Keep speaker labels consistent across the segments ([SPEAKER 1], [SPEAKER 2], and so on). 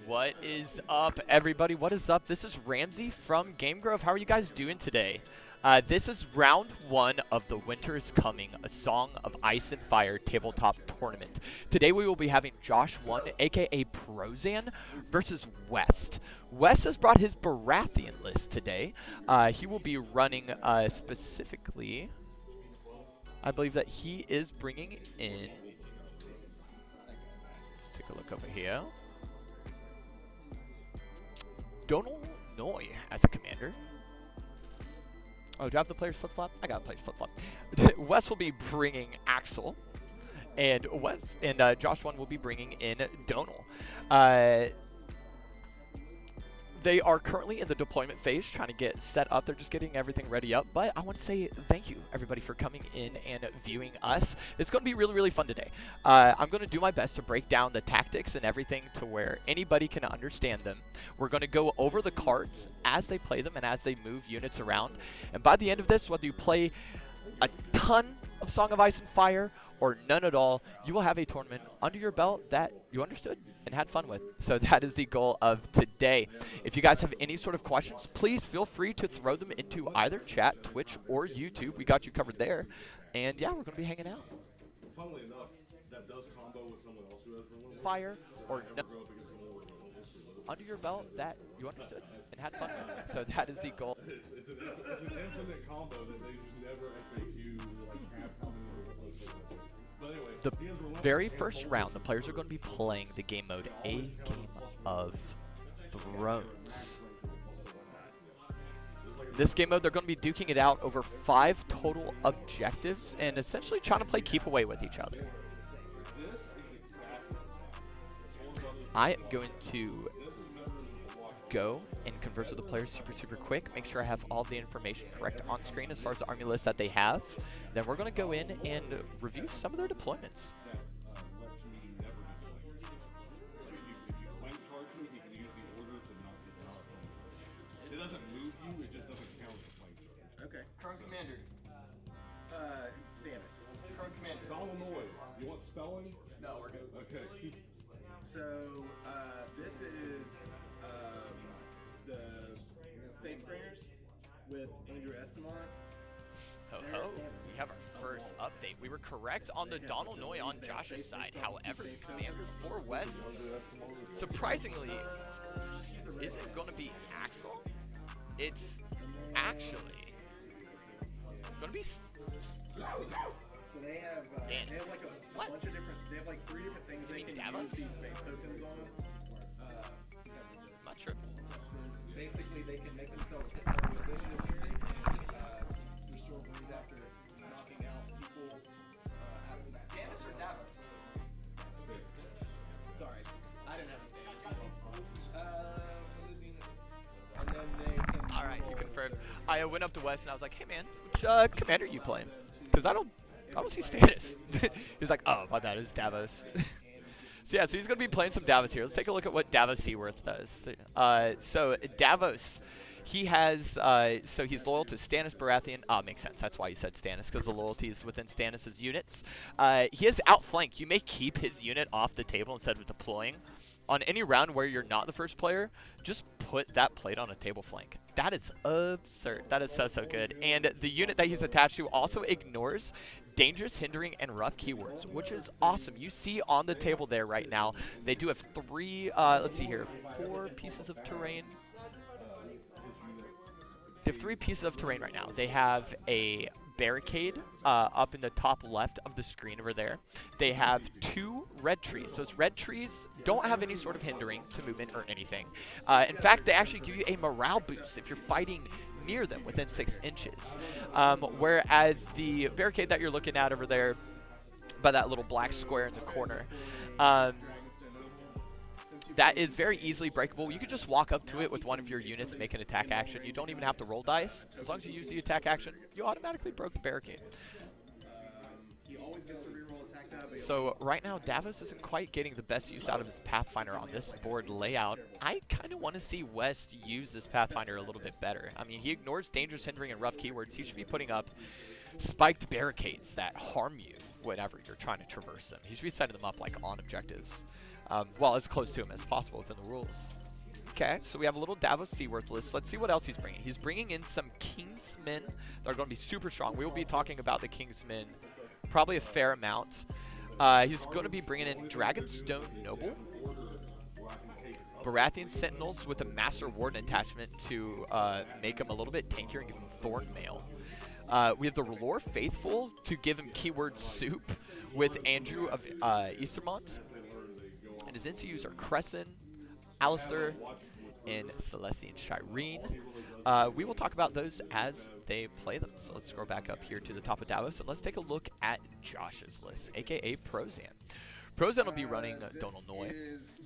[SPEAKER 1] What is up, everybody? What is up? This is Ramsey from Game Grove. How are you guys doing today? This is round one of the Winter is Coming, a Song of Ice and Fire tabletop tournament. Today we will be having Josh 1, aka Prozan, versus West. West has brought his Baratheon list today. He will be running specifically, I believe that he is bringing in, take a look over here, Donal Noy as a commander. Oh, do I have the player's flip-flop? I got the player's flip-flop. Wes will be bringing Axel, and Josh 1 will be bringing in Donal. They are currently in the deployment phase, trying to get set up. They're just getting everything ready up. But I want to say thank you, everybody, for coming in and viewing us. It's going to be really, really fun today. I'm going to do my best to break down the tactics and everything to where anybody can understand them. We're going to go over the cards as they play them and as they move units around. And by the end of this, whether you play a ton of Song of Ice and Fire or none at all, you will have a tournament under your belt that you understood and had fun with. So that is the goal of today. If you guys have any sort of questions, please feel free to throw them into either chat, Twitch, or YouTube. We got you covered there. And yeah, we're going to be hanging out.
[SPEAKER 2] Funnily enough, that does combo with someone else who has one.
[SPEAKER 1] Fire or no under your belt that you understood and had fun with. So that is the goal.
[SPEAKER 2] It's an infinite combo that they just never FAQ like have how many. But anyway,
[SPEAKER 1] the very first round, the players are going to be playing the game mode A Game of Thrones. This game mode, they're going to be duking it out over 5 total objectives and essentially trying to play keep away with each other. I am going to go and converse with the players super quick, make sure I have all the information correct on screen as far as the army list that they have. Then we're going to go in and review some of their deployments.
[SPEAKER 2] It doesn't move you, it just doesn't count as a flank charge.
[SPEAKER 3] Okay.
[SPEAKER 4] Current commander.
[SPEAKER 3] Stannis.
[SPEAKER 4] Current commander.
[SPEAKER 2] Donal Noy, you want spelling?
[SPEAKER 4] No, we're good.
[SPEAKER 2] Okay.
[SPEAKER 3] So, this is the Faithbringers with Andrew Estamont.
[SPEAKER 1] Ho, we have our first update. We were correct on the Donal Noy on Josh's side. However, the commander for West, surprisingly, isn't going to be Axel. It's actually going to be...
[SPEAKER 3] So they have like a bunch of different, they have like 3 different things they can
[SPEAKER 1] Davos?
[SPEAKER 3] use these space tokens on.
[SPEAKER 1] Not sure.
[SPEAKER 3] Basically, they can make themselves hit more vicious and restore wounds after knocking out people out of the back.
[SPEAKER 4] Stannis or Davos?
[SPEAKER 3] Sorry, I didn't have a Stannis. And then they can.
[SPEAKER 1] All right, you confirmed. I went up to West and I was like, "Hey man, which commander you playing? Because I don't see Stannis." He's like, "Oh, my bad, it's Davos." So yeah, so he's going to be playing some Davos here. Let's take a look at what Davos Seaworth does. So Davos, he has, so he's loyal to Stannis Baratheon. Makes sense. That's why you said Stannis, because the loyalty is within Stannis' units. He has outflank. You may keep his unit off the table instead of deploying. On any round where you're not the first player, just put that plate on a table flank. That is absurd. That is so good. And the unit that he's attached to also ignores dangerous, hindering, and rough keywords, which is awesome. You see on the table there right now, they do have 3, let's see here, 4 pieces of terrain. They have 3 pieces of terrain right now. They have a barricade up in the top left of the screen over there. They have 2 red trees. Those red trees don't have any sort of hindering to movement or anything. In fact, they actually give you a morale boost if you're fighting near them within 6 inches. Whereas the barricade that you're looking at over there by that little black square in the corner, that is very easily breakable. You can just walk up to it with one of your units and make an attack action. You don't even have to roll dice. As long as you use the attack action, you automatically broke the barricade.
[SPEAKER 3] He always gets to reroll attack die.
[SPEAKER 1] So right now, Davos isn't quite getting the best use out of his Pathfinder on this board layout. I kind of want to see West use this Pathfinder a little bit better. I mean, he ignores dangerous, hindering, and rough keywords. He should be putting up spiked barricades that harm you whenever you're trying to traverse them. He should be setting them up like on objectives. well, as close to him as possible within the rules. Okay, so we have a little Davos Seaworth list. Let's see what else he's bringing. He's bringing in some Kingsmen that are going to be super strong. We will be talking about the Kingsmen probably a fair amount. He's going to be bringing in Dragonstone Noble, Baratheon Sentinels with a Master Warden attachment to make him a little bit tankier and give him Thorn Mail. We have the R'hllor Faithful to give him keyword soup with Andrew of Eastermont. And his NCUs are Crescent, Alistair, and Celestian Shireen. We will talk about those as they play them. So let's scroll back up here to the top of Davos, and let's take a look at Josh's list, a.k.a. Prozan. Prozan will be running Donal Noy.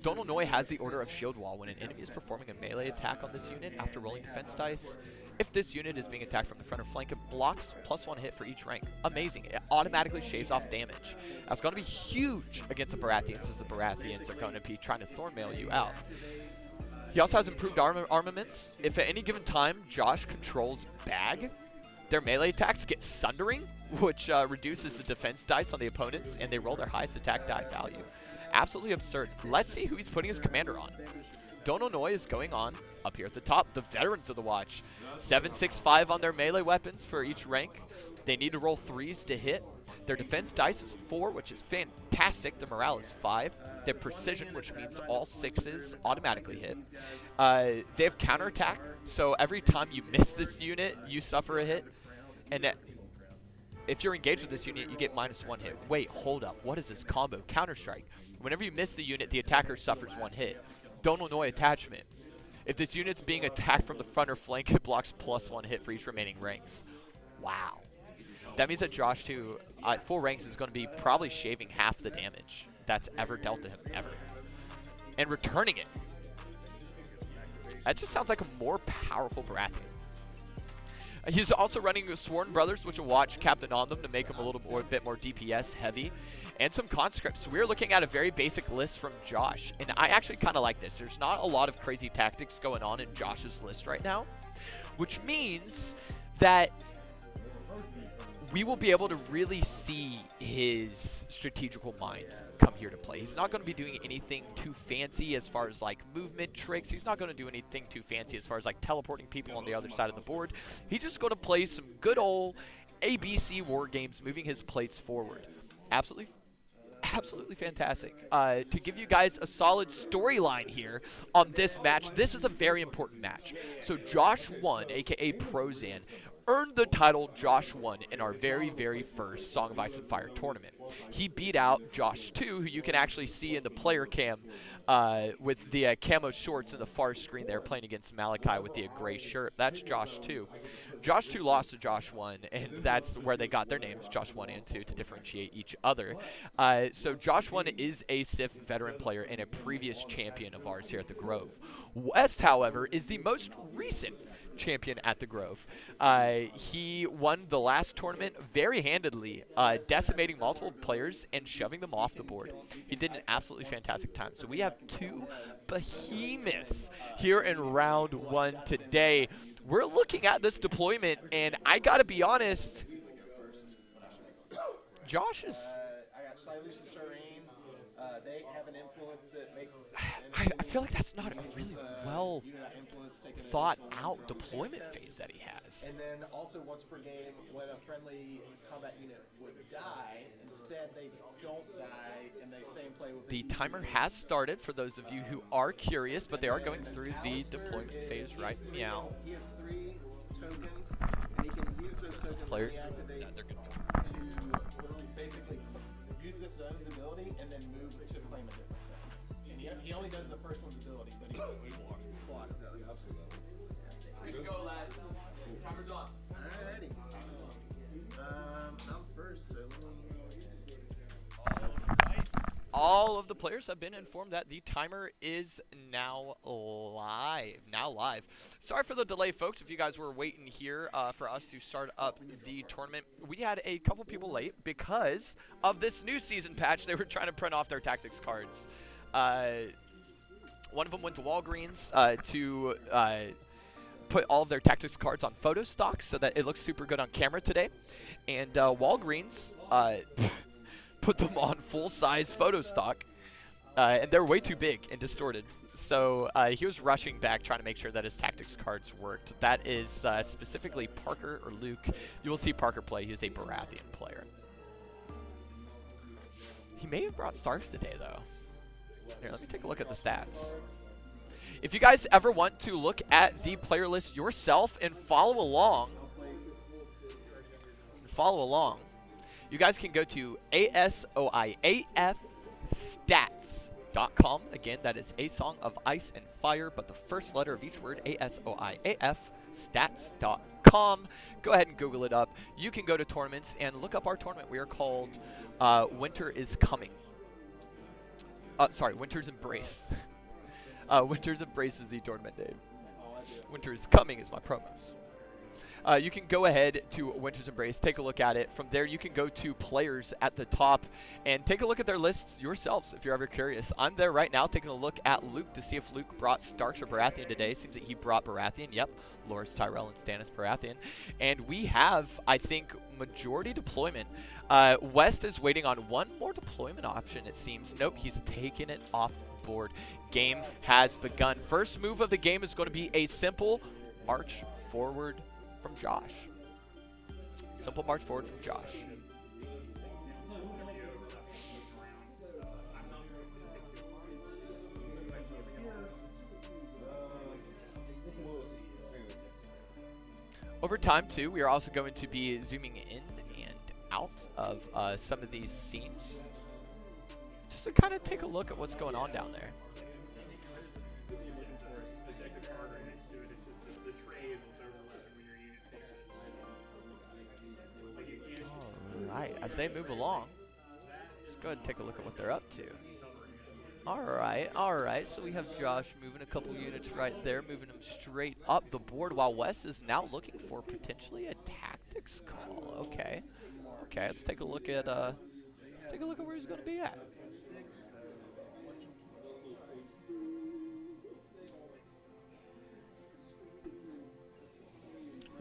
[SPEAKER 1] Donal Noy has the Order of Shield Wall when an enemy is performing a melee attack on this unit after rolling defense dice. If this unit is being attacked from the front or flank, it blocks +1 hit for each rank. Amazing. It automatically shaves off damage. That's going to be huge against the Baratheons, as the Baratheons are going to be trying to Thornmail you out. He also has improved armaments. If at any given time Josh controls Bag, their melee attacks get Sundering, which reduces the defense dice on the opponents, and they roll their highest attack die value. Absolutely absurd. Let's see who he's putting his commander on. Donal Noy is going on up here at the top. The Veterans of the Watch. 7/6/5 on their melee weapons for each rank. They need to roll 3s to hit. Their defense dice is 4, which is fantastic. Their morale is 5. They have precision, which means all 6s automatically hit. They have counterattack, so every time you miss this unit, you suffer a hit. And if you're engaged with this unit, you get -1 hit. Wait, hold up. What is this combo? Counter-Strike. Whenever you miss the unit, the attacker suffers 1 hit. Donal Noy attachment. If this unit's being attacked from the front or flank, it blocks +1 hit for each remaining ranks. Wow. That means that Josh, too, at full ranks, is going to be probably shaving half the damage that's ever dealt to him, ever. And returning it. That just sounds like a more powerful Baratheon. He's also running Sworn Brothers, which will watch Captain on them to make him a bit more DPS heavy. And some conscripts. So we're looking at a very basic list from Josh. And I actually kind of like this. There's not a lot of crazy tactics going on in Josh's list right now. Which means that we will be able to really see his strategical mind come here to play. He's not going to be doing anything too fancy as far as like movement tricks. He's not going to do anything too fancy as far as like teleporting people on the other side of the board. He's just going to play some good old ABC war games, moving his plates forward. Absolutely fantastic. To give you guys a solid storyline here on this match, this is a very important match. So Josh 1, a.k.a. Prozan, earned the title Josh 1 in our very, very first Song of Ice and Fire tournament. He beat out Josh 2, who you can actually see in the player cam with the camo shorts in the far screen there, playing against Malachi with the gray shirt. That's Josh 2. Josh 2 lost to Josh 1, and that's where they got their names, Josh 1 and 2, to differentiate each other. So Josh 1 is a SIF veteran player and a previous champion of ours here at the Grove. West, however, is the most recent champion at the Grove. He won the last tournament very handedly, decimating multiple players and shoving them off the board. He did an absolutely fantastic time. So we have 2 behemoths here in round 1 today. We're looking at this deployment, and I gotta be honest, Josh is...
[SPEAKER 3] I got Silas and Shireen. They have an influence that makes...
[SPEAKER 1] I feel like that's not a really well thought out deployment phase that he has.
[SPEAKER 3] And then also once per game, when a friendly combat unit would die, instead they don't die and they stay and play with
[SPEAKER 1] the timer has started for those of you who are curious, but they are going through the deployment phase right now.
[SPEAKER 3] He has 3 tokens, and he can use those tokens
[SPEAKER 1] Players,
[SPEAKER 3] when he activates
[SPEAKER 1] yeah, they're good.
[SPEAKER 3] to basically use this zone's ability and then move to claim a different zone. And he only does the first one's ability, but he blocks that. Ready to go, lads. Timer's on. Alrighty. I'm first, so
[SPEAKER 1] All of the players have been informed that the timer is now live. Sorry for the delay, folks. If you guys were waiting here for us to start up the tournament, we had a couple people late because of this new season patch. They were trying to print off their tactics cards. One of them went to Walgreens to put all of their tactics cards on photo stock so that it looks super good on camera today. And Walgreens put them on full-size photo stock. And they're way too big and distorted. So he was rushing back, trying to make sure that his tactics cards worked. That is specifically Parker or Luke. You will see Parker play. He is a Baratheon player. He may have brought Starks today, though. Here, let me take a look at the stats. If you guys ever want to look at the player list yourself and follow along, you guys can go to ASOIAFstats.com. Again, that is A Song of Ice and Fire, but the first letter of each word, ASOIAFstats.com. Go ahead and Google it up. You can go to tournaments and look up our tournament. We are called Winter is Coming. Sorry, Winter's Embrace. Winter's Embrace is the tournament name. Winter is Coming is my promos. You can go ahead to Winter's Embrace, take a look at it. From there, you can go to players at the top and take a look at their lists yourselves if you're ever curious. I'm there right now taking a look at Luke to see if Luke brought Starks or Baratheon today. Seems that he brought Baratheon. Yep, Loras Tyrell and Stannis Baratheon. And we have, I think, majority deployment. West is waiting on one more deployment option, it seems. Nope, he's taken it off board. Game has begun. First move of the game is going to be a simple march forward from Josh. Simple march forward from Josh. Over time, too, we are also going to be zooming in and out of some of these scenes just to kind of take a look at what's going on down there. Alright, as they move along, let's go ahead and take a look at what they're up to. Alright, so we have Josh moving a couple units right there, moving them straight up the board, while West is now looking for potentially a tactics call. Okay, let's take a look at where he's going to be at.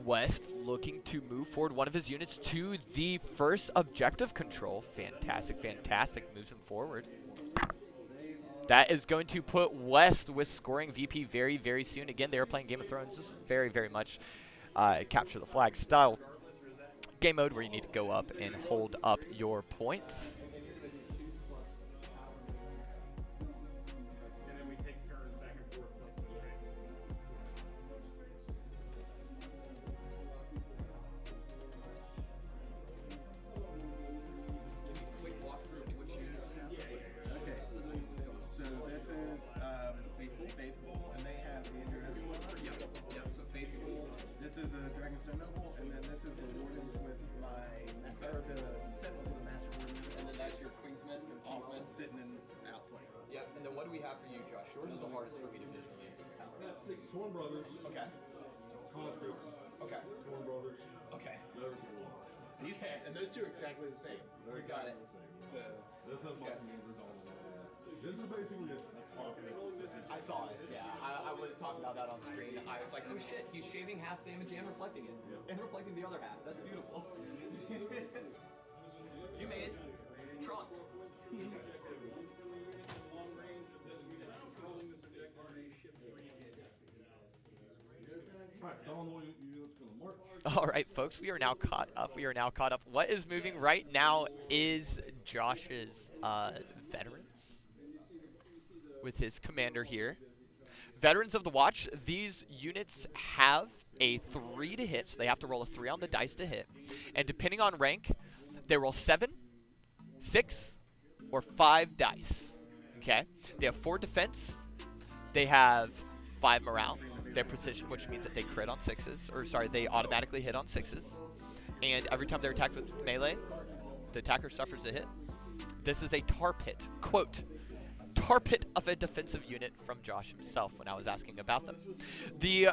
[SPEAKER 1] West looking to move forward one of his units to the first objective control. Fantastic. Moves him forward. That is going to put West with scoring VP very, very soon. Again, they are playing Game of Thrones. This is very, very much capture the flag style game mode where you need to go up and hold up your points.
[SPEAKER 2] Sworn Brothers.
[SPEAKER 3] Okay.
[SPEAKER 2] Conscript.
[SPEAKER 3] Okay.
[SPEAKER 2] Sworn Brothers.
[SPEAKER 3] Okay.
[SPEAKER 2] These
[SPEAKER 3] and those two are exactly the same. We got it. So,
[SPEAKER 2] this has my commanders on it. This is basically a talking.
[SPEAKER 1] I saw it, yeah. I was talking about that on screen. I was like, oh shit, he's shaving half damage and reflecting it.
[SPEAKER 3] And reflecting the other half. That's beautiful. You made Trump.
[SPEAKER 1] All right, folks, we are now caught up. What is moving right now is Josh's veterans with his commander here. Veterans of the Watch, these units have a 3 to hit, so they have to roll a 3 on the dice to hit. And depending on rank, they roll 7, 6, or 5 dice. Okay? They have 4 defense. They have 5 morale. Their precision, which means that they crit on 6s, or sorry, they automatically hit on 6s. And every time they're attacked with melee, the attacker suffers a hit. This is a tar pit. Quote, tar pit of a defensive unit from Josh himself when I was asking about them. The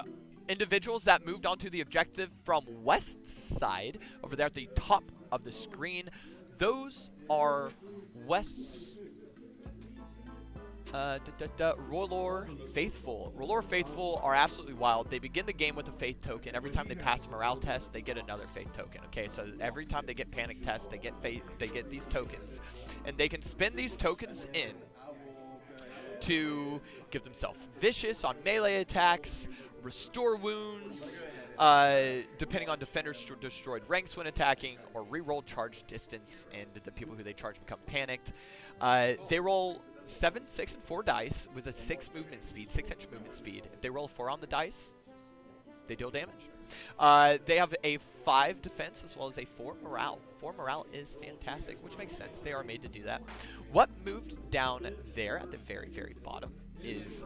[SPEAKER 1] individuals that moved onto the objective from West's side, over there at the top of the screen, those are West's R'hllor Faithful. R'hllor Faithful are absolutely wild. They begin the game with a faith token. Every time they pass a morale test, they get another faith token. Okay, so every time they get panic tests, they get these tokens, and they can spend these tokens in to give themselves vicious on melee attacks, restore wounds, depending on defenders destroyed ranks when attacking, or reroll charge distance, and the people who they charge become panicked. They roll 7, 6, and 4 dice with a 6 movement speed, 6-inch movement speed. If they roll a 4 on the dice, they deal damage. They have a 5 defense as well as a 4 morale. 4 morale is fantastic, which makes sense. They are made to do that. What moved down there at the very, very bottom is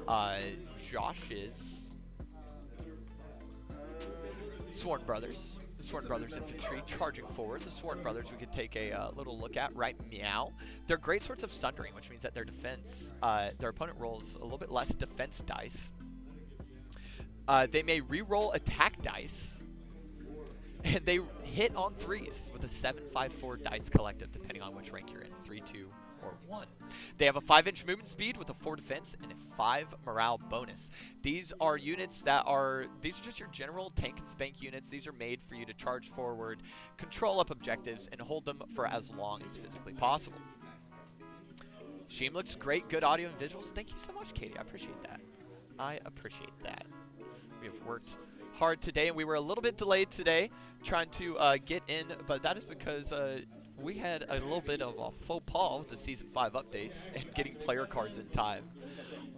[SPEAKER 1] Josh's Sworn Brothers. The Sworn Brothers infantry charging forward. The Sworn Brothers we could take a little look at right meow. They're great sorts of sundering, which means that their defense, their opponent rolls a little bit less defense dice. They may re-roll attack dice, and they hit on 3s with a 7, 5, 4 dice collective, depending on which rank you're in, 3, 2, or 1. They have a 5-inch movement speed with a 4 defense and a 5 morale bonus. These are units that are, these are just your general tank and spank units. These are made for you to charge forward, control up objectives, and hold them for as long as physically possible. Sheem looks great. Good audio and visuals. Thank you so much, Katie. I appreciate that. I appreciate that. We have worked hard today, and we were a little bit delayed today trying to get in, but that is because we had a little bit of a faux pas with the Season 5 updates and getting player cards in time.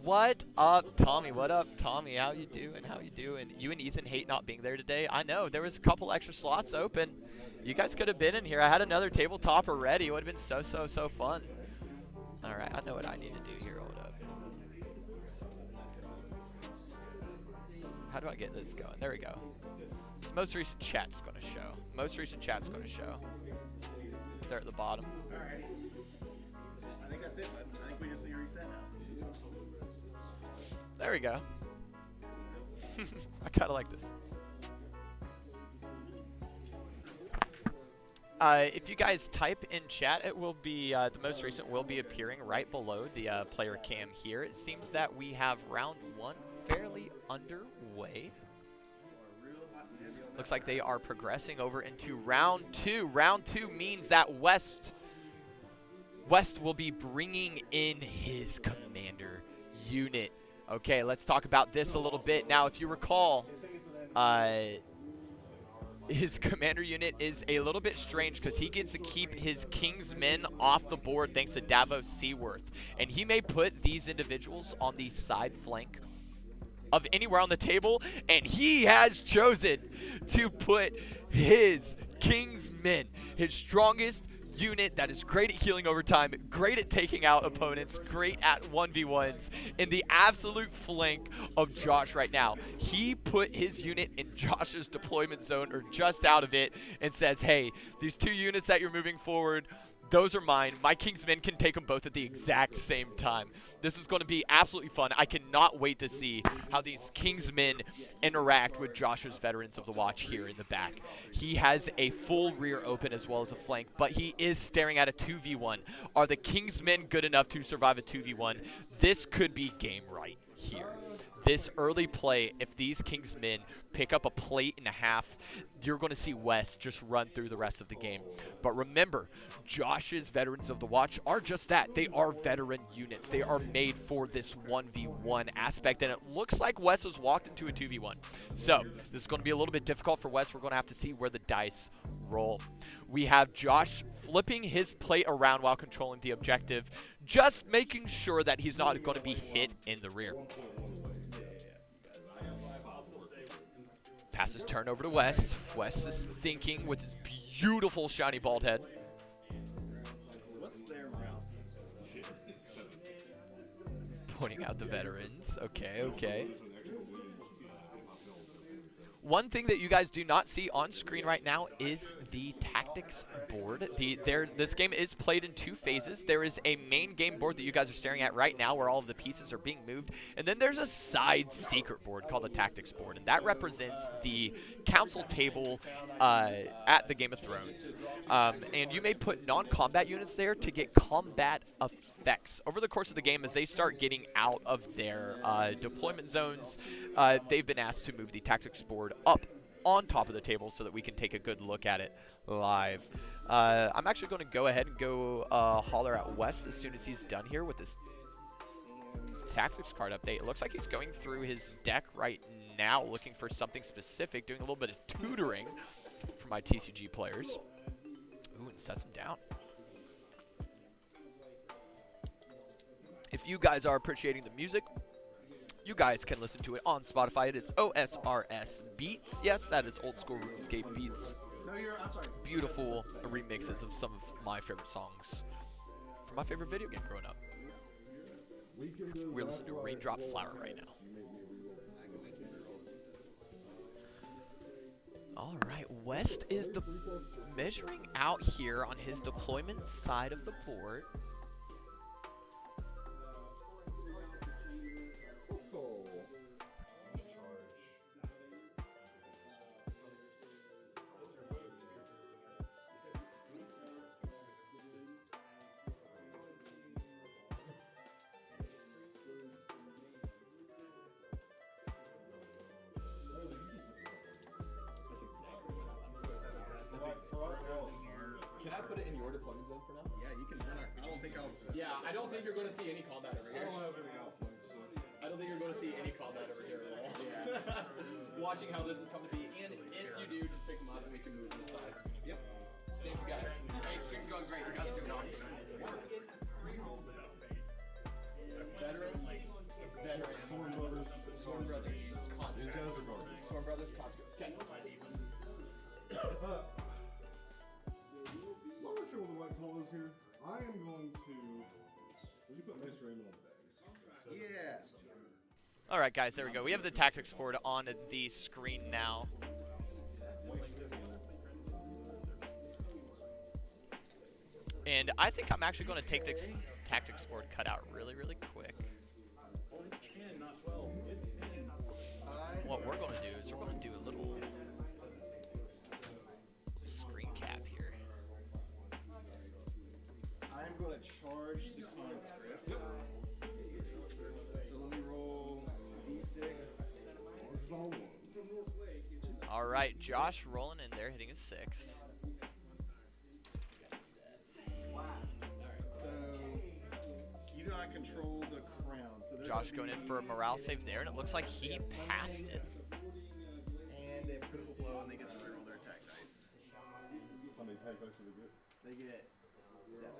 [SPEAKER 1] What up, Tommy? What up, Tommy? How you doing? How you doing? You and Ethan hate not being there today. I know. There was a couple extra slots open. You guys could have been in here. I had another tabletop already. It would have been so fun. All right. I know what I need to do here. Hold up. How do I get this going? There we go. This most recent chat's going to show. Most recent chat's going to show. There at the bottom.
[SPEAKER 3] Alright. I think that's it, bud. I think we just need to reset now.
[SPEAKER 1] There we go. I kind of like this. If you guys type in chat, it will be, the most recent will be appearing right below the player cam here. It seems that we have round 1 fairly underway. Looks like they are progressing over into round 2. Round 2 means that West will be bringing in his commander unit. Okay, let's talk about this a little bit. Now, if you recall, his commander unit is a little bit strange because he gets to keep his King's Men off the board thanks to Davos Seaworth. And he may put these individuals on the side flank of anywhere on the table, and he has chosen to put his King's Men, his strongest unit that is great at healing over time, great at taking out opponents, great at 1v1s, in the absolute flank of Josh right now. He put his unit in Josh's deployment zone, or just out of it, and says, hey, these 2 units that you're moving forward, those are mine. My King's Men can take them both at the exact same time. This is going to be absolutely fun. I cannot wait to see how these King's Men interact with Josh's Veterans of the Watch here in the back. He has a full rear open as well as a flank, but he is staring at a 2v1. Are the King's Men good enough to survive a 2v1? This could be game right here. This early play, if these King's Men pick up a plate and a half, you're going to see West just run through the rest of the game. But remember, Josh's Veterans of the Watch are just that. They are veteran units. They are made for this 1v1 aspect, and it looks like West has walked into a 2v1. So this is going to be a little bit difficult for West. We're going to have to see where the dice roll. We have Josh flipping his plate around while controlling the objective, just making sure that he's not going to be hit in the rear. Passes turn over to West. West is thinking with his beautiful shiny bald head.
[SPEAKER 3] What's their route?
[SPEAKER 1] Pointing out the veterans. Okay, okay. One thing that you guys do not see on screen right now is the tactics board. This game is played in 2 phases. There is a main game board that you guys are staring at right now where all of the pieces are being moved. And then there's a side secret board called the tactics board. And that represents the council table at the Game of Thrones. And you may put non-combat units there to get combat effects. Over the course of the game, as they start getting out of their deployment zones, they've been asked to move the tactics board up on top of the table so that we can take a good look at it live. I'm actually going to go ahead and go holler at West as soon as he's done here with this tactics card update. It looks like he's going through his deck right now, looking for something specific, doing a little bit of tutoring for my TCG players. Ooh, and sets him down. If you guys are appreciating the music, you guys can listen to it on Spotify. It is OSRS Beats. Yes, that is old school RuneScape beats.
[SPEAKER 3] No, I'm sorry.
[SPEAKER 1] Beautiful remixes of some of my favorite songs from my favorite video game growing up. We're listening to Raindrop Flower right now. All right, West is measuring out here on his deployment side of the board.
[SPEAKER 4] Can I put it in your deployment zone for now?
[SPEAKER 3] Yeah, you can run our. I don't think I'll.
[SPEAKER 4] Yeah, I don't think you're going to see any combat over
[SPEAKER 2] I
[SPEAKER 4] here.
[SPEAKER 2] don't have any outflanks, so.
[SPEAKER 4] I don't think you're going to see any combat over here at all. Yeah. Watching how this is coming to be, and if you do, just pick them up and we can move them aside.
[SPEAKER 3] Yep.
[SPEAKER 4] Thank you guys. Hey, stream's going great. You guys are doing awesome. Veteran.
[SPEAKER 2] Storm Brothers.
[SPEAKER 4] Storm Brothers.
[SPEAKER 2] These
[SPEAKER 4] Conscript.
[SPEAKER 2] guys are garbage.
[SPEAKER 4] Storm Brothers. Conscript. Okay.
[SPEAKER 2] I'm not sure what the right call is here. I am going to. Will you put Mr. Raymond on the bags?
[SPEAKER 3] Yeah.
[SPEAKER 1] All right, guys, there we go. We have the tactics board on the screen now. And I think I'm actually going to take this tactics board cut out really, really quick. What we're going to do is we're going to do a little screen cap here.
[SPEAKER 3] I'm going to charge the conscript. So let me roll d6.
[SPEAKER 1] All right, Josh rolling in there, hitting a 6.
[SPEAKER 3] So you do not control the crown. So
[SPEAKER 1] Josh going in for a morale save there, and it looks like he passed it.
[SPEAKER 3] And they have critical blow, and they get to reroll their attack dice.
[SPEAKER 2] How many attack dice do they get?
[SPEAKER 3] They get 7.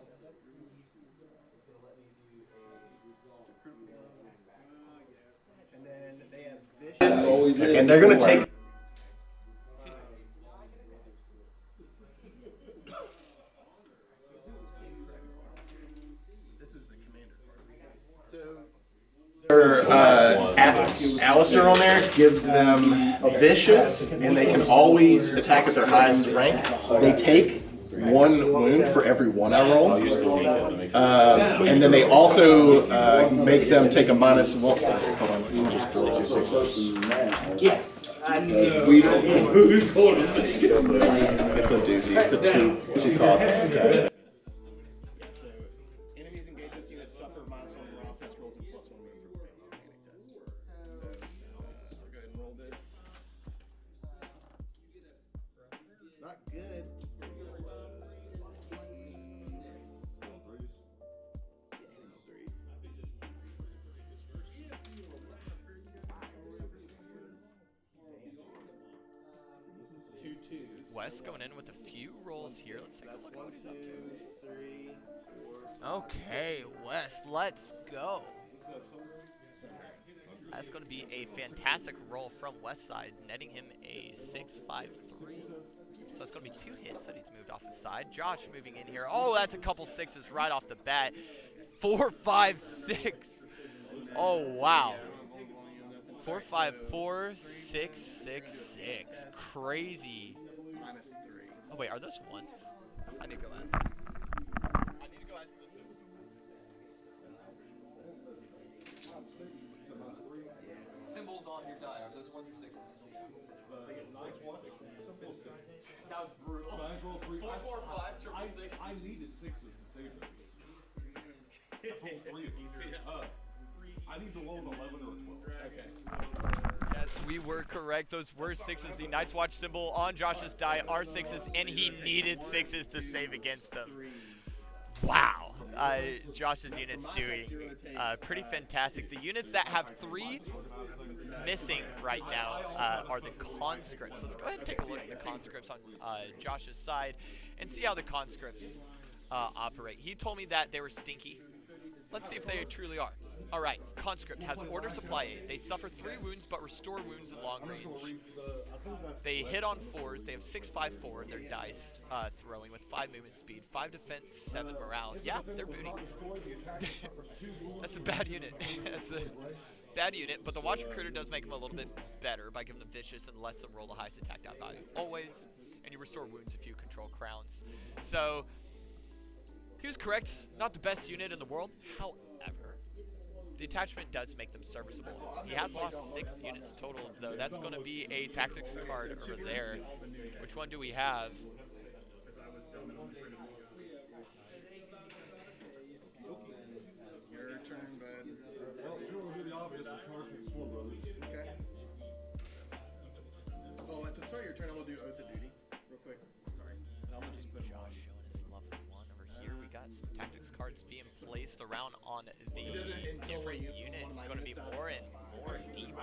[SPEAKER 3] And then they have vicious, and they're going to take. This is the commander card. So. Alistair on there gives them vicious, and they can always attack at their highest rank. They take 1 wound for every 1 I roll, and then they also make them take a -1. Hold on, let me just pull it. It's a doozy. It's a two cost attack. So enemies engaged this unit suffer -1 morale test rolls and +1 wound for panic tests. So I'll go ahead and roll this. Not good.
[SPEAKER 1] Wes going in with a few rolls here. Let's take a look at what he's up to. Okay, Wes, let's go. That's going to be a fantastic roll from West Side, netting him a 653. So it's going to be 2 hits that he's moved off his side. Josh moving in here. Oh, that's a couple 6s right off the bat. 4, 5, 6. Oh, wow. 4, 5, 4, 6, 6, 6. Crazy.
[SPEAKER 3] -3.
[SPEAKER 1] Oh, wait, are those 1s? I need to go ask. I need to go ask this.
[SPEAKER 4] Symbols on your die. Are those 1 through 6s? That was brutal. 4, 4, 5, triple 6.
[SPEAKER 2] I needed 6s to save them. I pulled 3 of these. I need to roll an 11 or a 12.
[SPEAKER 4] Okay.
[SPEAKER 1] Yes, we were correct. Those were 6s. The Night's Watch symbol on Josh's die are 6s, and he needed 6s to save against them. Wow. Josh's unit's doing pretty fantastic. The units that have 3 missing right now are the conscripts. Let's go ahead and take a look at the conscripts on Josh's side and see how the conscripts operate. He told me that they were stinky. Let's see if they truly are. All right, conscript has order supply 8. They suffer 3 wounds but restore wounds at long range. They hit on 4s. They have 6-5-4 in their dice throwing with 5 movement speed, 5 defense, 7 morale. Yeah, they're booty. That's a bad unit. That's a bad unit, but the Watch Recruiter does make them a little bit better by giving them Vicious and lets them roll the highest attack die value always, and you restore wounds if you control crowns. So he was correct. Not the best unit in the world. However, the attachment does make them serviceable. He has lost 6 units total, though. That's going to be a tactics card over there. Which one do we have?
[SPEAKER 3] Your turn, bud.
[SPEAKER 2] Well, if you want to do the obvious, the charge with Sword Brothers.
[SPEAKER 3] Okay. Oh, at the start of your turn, I'm gonna do Oath of Duty, real quick. Sorry. And I'm gonna just put
[SPEAKER 1] Josh showing his lovely one over here. We got some tactics cards being placed around on the different units. It's going to be more and more deep.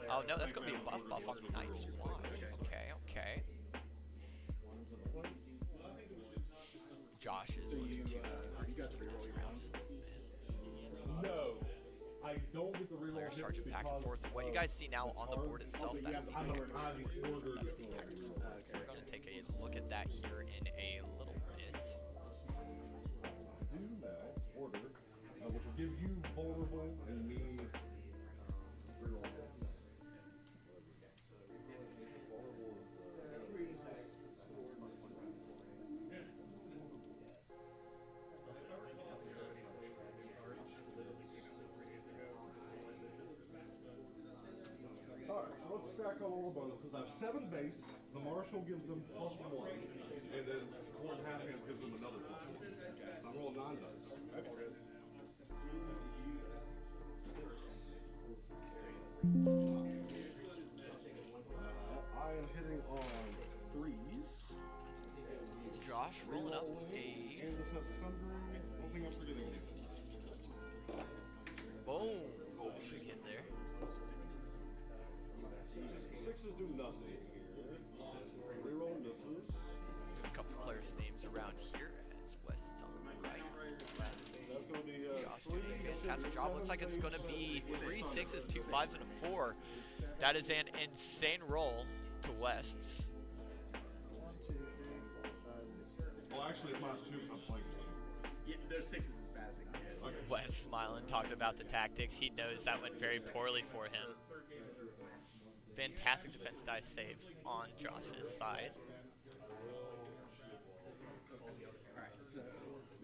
[SPEAKER 1] Oh no, that's going to be a buff on the Knight's Watch. Okay, okay. Josh is looking to
[SPEAKER 3] got to reroll your rounds.
[SPEAKER 2] No, I don't get the reroll.
[SPEAKER 1] Players charging back and forth. What you guys see now on the board itself, that is the tactics board. That is the tactics board. We're going to take a look at that here in a little bit.
[SPEAKER 2] Do now order, which will give you vulnerable and me reroll. Alright, so let's stack all the bonuses. I have 7 base, the Marshal gives them +1, and then Court Halfhand gives them another +1. I roll 9 dice. I am hitting on 3s.
[SPEAKER 1] Josh rolling up a
[SPEAKER 2] And this has Sundering. One thing I'm forgetting.
[SPEAKER 1] boom. Big hit there.
[SPEAKER 2] 6s do nothing here. Reroll misses.
[SPEAKER 1] A couple players' names around here as West is on the right.
[SPEAKER 2] That's going to be
[SPEAKER 1] Josh doing a fantastic job. Looks like it's going to be 3 6s, 2 5s, and a 4. That is an insane roll to West's.
[SPEAKER 2] Well, actually, it's -2 because I'm playing this.
[SPEAKER 3] Yeah, those 6s as bad as it can get.
[SPEAKER 2] Okay.
[SPEAKER 1] West smiling, talking about the tactics. He knows that went very poorly for him. Fantastic defense dice save on Josh's side.
[SPEAKER 3] Alright, so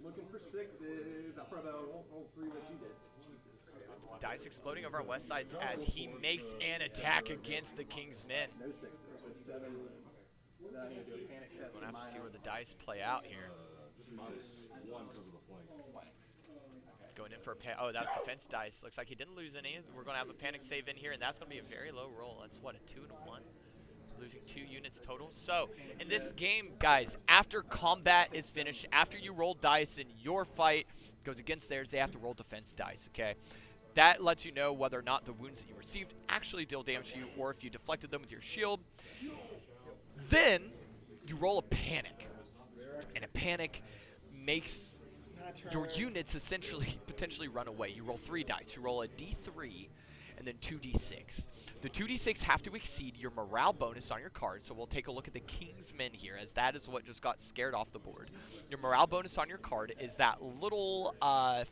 [SPEAKER 3] looking for 6s. I probably won't roll 3 what you did. Jesus Christ.
[SPEAKER 1] Dice exploding over on West side as he makes an attack against the King's men.
[SPEAKER 3] No 6s, so 7 wounds. Then I need to do a panic test.
[SPEAKER 1] We're going to have to see where the dice play out here.
[SPEAKER 2] Just -1 because of the flank.
[SPEAKER 1] Going in for a oh, that's defense dice. Looks like he didn't lose any. We're going to have a panic save in here, and that's going to be a very low roll. That's what, a 2 and a 1? Losing 2 units total. So, in this game, guys, after combat is finished, after you roll dice and your fight goes against theirs, they have to roll defense dice, okay? That lets you know whether or not the wounds that you received actually deal damage to you, or if you deflected them with your shield. Then, you roll a panic. And a panic makes your units essentially potentially run away. You roll 3 dice. You roll a d3 and then 2d6. The 2d6 have to exceed your morale bonus on your card. So we'll take a look at the King's Men here, as that is what just got scared off the board. Your morale bonus on your card is that little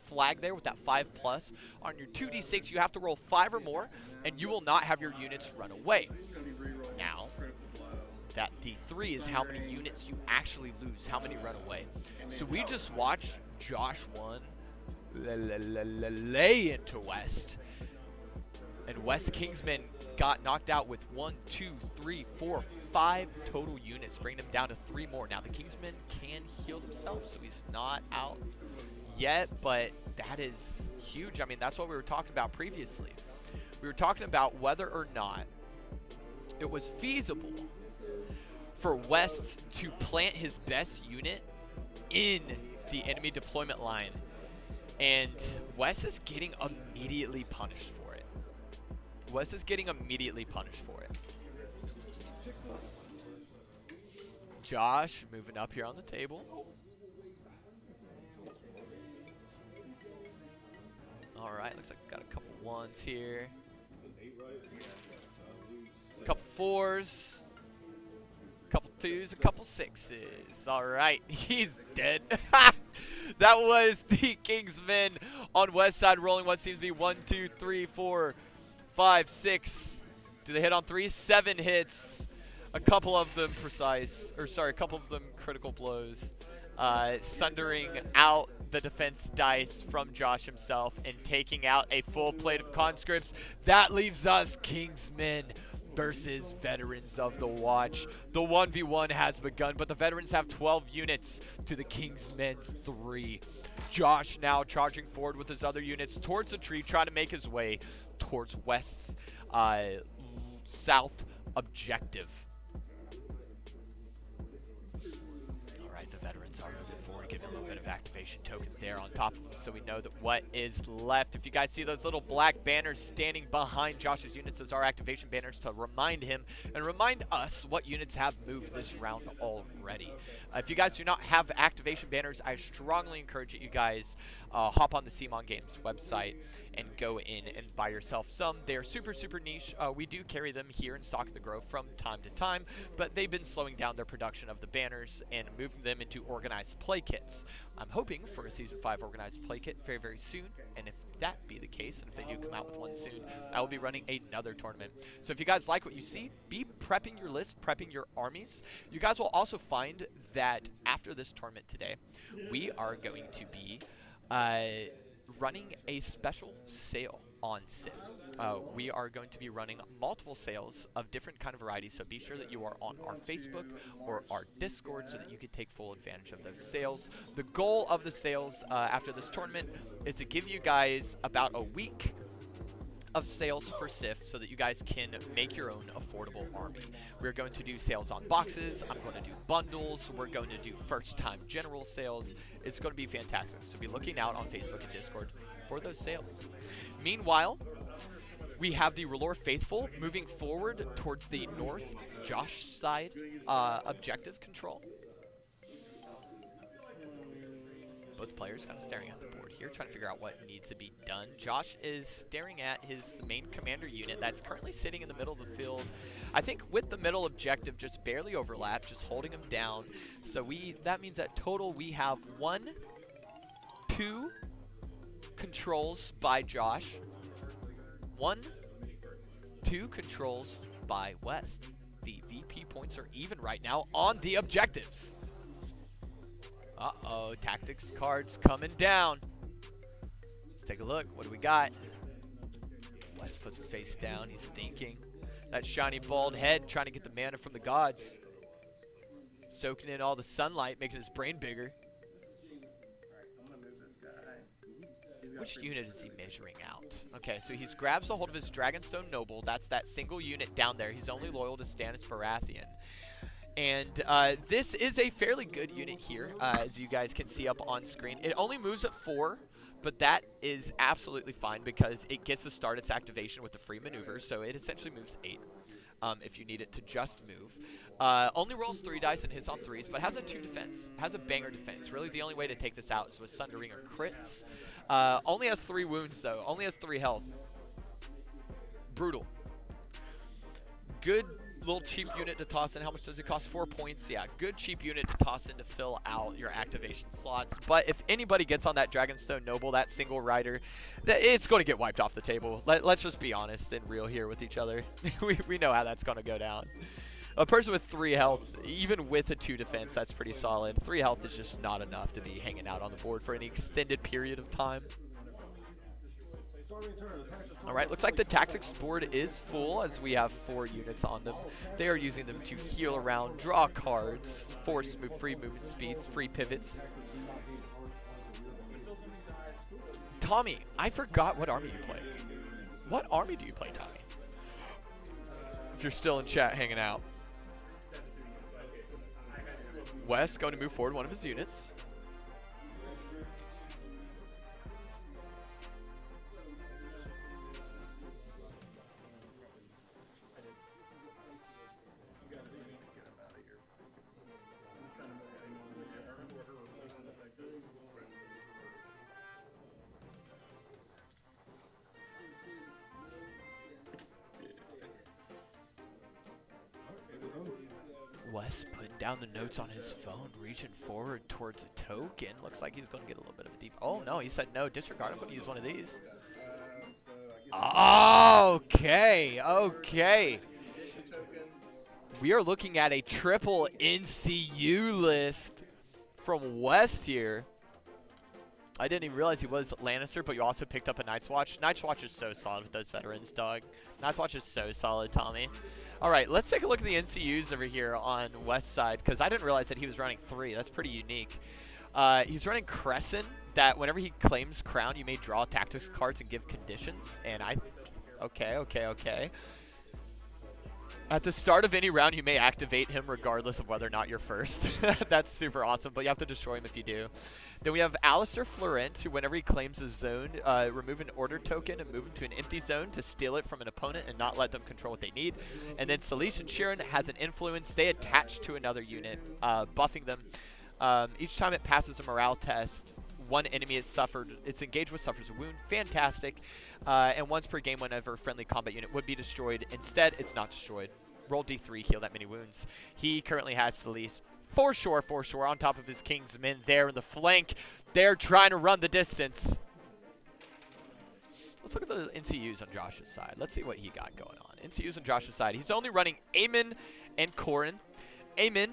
[SPEAKER 1] flag there with that 5+. On your 2d6, you have to roll 5 or more, and you will not have your units run away. Now, that d3 is how many units you actually lose, how many run away. So we just watched Josh 1 lay into West. And West Kingsmen got knocked out with 1, 2, 3, 4, 5 total units, bringing him down to 3 more. Now the Kingsmen can heal themselves, so he's not out yet, but that is huge. I mean, that's what we were talking about previously. We were talking about whether or not it was feasible for West to plant his best unit in the enemy deployment line. And Wes is getting immediately punished for it. Wes is getting immediately punished for it. Josh moving up here on the table. All right, looks like we got a couple ones here. A couple fours. A couple twos, a couple sixes. All right, he's dead. That was the Kingsmen on West Side rolling what seems to be 1, 2, 3, 4, 5, 6. Do they hit on 3? 7 hits. A couple of them a couple of them critical blows. Sundering out the defense dice from Josh himself and taking out a full plate of conscripts. That leaves us Kingsmen versus Veterans of the Watch. The 1v1 has begun, but the Veterans have 12 units to the Kingsmen's 3. Josh now charging forward with his other units towards the tree, trying to make his way towards West's south objective. The Veterans are moving forward, giving a little bit of activation token there on top of them, so we know that what is left. If you guys see those little black banners standing behind Josh's units, those are activation banners to remind him and remind us what units have moved this round already. If you guys do not have activation banners, I strongly encourage you guys hop on the CMON Games website and go in and buy yourself some. They're super, super niche. We do carry them here in Stock of the Grove from time to time, but they've been slowing down their production of the banners and moving them into organized play kits. I'm hoping for a Season 5 organized play kit very, very soon, and if that be the case, and if they do come out with one soon, I will be running another tournament. So if you guys like what you see, be prepping your list, prepping your armies. You guys will also find that after this tournament today, we are going to be running a special sale on Sif. We are going to be running multiple sales of different kind of varieties, so be sure that you are on our Facebook or our Discord so that you can take full advantage of those sales. The goal of the sales after this tournament is to give you guys about a week of sales for Sif so that you guys can make your own affordable army. We're going to do sales on boxes. I'm going to do bundles. We're going to do first-time general sales. It's going to be fantastic. So be looking out on Facebook and Discord for those sales. Meanwhile, we have the R'hllor Faithful moving forward towards the north Josh side objective control. Both players kind of staring at the board here, trying to figure out what needs to be done. Josh is staring at his main commander unit that's currently sitting in the middle of the field. I think with the middle objective just barely overlapped, just holding him down. So that means that total we have 1, 2 controls by Josh, 1, 2 controls by West. The VP points are even right now on the objectives. Uh-oh, tactics cards coming down. Let's take a look. What do we got? West puts him face down. He's thinking. That shiny bald head trying to get the mana from the gods. Soaking in all the sunlight, making his brain bigger. Which unit is he measuring out? Okay, so he grabs a hold of his Dragonstone Noble. That's that single unit down there. He's only loyal to Stannis Baratheon. And this is a fairly good unit here, as you guys can see up on screen. It only moves at 4, but that is absolutely fine because it gets to start its activation with the free maneuvers, so it essentially moves 8 if you need it to just move. Only rolls 3 dice and hits on 3s, but has a 2 defense, has a banger defense. Really the only way to take this out is with Sundering or crits. Only has 3 wounds though, only has 3 health. Brutal. Good little cheap unit to toss in. How much does it cost? 4 points. Yeah, good cheap unit to toss in to fill out your activation slots. But if anybody gets on that Dragonstone Noble, that single rider, it's going to get wiped off the table. Let's just be honest and real here with each other. we know how that's going to go down. A person with 3 health, even with a 2 defense, that's pretty solid. 3 health is just not enough to be hanging out on the board for any extended period of time. All right, looks like the tactics board is full as we have 4 units on them. They are using them to heal around, draw cards, force free movement speeds, free pivots. Tommy, I forgot what army you play. What army do you play, Tommy? If you're still in chat hanging out. West going to move forward one of his units. Wes putting down the notes on his phone, reaching forward towards a token. Looks like he's going to get a little bit of a deep. Oh, no, he said no. Disregard. I'm going to use one of these. Okay. Okay. We are looking at a triple NCU list from West here. I didn't even realize he was Lannister, but you also picked up a Night's Watch. Night's Watch is so solid with those veterans, dog. Night's Watch is so solid, Tommy. All right, let's take a look at the NCUs over here on West side, because I didn't realize that he was running 3. That's pretty unique. He's running Crescent, that whenever he claims Crown, you may draw tactics cards and give conditions. And okay. At the start of any round, you may activate him regardless of whether or not you're first. That's super awesome, but you have to destroy him if you do. Then we have Alistair Florent, who whenever he claims a zone, remove an order token and move him to an empty zone to steal it from an opponent and not let them control what they need. And then Salish and Sheeran has an influence. They attach to another unit, buffing them. Each time it passes a morale test, one enemy it's engaged with suffers a wound. Fantastic. And once per game whenever a friendly combat unit would be destroyed. Instead, it's not destroyed. Roll D3, heal that many wounds. He currently has Salish. For sure, on top of his King's Men there in the flank. They're trying to run the distance. Let's look at the NCUs on Josh's side. Let's see what he got going on. NCUs on Josh's side. He's only running Aemon and Corrin. Aemon,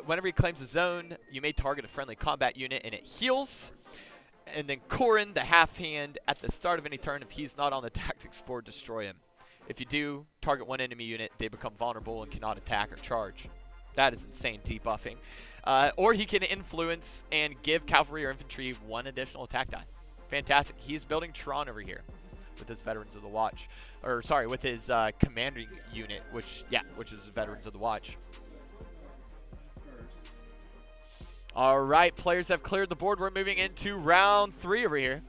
[SPEAKER 1] whenever he claims a zone, you may target a friendly combat unit and it heals. And then Corrin, the half hand, at the start of any turn, if he's not on the tactics board, destroy him. If you do, target one enemy unit, they become vulnerable and cannot attack or charge. That is insane debuffing. Or he can influence and give cavalry or infantry 1 additional attack die. Fantastic. He's building Tron over here with his Veterans of the Watch. Or, sorry, with his commanding unit, which is Veterans of the Watch. All right, players have cleared the board. We're moving into round 3 over here.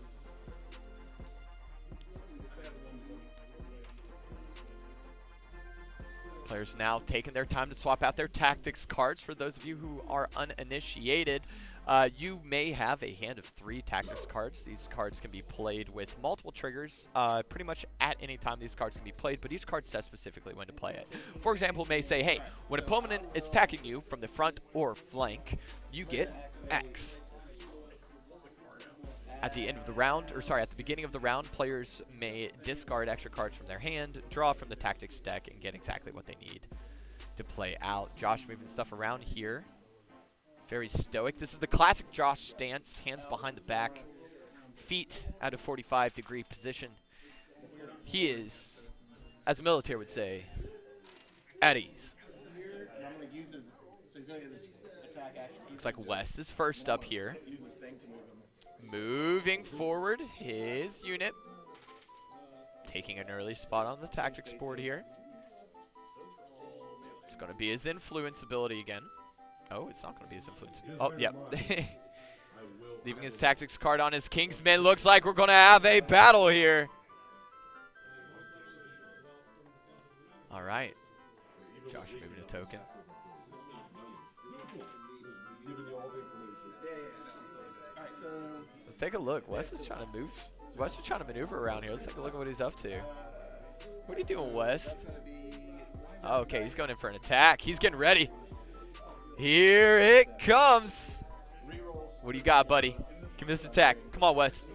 [SPEAKER 1] Players now taking their time to swap out their tactics cards. For those of you who are uninitiated, you may have a hand of 3 tactics cards. These cards can be played with multiple triggers. Pretty much at any time these cards can be played, but each card says specifically when to play it. For example, it may say, hey, when an opponent is attacking you from the front or flank, you get X. At the end of the round, or sorry, at the beginning of the round, players may discard extra cards from their hand, draw from the tactics deck, and get exactly what they need to play out. Josh moving stuff around here. Very stoic. This is the classic Josh stance, hands behind the back, feet at a 45-degree position. He is, as the military would say, at ease. Looks like West is first up here. Moving forward, his unit. Taking an early spot on the tactics board here. It's going to be his influence ability again. Oh, it's not going to be his influence. Oh, yep. Leaving his tactics card on his King's Men. Looks like we're going to have a battle here. All right. Josh moving a token. Let's take a look. Wes is trying to move. Wes is trying to maneuver around here. Let's take a look at what he's up to. What are you doing, West? Oh, okay, he's going in for an attack. He's getting ready. Here it comes. What do you got, buddy? Give me this attack. Come on, West.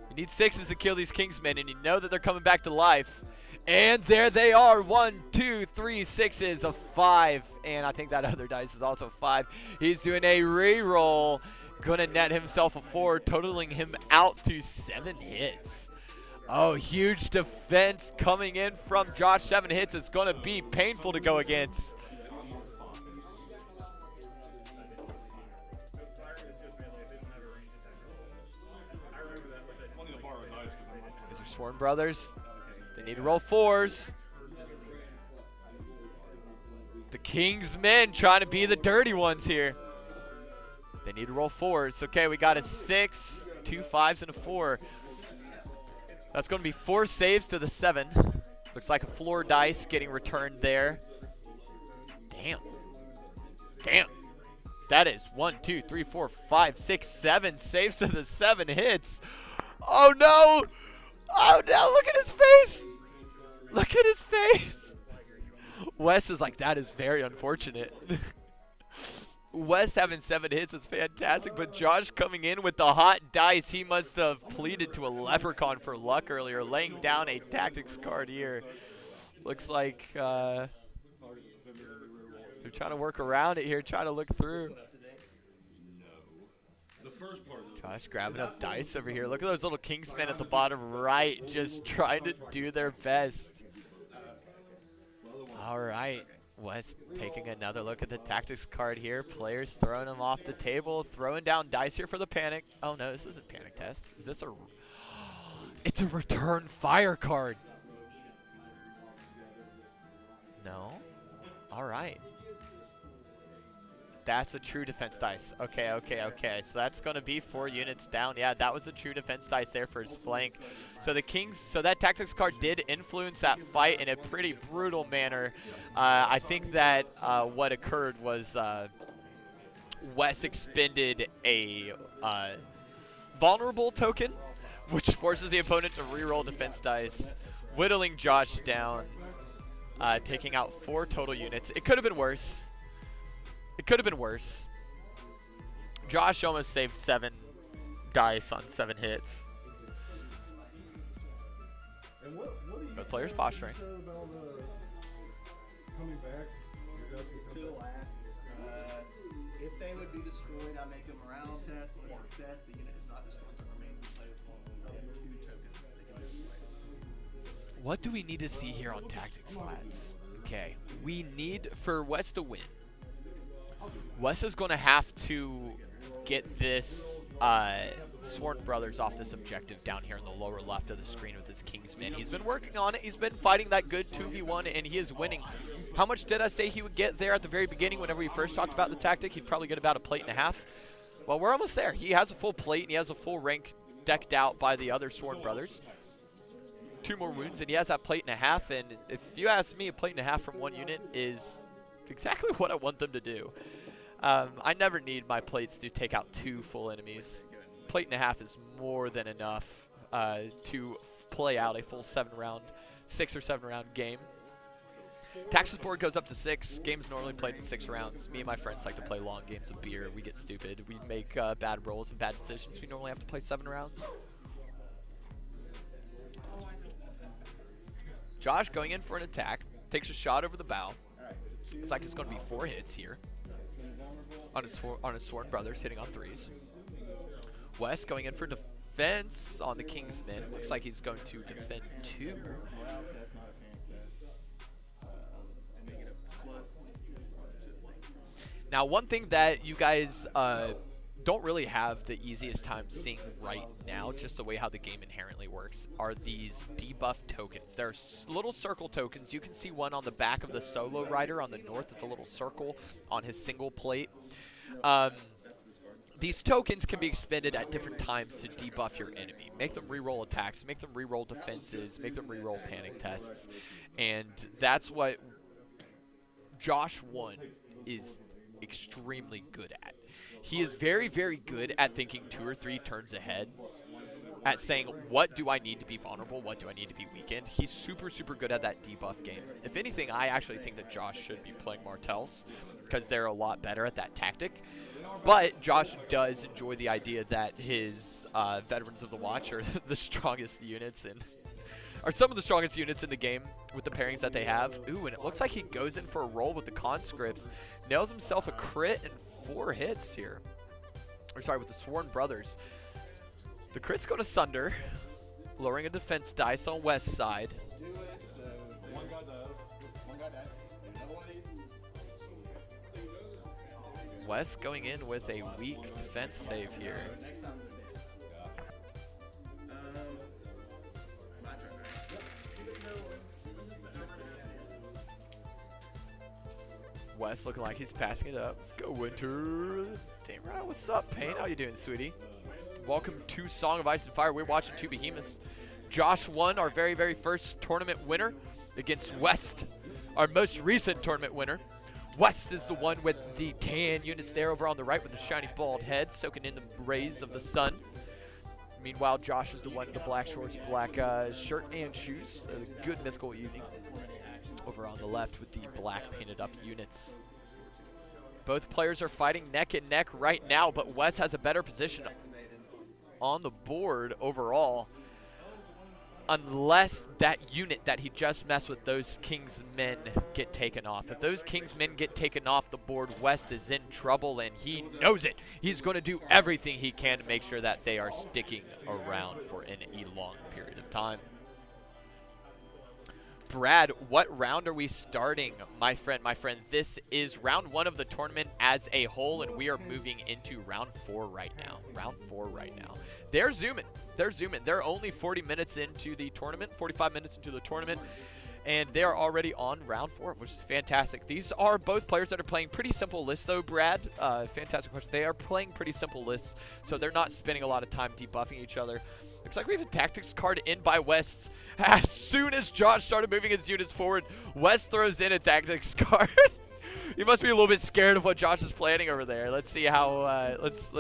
[SPEAKER 1] You need 6s to kill these Kingsmen, and you know that they're coming back to life. And there they are. 1, 2, 3 6s, a 5. And I think that other dice is also 5. He's doing a reroll. Gonna net himself a 4, totaling him out to 7 hits. Oh, huge defense coming in from Josh. 7 hits is gonna be painful to go against. These are Sworn Brothers. They need to roll 4s. The King's Men trying to be the dirty ones here. They need to roll 4s. Okay, we got a 6, 2 5s, and a 4. That's going to be 4 saves to the 7. Looks like a floor dice getting returned there. Damn. Damn. That is 1, 2, 3, 4, 5, 6, 7 saves to the 7 hits. Oh, no. Oh, no. Look at his face. Look at his face. Wes is like, that is very unfortunate. Wes having 7 hits is fantastic, but Josh coming in with the hot dice. He must have pleaded to a leprechaun for luck earlier, laying down a tactics card here. Looks like they're trying to work around it here, trying to look through. Josh grabbing up dice over here. Look at those little Kingsmen at the bottom right, just trying to do their best. All right. Wes taking another look at the tactics card here. Players throwing them off the table, throwing down dice here for the panic. Oh no, this isn't panic test. Is this a... It's a return fire card. No? All right. That's a true defense dice. Okay, okay, okay. So that's going to be 4 units down. Yeah, that was the true defense dice there for his flank. So the Kings, so that tactics card did influence that fight in a pretty brutal manner. I think that what occurred was Wes expended a vulnerable token, which forces the opponent to reroll defense dice, whittling Josh down, taking out 4 total units. It could have been worse. It could have been worse. Josh almost saved 7 dice on 7 hits.
[SPEAKER 2] And what do you
[SPEAKER 1] Both players posturing.
[SPEAKER 2] about coming back?
[SPEAKER 3] To the last. If they would be destroyed, I make a morale test. With success, the unit is not destroyed and remains in play with 2 tokens. They can be replaced.
[SPEAKER 1] What do we need to see here on tactics, lads? Okay, we need for Wes to win. Wes is going to have to get this Sworn Brothers off this objective down here in the lower left of the screen with his Kingsman. He's been working on it. He's been fighting that good 2v1, and he is winning. How much did I say he would get there at the very beginning whenever we first talked about the tactic? He'd probably get about 1.5 plates. Well, we're almost there. He has a full plate, and he has a full rank decked out by the other Sworn Brothers. 2 more wounds, and he has that 1.5 plates, and if you ask me, 1.5 plates from 1 unit is exactly what I want them to do. I never need my plates to take out 2 full enemies. 1.5 plates is more than enough to play out a full 7-round, 6 or 7 round game. Taxes board goes up to 6. Games normally played in 6 rounds. Me and my friends like to play long games of beer. We get stupid. We make bad rolls and bad decisions. We normally have to play 7 rounds. Josh going in for an attack. Takes a shot over the bow. Looks like it's going to be 4 hits here. On his Sworn Brothers, hitting on 3s. Wes going in for defense on the Kingsman. Looks like he's going to defend 2. Now, one thing that you guys don't really have the easiest time seeing right now, just the way how the game inherently works, are these debuff tokens. They're little circle tokens. You can see one on the back of the solo rider on the north. It's a little circle on his single plate. These tokens can be expended at different times to debuff your enemy. Make them reroll attacks, make them reroll defenses, make them reroll panic tests. And that's what Josh 1 is extremely good at. He is very, very good at thinking 2 or 3 turns ahead, at saying, what do I need to be vulnerable? What do I need to be weakened? He's super, super good at that debuff game. If anything, I actually think that Josh should be playing Martells because they're a lot better at that tactic. But Josh does enjoy the idea that his Veterans of the Watch are the strongest units are some of the strongest units in the game with the pairings that they have. Ooh, and it looks like he goes in for a roll with the conscripts, nails himself a crit and 4 hits here. Or sorry, with the Sworn Brothers. The crits go to Sunder, lowering a defense dice on West side.
[SPEAKER 3] Do it, so one guy does. One guy dies. Another one of these.
[SPEAKER 1] West going in with a weak defense save here.
[SPEAKER 3] Next time we'll do it. My turn, right?
[SPEAKER 1] West looking like he's passing it up. Let's go, Winter. Damn right. What's up, Payne? How you doing, sweetie? Welcome to Song of Ice and Fire. We're watching 2 behemoths. Josh 1, our very, very first tournament winner, against West, our most recent tournament winner. West is the one with the tan units there over on the right with the shiny bald head, soaking in the rays of the sun. Meanwhile, Josh is the one in the black shorts, black shirt and shoes. A good mythical evening over on the left with the black painted up units. Both players are fighting neck and neck right now, but Wes has a better position on the board overall. Unless that unit that he just messed with, those King's Men, get taken off. If those King's Men get taken off the board, West is in trouble, and he knows it. He's going to do everything he can to make sure that they are sticking around for an long period of time. Brad, what round are we starting, my friend? My friend, this is round 1 of the tournament as a whole, and we are moving into round 4 right now. Round 4 right now. They're zooming. They're zooming. They're only 40 minutes into the tournament, 45 minutes into the tournament, and they are already on round 4, which is fantastic. These are both players that are playing pretty simple lists, though, Brad. Fantastic question. They are playing pretty simple lists, so they're not spending a lot of time debuffing each other. Looks like we have a tactics card in by West. As soon as Josh started moving his units forward, West throws in a tactics card. He must be a little bit scared of what Josh is planning over there. Let's see how. Let's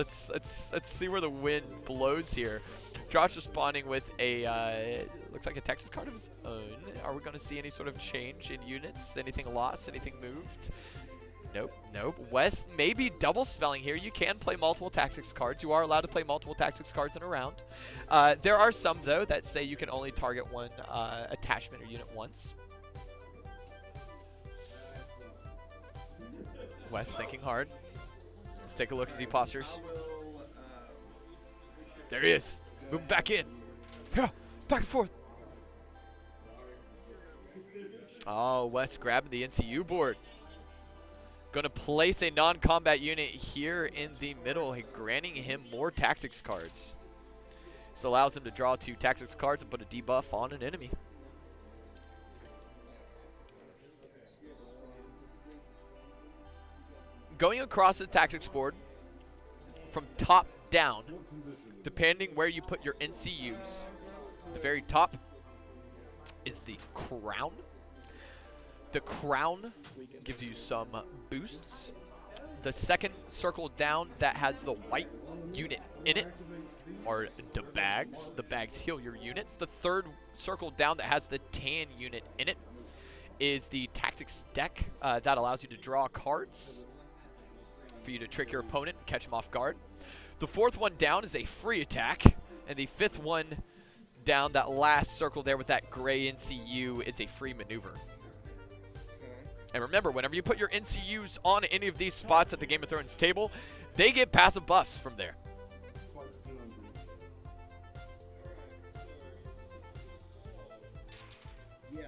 [SPEAKER 1] see where the wind blows here. Josh responding with a looks like a tactics card of his own. Are we going to see any sort of change in units? Anything lost? Anything moved? Nope, nope. West may be double spelling here. You can play multiple tactics cards. You are allowed to play multiple tactics cards in a round. There are some, though, that say you can only target one attachment or unit once. West thinking hard. Let's take a look as he postures. There he is. Move back in. Yeah, back and forth. Oh, West grabbing the NCU board. Going to place a non-combat unit here in the middle, granting him more tactics cards. This allows him to draw 2 tactics cards and put a debuff on an enemy. Going across the tactics board from top down, depending where you put your NCUs, the very top is the crown. The crown gives you some boosts. The second circle down that has the white unit in it are the bags. The bags heal your units. The third circle down that has the tan unit in it is the tactics deck that allows you to draw cards for you to trick your opponent and catch him off guard. The fourth one down is a free attack, and the fifth one down, that last circle there with that gray NCU, is a free maneuver. And remember, whenever you put your NCUs on any of these spots at the Game of Thrones table, they get passive buffs from there.
[SPEAKER 3] Yeah.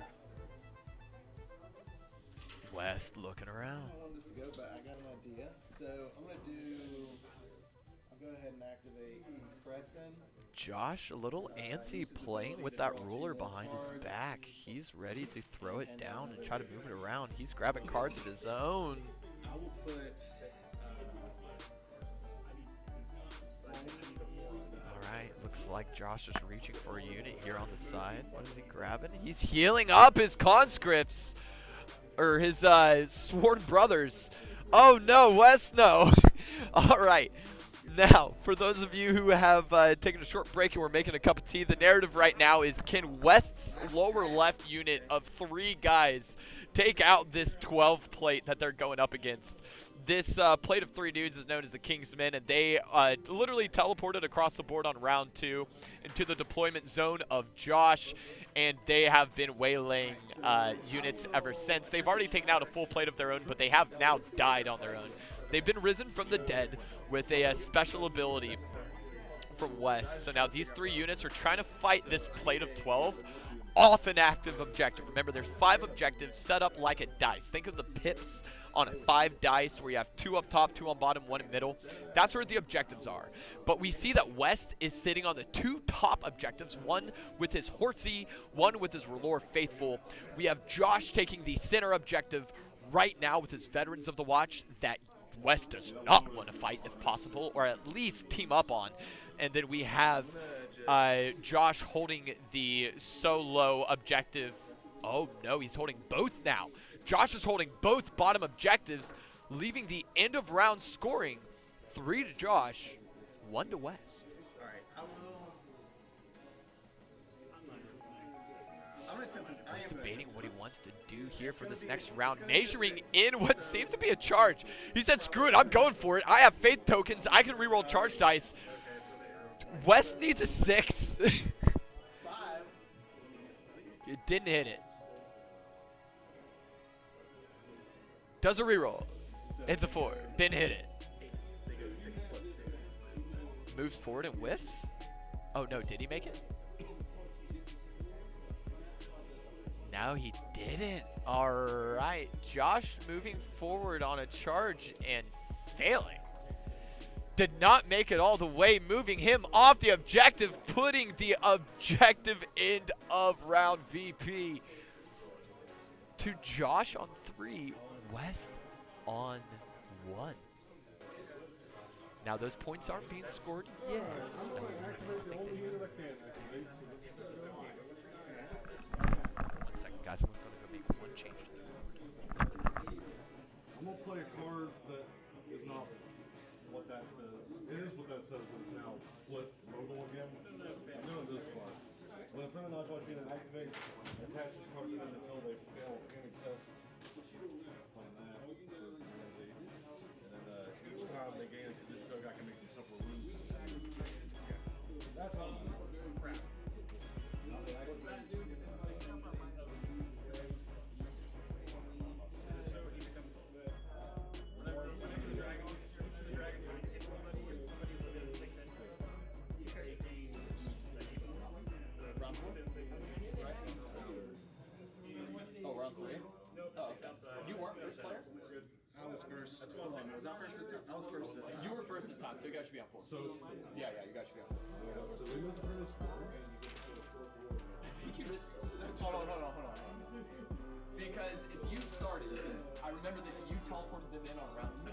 [SPEAKER 1] West looking around.
[SPEAKER 3] I want this to go, but I got an idea. So I'm gonna I'll go ahead and activate Crescent.
[SPEAKER 1] Josh, a little antsy playing with that ruler behind his back. He's ready to throw it down and try to move it around. He's grabbing cards of his own.
[SPEAKER 3] I will put.
[SPEAKER 1] Alright, looks like Josh is reaching for a unit here on the side. What is he grabbing? He's healing up his conscripts. Or his sworn brothers. Oh no, Wes, no. Alright. Now, for those of you who have taken a short break and we're making a cup of tea, the narrative right now is, can West's lower left unit of 3 guys take out this 12 plate that they're going up against? This plate of 3 dudes is known as the King's Men, and they literally teleported across the board on round 2 into the deployment zone of Josh, and they have been waylaying units ever since. They've already taken out a full plate of their own, but they have now died on their own. They've been risen from the dead with a special ability from West. So now these 3 units are trying to fight this plate of 12 off an active objective. Remember, there's 5 objectives set up like a dice. Think of the pips on a 5 dice where you have 2 up top, 2 on bottom, 1 in middle. That's where the objectives are. But we see that West is sitting on the 2 top objectives, one with his Horsey, one with his R'hllor Faithful. We have Josh taking the center objective right now with his Veterans of the Watch that West does not want to fight if possible, or at least team up on. And then we have Josh holding the solo objective. Oh no, he's holding both now. Josh is holding both bottom objectives, leaving the end of round scoring 3 to Josh, 1 to West.
[SPEAKER 3] All right, I will.
[SPEAKER 1] He's debating what he wants to do here for this next round, measuring in what seems to be a charge. He said, screw it, I'm going for it. I have faith tokens. I can reroll charge dice. West needs a 6. It didn't hit it. Does a reroll. It's a 4. Didn't hit it. Moves forward and whiffs? Oh no, did he make it? No, he didn't. Alright, Josh moving forward on a charge and failing. Did not make it all the way, moving him off the objective, putting the objective end of round VP to Josh on 3, West on 1. Now those points aren't being scored yet. One second, guys. We're going to go make one change to the board.
[SPEAKER 2] I'm gonna play a card that is not what that says. It is what that says, but it's now split mobile again. I'm doing this part. When a friend of non-watch unit activates, attach this card to them until they fail any test. On that. And then each time they gain a condition token, I can make them suffer wounds. That's how I'm doing it.
[SPEAKER 4] Oh, round 3? Oh, okay. You weren't first player?
[SPEAKER 3] I was first. Hold on, was I first this time? I was first this time.
[SPEAKER 4] You were first this time, so you guys should be on 4.
[SPEAKER 2] So,
[SPEAKER 4] Yeah, you guys should be on 4.
[SPEAKER 2] so we must finish score.
[SPEAKER 4] You just, hold on. Because if you started, I remember that you teleported them in on round 2.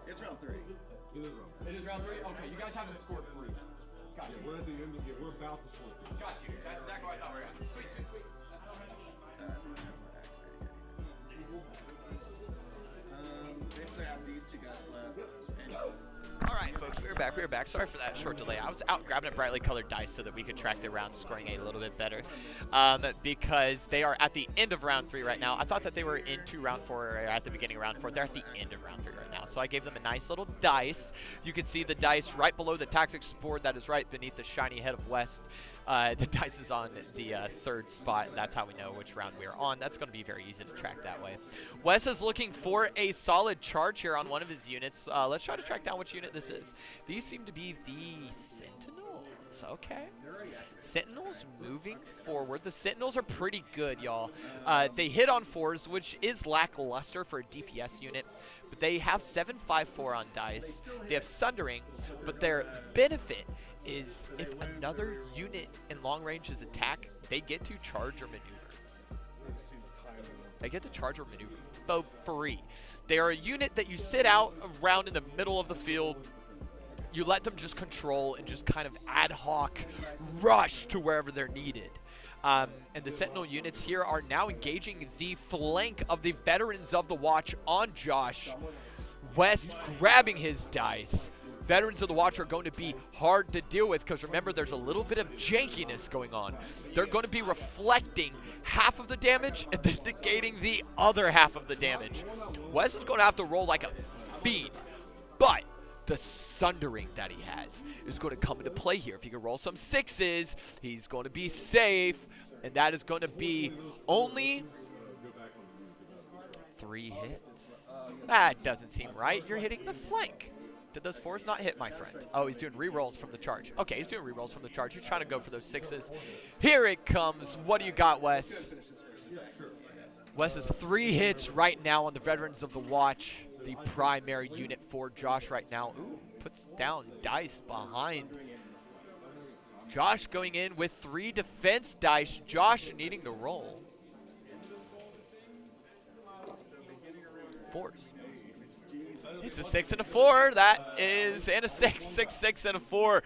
[SPEAKER 3] It's round 3.
[SPEAKER 2] It is wrong.
[SPEAKER 4] It is round 3? Okay, you guys haven't scored 3 then. Gotcha.
[SPEAKER 2] We're at the end of it. We're about to split.
[SPEAKER 4] Got you. That's exactly what I thought we were at. Sweet.
[SPEAKER 3] Basically, I have these 2 guys left. And
[SPEAKER 1] All right, folks, we're back. Sorry for that short delay. I was out grabbing a brightly colored dice so that we could track the round scoring a little bit better, because they are at the end of round 3 right now. I thought that they were into round 4 or at the beginning of round 4. They're at the end of round 3 right now. So I gave them a nice little dice. You can see the dice right below the tactics board that is right beneath the shiny head of West. The dice is on the 3rd spot. That's how we know which round we are on. That's going to be very easy to track that way. Wes is looking for a solid charge here on one of his units. Let's try to track down which unit this is. These seem to be the Sentinels. Okay. Sentinels moving forward. The Sentinels are pretty good, y'all. They hit on 4s, which is lackluster for a DPS unit. But they have 7/5/4 on dice. They have Sundering, but their benefit is if another unit in long range is attack, they get to charge or maneuver. They get to charge or maneuver for free. They are a unit that you sit out around in the middle of the field. You let them just control and just kind of ad hoc rush to wherever they're needed. And the Sentinel units here are now engaging the flank of the Veterans of the Watch on Josh. West grabbing his dice. Veterans of the Watch are going to be hard to deal with because remember, there's a little bit of jankiness going on. They're going to be reflecting half of the damage and then negating the other half of the damage. Wes is going to have to roll like a fiend, but the Sundering that he has is going to come into play here. If he can roll some 6s, he's going to be safe, and that is going to be only 3 hits. That doesn't seem right. You're hitting the flank. Did those 4s not hit, my friend? Oh, he's doing rerolls from the charge. Okay, he's doing rerolls from the charge. He's trying to go for those 6s. Here it comes. What do you got, Wes? Wes has 3 hits right now on the Veterans of the Watch, the primary unit for Josh right now. Ooh, puts down dice behind. Josh going in with 3 defense dice. Josh needing to roll 4s. It's a 6 and a 4. That is, and a 6, 6, 6, and a 4.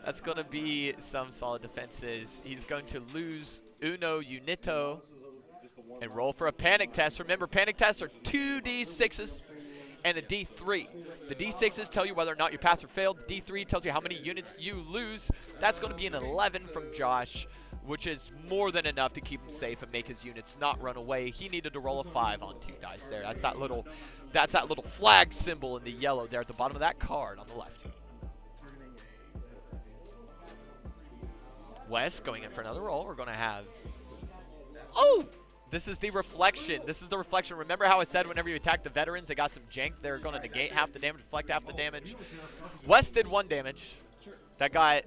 [SPEAKER 1] That's going to be some solid defenses. He's going to lose Uno Unito and roll for a panic test. Remember, panic tests are 2 D6s and a D3. The D6s tell you whether or not you pass or fail. The D3 tells you how many units you lose. That's going to be an 11 from Josh. which is more than enough to keep him safe and make his units not run away. He needed to roll a 5 on 2 dice there. That's that little flag symbol in the yellow there at the bottom of that card on the left. West going in for another roll. We're going to have... Oh! This is the reflection. This is the reflection. Remember how I said whenever you attack the veterans, they got some jank. They're going to negate half the damage, reflect half the damage. West did 1 damage. That got...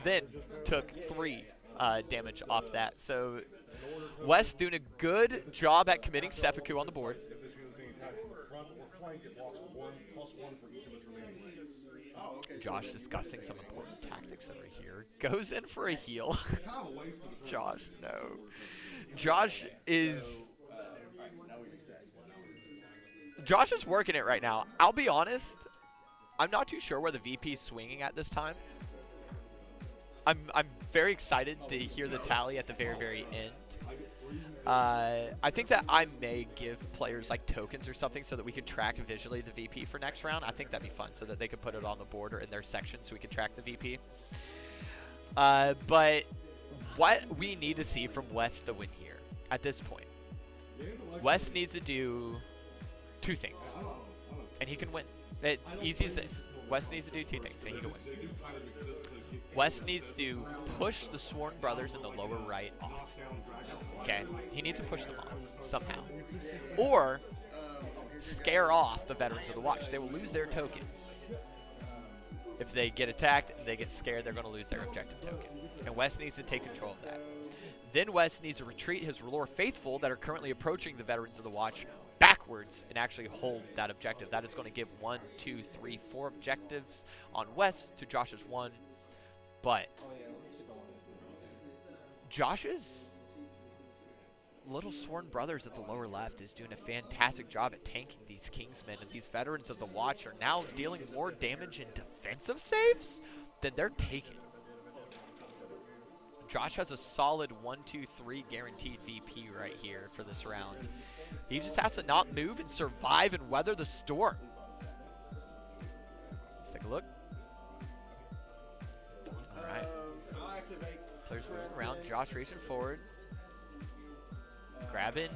[SPEAKER 1] Then took 3 damage off that. So West doing a good job at committing seppuku on the board. Josh discussing some important tactics over here. Goes in for a heal. Josh, no. Josh is working it right now. I'll be honest, I'm not too sure where the VP is swinging at this time. I'm very excited to hear the tally at the very, very end. I think that I may give players like tokens or something so that we can track visually the VP for next round. I think that'd be fun so that they could put it on the board or in their section so we can track the VP. But what we need to see from West to win here at this point, West needs to do 2 things, and he can win. Easy as this. West needs to do 2 things, and he can win. West needs to push the Sworn Brothers in the lower right off. Okay? He needs to push them off somehow. Or scare off the Veterans of the Watch. They will lose their token. If they get attacked and they get scared, they're going to lose their objective token. And West needs to take control of that. Then West needs to retreat his R'hllor Faithful that are currently approaching the Veterans of the Watch backwards and actually hold that objective. That is going to give 1, 2, 3, 4 objectives on West to Josh's 1. But Josh's little Sworn Brothers at the lower left is doing a fantastic job at tanking these Kingsmen, and these Veterans of the Watch are now dealing more damage in defensive saves than they're taking. Josh has a solid 1, 2, 3 guaranteed VP right here for this round. He just has to not move and survive and weather the storm. Let's take a look. Alright. Players moving around. Josh reaching forward. Grabbing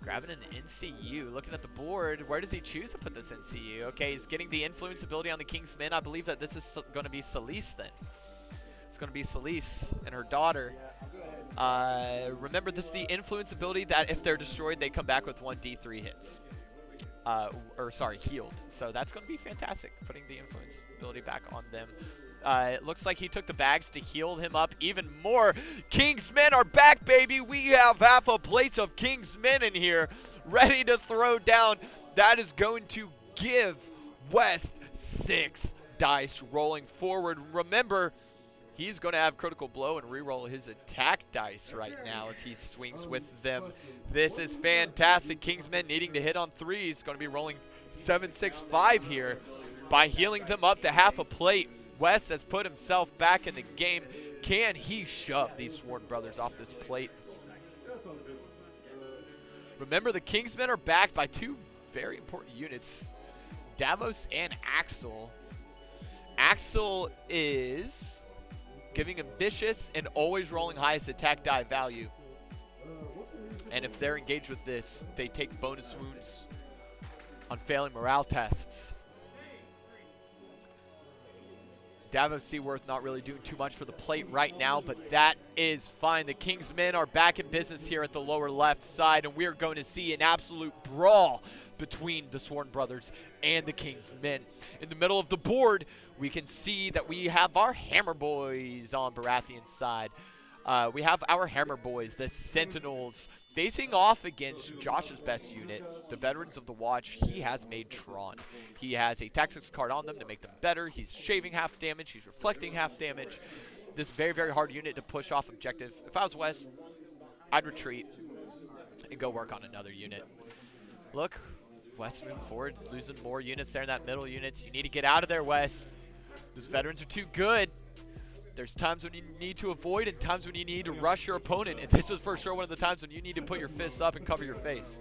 [SPEAKER 1] an NCU. Looking at the board. Where does he choose to put this NCU? Okay, he's getting the influence ability on the King's Men. I believe that this is going to be Celise then. It's going to be Celise and her daughter. Remember, this is the influence ability that if they're destroyed, they come back with 1d3 hits. Healed. So that's going to be fantastic, putting the influence ability back on them. It looks like he took the bags to heal him up even more. King's Men are back, baby. We have half a plate of King's Men in here, ready to throw down. That is going to give West 6 dice rolling forward. Remember, he's going to have critical blow and reroll his attack dice right now if he swings with them. This is fantastic. Kingsmen needing to hit on 3s. Going to be rolling 7, 6, 5 here. By healing them up to half a plate, West has put himself back in the game. Can he shove these Sworn Brothers off this plate? Remember, the Kingsmen are backed by 2 very important units, Davos and Axel. Axel is giving him vicious and always rolling highest attack die value. And if they're engaged with this, they take bonus wounds on failing morale tests. Davos Seaworth not really doing too much for the plate right now, but that is fine. The King's Men are back in business here at the lower left side, and we are going to see an absolute brawl between the Sworn Brothers and the King's Men. In the middle of the board, we can see that we have our Hammer Boys on Baratheon's side. We have our Hammer Boys, the Sentinels, facing off against Josh's best unit, the Veterans of the Watch. He has made Tron. He has a tactics card on them to make them better. He's shaving half damage. He's reflecting half damage. This very, very hard unit to push off objective. If I was West, I'd retreat and go work on another unit. Look, West moving forward, losing more units there in that middle units. You need to get out of there, West. Those veterans are too good. There's times when you need to avoid and times when you need to rush your opponent. And this is for sure one of the times when you need to put your fists up and cover your face.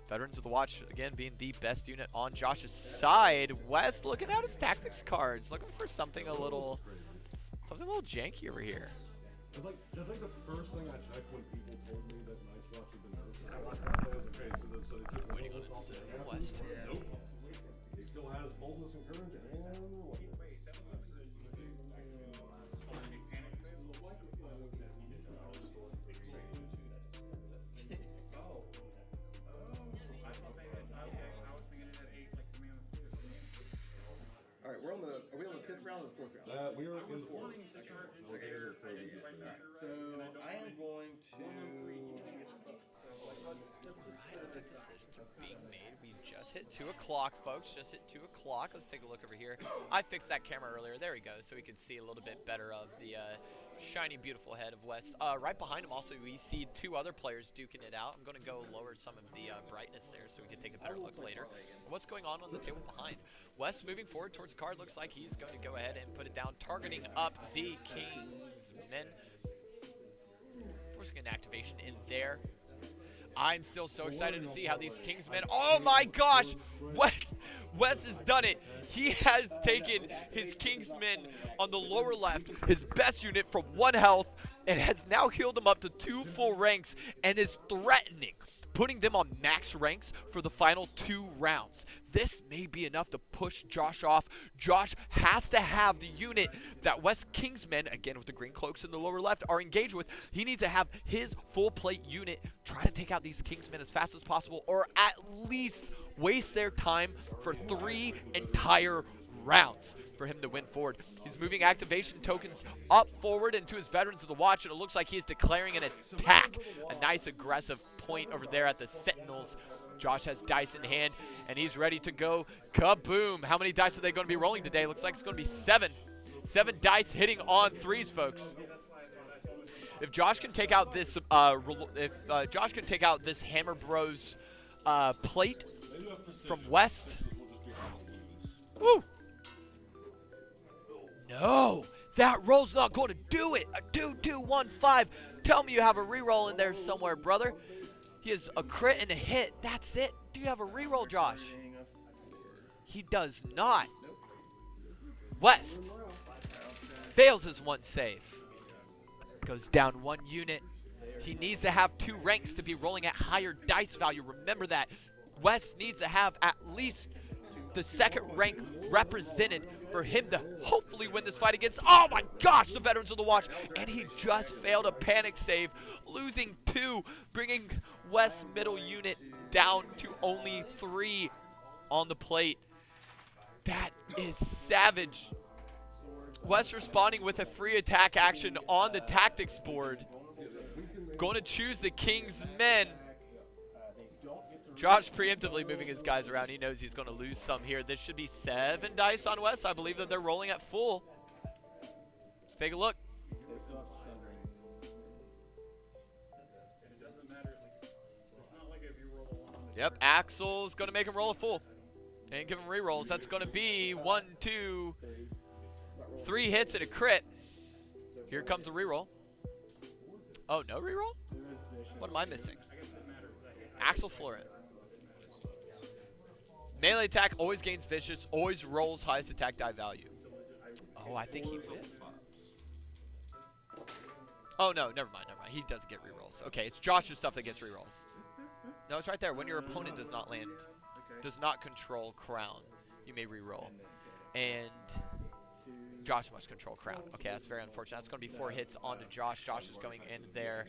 [SPEAKER 1] Veterans of the Watch, again, being the best unit on Josh's side. West looking at his tactics cards, looking for something a little janky over here.
[SPEAKER 2] It's like the first thing I checked when people told me that Nice Watch had been nerfed. I was okay, so they took
[SPEAKER 1] Waiting on a decision from West.
[SPEAKER 2] Nope. He still has boldness and courage and what?
[SPEAKER 3] All right, are we on the 5th round or the 4th round?
[SPEAKER 2] We are in the fourth.
[SPEAKER 3] So I am going to.
[SPEAKER 1] Decisions are being made. We just hit 2 o'clock, folks. Just hit 2 o'clock. Let's take a look over here. I fixed that camera earlier. There we go, so we can see a little bit better of the shiny, beautiful head of West. Right behind him, also, we see 2 other players duking it out. I'm going to go lower some of the brightness there so we can take a better look later. What's going on the table behind? West moving forward towards the card. Looks like he's going to go ahead and put it down, targeting up the Kingsmen. Forcing an activation in there. I'm still so excited to see how these Kingsmen. Oh my gosh! West has done it. He has taken his Kingsmen on the lower left, his best unit, from 1 health, and has now healed them up to 2 full ranks and is threatening putting them on max ranks for the final 2 rounds. This may be enough to push Josh off. Josh has to have the unit that West Kingsmen, again with the green cloaks in the lower left, are engaged with. He needs to have his full plate unit try to take out these Kingsmen as fast as possible, or at least waste their time for 3 entire rounds for him to win forward. He's moving activation tokens up forward into his Veterans of the Watch, and it looks like he's declaring an attack. A nice aggressive point over there at the Sentinels. Josh has dice in hand, and he's ready to go kaboom. How many dice are they going to be rolling today? Looks like it's going to be 7. 7 dice hitting on 3s, folks. If Josh can take out this, Josh can take out this Hammer Bros plate from West, woo! No, that roll's not going to do it. A 2-2-1-5. Tell me you have a reroll in there somewhere, brother. He has a crit and a hit. That's it. Do you have a reroll, Josh? He does not. West fails his 1 save. Goes down 1 unit. He needs to have 2 ranks to be rolling at higher dice value. Remember that. West needs to have at least the 2nd rank represented for him to hopefully win this fight against, oh my gosh, the Veterans of the Watch. And he just failed a panic save, losing 2, bringing West's middle unit down to only 3 on the plate. That is savage. West responding with a free attack action on the tactics board. Going to choose the King's Men. Josh preemptively moving his guys around. He knows he's going to lose some here. This should be 7 dice on West. I believe that they're rolling at full. Let's take a look. Yep, Axel's going to make him roll a full. And give him rerolls. That's going to be 1, 2, 3 hits and a crit. Here comes the reroll. Oh, no reroll? What am I missing? Axel Florent. Melee attack always gains vicious, always rolls highest attack die value. Oh, I think he will. Oh, no, never mind. He doesn't get rerolls. Okay, it's Josh's stuff that gets rerolls. No, it's right there. When your opponent does not land, does not control crown, you may reroll. And Josh must control crown. Okay, that's very unfortunate. That's going to be 4 hits onto Josh. Josh is going in there.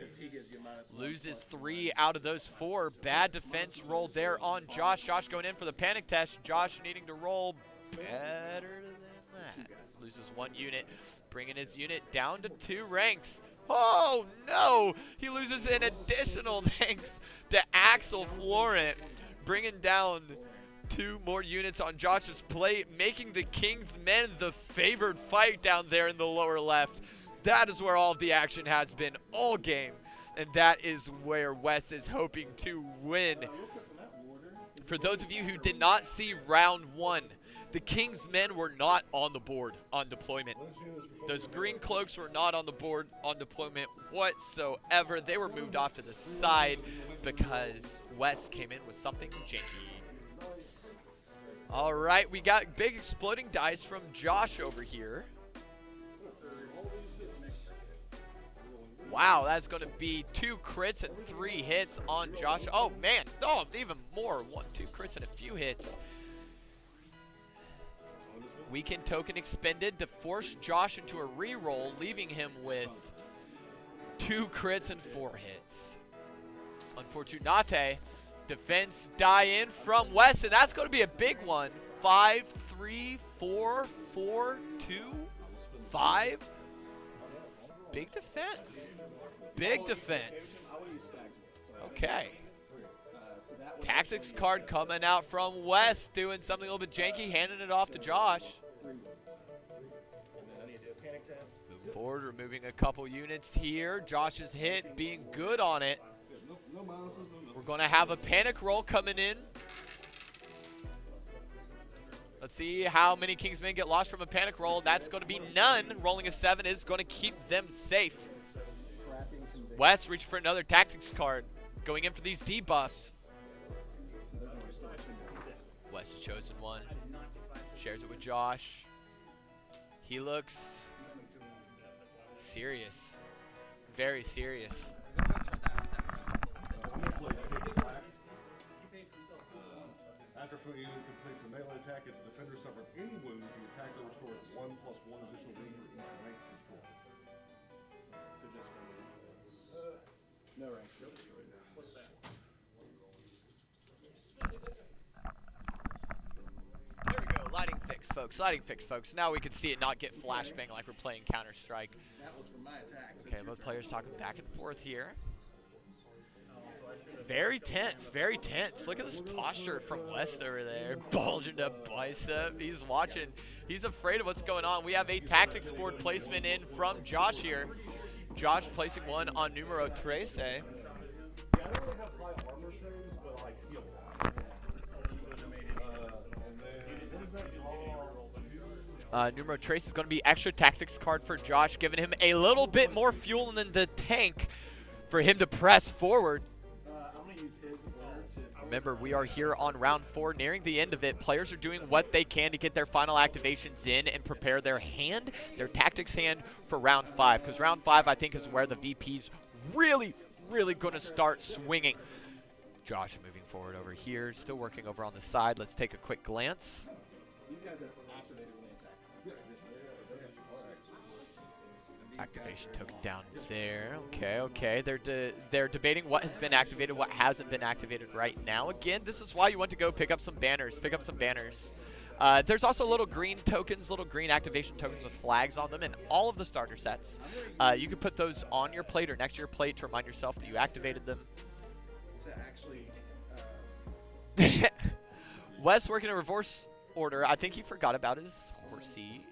[SPEAKER 1] Loses 3 out of those 4. Bad defense roll there on Josh. Josh going in for the panic test. Josh needing to roll better than that. Loses 1 unit, bringing his unit down to 2 ranks. Oh, no! He loses an additional thanks to Axel Florent, bringing down 2 more units on Josh's plate, making the King's Men the favored fight down there in the lower left. That is where all of the action has been all game, and that is where Wes is hoping to win. For those of you who did not see round 1, The King's men were not on the board on deployment. Those green cloaks were not on the board on deployment whatsoever. They were moved off to the side because West came in with something janky. All right, we got big exploding dice from Josh over here. Wow, that's going to be 2 crits and 3 hits on Josh. Oh, man. Oh, even more. 1, 2 crits and a few hits. Weekend token expended to force Josh into a reroll, leaving him with 2 crits and 4 hits. Unfortunate. Defense die in from West, and that's going to be a big one. 5, 3, 4, 4, 2, 5. Big defense. Big defense. Okay. Tactics card coming out from West, doing something a little bit janky, handing it off to Josh. Moving forward, removing a couple units here. Josh's hit being good on it. We're going to have a panic roll coming in. Let's see how many Kingsmen get lost from a panic roll. That's going to be none. Rolling a 7 is going to keep them safe. West reaching for another tactics card. Going in for these debuffs. West has chosen one. Shares it with Josh. He looks serious. Very serious.
[SPEAKER 2] After the unit completes a melee attack, if the defender suffers any wounds, the attacker restores 1 plus 1 additional wound for each rank destroyed.
[SPEAKER 3] So just no ranks. What's that?
[SPEAKER 1] There we go. Lighting fix, folks. Lighting fix, folks. Now we can see it not get flashbang like we're playing Counter-Strike.
[SPEAKER 3] That was from my attack.
[SPEAKER 1] Okay, both players talking back and forth here. Very tense, very tense. Look at this posture from West over there. Bulging up bicep. He's watching. He's afraid of what's going on. We have a tactics board placement in from Josh here. Josh placing one on numero 13.
[SPEAKER 2] Yeah, I don't really have high armor frames, but like heal. And then what is that?
[SPEAKER 1] Numero Trace is going to be extra tactics card for Josh, giving him a little bit more fuel than the tank for him to press forward. Remember, we are here on round 4, nearing the end of it. Players are doing what they can to get their final activations in and prepare their hand, their tactics hand, for round 5. Because round 5, I think, is where the VP's really going to start swinging. Josh moving forward over here, still working over on the side. Let's take a quick glance.
[SPEAKER 3] These guys have activated when they attack.
[SPEAKER 1] Activation token down there. Okay. They're debating what has been activated, what hasn't been activated right now. Again, this is why you want to go pick up some banners. There's also little green tokens, little green activation tokens with flags on them in all of the starter sets. You can put those on your plate or next to your plate to remind yourself that you activated them.
[SPEAKER 3] To actually,
[SPEAKER 1] Wes working in reverse order. I think he forgot about his horsey.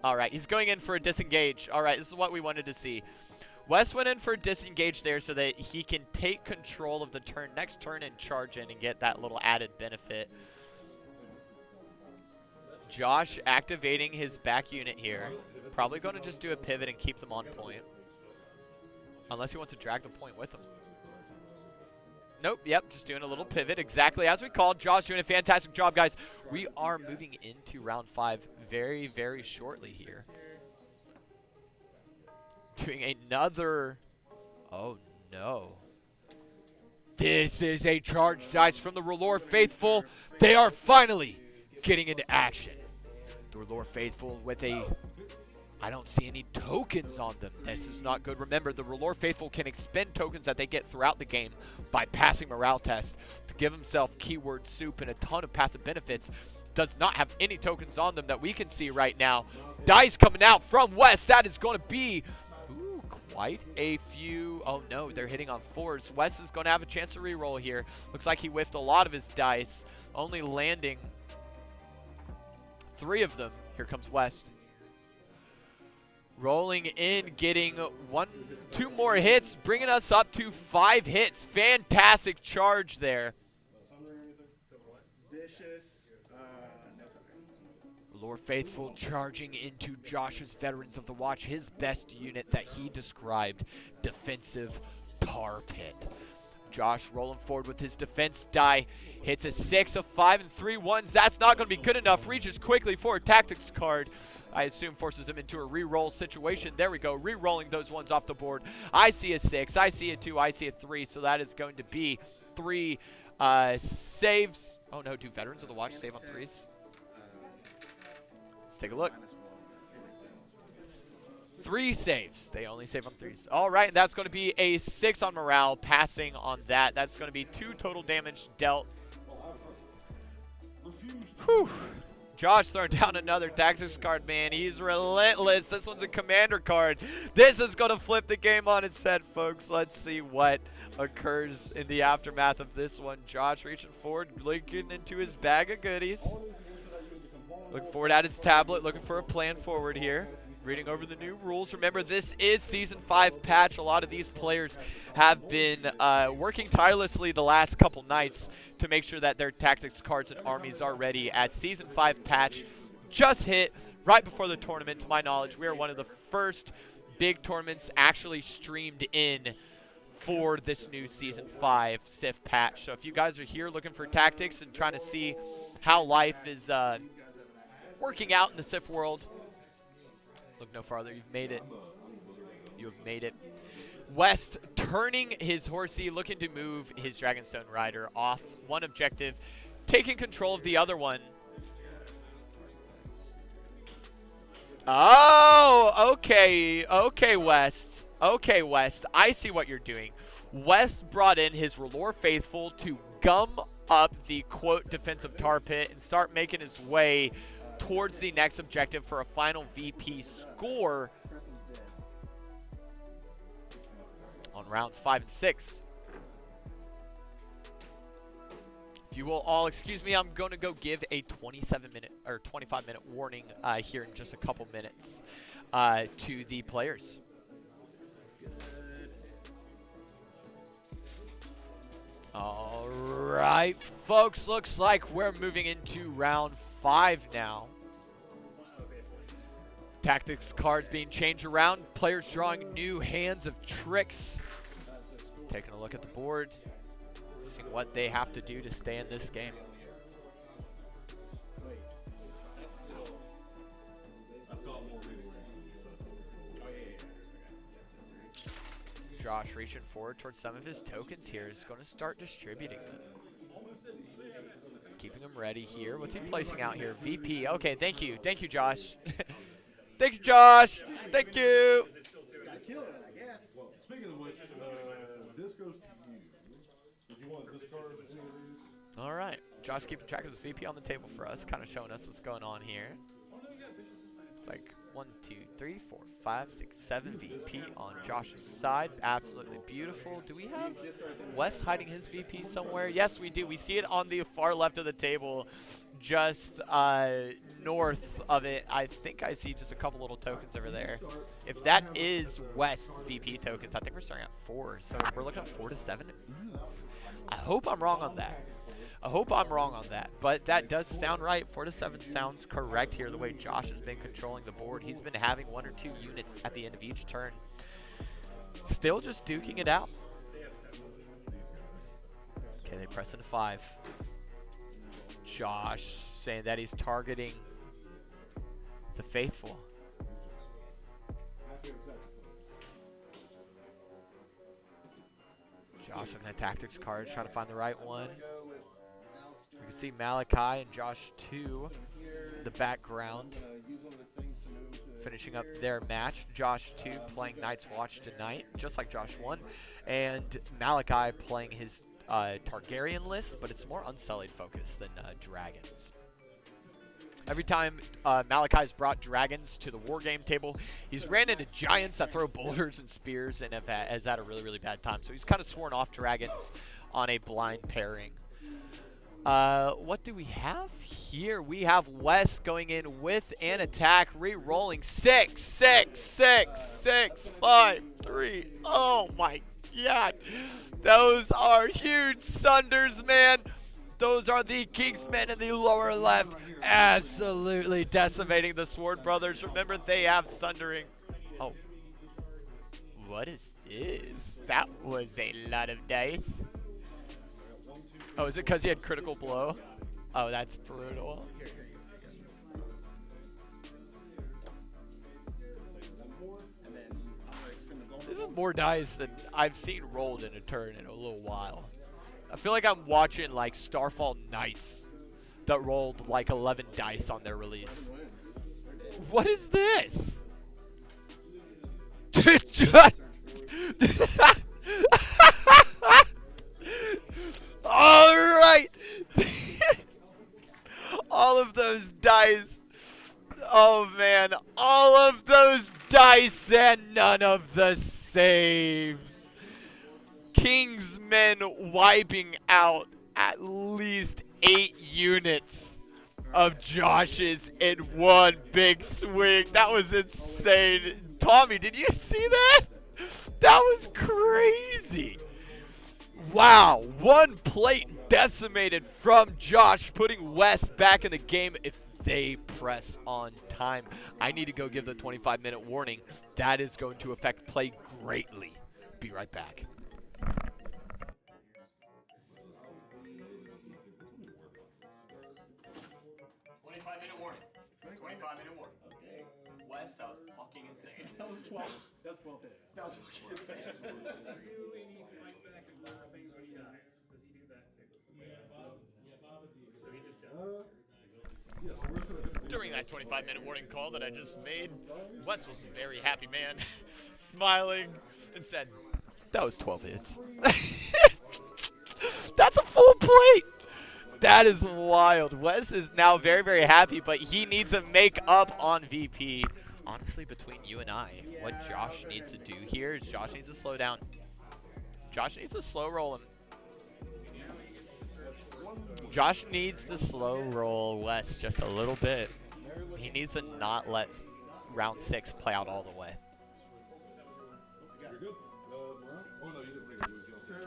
[SPEAKER 1] All right, he's going in for a disengage. All right, this is what we wanted to see. Wes went in for a disengage there so that he can take control of the next turn and charge in and get that little added benefit. Josh activating his back unit here. Probably going to just do a pivot and keep them on point. Unless he wants to drag the point with him. Nope, yep, just doing a little pivot exactly as we called. Josh doing a fantastic job, guys. We are moving into round 5 very shortly here. Doing another, oh no. This is a charged dice from the R'hllor Faithful. They are finally getting into action. The R'hllor Faithful with a, I don't see any tokens on them. This is not good. Remember, the R'hllor Faithful can expend tokens that they get throughout the game by passing morale tests to give himself keyword soup and a ton of passive benefits. Does not have any tokens on them that we can see right now. Dice coming out from West. That is going to be quite a few. Oh no, they're hitting on 4s. West is going to have a chance to reroll here. Looks like he whiffed a lot of his dice, only landing 3 of them. Here comes West. Rolling in, getting 2 more hits, bringing us up to 5 hits. Fantastic charge there.
[SPEAKER 3] vicious.
[SPEAKER 1] Lore Faithful charging into Josh's Veterans of the Watch, his best unit that he described, defensive tar pit. Josh rolling forward with his defense die. Hits a 6, a 5, and 3 ones. That's not going to be good enough. Reaches quickly for a tactics card. I assume forces him into a re-roll situation. There we go. Re-rolling those ones off the board. I see a 6. I see a 2. I see a 3. So that is going to be 3 saves. Oh no, do Veterans of the Watch save on 3s? Let's take a look. 3 saves. They only save on 3s. All right, and that's going to be a 6 on morale, passing on that. That's going to be 2 total damage dealt. Whew. Josh throwing down another tactics card, man. He's relentless. This one's a commander card. This is going to flip the game on its head, folks. Let's see what occurs in the aftermath of this one. Josh reaching forward, looking into his bag of goodies. Looking forward at his tablet, looking for a plan forward here. Reading over the new rules. Remember, this is Season 5 patch. A lot of these players have been working tirelessly the last couple nights to make sure that their tactics cards and armies are ready, as Season 5 patch just hit right before the tournament. To my knowledge, we are one of the first big tournaments actually streamed in for this new Season 5 SIF patch. So if you guys are here looking for tactics and trying to see how life is working out in the SIF world, look no farther. You've made it. You have made it. West turning his horsey, looking to move his Dragonstone Rider off one objective, taking control of the other one. Oh, okay. Okay, West. Okay, West. I see what you're doing. West brought in his Lore Faithful to gum up the, quote, defensive tar pit and start making his way towards the next objective for a final VP score on rounds 5 and 6. If you will all excuse me, I'm going to go give a 27-minute or 25-minute warning here in just a couple minutes to the players. All right, folks, looks like we're moving into round 5 now. Tactics cards being changed around. Players drawing new hands of tricks. Taking a look at the board. Seeing what they have to do to stay in this game. Josh reaching forward towards some of his tokens here. Is going to start distributing them. Keeping them ready here. What's he placing out here? VP. Okay, thank you. Thank you, Josh. Thank you, Josh. Thank you.
[SPEAKER 2] Well, speaking of which, this goes to you. Did you want to discard any of these?
[SPEAKER 1] All right. Josh keeping track of his VP on the table for us, kind of showing us what's going on here. It's like 1, 2, 3, 4, 5, 6, 7 VP on Josh's side. Absolutely beautiful. Do we have Wes hiding his VP somewhere? Yes, we do. We see it on the far left of the table, just north of it. I think I see just a couple little tokens over there. If that is West's VP tokens, I think we're starting at 4. So we're looking at 4 to 7. Ooh. I hope I'm wrong on that. I hope I'm wrong on that, but that does sound right. 4 to 7 sounds correct here, the way Josh has been controlling the board. He's been having 1 or 2 units at the end of each turn. Still just duking it out. Okay, they press into 5. Josh saying that he's targeting the faithful. Josh looking at tactics cards, trying to find the right one. You can see Malachi and Josh 2 in the background, finishing up their match. Josh 2 playing Night's Watch tonight, just like Josh 1. And Malachi playing his Targaryen list, but it's more Unsullied focused than Dragons. Every time Malachi's brought Dragons to the Wargame table, he's ran into Giants that throw boulders and spears and has had a really, really bad time. So he's kind of sworn off Dragons on a blind pairing. What do we have here? We have West going in with an attack, re-rolling 6, 6, 6, 6, 5, 3. Oh my God. Those are huge sunders, man. Those are the Kingsmen in the lower left, absolutely decimating the Sword Brothers. Remember, they have Sundering. Oh. What is this? That was a lot of dice. Oh, is it because he had critical blow? Oh, that's brutal. This is more dice than I've seen rolled in a turn in a little while. I feel like I'm watching like Starfall Knights that rolled like 11 dice on their release. What is this? All right. All of those dice. Oh man, all of those dice and none of the saves. Kingsmen wiping out at least 8 units of Josh's in one big swing. That was insane. Tommy, did you see that? That was crazy. Wow, one plate decimated from Josh, putting West back in the game if they press on time. I need to go give the 25-minute warning. That is going to affect play greatly. Be right back.
[SPEAKER 3] Okay.
[SPEAKER 1] West, that was fucking insane.
[SPEAKER 3] That was 12. That was 12 hits. That was fucking insane.
[SPEAKER 5] Do any fight back and blow things when he dies? Does he do that too? So he just does.
[SPEAKER 1] During that 25-minute warning call that I just made, West was a very happy man, smiling, and said, that was 12 hits. That's a full plate. That is wild. Wes is now very, very happy, but he needs to make up on VP. Honestly, between you and I, what Josh needs to do here is Josh needs to slow down. Josh needs to slow roll him. Josh needs to slow roll Wes just a little bit. He needs to not let round 6 play out all the way.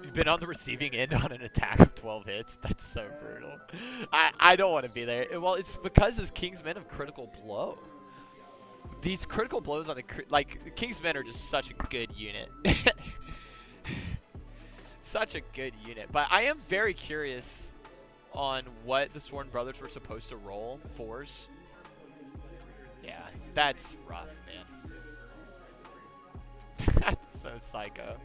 [SPEAKER 1] You've been on the receiving end on an attack of 12 hits. That's so brutal. I don't want to be there. Well, it's because his Kingsmen have critical blow. These critical blows on the like Kingsmen are just such a good unit. Such a good unit. But I am very curious on what the Sworn Brothers were supposed to roll. 4s. Yeah, that's rough, man. That's so psycho.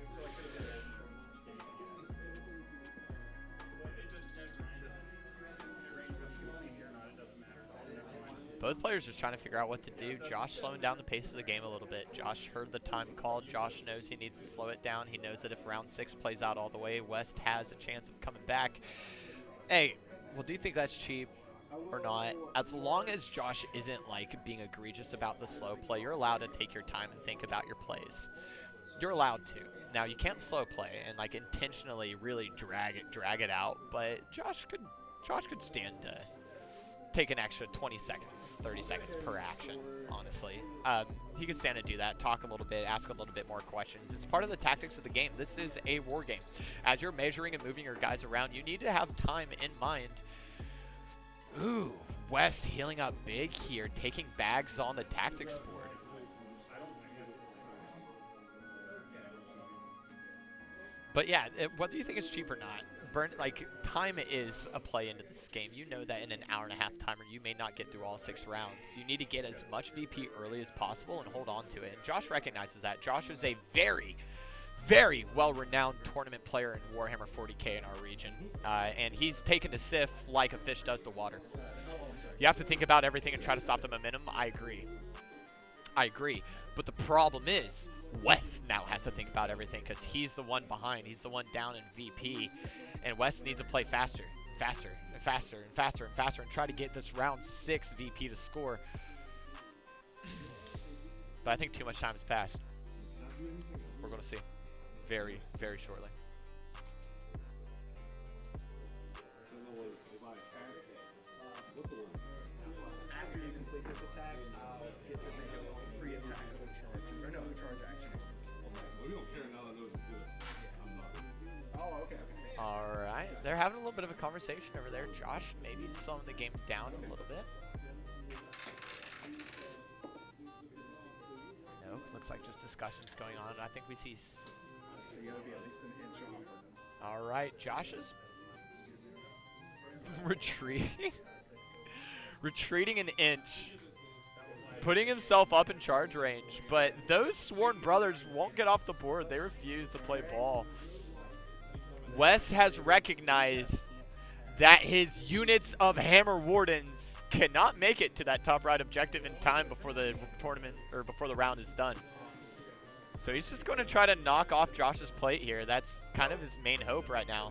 [SPEAKER 1] Both players are trying to figure out what to do. Josh slowing down the pace of the game a little bit. Josh heard the time call. Josh knows he needs to slow it down. He knows that if round 6 plays out all the way, West has a chance of coming back. Hey, well, do you think that's cheap or not? As long as Josh isn't like being egregious about the slow play, you're allowed to take your time and think about your plays. You're allowed to. Now, you can't slow play and like intentionally really drag it out, but Josh could stand to take an extra 20 seconds, 30 seconds per action, honestly. He could stand to do that, talk a little bit, ask a little bit more questions. It's part of the tactics of the game. This is a war game. As you're measuring and moving your guys around, you need to have time in mind. Ooh, West healing up big here, taking bags on the tactics board. But yeah, whether you think it's cheap or not, time is a play into this game. You know that in an hour-and-a-half timer, you may not get through all 6 rounds. You need to get as much VP early as possible and hold on to it. And Josh recognizes that. Josh is a very, very well-renowned tournament player in Warhammer 40K in our region. And he's taken to Sif like a fish does to water. You have to think about everything and try to stop the momentum. I agree. But the problem is, West now has to think about everything because he's the one behind. He's the one down in VP. And West needs to play faster, and try to get this round 6 VP to score. But I think too much time has passed. We're going to see very, very shortly.
[SPEAKER 3] After you complete this attack, I'll get to make a free attack with charge. Or no, charge action.
[SPEAKER 2] We don't care now that those exist. I'm not.
[SPEAKER 3] Oh, okay.
[SPEAKER 1] All right. They're having a little bit of a conversation over there. Josh maybe slowing the game down a little bit. Nope, looks like just discussions going on. I think we see.
[SPEAKER 3] So you gotta be at least an inch off of him.
[SPEAKER 1] All right, Josh is retreating. Retreating an inch. Putting himself up in charge range. But those Sworn Brothers won't get off the board. They refuse to play ball. Wes has recognized that his units of Hammer Wardens cannot make it to that top right objective in time before the tournament or before the round is done. So he's just going to try to knock off Josh's plate here. That's kind of his main hope right now.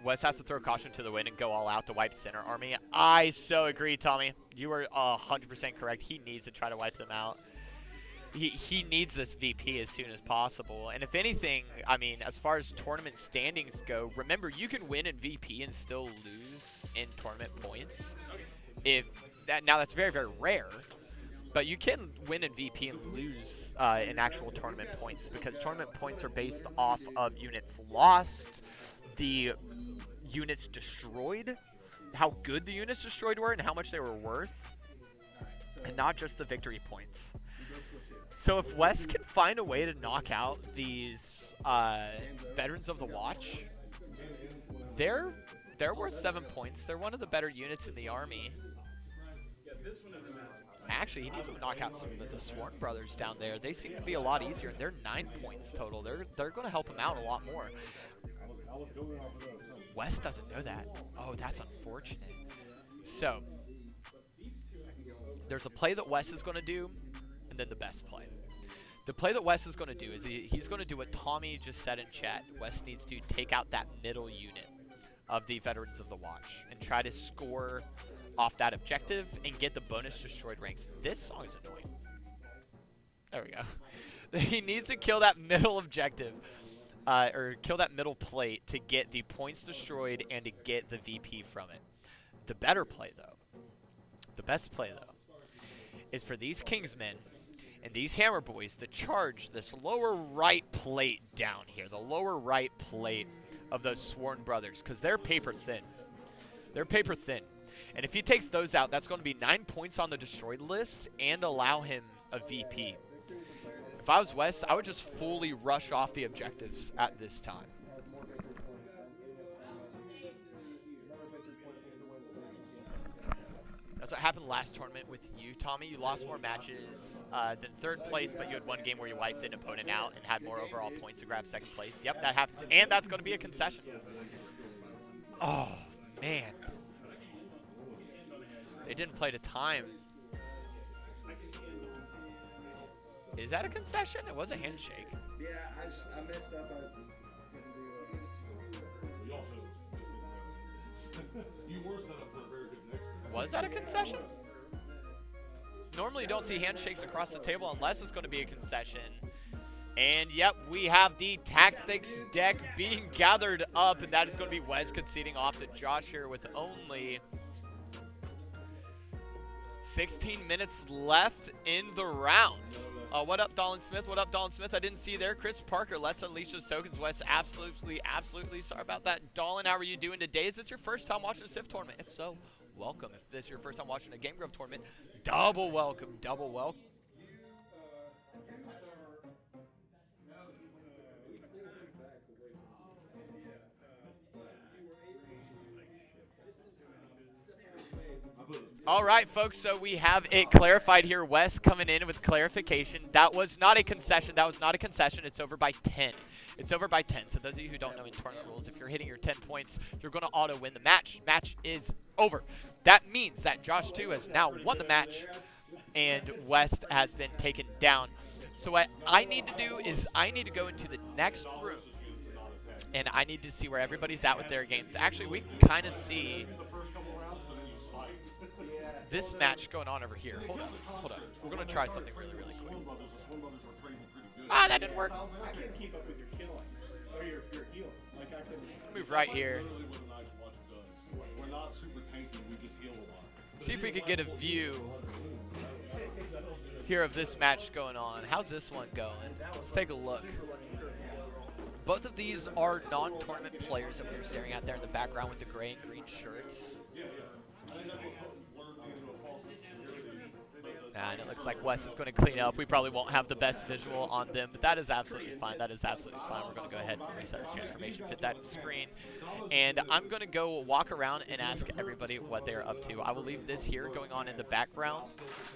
[SPEAKER 1] Wes has to throw caution to the wind and go all out to wipe center army. I so agree, Tommy. You are 100% correct. He needs to try to wipe them out. He needs this VP as soon as possible. And if anything, I mean, as far as tournament standings go, remember, you can win in VP and still lose in tournament points. Now, that's very, very rare. But you can win in VP and lose in actual tournament points because tournament points are based off of units lost, the units destroyed, how good the units destroyed were, and how much they were worth, and not just the victory points. So if Wes can find a way to knock out these Veterans of the Watch, they're worth 7 points. They're one of the better units in the army. Actually, he needs to knock out some of the Sworn Brothers down there. They seem to be a lot easier, and they're 9 points total. They're going to help him out a lot more. Wes doesn't know that. Oh, that's unfortunate. So, there's a play that Wes is going to do, and then the best play. The play that Wes is going to do is he's going to do what Tommy just said in chat. Wes needs to take out that middle unit of the Veterans of the Watch and try to score off that objective and get the bonus destroyed ranks. This song is annoying. There we go. He needs to kill that middle objective. Or kill that middle plate to get the points destroyed and to get the VP from it. The better play, though, the best play, though, is for these Kingsmen and these Hammer Boys to charge this lower right plate down here, the lower right plate of those Sworn Brothers, because they're paper thin. They're paper thin. And if he takes those out, that's going to be 9 points on the destroyed list and allow him a VP. If I was West, I would just fully rush off the objectives at this time. That's what happened last tournament with you, Tommy. You lost more matches than third place, but you had one game where you wiped an opponent out and had more overall points to grab second place. Yep, that happens. And that's going to be a concession. Oh, man. They didn't play to time. Is that a concession? It was a handshake.
[SPEAKER 3] Yeah, I messed up. I couldn't do it.
[SPEAKER 2] You were set up for a very good next round.
[SPEAKER 1] Was that a concession? Normally you don't see handshakes across the table unless it's going to be a concession. And yep, we have the tactics deck being gathered up, and that is going to be Wes conceding off to Josh here with only 16 minutes left in the round. What up, Dolan Smith? What up, Dolan Smith? I didn't see you there. Chris Parker, let's unleash those tokens. Wes, absolutely sorry about that. Dolan, how are you doing today? Is this your first time watching a SIF tournament? If so, welcome. If this is your first time watching a Game Grove tournament, double welcome, double welcome. All right, folks, so we have it clarified here. Wes coming in with clarification. That was not a concession. That was not a concession. It's over by 10. It's over by 10. So those of you who don't know in tournament rules, if you're hitting your 10 points, you're going to auto-win the match. Match is over. That means that Josh 2 has now won the match, and West has been taken down. So what I need to do is I need to go into the next room, and I need to see where everybody's at with their games. Actually, we can kind of see this match going on over here. Hold on. We're going to try something really, really quick. Ah, that didn't work.
[SPEAKER 3] I can't keep up with your killing or your healing. Like I couldn't.
[SPEAKER 1] Move right here.
[SPEAKER 2] We're not super tanky. We just heal a lot.
[SPEAKER 1] See if we could get a view. here of this match going on. How's this one going? Let's take a look. Both of these are non-tournament players that we were staring at there in the background with the gray and green shirts. And it looks like Wes is going to clean up. We probably won't have the best visual on them, but that is absolutely fine. That is absolutely fine. We're going to go ahead and reset this transformation, fit that screen. And I'm going to go walk around and ask everybody what they're up to. I will leave this here going on in the background.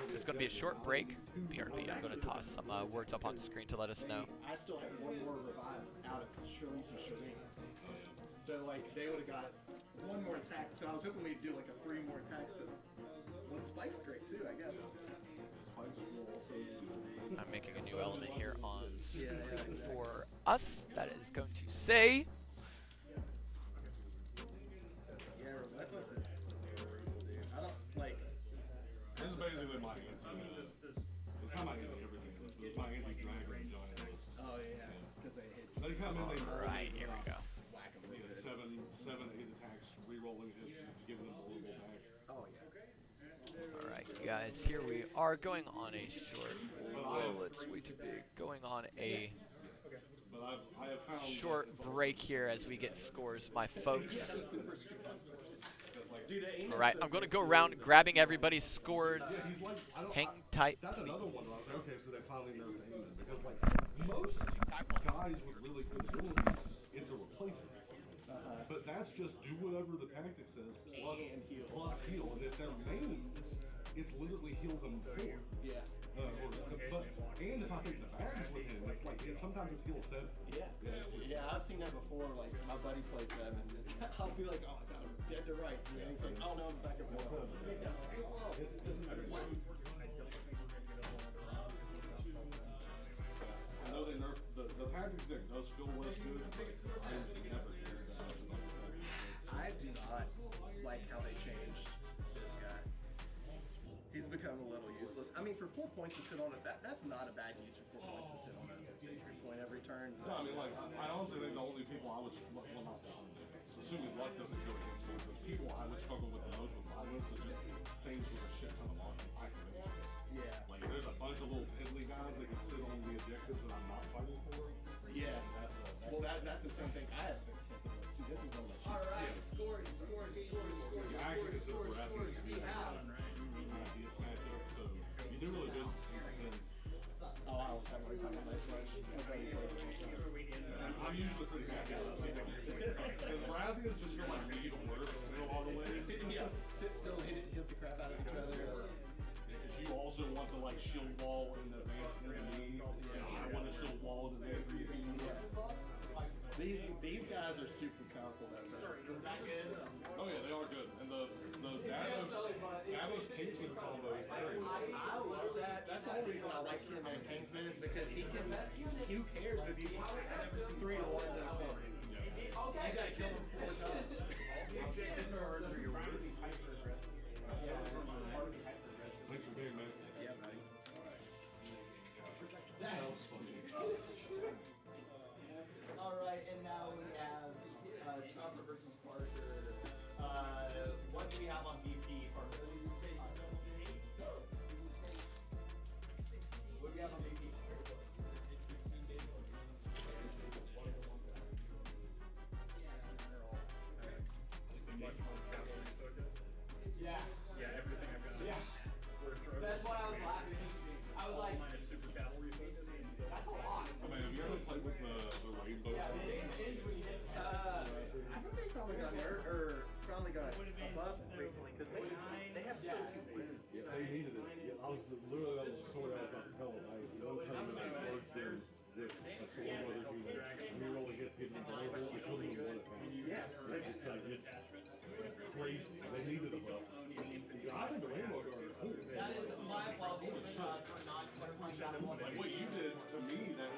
[SPEAKER 1] There's going to be a short break. BRB, I'm going to toss some words up on the screen to let us know.
[SPEAKER 3] I still have one more revive out of Charlize and Shireen. So, like, they would have got one more attack. So I was hoping we'd do, like, a 3 more attacks, but one spike's great, too, I guess.
[SPEAKER 1] I'm making a new element here on screen for us. That is going to say...
[SPEAKER 3] Yeah, Relentless is... I don't, like...
[SPEAKER 2] This is basically my anti. It's kind of my anti-everything. It's my anti-dragon giant.
[SPEAKER 3] Oh, yeah, because they hit...
[SPEAKER 2] They come in, they
[SPEAKER 1] Right, here we go.
[SPEAKER 3] Whack them a
[SPEAKER 2] They
[SPEAKER 3] little
[SPEAKER 2] get
[SPEAKER 3] bit.
[SPEAKER 2] 7, 8 attacks, re-rolling hits, giving them a little bit back.
[SPEAKER 3] Oh, yeah.
[SPEAKER 1] All right, guys, here we are going on a short... Whoa, it's way too big. Going on a
[SPEAKER 2] But I have found
[SPEAKER 1] short break here as we get scores, my folks. All right, I'm going to go around grabbing everybody's scores.
[SPEAKER 2] he's like,
[SPEAKER 1] Hang tight,
[SPEAKER 2] that's
[SPEAKER 1] please.
[SPEAKER 2] another one where I was like, okay, so they finally know to aim it. Because, like, most guys with really good abilities, it's a replacement. But that's just do whatever the tactic says, plus heal. And if they're main, it's literally heal them 4.
[SPEAKER 3] Yeah.
[SPEAKER 2] And if I take the bags with him, it's like, sometimes it's heal 7.
[SPEAKER 3] Yeah, I've seen that before. Like, my buddy played 7. I'll be like, oh, I got him dead to rights. And he's like, oh, no, I'm back at 1.
[SPEAKER 2] I know they nerfed the tactics deck does feel less good, but I never cared that much about the tactics.
[SPEAKER 3] I do not like how they changed this guy. He's become a little useless. I mean, for 4 points to sit on it, that's not a bad use for 4 points to sit on a victory point every turn.
[SPEAKER 2] No, I mean, like, I honestly think the only people I would, well, not assuming luck doesn't go against me, but people I would struggle with the most with violence is just things with a shit ton of activations.
[SPEAKER 3] Yeah.
[SPEAKER 2] Like, there's a bunch of little piddly guys that can sit on the objectives that I'm not fighting for.
[SPEAKER 3] Yeah.
[SPEAKER 2] Well,
[SPEAKER 3] That's the same thing. I have expensive list too. This is one of my cheapest.
[SPEAKER 4] All right, scores.
[SPEAKER 2] I actually consider Baratheon to be a ideas matchup, so you do really good.
[SPEAKER 3] Oh, I don't have any time on my flesh.
[SPEAKER 2] I'm usually pretty happy with it. Because Baratheons just feel like we need to work in a lot of ways.
[SPEAKER 3] Yeah. Sit still, hit the crap out of each other.
[SPEAKER 2] Because you also want to like shield wall in advance for me. And I want to shield wall in advance for you.
[SPEAKER 3] These guys are super powerful.
[SPEAKER 2] Oh yeah, they are good. And the Davos Kingsman combo is very good.
[SPEAKER 3] I love that. That's the only reason I like him as Kingsman is because he can. Who cares if he's 3 to 1 to 4? You gotta kill him 4 times.
[SPEAKER 2] Thanks for being, man.
[SPEAKER 3] Yeah, buddy.
[SPEAKER 4] All right, and now we have Chopper versus Parker. What do we have on VP, Parker? What do we have on VP? Yeah.
[SPEAKER 5] Yeah, everything I've got.
[SPEAKER 4] Yeah. That's why I was laughing. I was like,
[SPEAKER 5] Mine is super cavalry focus.
[SPEAKER 4] that's a lot.
[SPEAKER 2] I mean, have you ever played with the rainbow?
[SPEAKER 4] Yeah, the big change when you get
[SPEAKER 3] I think they finally got hurt or finally got a buff recently because they have so few wins.
[SPEAKER 2] Yeah, they needed it. Yeah, I was literally that was the story I was about to tell them. One time when I worked there with a Storm Brothers unit, we were only hit getting the ball, we couldn't even win it.
[SPEAKER 3] Yeah.
[SPEAKER 2] It's like, it's crazy. They needed a buff. I think the rainbow guard is cool.
[SPEAKER 4] That is my applause for not clarifying that one.
[SPEAKER 2] Like what you did to me, that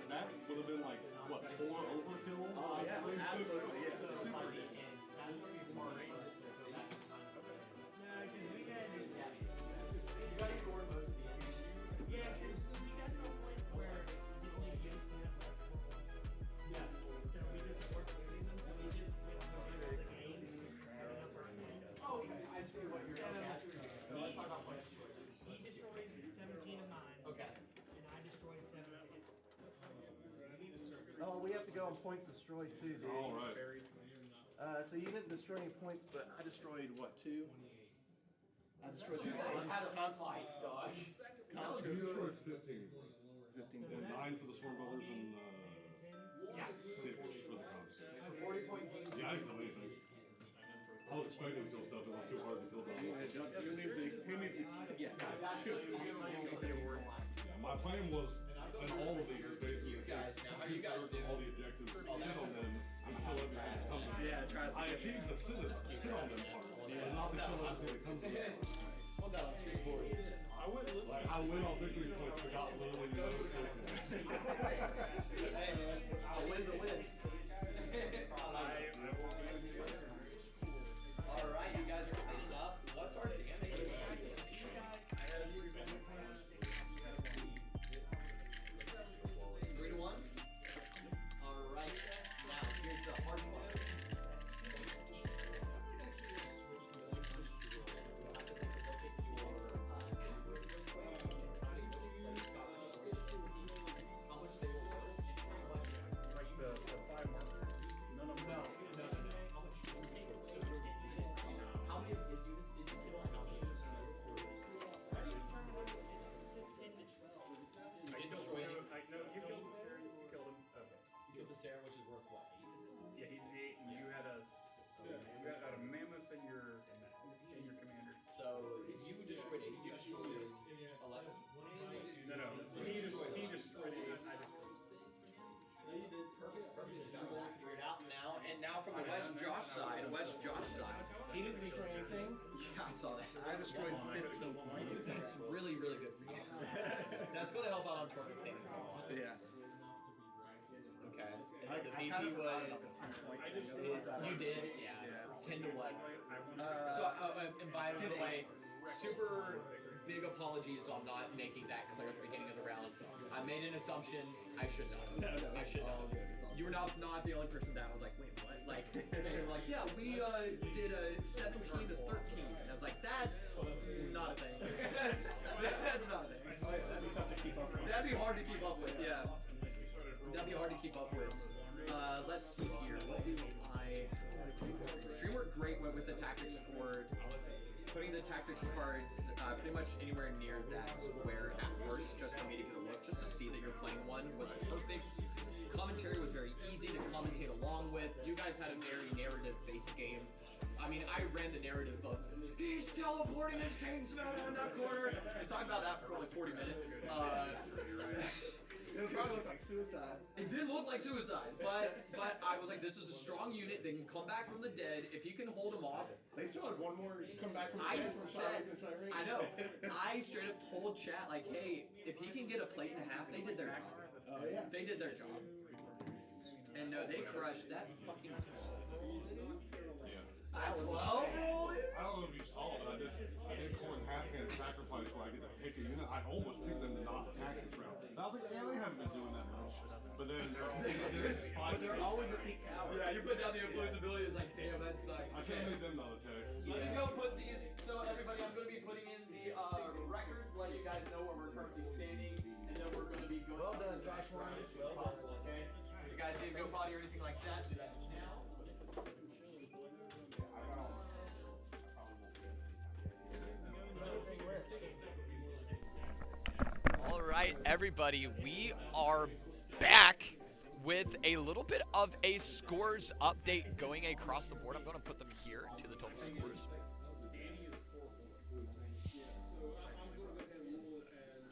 [SPEAKER 2] would have been like, what, 4 overkill?
[SPEAKER 3] Oh, yeah, absolutely. Yeah.
[SPEAKER 4] Super deep. That's gonna be more range. You guys scored most of the innings. Okay, I see what you're asking. So let's talk about points.
[SPEAKER 6] He destroyed 17 of mine.
[SPEAKER 4] Okay.
[SPEAKER 3] Oh, we have to go on points destroyed too, dude.
[SPEAKER 2] All right.
[SPEAKER 3] So you didn't destroy any points, but I destroyed what, 2? I destroyed
[SPEAKER 4] You guys had a fight, dog.
[SPEAKER 2] You destroyed 15.
[SPEAKER 3] 15
[SPEAKER 2] And
[SPEAKER 3] points.
[SPEAKER 2] 9 for the Storm Brothers and 6 for the Conscripts.
[SPEAKER 4] For 40-point games.
[SPEAKER 2] Yeah, I didn't kill anything. I was expecting to kill stuff that was too hard to kill down.
[SPEAKER 3] Yeah.
[SPEAKER 2] My plan was, in all of these, is basically
[SPEAKER 4] You guys, now how you guys
[SPEAKER 2] two-thirds
[SPEAKER 4] do?
[SPEAKER 2] of all the objectives, sit on them, and kill everything that comes to them.
[SPEAKER 3] Yeah, try to
[SPEAKER 2] I achieved the sit on them part, but not to kill everything that comes to them.
[SPEAKER 4] Well, no, straightforward.
[SPEAKER 2] Like, I win all victory points, but got literally no kill points.
[SPEAKER 4] Hey, man. A win's a win. Alright, you guys are cleaning up. What's our damage? 3 to 1? Alright. Now, here's the hard part. How many of his units did you kill and how many of his units were You didn't destroy any.
[SPEAKER 5] No, you killed the Sarah, you killed him. Okay.
[SPEAKER 4] You killed the Sarah, which is worth what? 8?
[SPEAKER 5] Yeah, he's 8, and you had a mammoth in your commander.
[SPEAKER 4] So you destroyed 8. You destroyed 11.
[SPEAKER 5] No, he destroyed 8. I destroyed.
[SPEAKER 4] Perfect. It's got that figured out now. And now from the West Josh side.
[SPEAKER 3] He didn't destroy anything.
[SPEAKER 4] Yeah, I saw that.
[SPEAKER 3] I destroyed 15 points.
[SPEAKER 4] That's really, really good for you. That's going to help out on tournament standings a lot.
[SPEAKER 3] Yeah.
[SPEAKER 4] Okay. And the VP was. You did? Yeah. 10 to what? So, and by the way, super big apologies on not making that clear at the beginning of the round. I made an assumption. I should not. I should not. You were not the only person that was like, wait, what? Like, they were like, yeah, we did a 17 to 13. And I was like, that's not a thing. That's not a thing.
[SPEAKER 3] That'd be tough to keep up with.
[SPEAKER 4] That'd be hard to keep up with, yeah. That'd be hard to keep up with. Let's see here. What do I... Streamwork great went with the tactics board. Putting the tactics cards pretty much anywhere near that square at first, just for me to get a look, just to see that you're playing one, was perfect. Commentary was very easy to commentate along with. You guys had a very narrative-based game. I mean, I ran the narrative of, he's teleporting his Kingsman in that corner, and talked about that for probably 40 minutes.
[SPEAKER 3] It probably looked like suicide.
[SPEAKER 4] It did look like suicide, but I was like, this is a strong unit. They can come back from the dead. If you can hold them off.
[SPEAKER 3] They still had one more come back from the
[SPEAKER 4] I
[SPEAKER 3] dead from
[SPEAKER 4] said,
[SPEAKER 3] Shires and Shireen.
[SPEAKER 4] I know. I straight up told chat, like, hey, if he can get a plate and a half, they did their job.
[SPEAKER 3] Oh, yeah.
[SPEAKER 4] They did their job. And no, they crushed that fucking. That 12 rolled it?
[SPEAKER 2] I don't know if you saw it, but I did Corn half-hand sacrifice where I get to pick a unit. I almost picked them to not attack this round. And I was like, yeah, they haven't been doing that much. But then
[SPEAKER 3] They're always at peak hour.
[SPEAKER 4] Yeah, you put down the influence ability. It's like, damn, that sucks.
[SPEAKER 2] I should have made them not attack.
[SPEAKER 4] Let me go put these. So everybody, I'm going to be putting in the records, let you guys know where we're currently standing, and then we're going to be going.
[SPEAKER 3] Well done, Josh.
[SPEAKER 4] Well possible, okay? You guys didn't go potty or anything like that. Do that now. All right, everybody, we are back with a little bit of a scores update going across the board. I'm going to put them here to the total scores.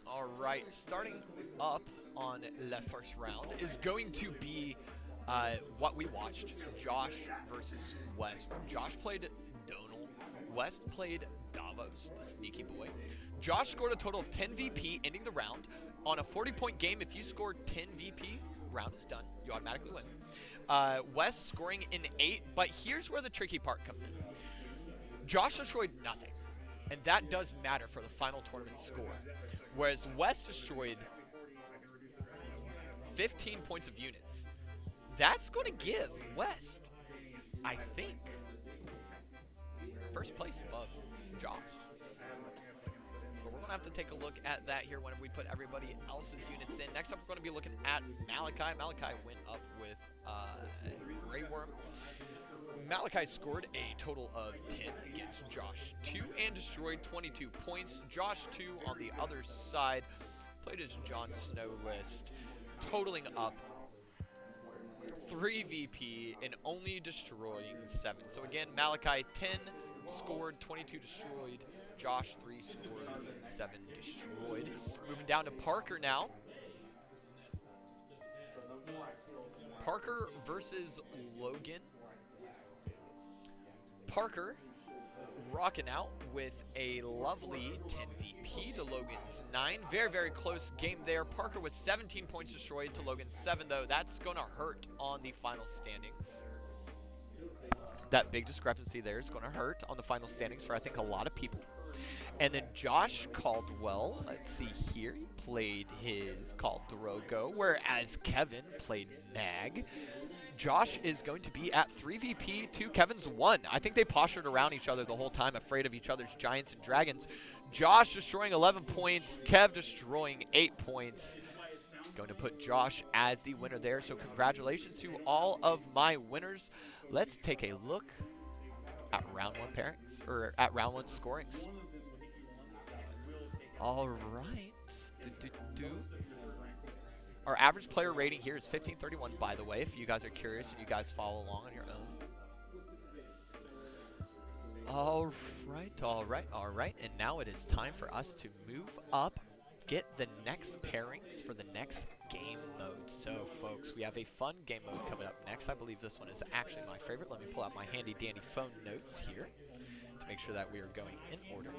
[SPEAKER 4] All right, starting up on the first round is going to be what we watched, Josh versus West. Josh played Donal. West played Davos, the sneaky boy. Josh scored a total of 10 VP, ending the round. On a 40-point game, if you score 10 VP, round is done. You automatically win. West scoring in 8, but here's where the tricky part comes in. Josh destroyed nothing, and that does matter for the final tournament score. Whereas West destroyed 15 points of units. That's going to give West, I think, first place above Josh. But we're going to have to take a look at that here when we put everybody else's units in. Next up, we're going to be looking at Malachi. Malachi went up with Grey Worm. Malachi scored a total of 10 against Josh 2 and destroyed 22 points. Josh 2 on the other side played his Jon Snow list, totaling up 3 VP and only destroying 7. So again, Malachi 10 scored, 22 destroyed. Josh 3 scored, 7 destroyed. Moving down to Parker now. Parker versus Logan. Parker rocking out with a lovely 10 VP to Logan's 9. Very, very close game there. Parker with 17 points destroyed to Logan's 7, though. That's going to hurt on the final standings. That big discrepancy there is going to hurt on the final standings for, I think, a lot of people. And then Josh Caldwell, let's see here, he played his Khal Drogo, whereas Kevin played Nag. Josh is going to be at 3 VP to Kevin's 1. I think they postured around each other the whole time, afraid of each other's giants and dragons. Josh destroying 11 points, Kev destroying 8 points. Going to put Josh as the winner there, so congratulations to all of my winners. Let's take a look at round 1 pairings, or at round 1 scorings. All right. Our average player rating here is 1531, by the way, if you guys are curious and you guys follow along on your own. All right. And now it is time for us to move up, get the next pairings for the next game mode. So, folks, we have a fun game mode coming up next. I believe this one is actually my favorite. Let me pull out my handy-dandy phone notes here to make sure that we are going in order.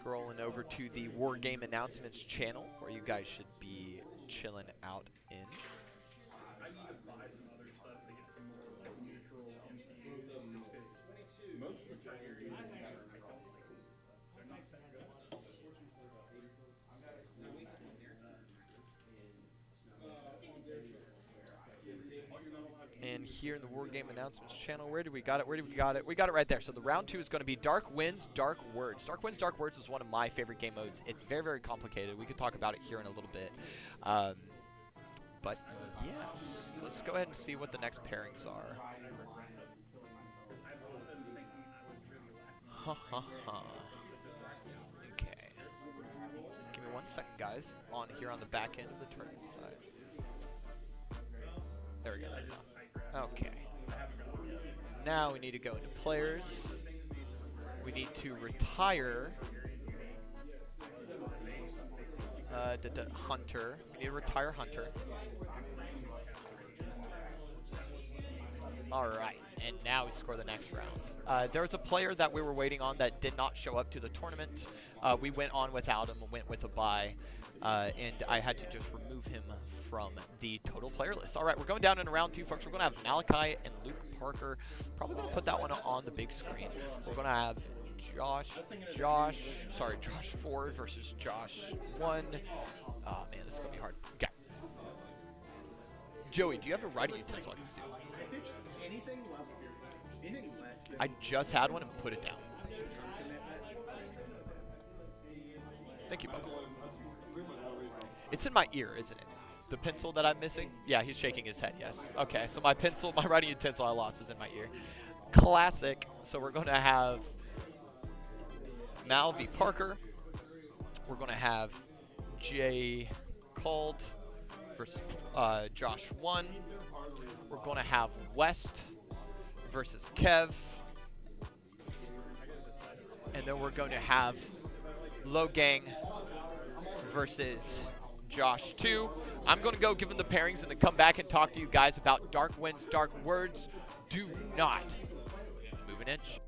[SPEAKER 4] Scrolling over to the Wargame announcements channel, where you guys should be chilling out in.
[SPEAKER 5] I need to buy some other stuff to get some more like neutral MCUs, just because most of the time they're not that good.
[SPEAKER 4] And here in the Wargame announcements channel, where did we got it? We got it right there. So the round 2 is going to be Dark Winds, Dark Words. Dark Winds, Dark Words is one of my favorite game modes. It's very, very complicated. We could talk about it here in a little bit. But yes, let's go ahead and see what the next pairings are. Okay. Give me 1 second, guys. On here on the back end of the tournament side. There we go. Okay. Now we need to go into players. We need to retire Hunter. We need to retire Hunter. All right, and now we score the next round. There was a player that we were waiting on that did not show up to the tournament. We went on without him, went with a bye, and I had to just remove him from the total player list. All right, we're going down into round 2, folks. We're going to have Malachi and Luke Parker. Probably going to put that one on the big screen. We're going to have Josh Ford versus Josh 1. Oh, man, this is going to be hard. Okay. Joey, do you have a writing utensil I can steal?
[SPEAKER 3] If it's anything less than
[SPEAKER 4] I just had one and put it down. Thank you, Bubba. It's in my ear, isn't it? The pencil that I'm missing? Yeah, he's shaking his head, yes. Okay, so my pencil, my writing utensil I lost is in my ear. Classic. So we're going to have Mal v. Parker. We're going to have Jay Called versus Josh 1. We're going to have West versus Kev. And then we're going to have Logang versus Josh 2. I'm going to go give them the pairings and then come back and talk to you guys about Dark Winds, Dark Words. Do not move an inch.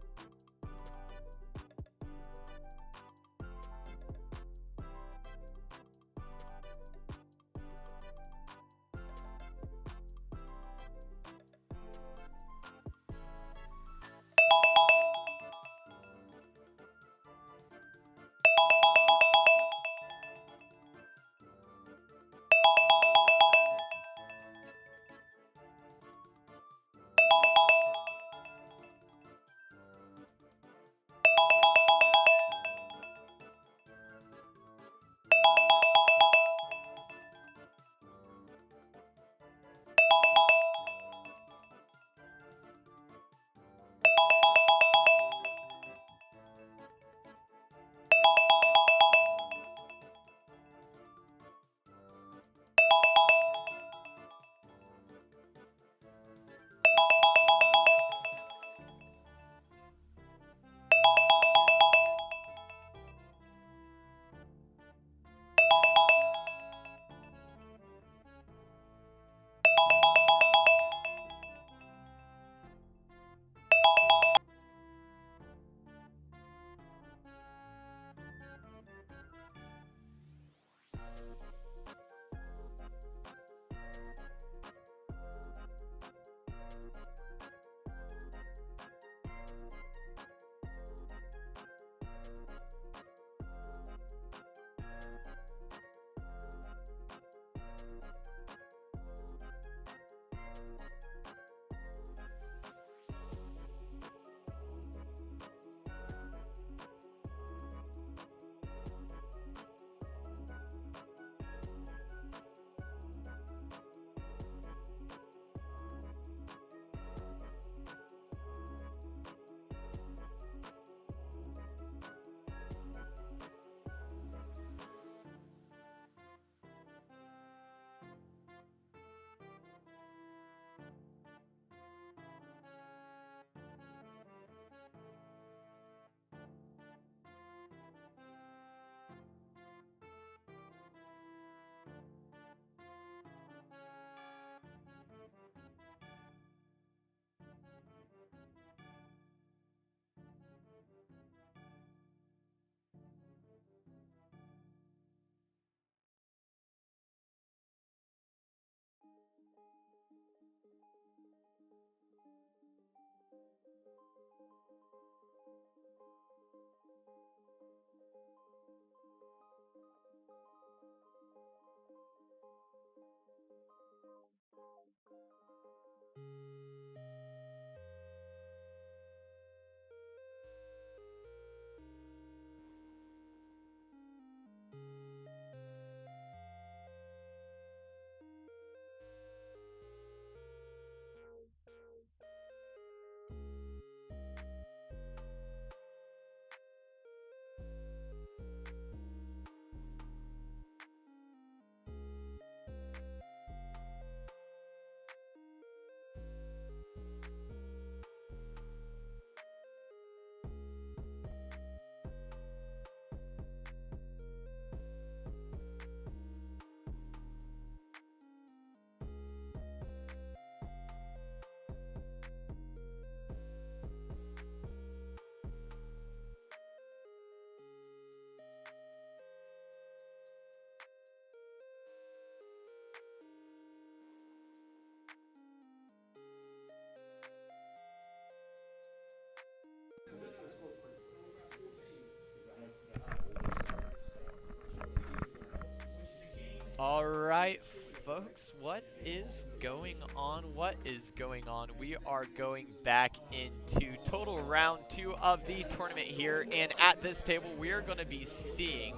[SPEAKER 1] All right, folks, what is going on? What is going on? We are going back into total round 2 of the tournament here, and at this table, we are going to be seeing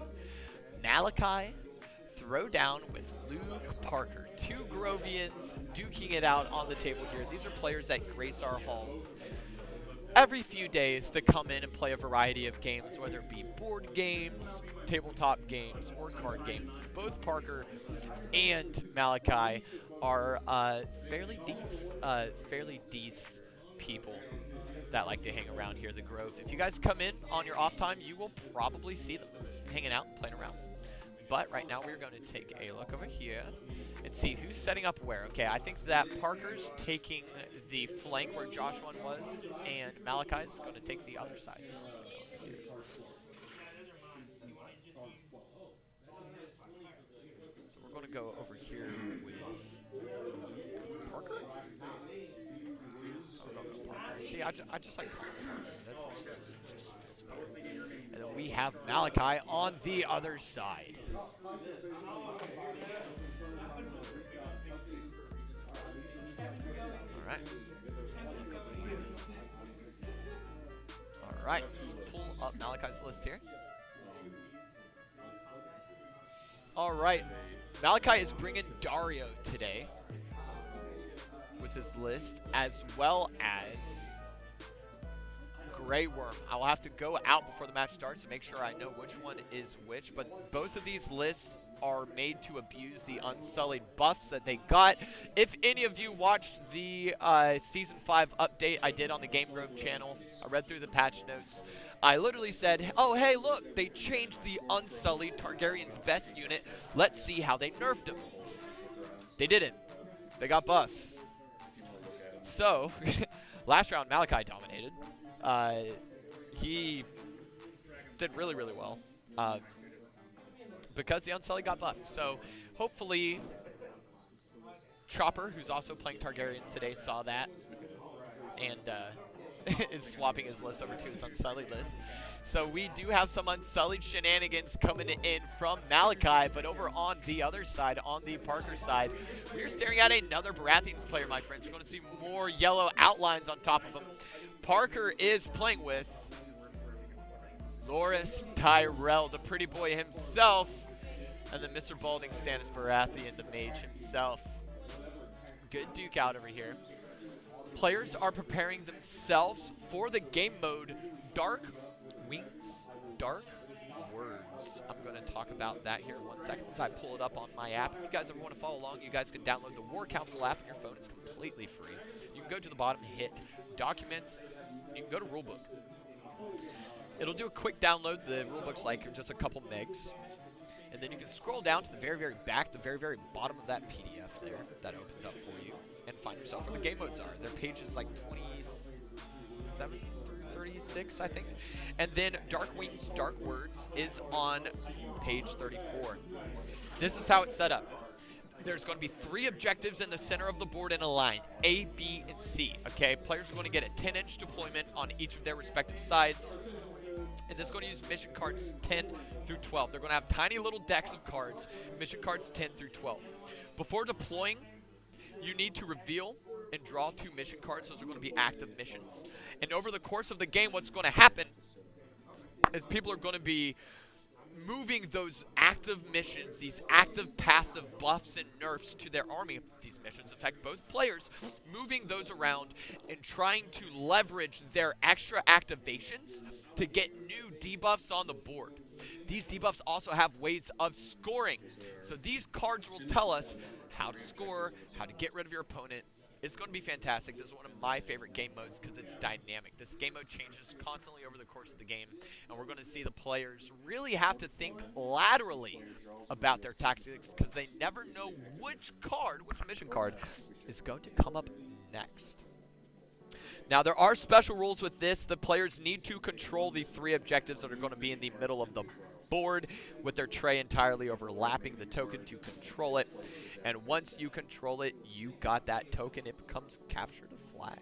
[SPEAKER 1] Malachi throw down with Luke Parker. 2 Grovians duking it out on the table here. These are players that grace our halls every few days to come in and play a variety of games, whether it be board games, tabletop games, or card games. Both Parker and Malachi are fairly decent people that like to hang around here, the Grove. If you guys come in on your off time, you will probably see them hanging out, playing around. But right now we're going to take a look over here and see who's setting up where. Okay, I think that Parker's taking the flank where Josh one was, and Malachi's going to take the other side. So we're going to go over here with Parker. See, I just like calling Parker. That's just feels better. And then we have Malachi on the other side. All right, let's pull up Malachi's list here. All right, Malachi is bringing Dario today with his list, as well as Grey Worm. I will have to go out before the match starts to make sure I know which one is which, but both of these lists are made to abuse the Unsullied buffs that they got. If any of you watched the Season 5 update I did on the Game Grove channel, I read through the patch notes. I literally said, oh, hey, look, they changed the Unsullied Targaryen's best unit. Let's see how they nerfed him. They didn't. They got buffs. So, last round, Malachi dominated. He did really, really well. Because the Unsullied got buffed. So hopefully Chopper, who's also playing Targaryens today, saw that and is swapping his list over to his Unsullied list. So we do have some Unsullied shenanigans coming in from Malachi, but over on the other side, on the Parker side, we are staring at another Baratheons player, my friends. We're going to see more yellow outlines on top of him. Parker is playing with Loras Tyrell, the pretty boy himself, and then Mr. Balding Stannis Baratheon, the mage himself. Good duke out over here. Players are preparing themselves for the game mode Dark Wings, Dark Words. I'm going to talk about that here in 1 second as I pull it up on my app. If you guys ever want to follow along, you guys can download the War Council app on your phone. It's completely free. You can go to the bottom and hit Documents. You can go to Rulebook. It'll do a quick download. The rulebook's like just a couple megs. And then you can scroll down to the very, very back, the very, very bottom of that PDF there that opens up for you and find yourself where the game modes are. Their page is like 27 through 36, I think. And then Dark Wings, Dark Words is on page 34. This is how it's set up.
[SPEAKER 4] There's going to be 3 objectives in the center of the board in a line, A, B, and C, okay? Players are going to get a 10-inch deployment on each of their respective sides. And this is going to use mission cards 10 through 12. They're going to have tiny little decks of cards, mission cards 10 through 12. Before deploying, you need to reveal and draw 2 mission cards. Those are going to be active missions. And over the course of the game, what's going to happen is people are going to be moving those active missions, these active passive buffs and nerfs to their army. These missions affect both players, moving those around and trying to leverage their extra activations to get new debuffs on the board. These debuffs also have ways of scoring. So these cards will tell us how to score, how to get rid of your opponent. It's going to be fantastic. This is one of my favorite game modes because it's dynamic. This game mode changes constantly over the course of the game, and we're going to see the players really have to think laterally about their tactics because they never know which card, which mission card, is going to come up next. Now, there are special rules with this. The players need to control the 3 objectives that are going to be in the middle of the board with their tray entirely overlapping the token to control it. And once you control it, you got that token. It becomes capture the flag.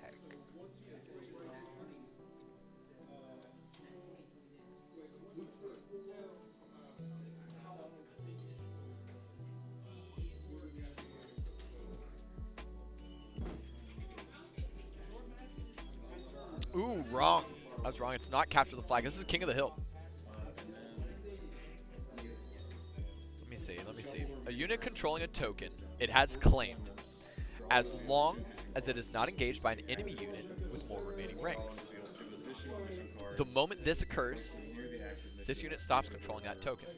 [SPEAKER 4] Ooh, wrong. I was wrong. It's not capture the flag. This is King of the Hill. Let me see. A unit controlling a token, it has claimed, as long as it is not engaged by an enemy unit with more remaining ranks. The moment this occurs, this unit stops controlling that token.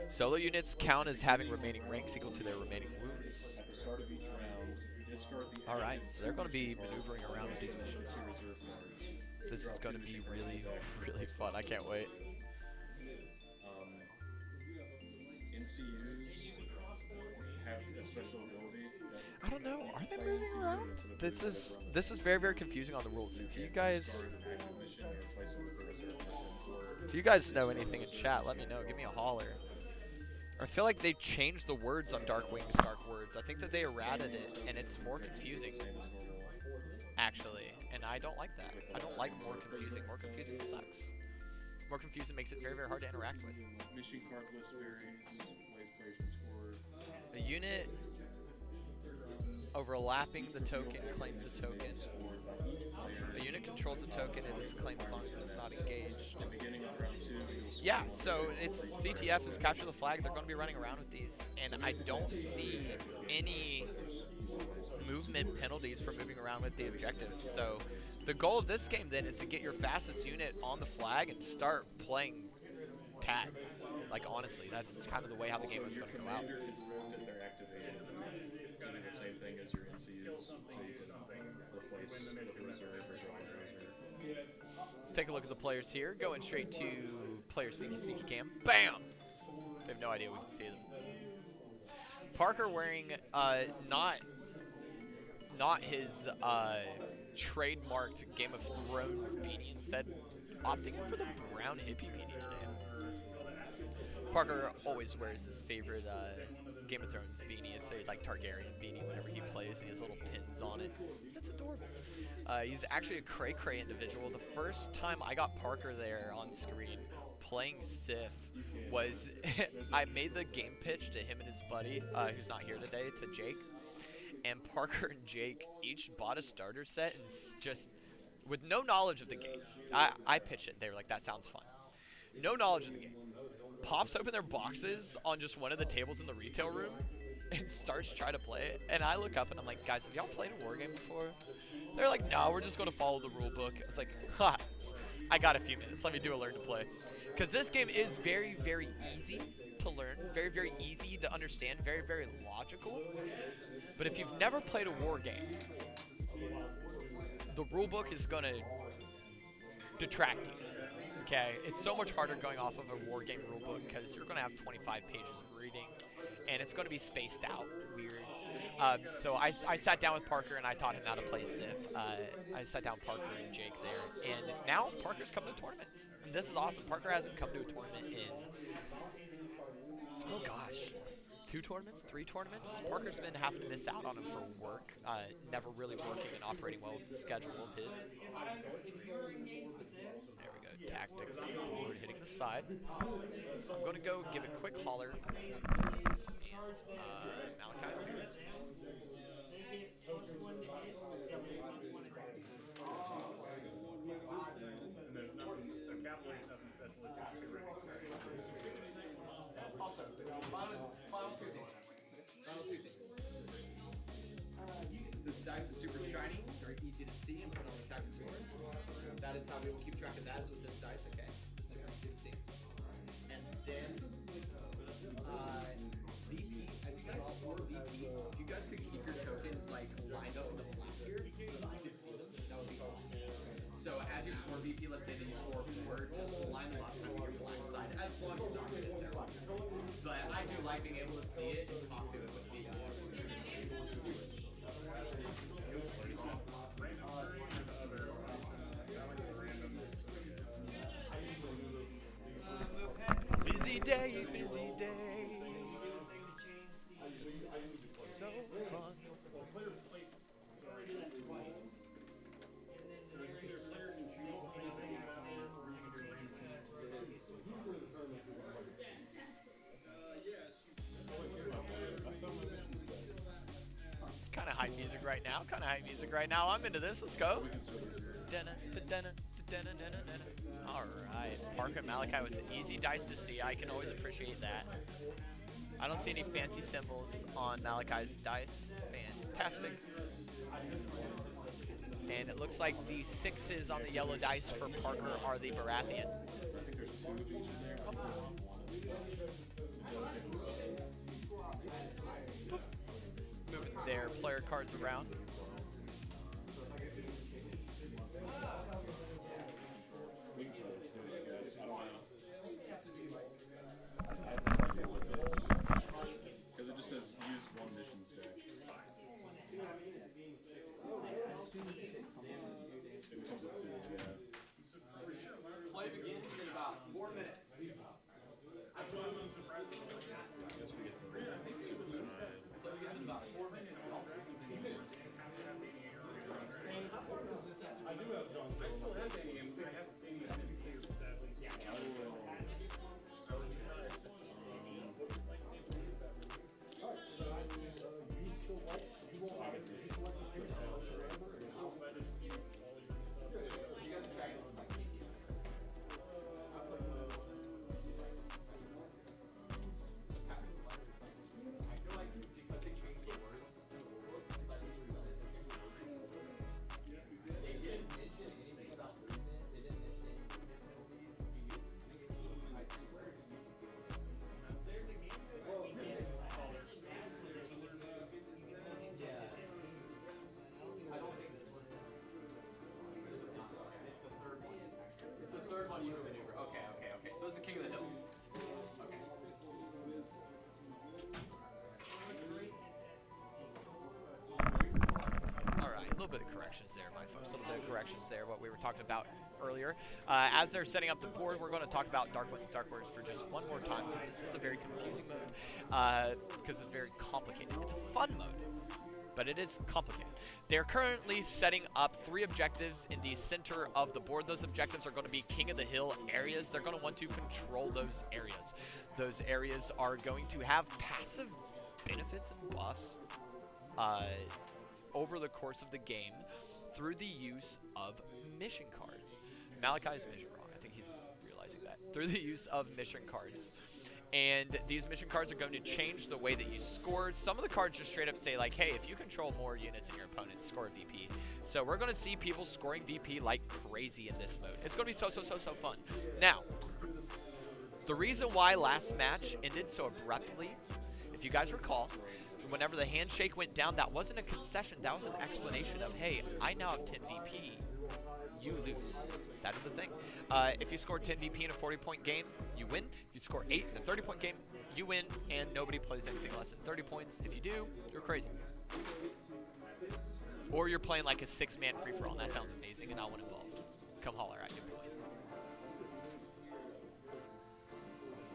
[SPEAKER 4] Solo units count as having remaining ranks equal to their remaining wounds. Alright, so they're going to be maneuvering around with these missions. This is going to be really, really fun. I can't wait.
[SPEAKER 2] NCUs have a special ability.
[SPEAKER 4] I don't know. Are they moving around? This is very, very confusing on the rules. If you guys know anything in chat, let me know. Give me a holler. I feel like they changed the words on Dark Wings, Dark Words. I think that they errated it, and it's more confusing, actually. And I don't like that. I don't like more confusing. More confusing sucks. More confusing makes it very, very hard to interact with.
[SPEAKER 2] Mission card list varies, ways players can score.
[SPEAKER 4] A unit overlapping the token claims the token. A unit controls the token. It is claimed as long as it's not engaged.
[SPEAKER 2] Beginning of round 2,
[SPEAKER 4] Yeah, so it's CTF is capture the flag. They're going to be running around with these, and I don't see any movement penalties for moving around with the objectives. So the goal of this game then is to get your fastest unit on the flag and start playing tag. Like, honestly, that's kind of the way how the game is going to go out.
[SPEAKER 2] Commander can forfeit their activation, doing the same thing as your NCUs, so you can replace with a reserve or drawing a reserve.
[SPEAKER 4] Let's take a look at the players here. Going straight to player sneaky cam. Bam! They have no idea we can see them. Parker wearing not his trademarked Game of Thrones beanie, instead opting for the brown hippie beanie today. Parker always wears his favorite Game of Thrones beanie. It's a like Targaryen beanie whenever he plays, and he has little pins on it. That's adorable. He's actually a cray-cray individual. The first time I got Parker there on screen playing Sif was I made the game pitch to him and his buddy, who's not here today, to Jake. And Parker and Jake each bought a starter set and just, with no knowledge of the game, I pitched it. They were like, that sounds fun. No knowledge of the game. Pops open their boxes on just one of the tables in the retail room and starts trying to play it. And I look up and I'm like, guys, have y'all played a Wargame before? They're like, no, we're just going to follow the rule book. I was like, ha, I got a few minutes. Let me do a learn to play. Because this game is very, very easy to learn. Very, very easy to understand. Very, very logical. But if you've never played a war game, the rulebook is going to detract you. Okay? It's so much harder going off of a war game rulebook because you're going to have 25 pages of reading, and it's going to be spaced out weird. So I sat down with Parker and I taught him how to play Civ. I sat down with Parker and Jake there, and now Parker's coming to tournaments. And this is awesome. Parker hasn't come to a tournament in, oh gosh, 2 tournaments, 3 tournaments. Parker's been having to miss out on him for work, never really working and operating well with the schedule of his. There we go, tactics, board hitting the side. I'm going to go give a quick holler. Malachi.
[SPEAKER 5] And there's nothing, so cavalry's nothing special, it's just 2 ready.
[SPEAKER 4] Also, final 2 things. Final 2 things. This dice is super shiny, very easy to see and put on the tactics board. That is how we will keep track of that, is with this dice, okay? It's super easy to see. And then, VP, as you guys score VP, if you guys could keep your tokens like lined up in the black here, so that I could see them, that would be awesome. So as you score VP, let's say that you score 4, just line them up on your black side, as long as you're not going to there, obviously. But I do like being able to see it and talk to it with VP. Busy day, busy day. So fun. Kind of hype music right now. Kind of hype music right now. I'm into this. Let's go. All right, Parker and Malachi with the easy dice to see. I can always appreciate that. I don't see any fancy symbols on Malachi's dice. Fantastic. And it looks like the 6s on the yellow dice for Parker are the Baratheon. Moving their player cards around.
[SPEAKER 6] Because it just says use 1 mission stack. It comes up to, yeah.
[SPEAKER 4] Play begins in about 4 minutes.
[SPEAKER 5] That's why I'm surprised.
[SPEAKER 6] I guess we get to the side.
[SPEAKER 4] Play begins in about 4 minutes.
[SPEAKER 2] I do have John.
[SPEAKER 5] I still have any games. I have any games that at least. Yeah.
[SPEAKER 4] So it's the King of the Hill. Alright, a little bit of corrections there, my folks. A little bit of corrections there, what we were talking about earlier. As they're setting up the board, we're going to talk about Dark Words for just one more time, because this is a very confusing mode, because it's very complicated. It's a fun mode, but it is complicated. They're currently setting up 3 objectives in the center of the board. Those objectives are going to be King of the Hill areas. They're going to want to control those areas. Those areas are going to have passive benefits and buffs over the course of the game through the use of mission cards. Malachi's mission wrong. I think he's realizing that. Through the use of mission cards. And these mission cards are going to change the way that you score. Some of the cards just straight up say like, hey, if you control more units than your opponent, score a VP. So we're going to see people scoring VP like crazy in this mode. It's going to be so fun. Now, the reason why last match ended so abruptly, if you guys recall, whenever the handshake went down, that wasn't a concession. That was an explanation of, hey, I now have 10 VP. You lose. That is the thing. If you score 10 VP in a 40-point game, you win. If you score 8 in a 30-point game, you win, and nobody plays anything less than 30 points. If you do, you're crazy. Or you're playing like a 6-man free-for-all, and that sounds amazing, and not one involved. Come holler at you.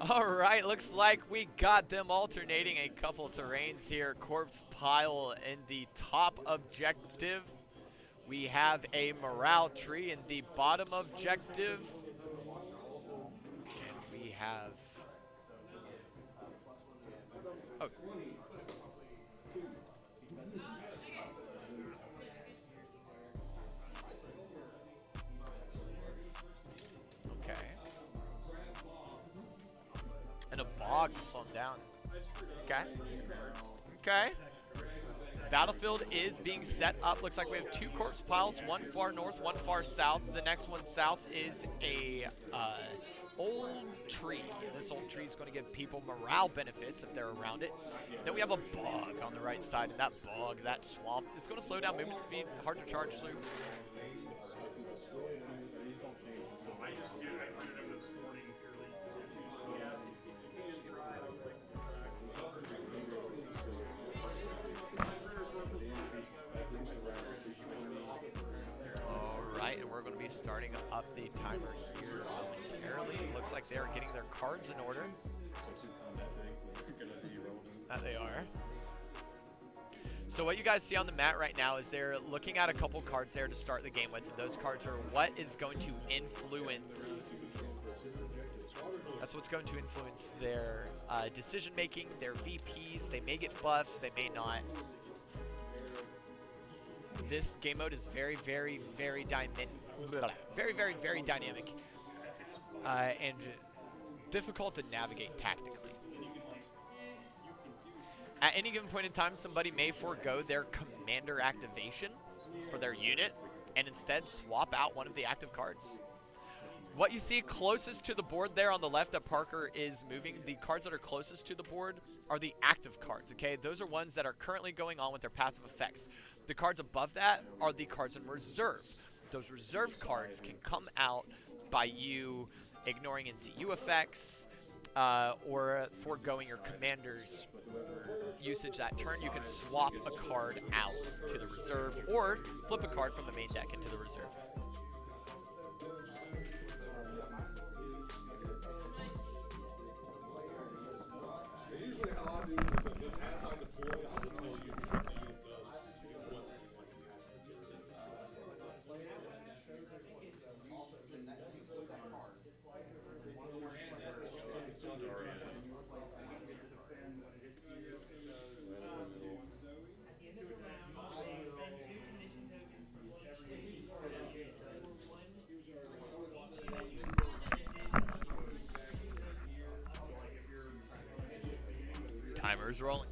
[SPEAKER 1] All right, looks like we got them alternating a couple terrains here. Corpse pile in the top objective. We have a morale tree in the bottom objective. And we have... Oh. Okay. And a bog to slow him down. Okay. Okay. Battlefield is being set up. Looks like we have 2 corpse piles, one far north, one far south. The next one south is a old tree. This old tree is going to give people morale benefits if they're around it. Then we have a bog on the right side, and that bog, that swamp, is going to slow down movement speed. Hard to charge through.
[SPEAKER 5] I just did. I printed them this morning purely because
[SPEAKER 1] All right, and we're going to be starting up the timer here momentarily. Looks like they are getting their cards in order. That they are. So what you guys see on the mat right now is they're looking at a couple cards there to start the game with. And those cards are what is going to influence. That's what's going to influence their decision making, their VPs. They may get buffs, they may not. This game mode is very, very, very dynamic, and difficult to navigate tactically. At any given point in time, somebody may forego their commander activation for their unit and instead swap out one of the active cards. What you see closest to the board there on the left that Parker is moving, the cards that are closest to the board are the active cards, okay? Those are ones that are currently going on with their passive effects. The cards above that are the cards in reserve. Those reserve cards can come out by you ignoring NCU effects, or foregoing your commander's usage that turn. You can swap a card out to the reserve or flip a card from the main deck into the reserves.
[SPEAKER 2] Usually how I do it is that as I deploy, I will tell you what the unit does.
[SPEAKER 1] Timer's rolling.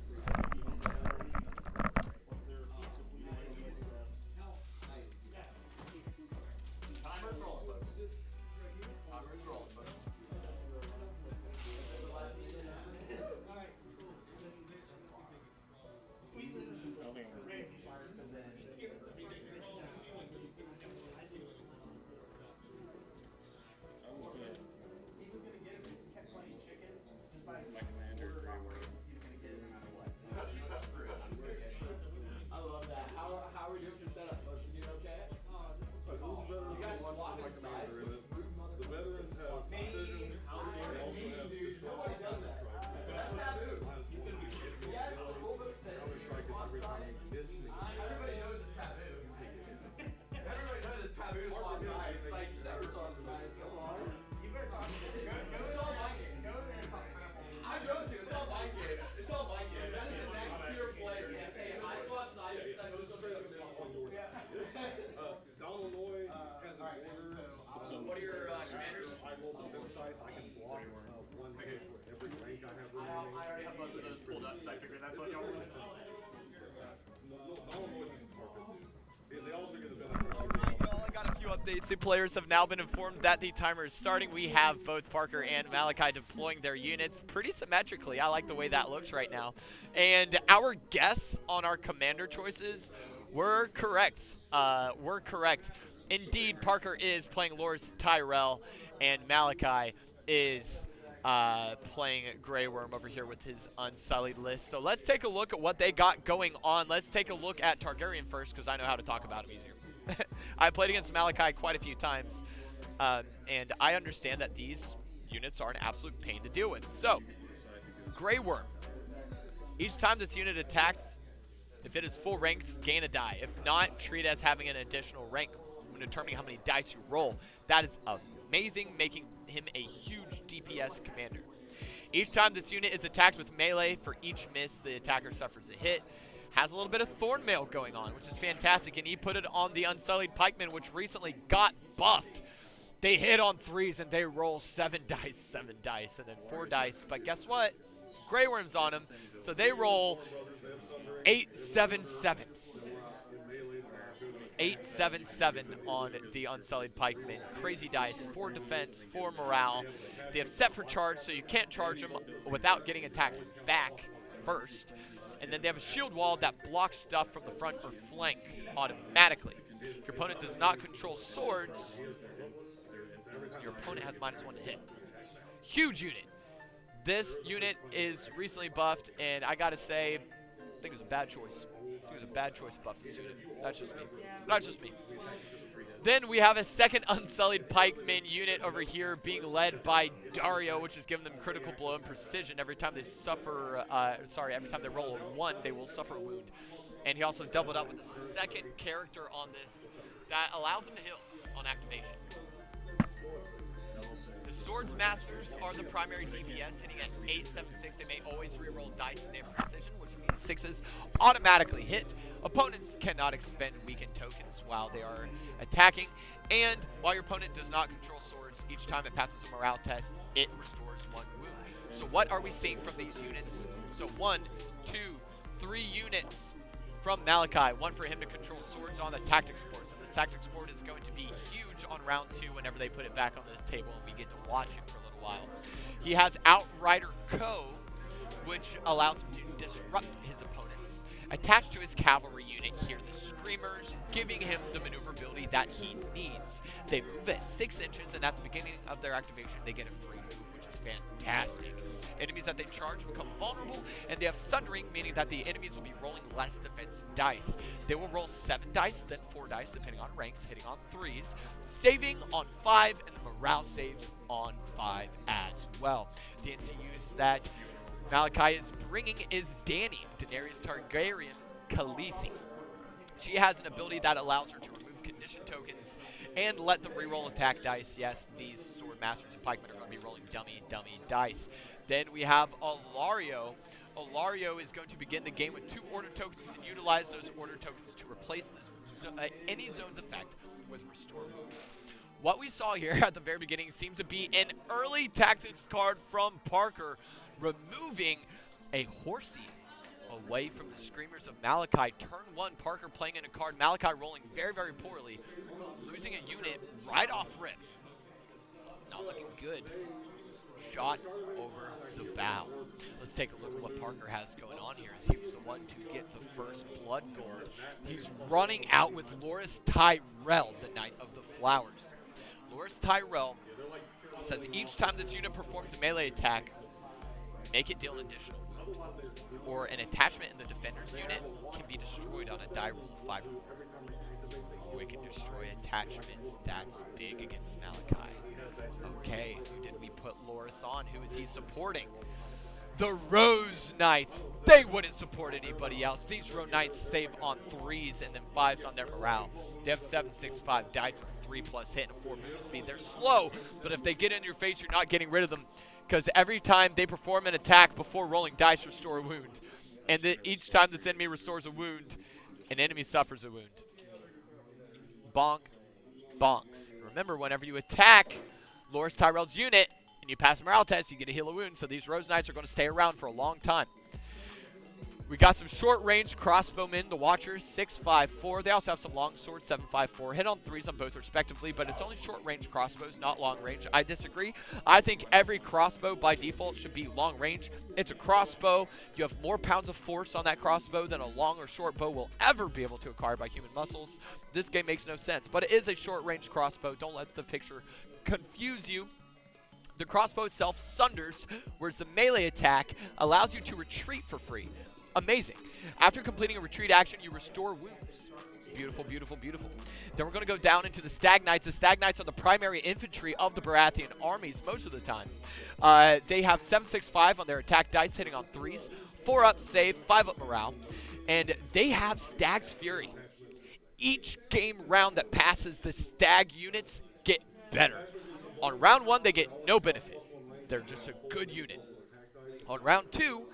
[SPEAKER 1] The players have now been informed that the timer is starting. We have both Parker and Malachi deploying their units pretty symmetrically. I like the way that looks right now. And our guess on our commander choices were correct. Indeed, Parker is playing Loris Tyrell, and Malachi is playing Grey Worm over here with his Unsullied list. So let's take a look at what they got going on. Let's take a look at Targaryen first, because I know how to talk about him easier. I played against Malachi quite a few times, and I understand that these units are an absolute pain to deal with. So, Grey Worm. Each time this unit attacks, if it is full ranks, gain a die. If not, treat it as having an additional rank when determining how many dice you roll. That is amazing, making him a huge DPS commander. Each time this unit is attacked with melee, for each miss, the attacker suffers a hit. Has a little bit of Thorn Mail going on, which is fantastic, and he put it on the Unsullied Pikemen, which recently got buffed. They hit on 3s, and they roll 7 dice, and then 4 dice. But guess what? Grey Worm's on them, so they roll 8, 7, 7. 8, 7, 7 on the Unsullied Pikemen. Crazy dice, 4 defense, 4 morale. They have set for charge, so you can't charge them without getting attacked back first. And then they have a shield wall that blocks stuff from the front or flank automatically. If your opponent does not control swords, your opponent has -1 to hit. Huge unit. This unit is recently buffed, and I gotta say, I think it was a bad choice. I think it was a bad choice to buff this unit. That's just me. That's just me. Then we have a second Unsullied Pikeman unit over here being led by Dario, which is giving them critical blow and precision. Every time they suffer, every time they roll a 1, they will suffer a wound. And he also doubled up with a second character on this that allows him to heal on activation. The Swords Masters are the primary DPS, hitting at 8, 7, 6. They may always reroll dice and they have precision, which means 6s automatically hit. Opponents cannot expend weakened tokens while they are attacking. And while your opponent does not control swords, each time it passes a morale test, it restores 1 wound. So what are we seeing from these units? So 1, 2, 3 units from Malachi. 1 for him to control swords on the Tactics board. So this Tactics board is going to be huge on round 2 whenever they put it back on the table and we get to watch him for a little while. He has Outrider Co, which allows him to disrupt his opponents. Attached to his cavalry unit here, the Screamers, giving him the maneuverability that he needs. They move at 6 inches, and at the beginning of their activation, they get a free move, which is fantastic. Enemies that they charge become vulnerable, and they have Sundering, meaning that the enemies will be rolling less defense dice. They will roll 7 dice, then 4 dice, depending on ranks, hitting on 3s, saving on 5, and the morale saves on 5 as well. The NCUs that Malachi is bringing is Dany, Daenerys Targaryen Khaleesi. She has an ability that allows her to remove condition tokens and let them reroll attack dice. Yes, these Sword Masters and Pikemen are going to be rolling dummy dice. Then we have Alario. Alario is going to begin the game with 2 order tokens and utilize those order tokens to replace any zone's effect with Restore Wounds. What we saw here at the very beginning seemed to be an early tactics card from Parker, removing a Horsey away from the Screamers of Malachi. Turn 1, Parker playing in a card, Malachi rolling very, very poorly, losing a unit right off rip. Not looking good. Shot over the bow. Let's take a look at what Parker has going on here, as he was the one to get the first blood gold. He's running out with Loras Tyrell, the Knight of the Flowers. Loras Tyrell says each time this unit performs a melee attack, make it deal an additional wound, or an attachment in the defender's unit can be destroyed on a die roll of 5 or more. We can destroy attachments. That's big against Malachi. Okay, who did we put Loras on? Who is he supporting? The Rose Knights. They wouldn't support anybody else. These Rose Knights save on 3s and then 5s on their morale. They have 7, 6, 5 dice with 3+ hit and 4 movement speed. They're slow, but if they get in your face, you're not getting rid of them, because every time they perform an attack before rolling dice, restore a wound. And each time this enemy restores a wound, an enemy suffers a wound. Bonk, bonks. Remember, whenever you attack Loras Tyrell's unit and you pass a morale test, you get to heal a wound, so these Rose Knights are going to stay around for a long time. We got some short-range crossbowmen, the Watchers, 6.54. They also have some long swords, 7.54. Hit on 3s on both respectively, but it's only short-range crossbows, not long-range. I disagree. I think every crossbow by default should be long-range. It's a crossbow. You have more pounds of force on that crossbow than a long or short bow will ever be able to acquire by human muscles. This game makes no sense, but it is a short-range crossbow. Don't let the picture confuse you. The crossbow itself sunders, whereas the melee attack allows you to retreat for free. Amazing. After completing a retreat action, you restore wounds. Beautiful, beautiful, beautiful. Then we're going to go down into the Stag Knights. The Stag Knights are the primary infantry of the Baratheon armies most of the time. They have 7/6/5 on their attack dice, hitting on 3s, 4 up save, 5 up morale, and they have Stag's Fury. Each game round that passes, the Stag units get better. On round 1, they get no benefit. They're just a good unit. On round 2,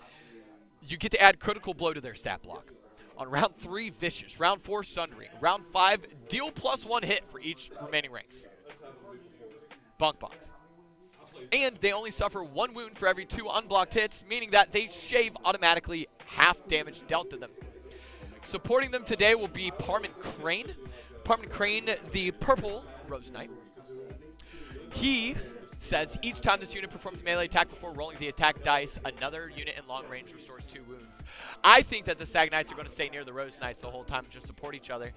[SPEAKER 1] you get to add critical blow to their stat block. On round 3, Vicious. Round 4, Sundering. Round 5, deal +1 hit for each remaining ranks. Bunk box. And they only suffer 1 wound for every 2 unblocked hits, meaning that they shave automatically half damage dealt to them. Supporting them today will be Parman Crane. Parman Crane, the purple Rose Knight. He says each time this unit performs a melee attack before rolling the attack dice, another unit in long range restores 2 wounds. I think that the Stag Knights are going to stay near the Rose Knights the whole time and just support each other.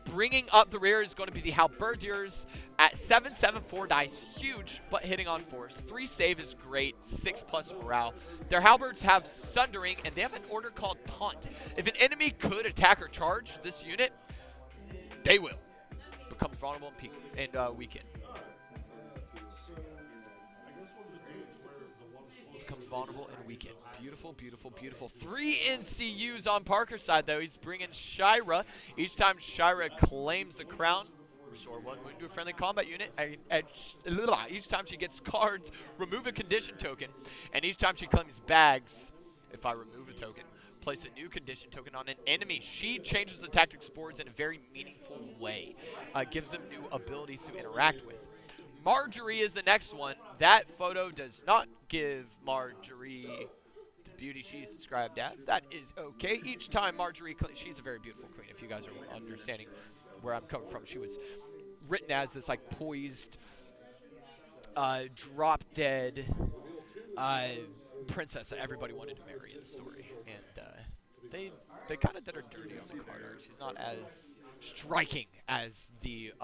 [SPEAKER 1] Bringing up the rear is going to be the Halberdiers at 7/7/4 dice, huge, but hitting on force. 3 save is great, 6+ morale. Their Halberds have Sundering, and they have an order called Taunt. If an enemy could attack or charge this unit, they will. Becomes vulnerable and weaken. Becomes vulnerable and weakened. Beautiful, beautiful, beautiful. 3 NCUs on Parker's side, though. He's bringing Shira. Each time Shira claims the crown, restore 1 wound to a friendly combat unit. Each time she gets cards, remove a condition token. And each time she claims bags, if I remove a token, place a new condition token on an enemy. She changes the tactics boards in a very meaningful way. Gives them new abilities to interact with. Marjorie is the next one. That photo does not give Marjorie the beauty she's described as. That is okay. Each time Marjorie, she's a very beautiful queen, if you guys are understanding where I'm coming from. She was written as this like poised, drop-dead princess that everybody wanted to marry in the story. And they kind of did her dirty on the card art. She's not as striking as the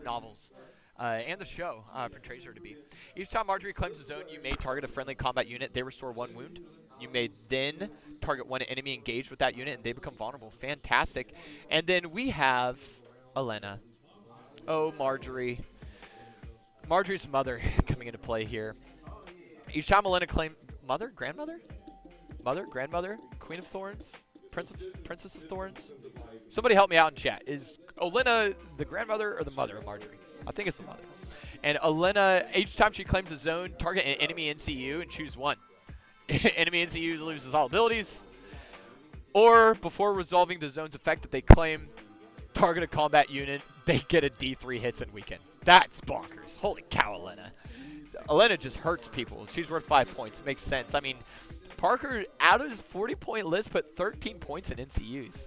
[SPEAKER 1] novels and the show portrays her to be. Each time Marjorie claims a zone, you may target a friendly combat unit. They restore 1 wound. You may then target 1 enemy engaged with that unit, and they become vulnerable. Fantastic. And then we have Elena. Oh, Marjorie. Marjorie's mother coming into play here. Each time Elena claims... Mother? Grandmother? Mother? Grandmother? Queen of Thorns? Princess of Thorns? Somebody help me out in chat. Is Olenna the grandmother or the mother of Marjorie? I think it's the mother. And Olenna, each time she claims a zone, target an enemy NCU and choose 1. Enemy NCU loses all abilities. Or, before resolving the zone's effect that they claim, target a combat unit, they get a D3 hits and weaken. That's bonkers. Holy cow, Olenna. Olenna just hurts people. She's worth 5 points. Makes sense. I mean, Parker, out of his 40-point list, put 13 points in NCUs.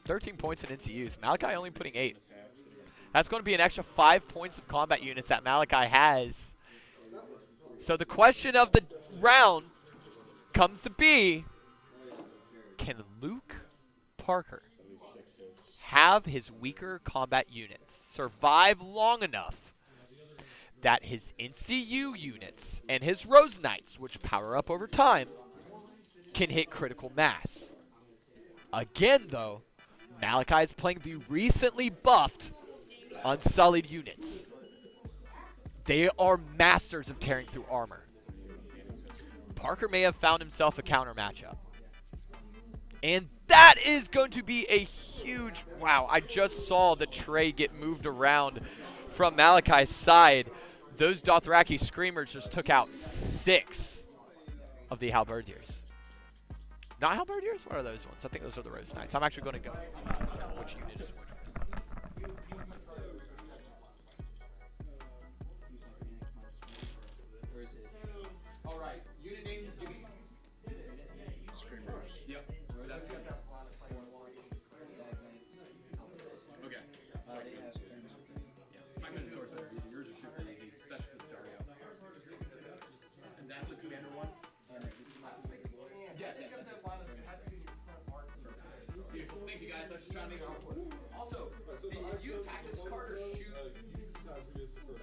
[SPEAKER 1] 13 points in NCUs. Malachi only putting 8. That's going to be an extra 5 points of combat units that Malachi has. So the question of the round comes to be, can Luke Parker have his weaker combat units survive long enough that his NCU units and his Rose Knights, which power up over time, can hit critical mass? Again, though, Malachi is playing the recently buffed Unsullied units. They are masters of tearing through armor. Parker may have found himself a counter matchup. And that is going to be a huge... Wow, I just saw the tray get moved around from Malachi's side. Those Dothraki Screamers just took out 6 of the Halberdiers. Not Halberdiers? What are those ones? I think those are the Rose Knights. I'm actually going to go. Which unit is which? All right. Unit names, give me.
[SPEAKER 6] Screamers. Yep. That's it. Okay. Yeah. 5 minutes swords are easy. Yours are super easy, especially because Dario. And that's the commander one? Yes. Beautiful. Thank you guys. I was just trying to make sure. Also, did you attack this card or shoot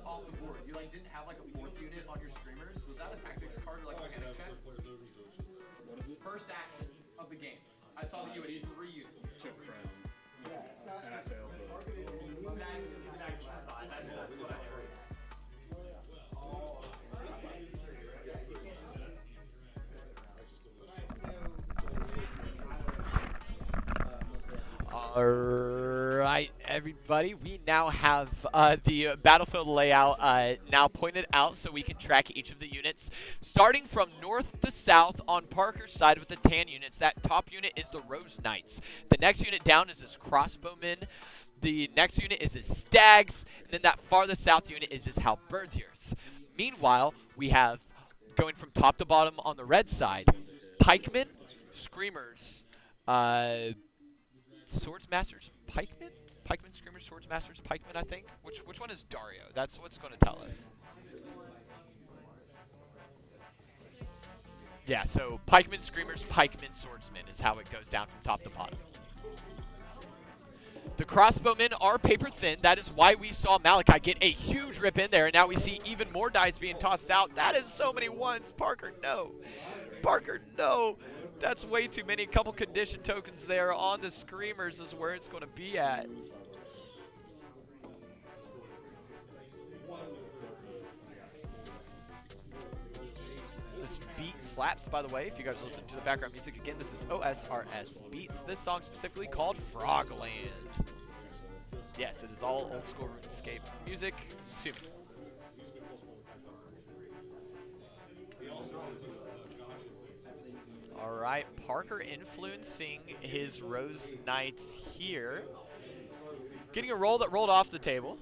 [SPEAKER 6] off the board? You like didn't have like a 4th unit on your streamers? Was that a tactics card or like a panic check? What is it? First action of the game. I saw that you had 3 units.
[SPEAKER 5] Took crown. And I failed the.
[SPEAKER 6] That's exactly what I thought. That's what I heard.
[SPEAKER 1] All right, everybody. We now have the battlefield layout now pointed out so we can track each of the units. Starting from north to south on Parker's side with the tan units, that top unit is the Rose Knights. The next unit down is his Crossbowmen. The next unit is his Stags. And then that farthest south unit is his Halberdiers. Meanwhile, we have, going from top to bottom on the red side, Pikemen, Screamers, Swordsmasters, Pikemen? Pikemen, Screamers, Swordsmasters, Pikemen, I think. Which one is Dario? That's what's going to tell us. Yeah, so Pikemen, Screamers, Pikemen, Swordsmen is how it goes down from top to bottom. The Crossbowmen are paper thin. That is why we saw Malachi get a huge rip in there, and now we see even more dice being tossed out. That is so many ones. Parker, no. Parker, no. That's way too many. Couple condition tokens there on the Screamers is where it's going to be at. This beat slaps, by the way. If you guys listen to the background music again, this is OSRS Beats. This song specifically called Frogland. Yes, it is all old school RuneScape music. Super. All right, Parker influencing his Rose Knights here. Getting a roll that rolled off the table.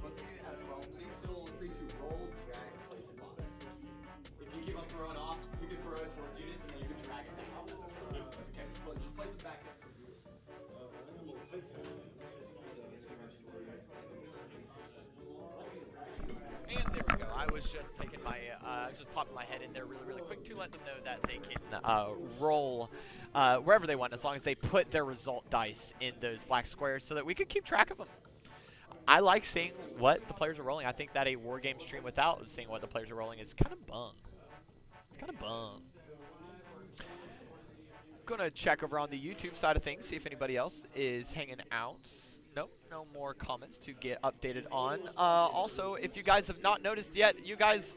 [SPEAKER 6] Both of you as well, please feel free to roll, drag, place, and box. If you keep on throwing off, you can throw it towards units and then you can drag it down. That's okay. That's okay. Just place it back there.
[SPEAKER 1] And there we go. I was just taking my, just popping my head in there really, really quick to let them know that they can roll wherever they want, as long as they put their result dice in those black squares so that we could keep track of them. I like seeing what the players are rolling. I think that a Wargame stream without seeing what the players are rolling is kind of bum. Kind of bum. Gonna check over on the YouTube side of things, see if anybody else is hanging out. Nope, no more comments to get updated on. Also, if you guys have not noticed yet, you guys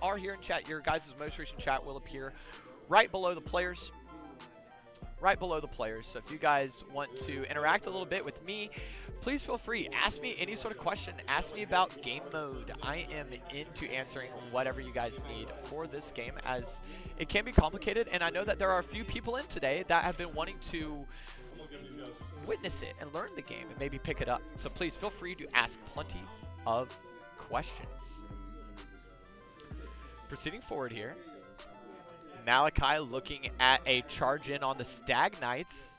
[SPEAKER 1] are here in chat. Your guys' most recent chat will appear right below the players. Right below the players. So if you guys want to interact a little bit with me, please feel free. Ask me any sort of question. Ask me about game mode. I am into answering whatever you guys need for this game, as it can be complicated. And I know that there are a few people in today that have been wanting to witness it and learn the game and maybe pick it up. So please feel free to ask plenty of questions. Proceeding forward here. Malachi looking at a charge in on the Stag Knights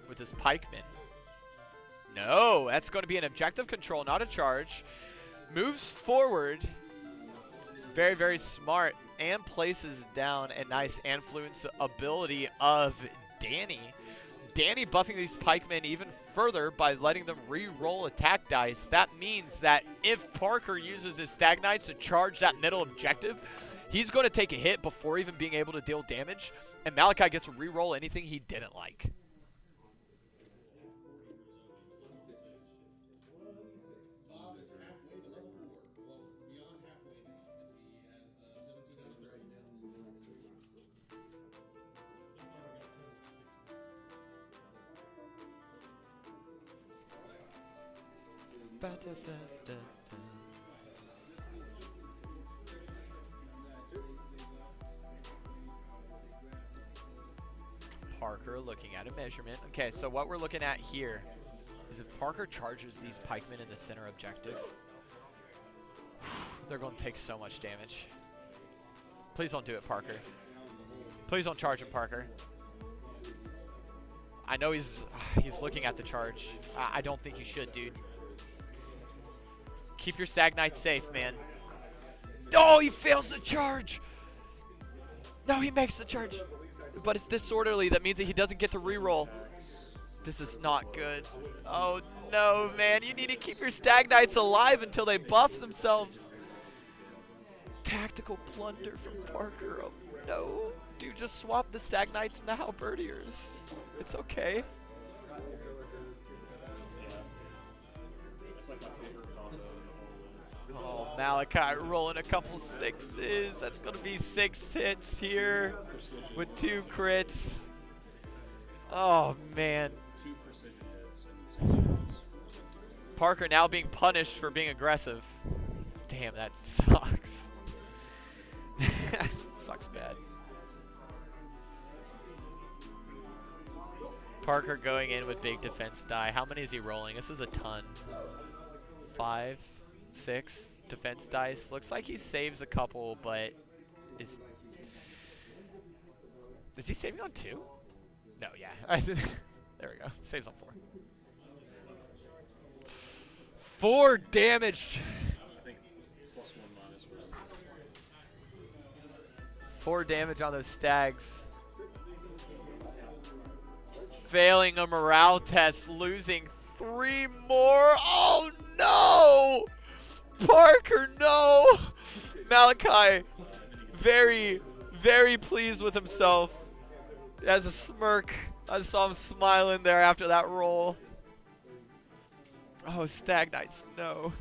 [SPEAKER 1] with his pikemen. No, that's going to be an objective control, not a charge. Moves forward. Very, very smart. And places down a nice influence ability of Danny. Danny buffing these pikemen even further by letting them re-roll attack dice. That means that if Parker uses his Stag Knights to charge that middle objective, he's going to take a hit before even being able to deal damage. And Malachi gets to re-roll anything he didn't like. Parker looking at a measurement. Okay, so what we're looking at here is if Parker charges these pikemen in the center objective, they're going to take so much damage. Please don't do it, Parker. Please don't charge him, Parker. I know he's looking at the charge. I don't think you should, dude. Keep your Stag Knights safe, man. Oh, he fails the charge. No, he makes the charge. But it's disorderly. That means that he doesn't get to reroll. This is not good. Oh, no, man. You need to keep your Stag Knights alive until they buff themselves. Tactical plunder from Parker. Oh, no. Dude, just swap the Stag Knights and the Halberdiers. It's okay. Oh, Malachi rolling a couple sixes. That's going to be 6 hits here with 2 crits. Oh, man. Parker now being punished for being aggressive. Damn, that sucks. That sucks bad. Parker going in with big defense die. How many is he rolling? This is a ton. 5, 6 defense dice. Looks like he saves a couple, but is he saving on 2? No, yeah. There we go. Saves on 4. 4 damage. 4 damage on those stags. Failing a morale test, losing 3 more. Oh no! Parker, no! Malachi, very, very pleased with himself. He has a smirk. I saw him smiling there after that roll. Oh, Stag Knights, no.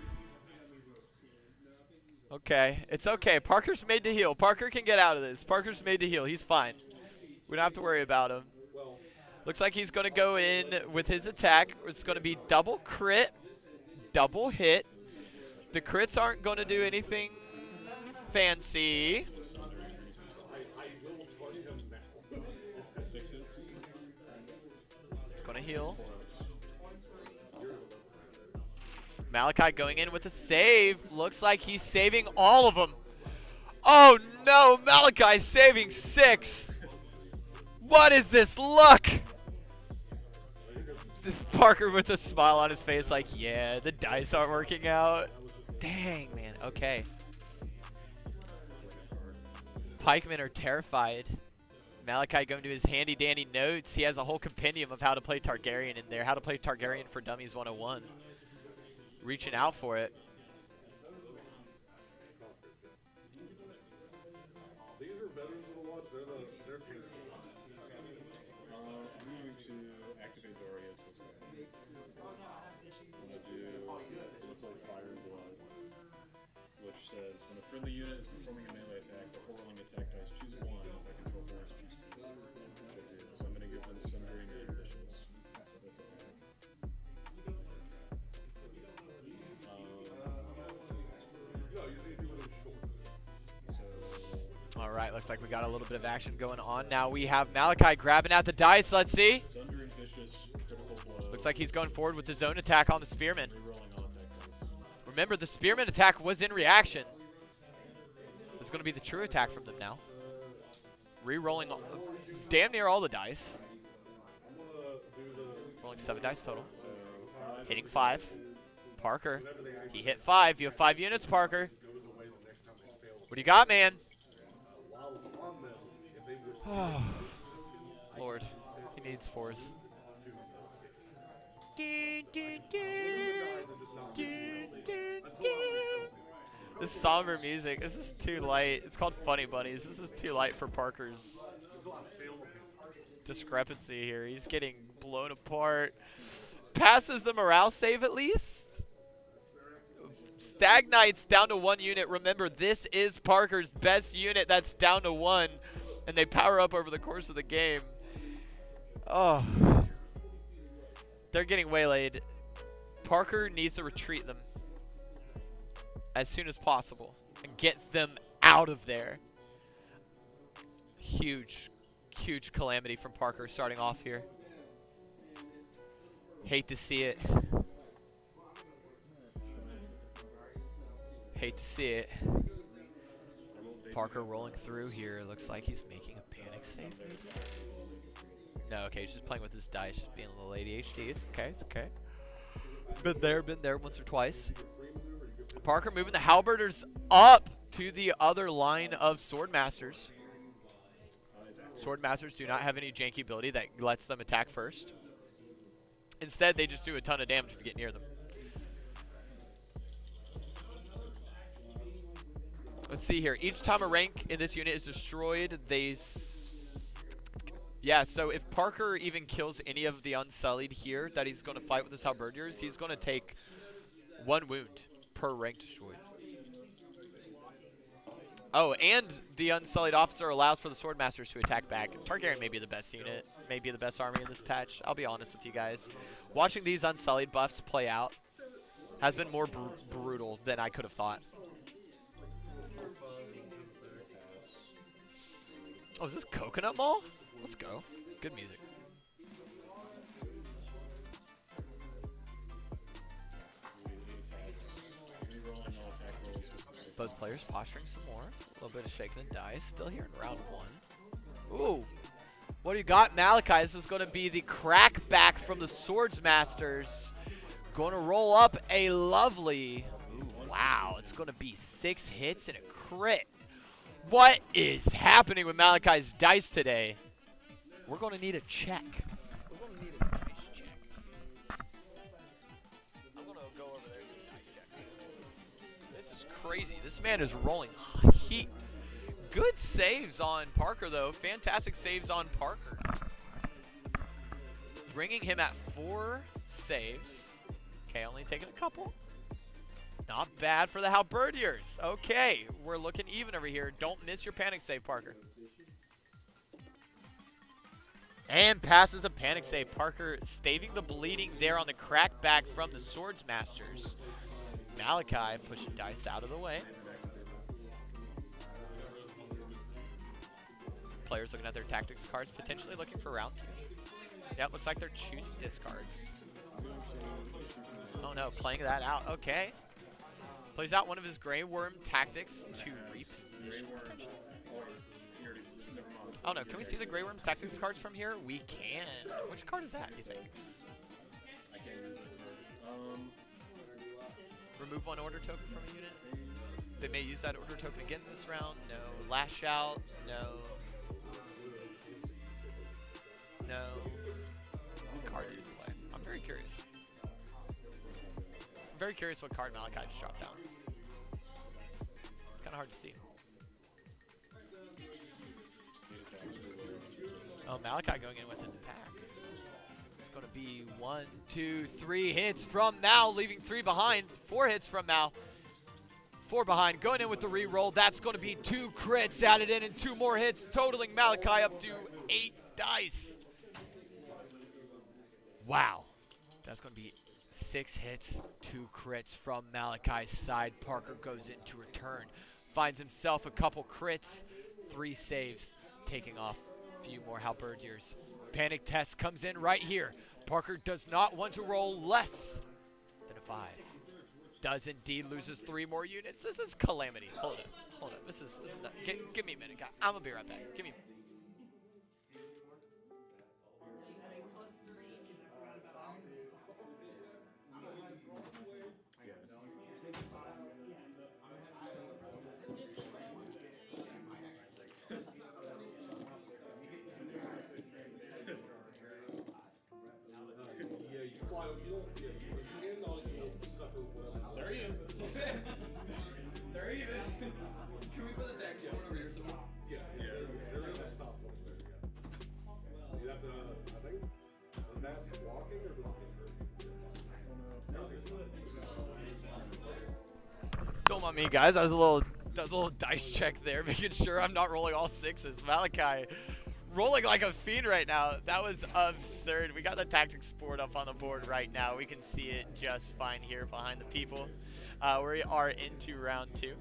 [SPEAKER 1] Okay, it's okay. Parker's made to heal. Parker can get out of this. Parker's made to heal. He's fine. We don't have to worry about him. Looks like he's going to go in with his attack. It's going to be double crit, double hit. The crits aren't going to do anything fancy. It's going to heal. Malachi going in with a save. Looks like he's saving all of them. Oh no, Malachi saving 6. What is this luck? Parker with a smile on his face like, yeah, the dice aren't working out. Dang, man. Okay. Pikemen are terrified. Malachi going to his handy dandy notes. He has a whole compendium of how to play Targaryen in there. How to play Targaryen for Dummies 101. Reaching out for it.
[SPEAKER 2] These are veterans of the watch. They're team.
[SPEAKER 7] I'm going to activate Daria to attack. I'm going to play Fire and Blood, which says when a friendly unit is performing a melee attack, before rolling attack dice, choose 1. If I control players, choose 2. So I'm going to give them Sundering and Vicious. That's okay.
[SPEAKER 1] All right, looks like we got a little bit of action going on. Now we have Malachi grabbing at the dice. Let's see.
[SPEAKER 7] Sundering Vicious, critical blow.
[SPEAKER 1] Looks like he's going forward with his own attack on the Spearman.
[SPEAKER 7] Rerolling on attack dice.
[SPEAKER 1] Remember, the Spearman attack was in reaction. It's going to be the true attack from them now. Re-rolling damn near all the dice. Rolling 7 dice total. Hitting 5. Parker, he hit 5. You have 5 units, Parker. What do you got, man? Oh, Lord, he needs 4s. This somber music, this is too light. It's called Funny Bunnies. This is too light for Parker's discrepancy here. He's getting blown apart. Passes the morale save at least. Stag Knights down to 1 unit. Remember, this is Parker's best unit that's down to 1. And they power up over the course of the game. Oh. They're getting waylaid. Parker needs to retreat them as soon as possible and get them out of there. Huge, huge calamity from Parker starting off here. Hate to see it. Hate to see it. Parker rolling through here. Looks like he's making a panic save. No, okay, he's just playing with his dice, just being a little ADHD. It's okay, it's okay. Been there once or twice. Parker moving the Halberders up to the other line of Swordmasters. Swordmasters do not have any janky ability that lets them attack first. Instead, they just do a ton of damage if you get near them. Let's see here. Each time a rank in this unit is destroyed, yeah, so if Parker even kills any of the Unsullied here that he's going to fight with his Halberdiers, he's going to take 1 wound per rank destroyed. Oh, and the Unsullied Officer allows for the Swordmasters to attack back. Targaryen may be the best unit, may be the best army in this patch. I'll be honest with you guys. Watching these Unsullied buffs play out has been more brutal than I could have thought. Oh, is this Coconut Mall? Let's go. Good music. Both players posturing some more. A little bit of shaking the dice. Still here in round 1. Ooh. What do you got, Malachi? This is going to be the crackback from the Swordsmasters. Going to roll up a lovely... Ooh, wow. It's going to be 6 hits and a crit. What is happening with Malachi's dice today? We're going to need a check. We're going to need a dice check. I'm going to go over there and get a dice check. This is crazy. This man is rolling heat. Good saves on Parker, though. Fantastic saves on Parker. Bringing him at 4 saves. Okay, only taking a couple. Not bad for the Halberdiers. Okay, we're looking even over here. Don't miss your panic save, Parker. And passes a panic save. Parker staving the bleeding there on the crackback from the Swordsmasters. Malachi pushing dice out of the way. Players looking at their tactics cards, potentially looking for round 2. Yeah, it looks like they're choosing discards. Oh no, playing that out. Okay. Plays out one of his Grey Worm tactics to reposition. Oh no, can we see the Grey Worm's tactics cards from here? We can. Which card is that, you think?
[SPEAKER 7] I can't use it.
[SPEAKER 1] Remove 1 order token from a unit. They may use that order token again this round. No. Lash out. No. No. What card did he play? I'm very curious. I'm very curious what card Malachi just dropped down. It's kind of hard to see. Oh, Malachi going in with an attack. It's going to be 1, 2, 3 hits from Mal, leaving 3 behind. 4 hits from Mal. 4 behind. Going in with the re-roll. That's going to be 2 crits added in and 2 more hits, totaling Malachi up to 8 dice. Wow. That's going to be 6 hits, 2 crits from Malachi's side. Parker goes in to return. Finds himself a couple crits, 3 saves, taking off a few more Halberdiers. Panic test comes in right here. Parker does not want to roll less than a 5. Does indeed, loses 3 more units. This is calamity. Hold it. Hold it. This is not, give me a minute, guys. I'm going to be right back. Give me a minute.
[SPEAKER 2] Yeah, you fly. You don't. Yeah, you end all. You don't suffer whatever.
[SPEAKER 6] They're even. They're even. Can we put the deck over here somewhere?
[SPEAKER 2] Yeah, there is a stop over there. Yeah. You have to. I think. Is that walking or does it hurt?
[SPEAKER 1] Don't mind me, guys. That was a little dice check there, making sure I'm not rolling all 6s. Malachi rolling like a fiend right now. That was absurd. We got the tactics board up on the board right now. We can see it just fine here behind the people. We are into round 2.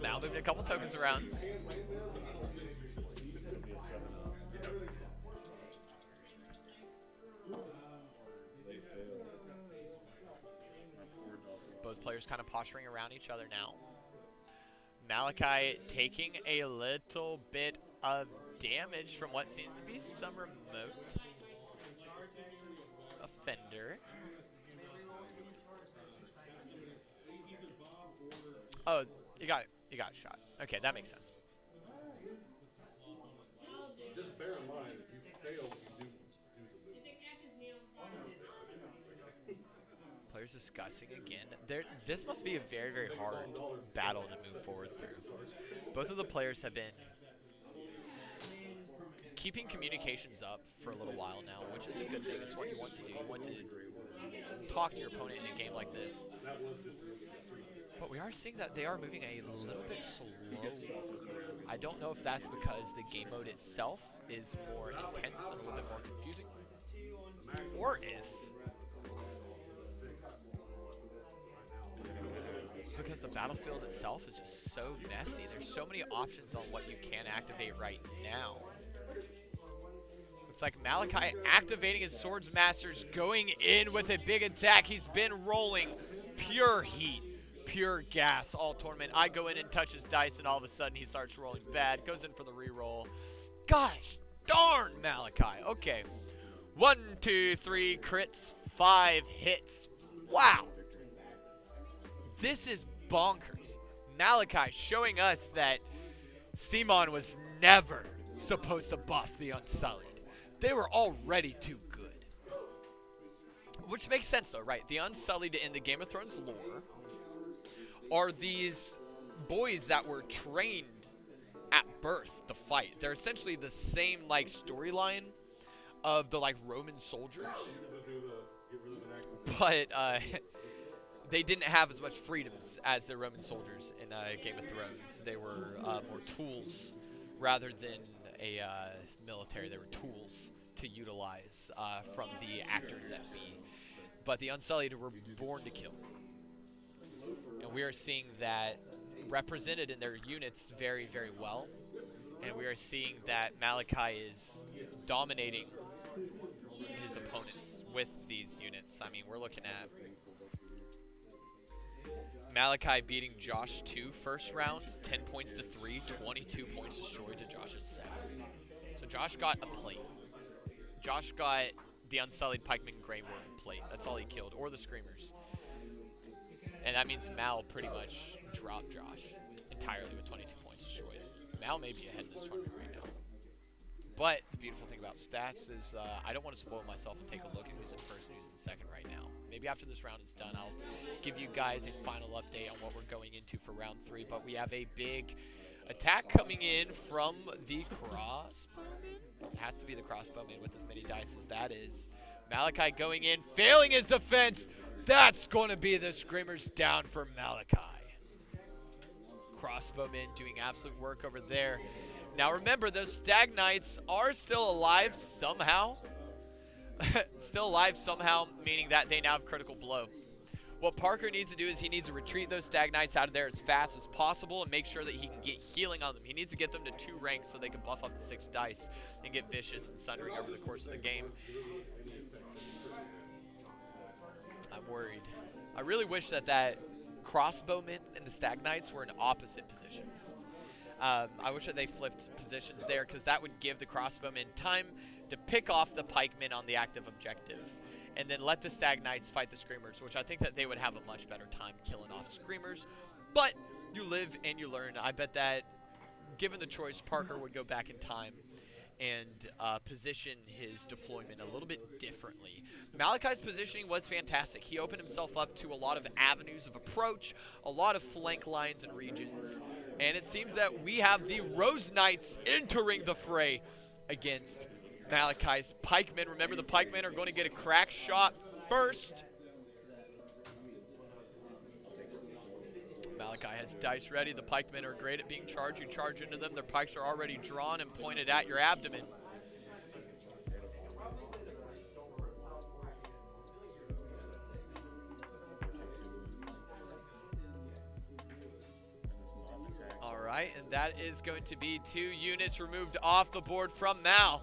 [SPEAKER 1] Now moving a couple tokens around. Both players kind of posturing around each other now. Malachi taking a little bit of damage from what seems to be some remote offender. Oh, you got shot. Okay, that makes sense.
[SPEAKER 2] Just bear in mind, if you fail, you do the move.
[SPEAKER 1] Players discussing again. This must be a very, very hard battle to move forward through. Both of the players have been keeping communications up for a little while now, which is a good thing. It's what you want to do. You want to talk to your opponent in a game like this. But we are seeing that they are moving a little bit slow. I don't know if that's because the game mode itself is more intense and a little bit more confusing, or if because the battlefield itself is just so messy. There's so many options on what you can activate right now. Looks like Malachi activating his Swords Masters, going in with a big attack. He's been rolling pure heat, pure gas all tournament. I go in and touch his dice, and all of a sudden he starts rolling bad. Goes in for the reroll. Gosh darn, Malachi. Okay. 1, 2, 3 crits, 5 hits. Wow. This is bonkers. Malachi showing us that Simon was never supposed to buff the Unsullied. They were already too good. Which makes sense though, right? The Unsullied in the Game of Thrones lore are these boys that were trained at birth to fight. They're essentially the same like storyline of the like Roman soldiers. But they didn't have as much freedoms as the Roman soldiers in Game of Thrones. They were more tools rather than a military. They were tools to utilize from the actors that be. But the Unsullied were born to kill. And we are seeing that represented in their units very, very well. And we are seeing that Malachi is dominating his opponents with these units. I mean, we're looking at Malachi beating Josh 2 first round, 10 points to 3, 22 points destroyed to Josh's 7. So Josh got a plate. Josh got the Unsullied Pikeman Grey Worm plate. That's all he killed, or the Screamers. And that means Mal pretty much dropped Josh entirely with 22 points destroyed. Mal may be ahead in this tournament right now. But the beautiful thing about stats is I don't want to spoil myself and take a look at who's in first and who's in second right now. Maybe after this round is done, I'll give you guys a final update on what we're going into for round 3. But we have a big attack coming in from the crossbowman. It has to be the crossbowman with as many dice as that is. Malachi going in, failing his defense. That's going to be the Screamers down for Malachi. Crossbowmen doing absolute work over there. Now remember, those Stag Knights are still alive somehow. Still alive somehow, meaning that they now have critical blow. What Parker needs to do is he needs to retreat those Stag Knights out of there as fast as possible and make sure that he can get healing on them. He needs to get them to 2 ranks so they can buff up to 6 dice and get vicious and sundering over the course of the game. I'm worried. I really wish that crossbowmen and the Stag Knights were in opposite positions. I wish that they flipped positions there because that would give the crossbowmen time to pick off the pikemen on the active objective and then let the Stag Knights fight the Screamers, which I think that they would have a much better time killing off Screamers. But you live and you learn. I bet that given the choice, Parker would go back in time and position his deployment a little bit differently. Malachi's positioning was fantastic. He opened himself up to a lot of avenues of approach, a lot of flank lines and regions, and it seems that we have the Rose Knights entering the fray against Malachi's pikemen. Remember, the pikemen are going to get a crack shot first. Malachi has dice ready. The pikemen are great at being charged. You charge into them. Their pikes are already drawn and pointed at your abdomen. All right, and that is going to be 2 units removed off the board from Mal.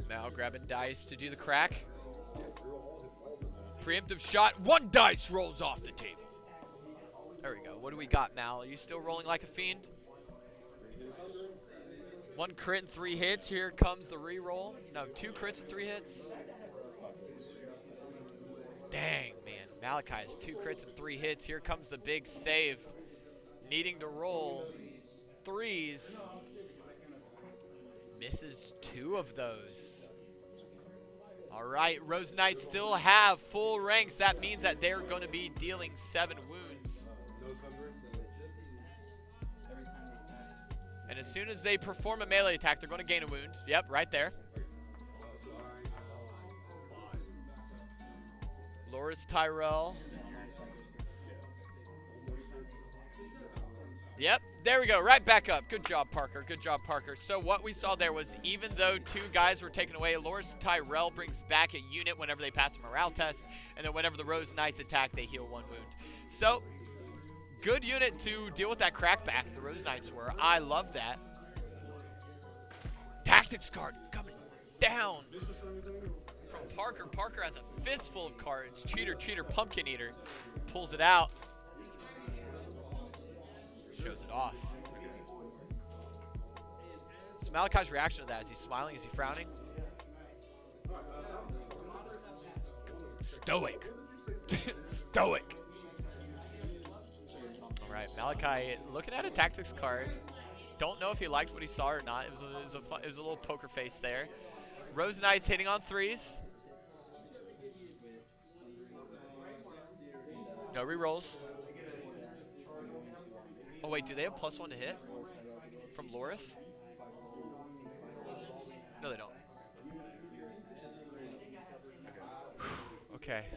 [SPEAKER 1] Mal grabbing dice to do the crack. Preemptive shot. 1 dice rolls off the table. There we go. What do we got, Mal? Are you still rolling like a fiend? 1 crit and 3 hits. Here comes the re-roll. No, 2 crits and 3 hits. Malachi has 2 crits and 3 hits. Here comes the big save. Needing to roll 3s. Misses 2 of those. All right, Rose Knights still have full ranks. That means that they're going to be dealing 7 wounds. And as soon as they perform a melee attack, they're going to gain a wound. Yep, right there. Loris Tyrell. Yep, there we go, right back up. Good job, Parker, good job, Parker. So what we saw there was even though 2 guys were taken away, Loris Tyrell brings back a unit whenever they pass a morale test, and then whenever the Rose Knights attack, they heal 1 wound. So, good unit to deal with that crackback, the Rose Knights were. I love that. Tactics card coming down from Parker. Parker has a fistful of cards. Cheater, cheater, pumpkin eater. Pulls it out. Shows it off. So Malachi's reaction to that, is he smiling? Is he frowning? Stoic. Stoic. All right, Malachi looking at a tactics card. Don't know if he liked what he saw or not. It was a little poker face there. Rose Knights hitting on 3s. No rerolls. Oh wait, do they have +1 to hit from Loris? No, they don't. Okay.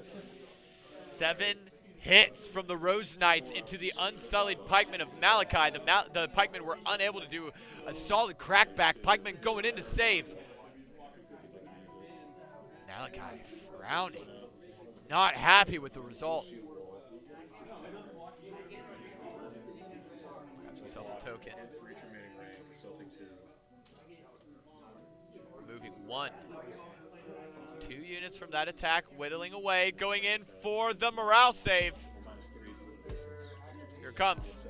[SPEAKER 1] 7 hits from the Rose Knights into the unsullied pikemen of Malachi. The pikemen were unable to do a solid crackback. Pikemen going in to save. Malachi frowning. Not happy with the result. Himself a token. Moving 1. 2 units from that attack, whittling away, going in for the morale save. Here it comes.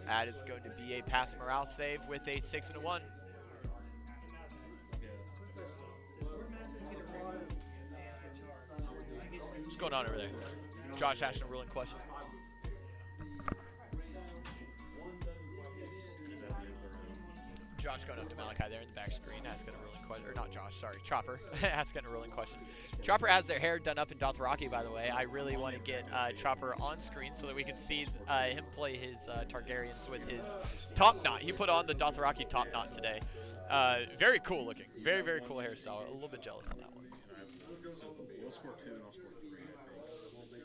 [SPEAKER 1] That is going to be a pass morale save with a 6 and a 1. What's going on over there? Josh asking a ruling question. Josh going up to Malachi there in the back screen, asking a ruling question. Or not Josh, sorry, Chopper, asking a ruling question. Chopper has their hair done up in Dothraki, by the way. I really want to get Chopper on screen so that we can see him play his Targaryens with his top knot. He put on the Dothraki top knot today. Very cool looking. Very, very cool hairstyle. A little bit jealous on that one.
[SPEAKER 7] We'll score 2 and I'll score 3, I think.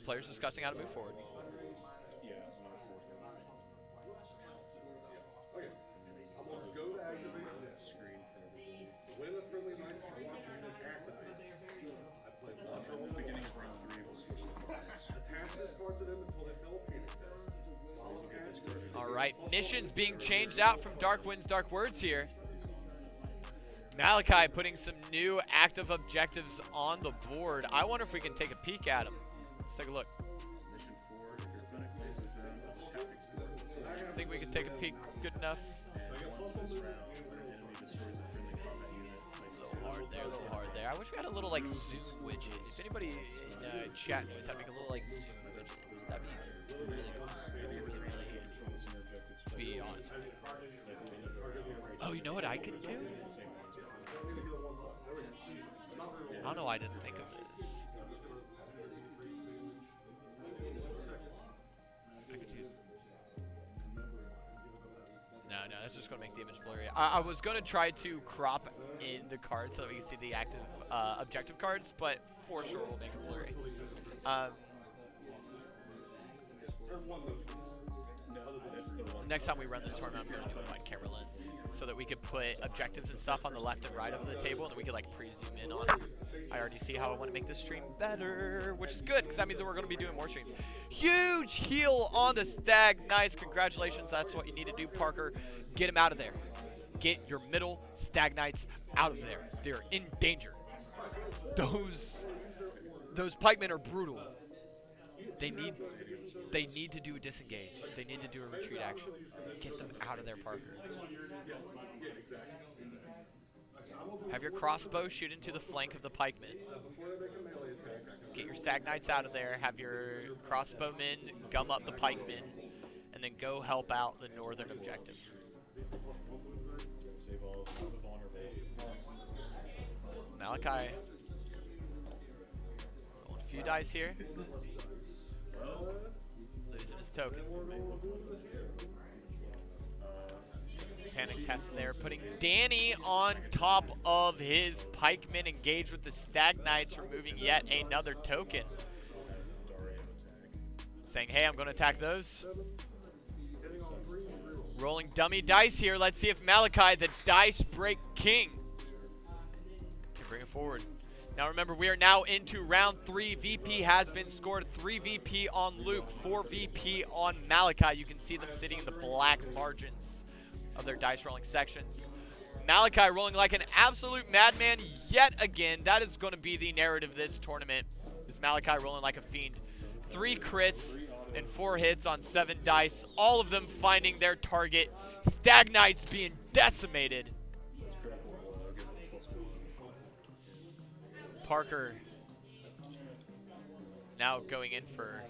[SPEAKER 1] Players discussing how to move forward.
[SPEAKER 7] Yeah, it's not a 4.
[SPEAKER 2] Okay. I'm going to go to activate this.
[SPEAKER 7] Screen for everything.
[SPEAKER 2] When a friendly knight from watch unit activates, I play launcher
[SPEAKER 7] At the beginning of round 3, we'll switch the cards.
[SPEAKER 2] attach this card to them until they fail a panic test. I'll attach this.
[SPEAKER 1] All right, missions being changed out from Dark Winds, Dark Words here. Malachi putting some new active objectives on the board. I wonder if we can take a peek at them. Let's take a look.
[SPEAKER 7] Mission 4, if your opponent closes in on the tactics board,
[SPEAKER 1] I think we can take a peek good enough.
[SPEAKER 7] this round, when an enemy destroys a friendly combat unit, place
[SPEAKER 1] A little hard there. I wish we had a little like zoom widget. If anybody in chat knows how to make a little like zoom widget, that'd be really cool. Maybe we can really,
[SPEAKER 7] control some objectives.
[SPEAKER 1] to be honest with you. Oh, you know what I could do? I don't know why I didn't think of this. I could do. No, that's just going to make the image blurry. I was going to try to crop in the cards so that we can see the active objective cards, but for sure we'll make it blurry.
[SPEAKER 7] That's the one.
[SPEAKER 1] Next time we run this tournament, I'm going to do a wide camera lens so that we could put objectives and stuff on the left and right of the table, and then we could like pre-zoom in on it. I already see how I want to make this stream better, which is good because that means that we're going to be doing more streams. Huge heal on the Stag. Nice, congratulations. That's what you need to do, Parker. Get him out of there. Get your middle Stag Knights out of there. They're in danger. Those pikemen are brutal. They need to do a disengage. They need to do a retreat action. Get them out of there, Parker. Have your crossbow shoot into the flank of the pikemen.
[SPEAKER 2] Before they make a melee attack,
[SPEAKER 1] Get your stag knights out of there. Have your crossbowmen gum up the pikemen, and then go help out the northern objective.
[SPEAKER 7] Save all the vulnerable.
[SPEAKER 1] Malachi. Rolling a few dice here. Losing his token. Panic test there, putting Danny on top of his pikemen, engaged with the stag knights, removing yet another token. Saying, hey, I'm going to attack those. Rolling dummy dice here. Let's see if Malachi, the dice break king, can bring it forward. Now remember, we are now into round 3. VP has been scored. 3 VP on Luke, 4 VP on Malachi. You can see them sitting in the black margins of their dice rolling sections. Malachi rolling like an absolute madman yet again. That is going to be the narrative of this tournament. Is Malachi rolling like a fiend. 3 crits and 4 hits on 7 dice. All of them finding their target. Stag Knights being decimated. Parker now going in for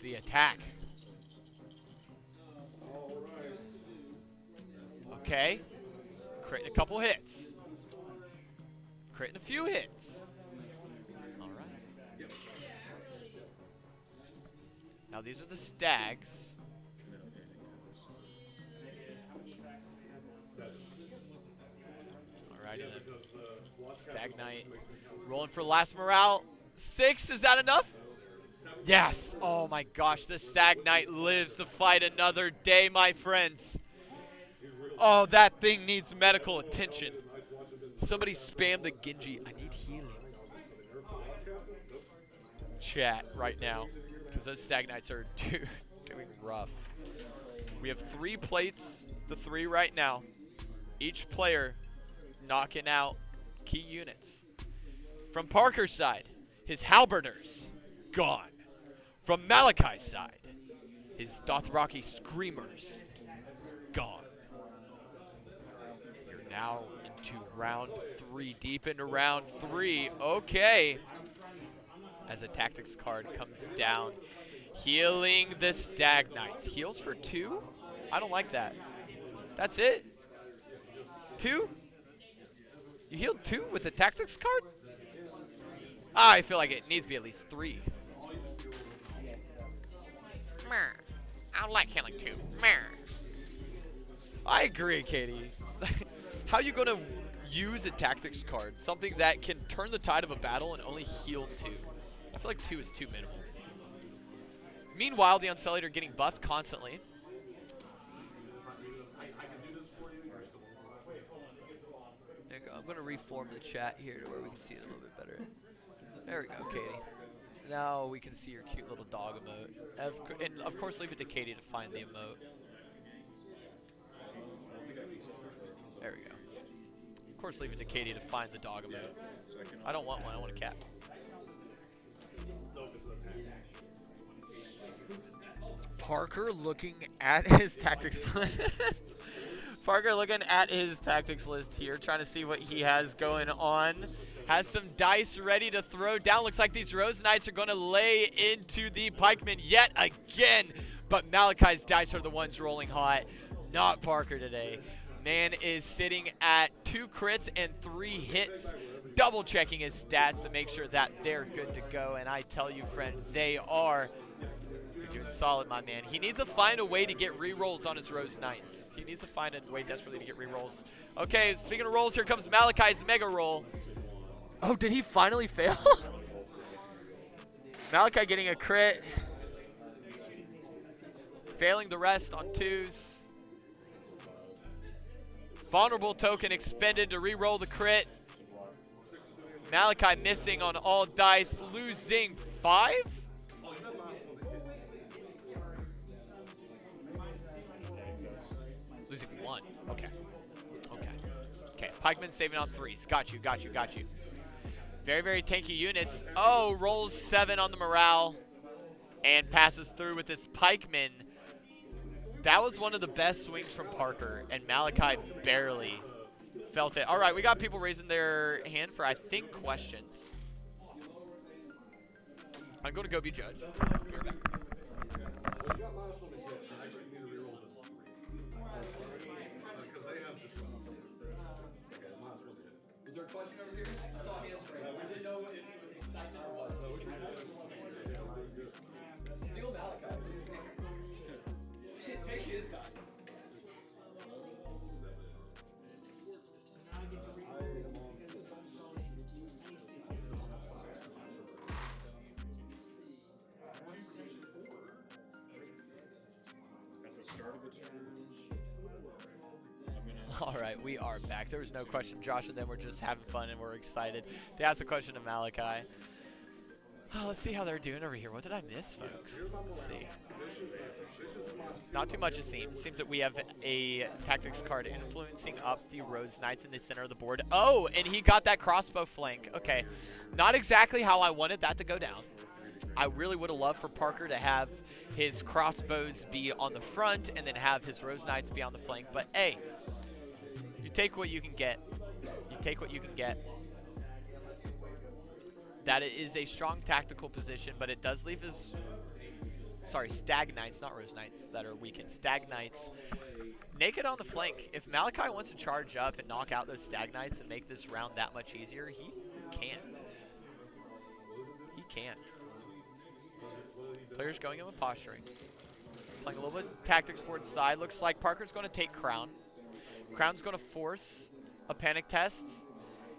[SPEAKER 1] the attack. Okay. Creating a couple hits. Creating a few hits. All right. Now these are the stags. Alrighty then. Stag Knight. Rolling for last morale. 6, is that enough? Yes. Oh my gosh, the Stag Knight lives to fight another day, my friends. Oh, that thing needs medical attention. Somebody spam the Genji. I need healing. Chat right now, because those Stag Knights are doing rough. We have 3 plates, the 3 right now. Each player knocking out key units. From Parker's side, his halberders, gone. From Malachi's side, his Dothraki screamers, gone. You're now into round 3, deep into round 3. Okay. As a tactics card comes down, healing the Stag Knights. Heals for 2? I don't like that. That's it? 2? You healed 2 with a tactics card? I feel like it needs to be at least 3. I don't like healing 2. I agree, Katie. How are you going to use a tactics card? Something that can turn the tide of a battle and only heal 2. I feel like 2 is too minimal. Meanwhile, the Unsullied are getting buffed constantly. There you go. I'm going to reform the chat here to where we can see it a little bit better. There we go, Katie. Now we can see your cute little dog emote. And of course, leave it to Katie to find the emote. There we go. Of course, leave it to Katie to find the dog emote. I don't want one. I want a cat. Parker looking at his tactics list. Parker looking at his tactics list here, trying to see what he has going on. Has some dice ready to throw down. Looks like these Rose Knights are going to lay into the pikemen yet again. But Malachi's dice are the ones rolling hot. Not Parker today. Man is sitting at 2 crits and 3 hits. Double checking his stats to make sure that they're good to go. And I tell you, friend, they are. You're doing solid, my man. He needs to find a way to get re-rolls on his Rose Knights. He needs to find a way desperately to get re-rolls. Okay, speaking of rolls, here comes Malachi's mega roll. Oh, did he finally fail? Malachi getting a crit. Failing the rest on 2s. Vulnerable token expended to re-roll the crit. Malachi missing on all dice, losing 5? Losing 1. Okay. Okay. Okay. Pikeman saving on 3s. Got you, got you, got you. Very, very tanky units. Oh, rolls 7 on the morale and passes through with this pikeman That was one of the best swings from Parker, and Malachi barely felt it. All right, we got people raising their hand for, I think, questions. I'm going to go be judge. Be right back.
[SPEAKER 2] Well, you got minus one to hit, so actually you need to reroll this 3. Because they have just okay, minus one to hit.
[SPEAKER 6] Is there a question over here? I saw hands raised. I didn't know if it was excitement or what. Steal Malachi. Take his dice.
[SPEAKER 7] At the start of the turn,
[SPEAKER 1] All right, we are back. There was no question. Josh and them were just having fun, and we're excited. They asked a question to Malachi. Oh, let's see how they're doing over here. What did I miss, folks? Let's see. Not too much, it seems. Seems that we have a tactics card influencing up the Rose Knights in the center of the board. Oh, and he got that crossbow flank. Okay. Not exactly how I wanted that to go down. I really would have loved for Parker to have his crossbows be on the front and then have his Rose Knights be on the flank. But, hey, you take what you can get. You take what you can get. That is a strong tactical position, but it does leave his, Stag Knights, not Rose Knights, that are weakened. Stag Knights naked on the flank. If Malachi wants to charge up and knock out those Stag Knights and make this round that much easier, he can. He can. Players going in with posturing. Playing a little bit tactics board side. Looks like Parker's going to take Crown. Crown's going to force a panic test.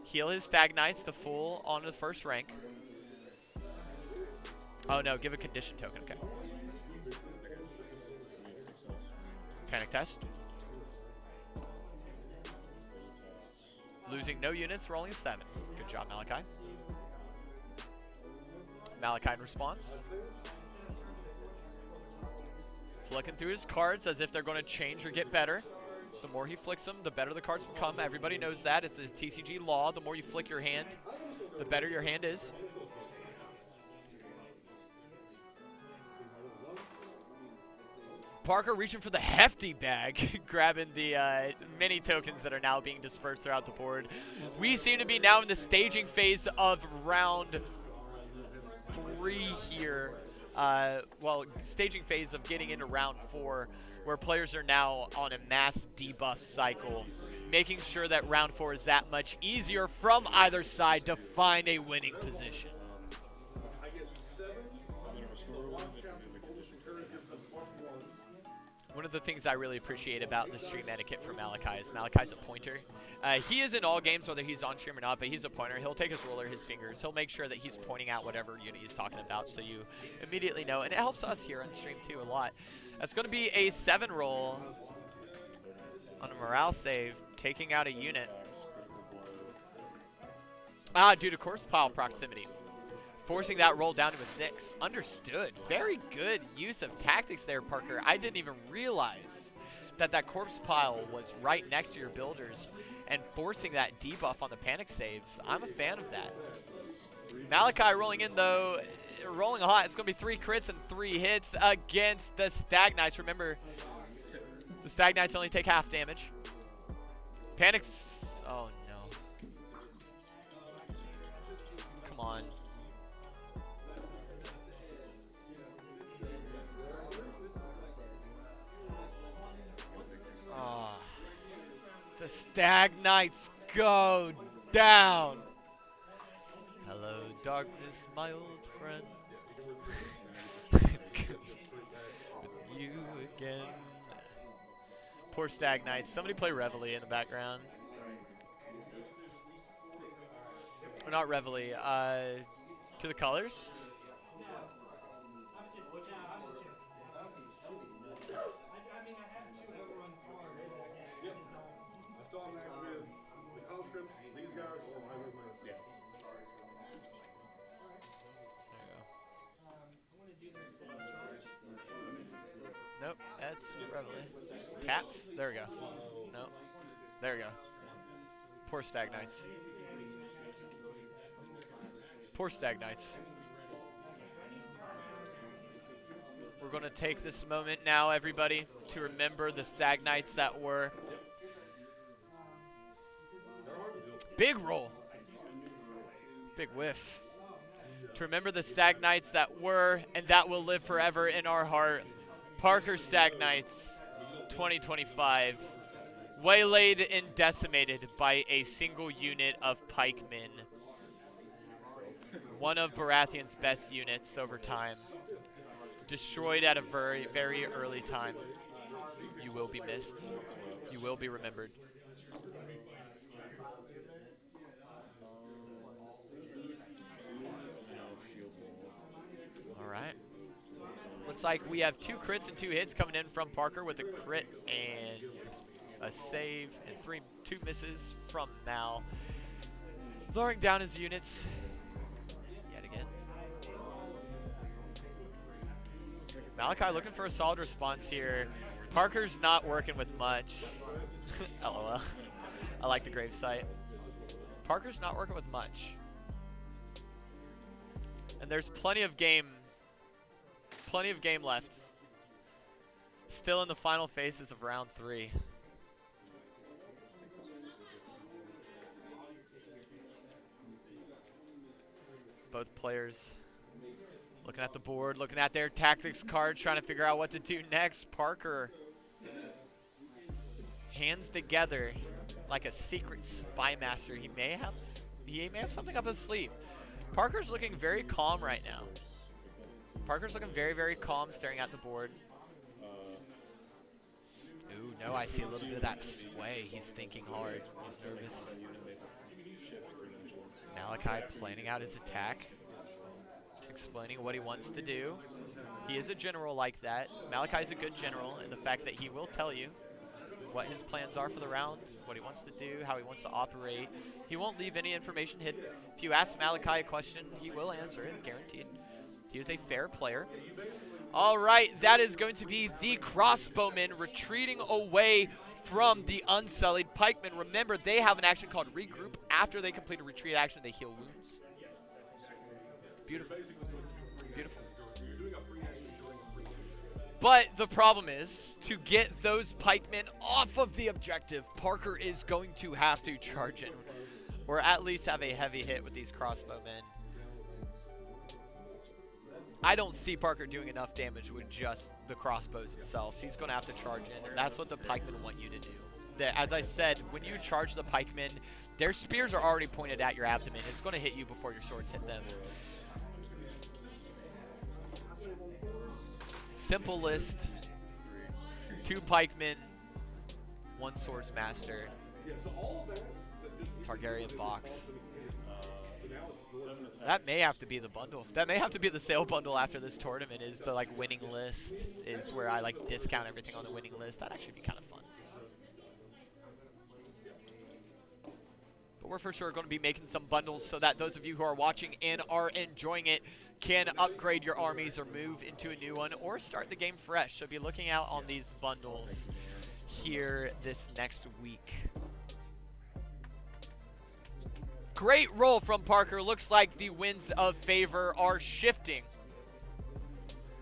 [SPEAKER 1] Heal his Stag Knights to full on the first rank. Oh no, give a condition token, okay. Panic test. Losing no units, rolling a 7. Good job, Malachi. Malachi in response. Flicking through his cards as if they're going to change or get better. The more he flicks them, the better the cards become. Everybody knows that. It's a TCG law. The more you flick your hand, the better your hand is. Parker reaching for the hefty bag, grabbing the many tokens that are now being dispersed throughout the board. We seem to be now in the staging phase of round 3 here. Well, staging phase of getting into round 4, where players are now on a mass debuff cycle, making sure that round 4 is that much easier from either side to find a winning position.
[SPEAKER 2] I get 7.
[SPEAKER 1] One of the things I really appreciate about the stream etiquette for Malachi is Malachi's a pointer. He is in all games, whether he's on stream or not, but he's a pointer. He'll take his ruler, his fingers. He'll make sure that he's pointing out whatever unit he's talking about, so you immediately know. And it helps us here on stream, too, a lot. That's going to be a 7 roll on a morale save, taking out a unit. Due to corpse pile proximity. Forcing that roll down to a 6. Understood. Very good use of tactics there, Parker. I didn't even realize that that corpse pile was right next to your builders and forcing that debuff on the panic saves. I'm a fan of that. Malachi rolling in, though. Rolling hot. It's going to be 3 crits and 3 hits against the Stag Knights. Remember, the Stag Knights only take half damage. Panics. Oh, no. Come on. The Stag Knights go down. Hello, darkness, my old friend. You again. Poor Stag Knights. Somebody play Reveille in the background. Or not Reveille. To the colors. Nope, that's Reveille. Taps? There we go. Nope. There we go. Poor Stag Knights. Poor Stag Knights. We're going to take this moment now, everybody, to remember the Stag Knights that were. Big roll. Big whiff. To remember the Stag Knights that were and that will live forever in our heart. Parker Stag Knights 2025. Waylaid and decimated by a single unit of pikemen. One of Baratheon's best units over time. Destroyed at a very, very early time. You will be missed. You will be remembered. All right. Looks like we have 2 crits and 2 hits coming in from Parker with a crit and a save and 2 misses from Mal. Lowering down his units yet again. Malachi looking for a solid response here. Parker's not working with much. LOL. I like the gravesite. Parker's not working with much. And there's plenty of game left. Still in the final phases of round 3. Both players looking at the board, looking at their tactics cards, trying to figure out what to do next. Parker, hands together like a secret spy master. He may have something up his sleeve. Parker's looking very calm right now. Parker's looking very, very calm, staring at the board. Ooh, no, I see a little bit of that sway. He's thinking hard. He's nervous. Malachi planning out his attack, explaining what he wants to do. He is a general like that. Malachi's a good general in the fact that he will tell you what his plans are for the round, what he wants to do, how he wants to operate. He won't leave any information hidden. If you ask Malachi a question, he will answer it, guaranteed. He is a fair player. All right, that is going to be the crossbowmen retreating away from the unsullied pikemen. Remember, they have an action called regroup. After they complete a retreat action, they heal wounds. Beautiful. Beautiful. But the problem is, to get those pikemen off of the objective, Parker is going to have to charge in, or at least have a heavy hit with these crossbowmen. I don't see Parker doing enough damage with just the crossbows themselves. He's going to have to charge in, and that's what the pikemen want you to do. As I said, when you charge the pikemen, their spears are already pointed at your abdomen. It's going to hit you before your swords hit them. Simple list. 2 pikemen, 1 swordsmaster. Targaryen box. That may have to be the bundle. That may have to be the sale bundle after this tournament, is the like winning list, is where I like discount everything on the winning list. That'd actually be kind of fun. But we're for sure going to be making some bundles so that those of you who are watching and are enjoying it can upgrade your armies or move into a new one or start the game fresh. So be looking out on these bundles here this next week. Great roll from Parker. Looks like the winds of favor are shifting.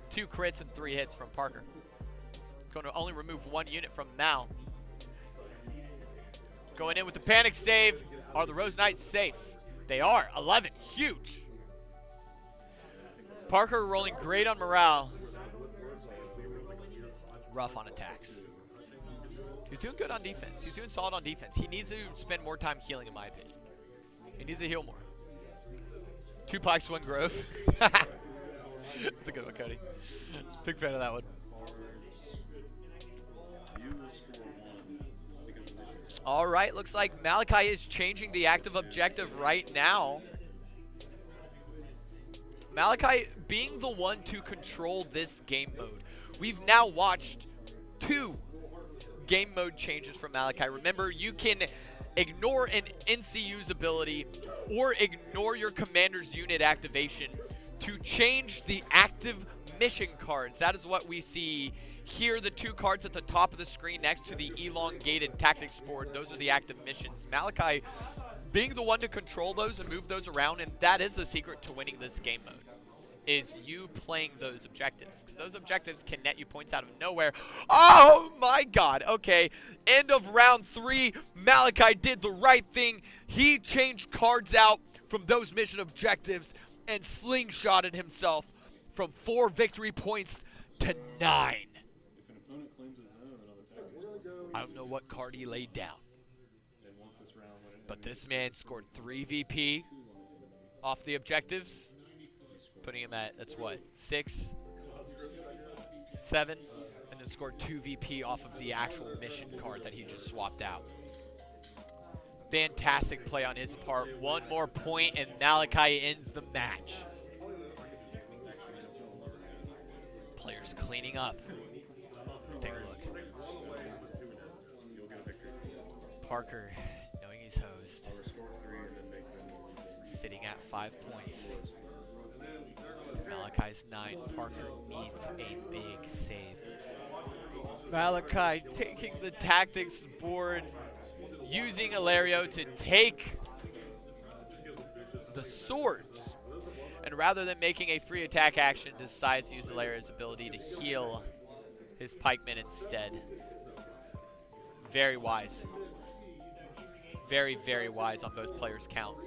[SPEAKER 1] 2 crits and 3 hits from Parker. Going to only remove 1 unit from Mal. Going in with the panic save. Are the Rose Knights safe? They are. 11. Huge. Parker rolling great on morale. Rough on attacks. He's doing good on defense. He's doing solid on defense. He needs to spend more time healing, in my opinion. He needs to heal more. 2 pikes, 1 grove. That's a good one, Cody. Big fan of that one. All right, looks like Malachi is changing the active objective right now. Malachi being the one to control this game mode. We've now watched 2 game mode changes from Malachi. Remember, you can ignore an NCU's ability or ignore your commander's unit activation to change the active mission cards. That is what we see here. The 2 cards at the top of the screen next to the elongated tactics board, those are the active missions. Malachi being the one to control those and move those around, and that is the secret to winning this game mode. is you playing those objectives. Because those objectives can net you points out of nowhere. Oh my god, okay. End of round 3, Malachi did the right thing. He changed cards out from those mission objectives and slingshotted himself from 4 victory points to 9.
[SPEAKER 7] If an opponent claims a zone on the package,
[SPEAKER 1] I don't know what card he laid down,
[SPEAKER 7] then once this round went
[SPEAKER 1] but this man scored 3 VP off the objectives, putting him at, that's what, 6, 7, and then scored 2 VP off of the actual mission card that he just swapped out. Fantastic play on his part. 1 more point, and Malachi ends the match. Players cleaning up. Let's take a look.
[SPEAKER 7] you'll get a victory.
[SPEAKER 1] Parker, knowing he's hosed,
[SPEAKER 7] I'll restore 3 and then make them
[SPEAKER 1] sitting at 5 points. Malachi's 9. Parker needs a big save. Malachi taking the tactics board, using Ilario to take the swords. And rather than making a free attack action, decides to use Ilario's ability to heal his pikemen instead. Very wise. Very, very wise on both players' count.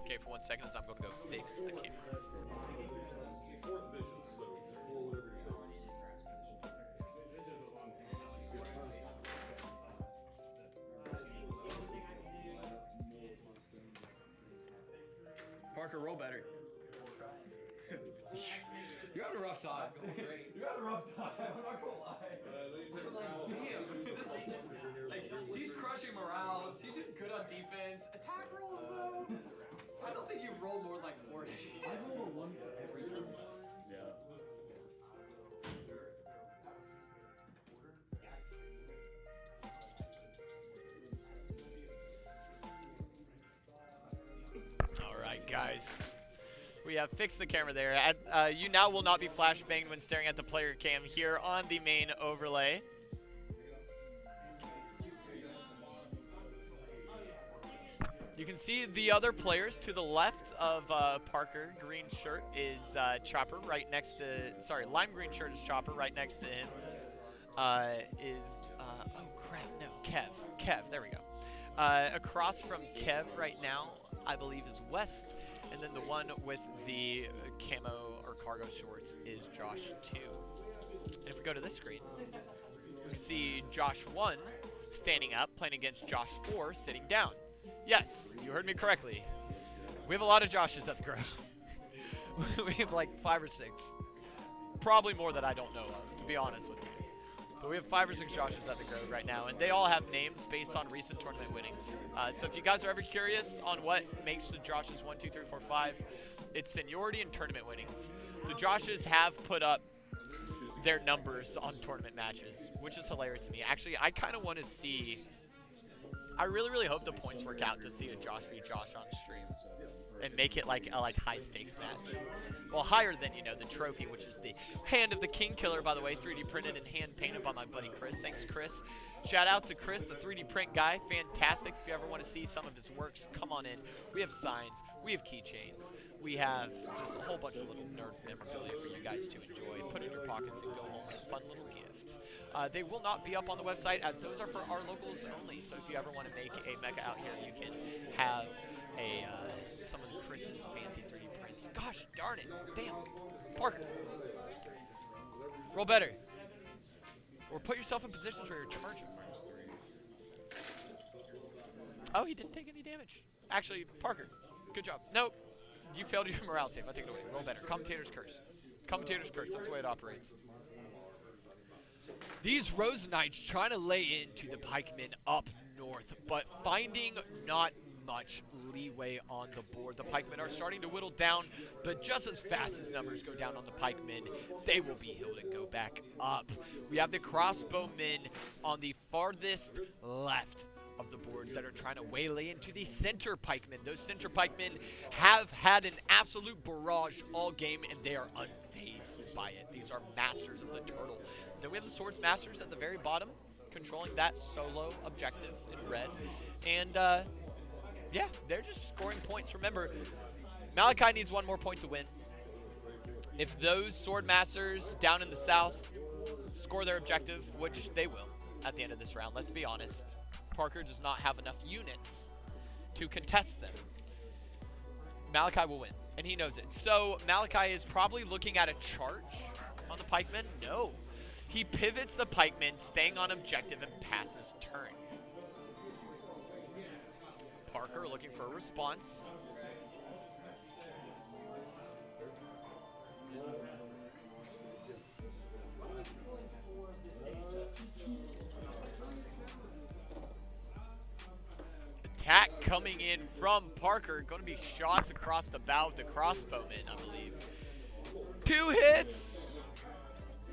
[SPEAKER 1] Okay, for 1 second as I'm going to go fix the camera.
[SPEAKER 6] Parker, roll better. You're having a rough time. You're having a rough time. I'm not gonna lie. Damn, this is like he's crushing morale. He's doing good on defense. Attack rolls though. I don't think you've rolled more than like 4 days. I roll a 1 for every turn.
[SPEAKER 7] Yeah.
[SPEAKER 1] All right, guys. We have fixed the camera there. You now will not be flashbanged when staring at the player cam here on the main overlay. You can see the other players to the left of Parker. Green shirt is Chopper right next to, sorry, lime green shirt is Chopper right next to him. Oh crap, no, Kev, there we go. Across from Kev right now, I believe is West. And then the one with the camo or cargo shorts is Josh 2. And if we go to this screen, we can see Josh 1 standing up, playing against Josh 4 sitting down. Yes, you heard me correctly. We have a lot of Joshes at the Grove. We have like 5 or 6. Probably more that I don't know of, to be honest with you. But we have 5 or 6 Joshes at the Grove right now, and they all have names based on recent tournament winnings. So if you guys are ever curious on what makes the Joshes 1, 2, 3, 4, 5, it's seniority and tournament winnings. The Joshes have put up their numbers on tournament matches, which is hilarious to me. Actually, I kind of want to see, I really hope the points work out to see a Josh v. Josh on stream and make it like a high stakes match. Well, higher than, you know, the trophy, which is the Hand of the King Killer, by the way, 3D printed and hand painted by my buddy Chris. Thanks, Chris. Shout out to Chris, the 3D print guy. Fantastic. If you ever want to see some of his works, come on in. We have signs. We have keychains. We have just a whole bunch of little nerd memorabilia for you guys to enjoy. Put in your pockets and go home with a fun little gift. They will not be up on the website, as those are for our locals only. So if you ever want to make a mecha out here, you can have a some of Chris's fancy 3D prints. Gosh darn it. Damn. Parker. Roll better. Or put yourself in positions where you're charging. Oh, he didn't take any damage. Actually, Parker, good job. Nope. You failed your morale save. I'll take it away. Roll better. Commentator's curse. Commentator's curse. That's the way it operates. These Rose Knights trying to lay into the pikemen up north, but finding not much leeway on the board. The pikemen are starting to whittle down, but just as fast as numbers go down on the pikemen, they will be healed and go back up. We have the crossbowmen on the farthest left of the board that are trying to waylay into the center pikemen. Those center pikemen have had an absolute barrage all game, and they are unfazed by it. These are masters of the turtle. Then we have the swords masters at the very bottom, controlling that solo objective in red. And yeah, they're just scoring points. Remember, Malachi needs 1 more point to win. If those Sword Masters down in the south score their objective, which they will at the end of this round, let's be honest, Parker does not have enough units to contest them. Malachi will win, and he knows it. So Malachi is probably looking at a charge on the pikemen. No. He pivots the pikemen, staying on objective, and passes turn. Parker looking for a response. Attack coming in from Parker. Going to be shots across the bow of the crossbowman, I believe. 2 hits.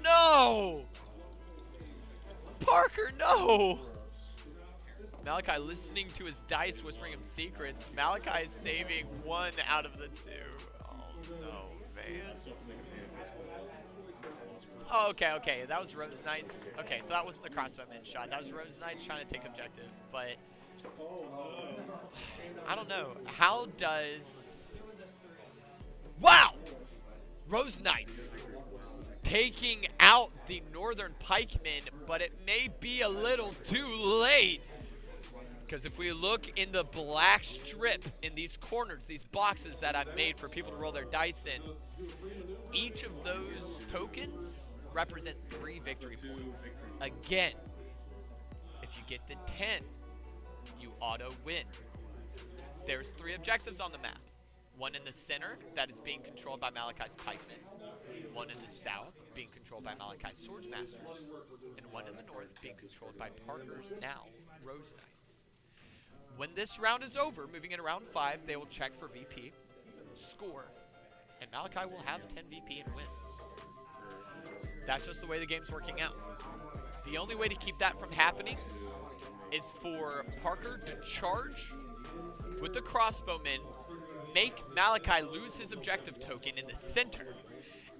[SPEAKER 1] No! Parker, no! Malachi listening to his dice, whispering him secrets. Malachi is saving 1 out of the 2. Oh, no, man. Oh, okay. That was Rose Knights. Okay, so that wasn't the crossbowman shot. That was Rose Knights trying to take objective. But I don't know. How does... Wow! Rose Knights taking out the Northern Pikemen, but it may be a little too late. Because if we look in the black strip in these corners, these boxes that I've made for people to roll their dice in, each of those tokens represent 3 victory points. Again, if you get the 10, you auto-win. There's 3 objectives on the map. 1 in the center that is being controlled by Malachi's pikemen. 1 in the south being controlled by Malachi's swordsmasters. And 1 in the north being controlled by Parker's now Rose Knights. When this round is over, moving into round 5, they will check for VP, score, and Malachi will have 10 VP and win. That's just the way the game's working out. The only way to keep that from happening is for Parker to charge with the crossbowmen, make Malachi lose his objective token in the center,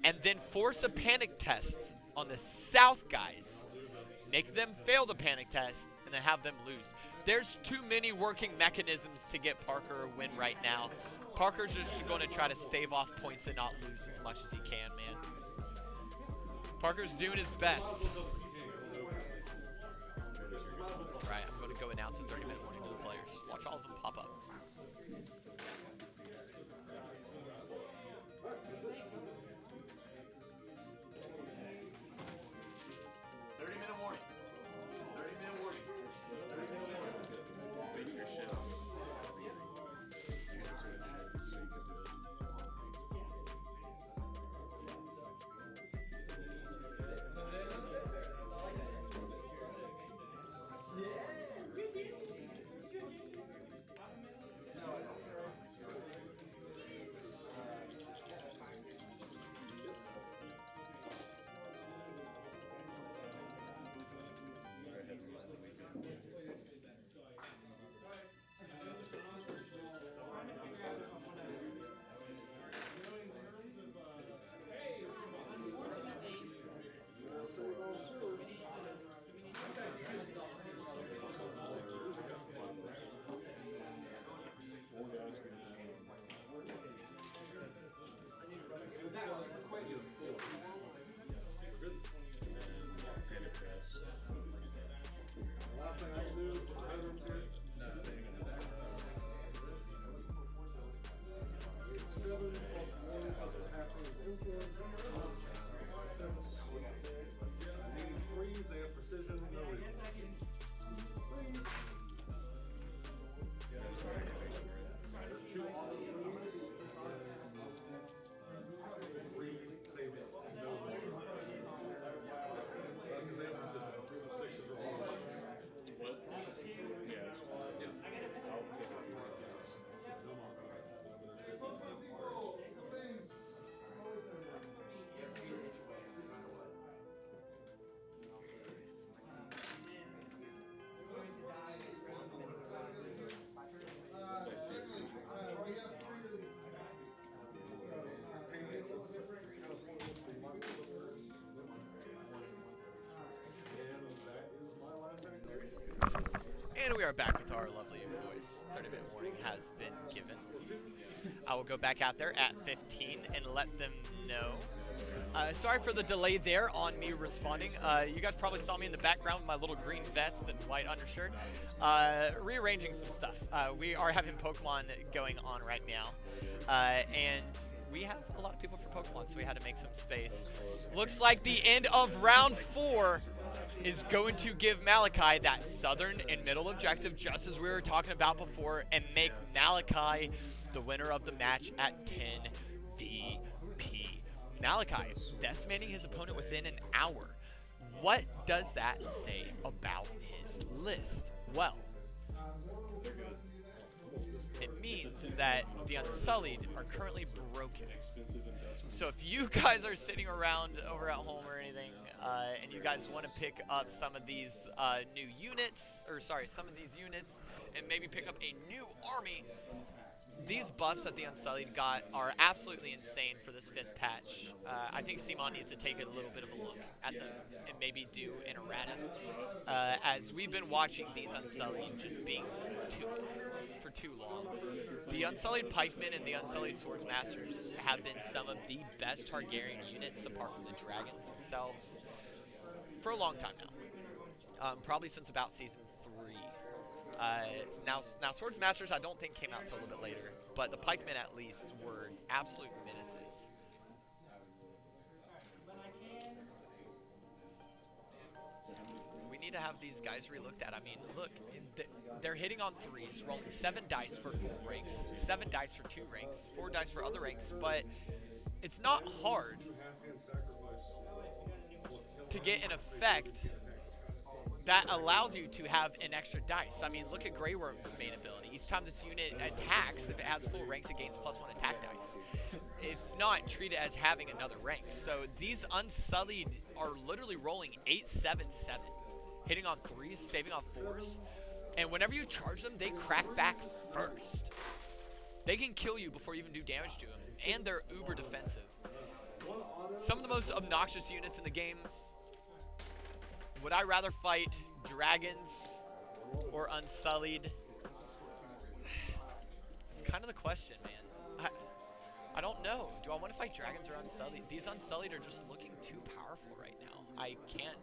[SPEAKER 1] and then force a panic test on the south guys, make them fail the panic test, and then have them lose. There's too many working mechanisms to get Parker a win right now. Parker's just going to try to stave off points and not lose as much as he can, man. Parker's doing his best. Right, I'm going to go announce a 30-minute warning to the players. Watch all of them pop up. And we are back with our lovely voice. 30-minute warning has been given.
[SPEAKER 4] I will go back out there at 15 and let them know. Sorry for the delay there on me responding. You guys probably saw me in the background with my little green vest and white undershirt, rearranging some stuff. We are having Pokemon going on right now, and we have a lot of people for Pokemon, so we had to make some space. Looks like the end of round 4 is going to give Malachi that southern and middle objective, just as we were talking about before, and make Malachi the winner of the match at 10 VP. Malachi decimating his opponent within an hour. What does that say about his list? Well, it means that the Unsullied are currently broken. So if you guys are sitting around over at home or anything, and you guys want to pick up some of these new units, some of these units, and maybe pick up a new army, these buffs that the Unsullied got are absolutely insane for this 5th patch. I think Simon needs to take a little bit of a look at them and maybe do an errata, as we've been watching these Unsullied just being for too long. The Unsullied Pikemen and the Unsullied Swordsmasters have been some of the best Targaryen units, apart from the dragons themselves, for a long time now. Probably since about season 3. Now Swordsmasters I don't think came out till a little bit later, but the Pikemen at least were absolute menaces. We need to have these guys relooked at. I mean, look, they're hitting on 3s, rolling 7 dice for full ranks, 7 dice for 2 ranks, 4 dice for other ranks, but it's not hard to get an effect that allows you to have an extra dice. I mean, look at Grey Worm's main ability. Each time this unit attacks, if it has full ranks, it gains +1 attack dice. If not, treat it as having another rank. So these Unsullied are literally rolling 8, 7, 7, hitting on 3s, saving on 4s, and whenever you charge them, they crack back first. They can kill you before you even do damage to them, and they're uber defensive. Some of the most obnoxious units in the game. Would I rather fight dragons or Unsullied? It's kind of the question, man. I don't know. Do I want to fight dragons or Unsullied? These Unsullied are just looking too powerful right now. I can't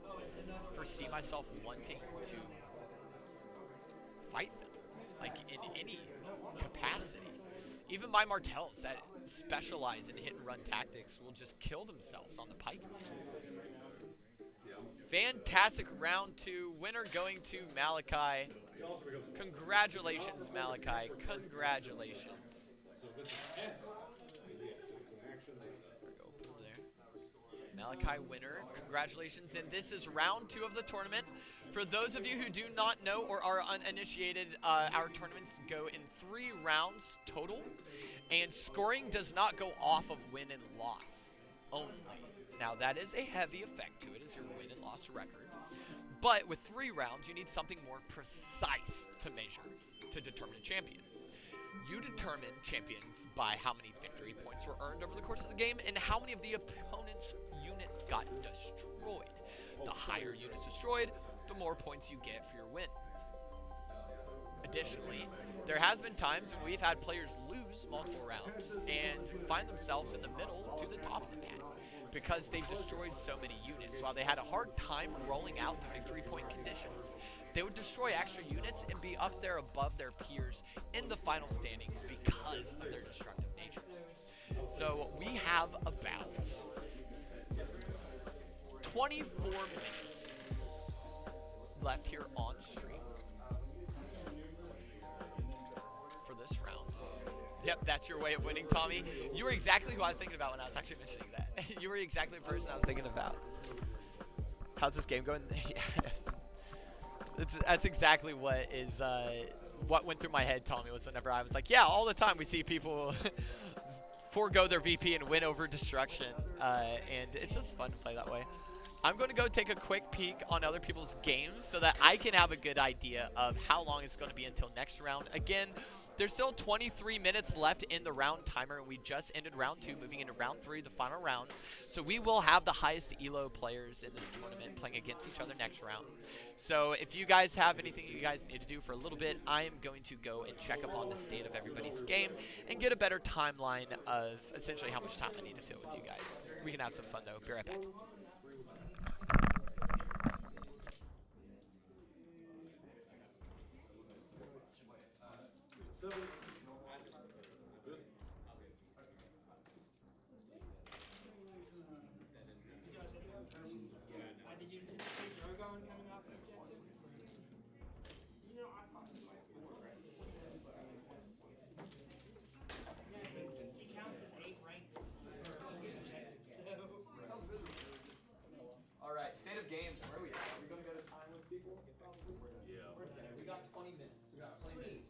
[SPEAKER 4] foresee myself wanting to fight them, like in any capacity. Even my Martells that specialize in hit and run tactics will just kill themselves on the pike. Fantastic round 2. Winner going to Malachi. Congratulations, Malachi. Congratulations. Malachi winner. Congratulations. And this is round 2 of the tournament. For those of you who do not know or are uninitiated, our tournaments go in 3 rounds total. And scoring does not go off of win and loss only. Now, that is a heavy effect to it as your win and loss record. But with 3 rounds, you need something more precise to measure to determine a champion. You determine champions by how many victory points were earned over the course of the game and how many of the opponent's units got destroyed. The higher units destroyed, the more points you get for your win. Additionally, there has been times when we've had players lose multiple rounds and find themselves in the middle to the top of the pack, because they've destroyed so many units. While they had a hard time rolling out the victory point conditions, they would destroy extra units and be up there above their peers in the final standings because of their destructive natures. So we have about 24 minutes left here on stream for this round. Yep, that's your way of winning, Tommy. You were exactly who I was thinking about when I was actually mentioning that. You were exactly the person I was thinking about. How's this game going? That's exactly what is what went through my head, Tommy, was whenever I was like, yeah, all the time we see people forego their VP and win over destruction. And it's just fun to play that way. I'm going to go take a quick peek on other people's games so that I can have a good idea of how long it's going to be until next round. Again, There's still 23 minutes left in the round timer, and we just ended round 2, moving into round 3, the final round. So we will have the highest ELO players in this tournament playing against each other next round. So if you guys have anything you guys need to do for a little bit, I am going to go and check up on the state of everybody's game and get a better timeline of essentially how much time I need to fill with you guys. We can have some fun though. Be right back.
[SPEAKER 5] Did you anticipate Drogon coming off objective? He counts as 8 ranks.
[SPEAKER 6] All right, state of games. Where are we at? Are we gonna go to time with people? Yeah. Okay, we got 20 minutes. We got 20 minutes.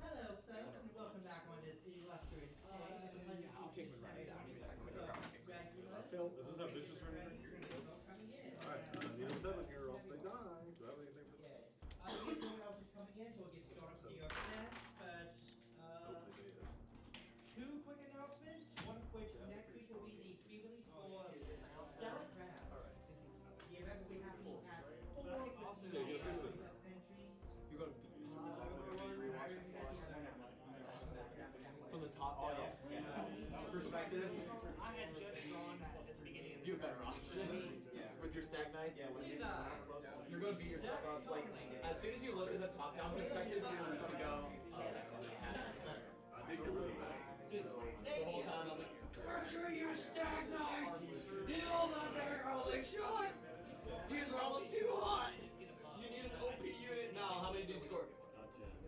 [SPEAKER 8] Hello, folks, and welcome back on this illustrious day. It's a pleasure to
[SPEAKER 3] Take me right down. Give me a second.
[SPEAKER 2] Phil, is this ambitious or anything? Alright, I need a 7 here, else they die. Do I have anything for that?
[SPEAKER 8] Here's what else is coming in, so we'll get started with your set. But,
[SPEAKER 2] Hopefully they is.
[SPEAKER 8] 2 quick announcements. One of which next week will be the pre-release for Stellar Craft. The event will be happening at 4
[SPEAKER 2] Yeah, you gotta figure this out.
[SPEAKER 8] entry.
[SPEAKER 6] You're gonna be rewatch the fly from the top down perspective.
[SPEAKER 5] I had just drawn at the beginning of
[SPEAKER 6] You have better options with your stag knights. You're gonna beat yourself up. Like as soon as you look at the top down perspective, you're gonna go, oh, that's what I had.
[SPEAKER 2] I think you're really right.
[SPEAKER 6] The whole time I was like, Archer, your stag knights! Heal them there, holy shot! He's rolling too hot! You need an OP unit now. How many did you score?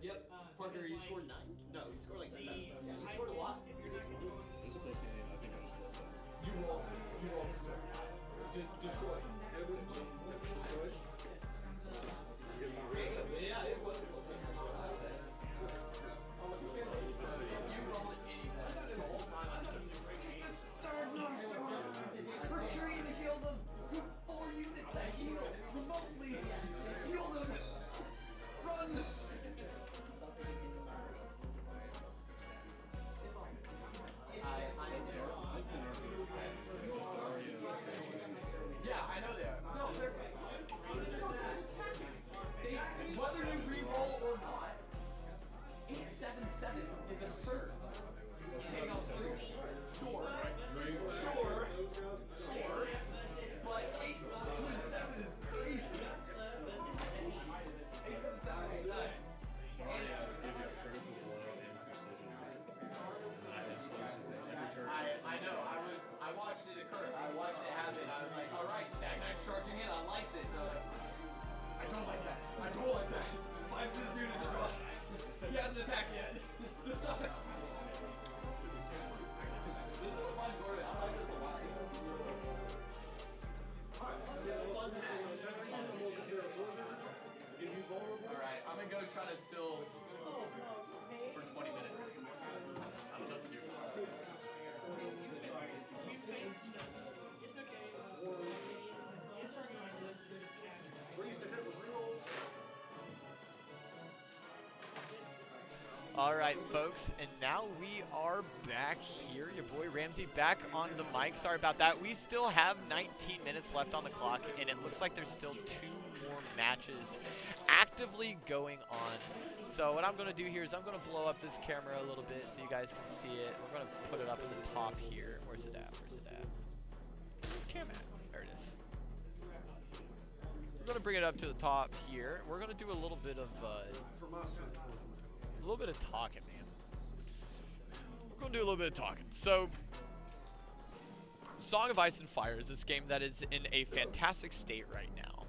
[SPEAKER 6] Yep. Parker, you scored 9. No, you scored like 7. Yeah, you scored a lot.
[SPEAKER 7] This is a place game, I think I just rolled that.
[SPEAKER 6] You rolled destroy. Destroy. Yeah, it was. Retreat to heal them. You 4 units that heal remotely. Heal them. Run. Yeah, I know they are. No, they're whether you re-roll or not, 877 is absurd. Saying else through? Sure. But 877 is crazy. 877 is nuts. I know. I watched it occur. I watched it happen. I was like, all right, Stag Knight's charging in. I like this. I don't like that. I don't like that. 5 to the units are gone. He hasn't attacked yet. This sucks. This is a fun tournament. I like this a lot. Alright, I'm gonna go try to fill for 20 minutes. I don't know what to do.
[SPEAKER 4] All right, folks, and now we are back here. Your boy Ramsey back on the mic. Sorry about that. We still have 19 minutes left on the clock, and it looks like there's still 2 more matches actively going on. So what I'm going to do here is I'm going to blow up this camera a little bit so you guys can see it. We're going to put it up at the top here. Where's it at? Where's it at? Where's the camera at? There it is. I'm going to bring it up to the top here. We're going to do a little bit of talking, man. We're going to do a little bit of talking. So, Song of Ice and Fire is this game that is in a fantastic state right now.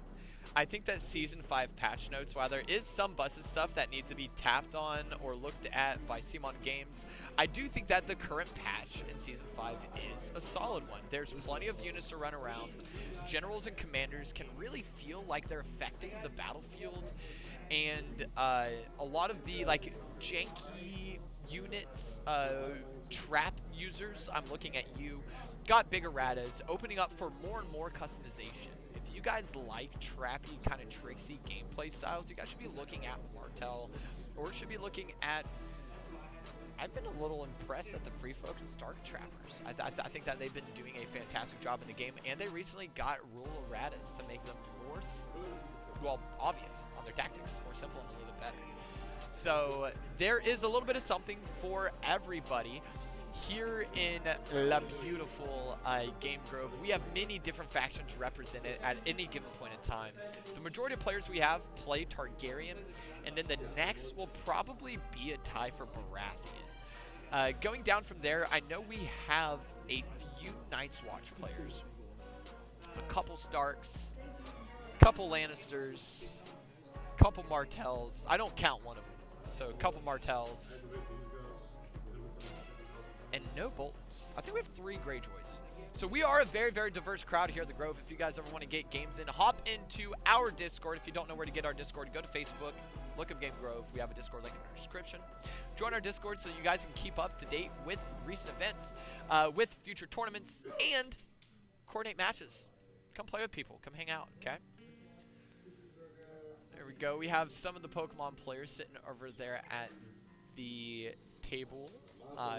[SPEAKER 4] I think that Season 5 patch notes, while there is some busted stuff that needs to be tapped on or looked at by Simon Games, I do think that the current patch in Season 5 is a solid one. There's plenty of units to run around. Generals and commanders can really feel like they're affecting the battlefield. And a lot of the like janky units, trap users, I'm looking at you, got big erratas, opening up for more and more customization. If you guys like trappy, kind of tricksy gameplay
[SPEAKER 1] play styles, you guys should be looking at Martel, or should be looking at. I've been a little impressed at the Free Focus Dark Trappers. I think that they've been doing a fantastic job in the game, and they recently got rule erratas to make them more, well, obvious on their tactics, more simple and a little bit better. So there is a little bit of something for everybody. Here in La beautiful Game Grove, we have many different factions represented at any given point in time. The majority of players we have play Targaryen, and then the next will probably be a tie for Baratheon. Going down from there, I know we have a few Night's Watch players. A couple Starks, a couple Lannisters, a couple Martells. I don't count one of them. So a couple Martells. And no Boltons. I think we have 3 Greyjoys. So we are a very, very diverse crowd here at the Grove. If you guys ever want to get games in, hop into our Discord. If you don't know where to get our Discord, go to Facebook, look up Game Grove. We have a Discord link in our description. Join our Discord so you guys can keep up to date with recent events, with future tournaments, and coordinate matches. Come play with people. Come hang out, okay? There we go. We have some of the Pokemon players sitting over there at the table.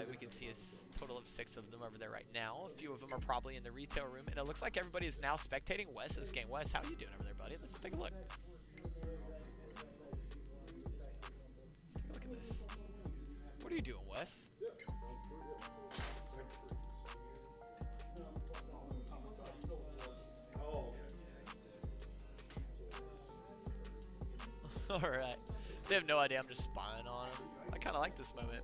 [SPEAKER 1] We can see a total of 6 of them over there right now. A few of them are probably in the retail room, and it looks like everybody is now spectating Wes's game. Wes, how are you doing over there, buddy? Let's take a look. Look at this. What are you doing, Wes? All right. They have no idea I'm just spying on them. I kind of like this moment.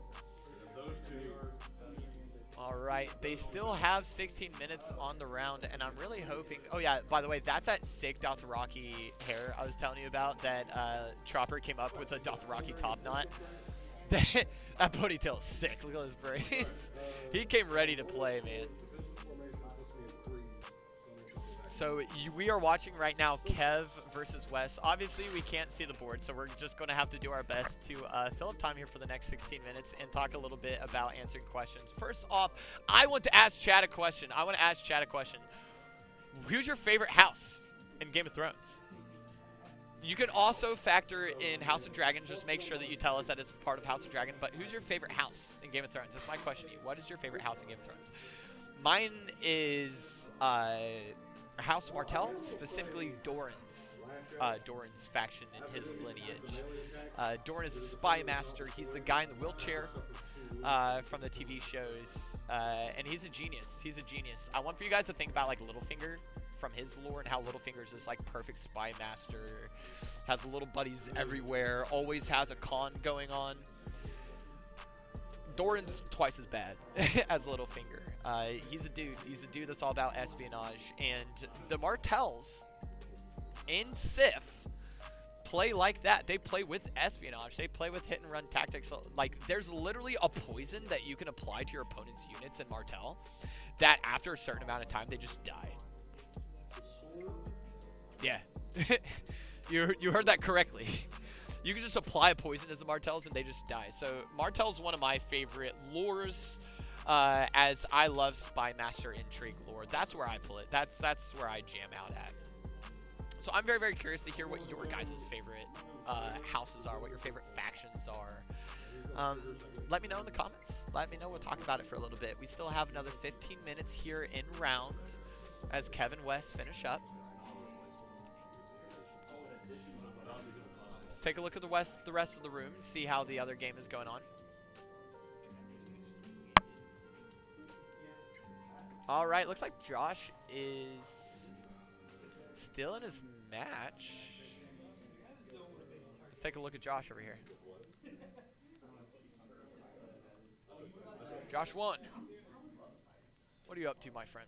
[SPEAKER 1] All right, they still have 16 minutes on the round, and I'm really hoping. Oh yeah, by the way, that's that sick Dothraki hair I was telling you about. That Chopper came up with a Dothraki top knot. That ponytail is sick. Look at those braids. He came ready to play, man. So we are watching right now Kev versus Wes. Obviously, we can't see the board, so we're just going to have to do our best to fill up time here for the next 16 minutes and talk a little bit about answering questions. First off, I want to ask Chad a question. Who's your favorite house in Game of Thrones? You can also factor in House of Dragon. Just make sure that you tell us that it's part of House of Dragon. But who's your favorite house in Game of Thrones? That's my question to you. What is your favorite house in Game of Thrones? Mine is House Martell, specifically Doran's. Doran's faction and his lineage. Doran is a spy master. He's the guy in the wheelchair from the TV shows, and he's a genius. I want for you guys to think about like Littlefinger from his lore and how Littlefinger is this like perfect spy master, has little buddies everywhere, always has a con going on. Doran's twice as bad as Littlefinger. He's a dude that's all about espionage, and the Martells in Sif play like that. They play with espionage. They play with hit and run tactics. Like, there's literally a poison that you can apply to your opponent's units in Martell that after a certain amount of time they just die. Yeah. you heard that correctly. You can just apply a poison as the Martells and they just die. So Martell's one of my favorite lores, as I love Spy Master Intrigue lore. That's where I pull it. That's where I jam out at. So I'm very, very curious to hear what your guys' favorite houses are, what your favorite factions are. Let me know in the comments. Let me know. We'll talk about it for a little bit. We still have another 15 minutes here in round as Kevin West finish up. Let's take a look at the rest of the room and see how the other game is going on. All right, looks like Josh is still in his match. Let's take a look at Josh over here. Josh won. What are you up to, my friend?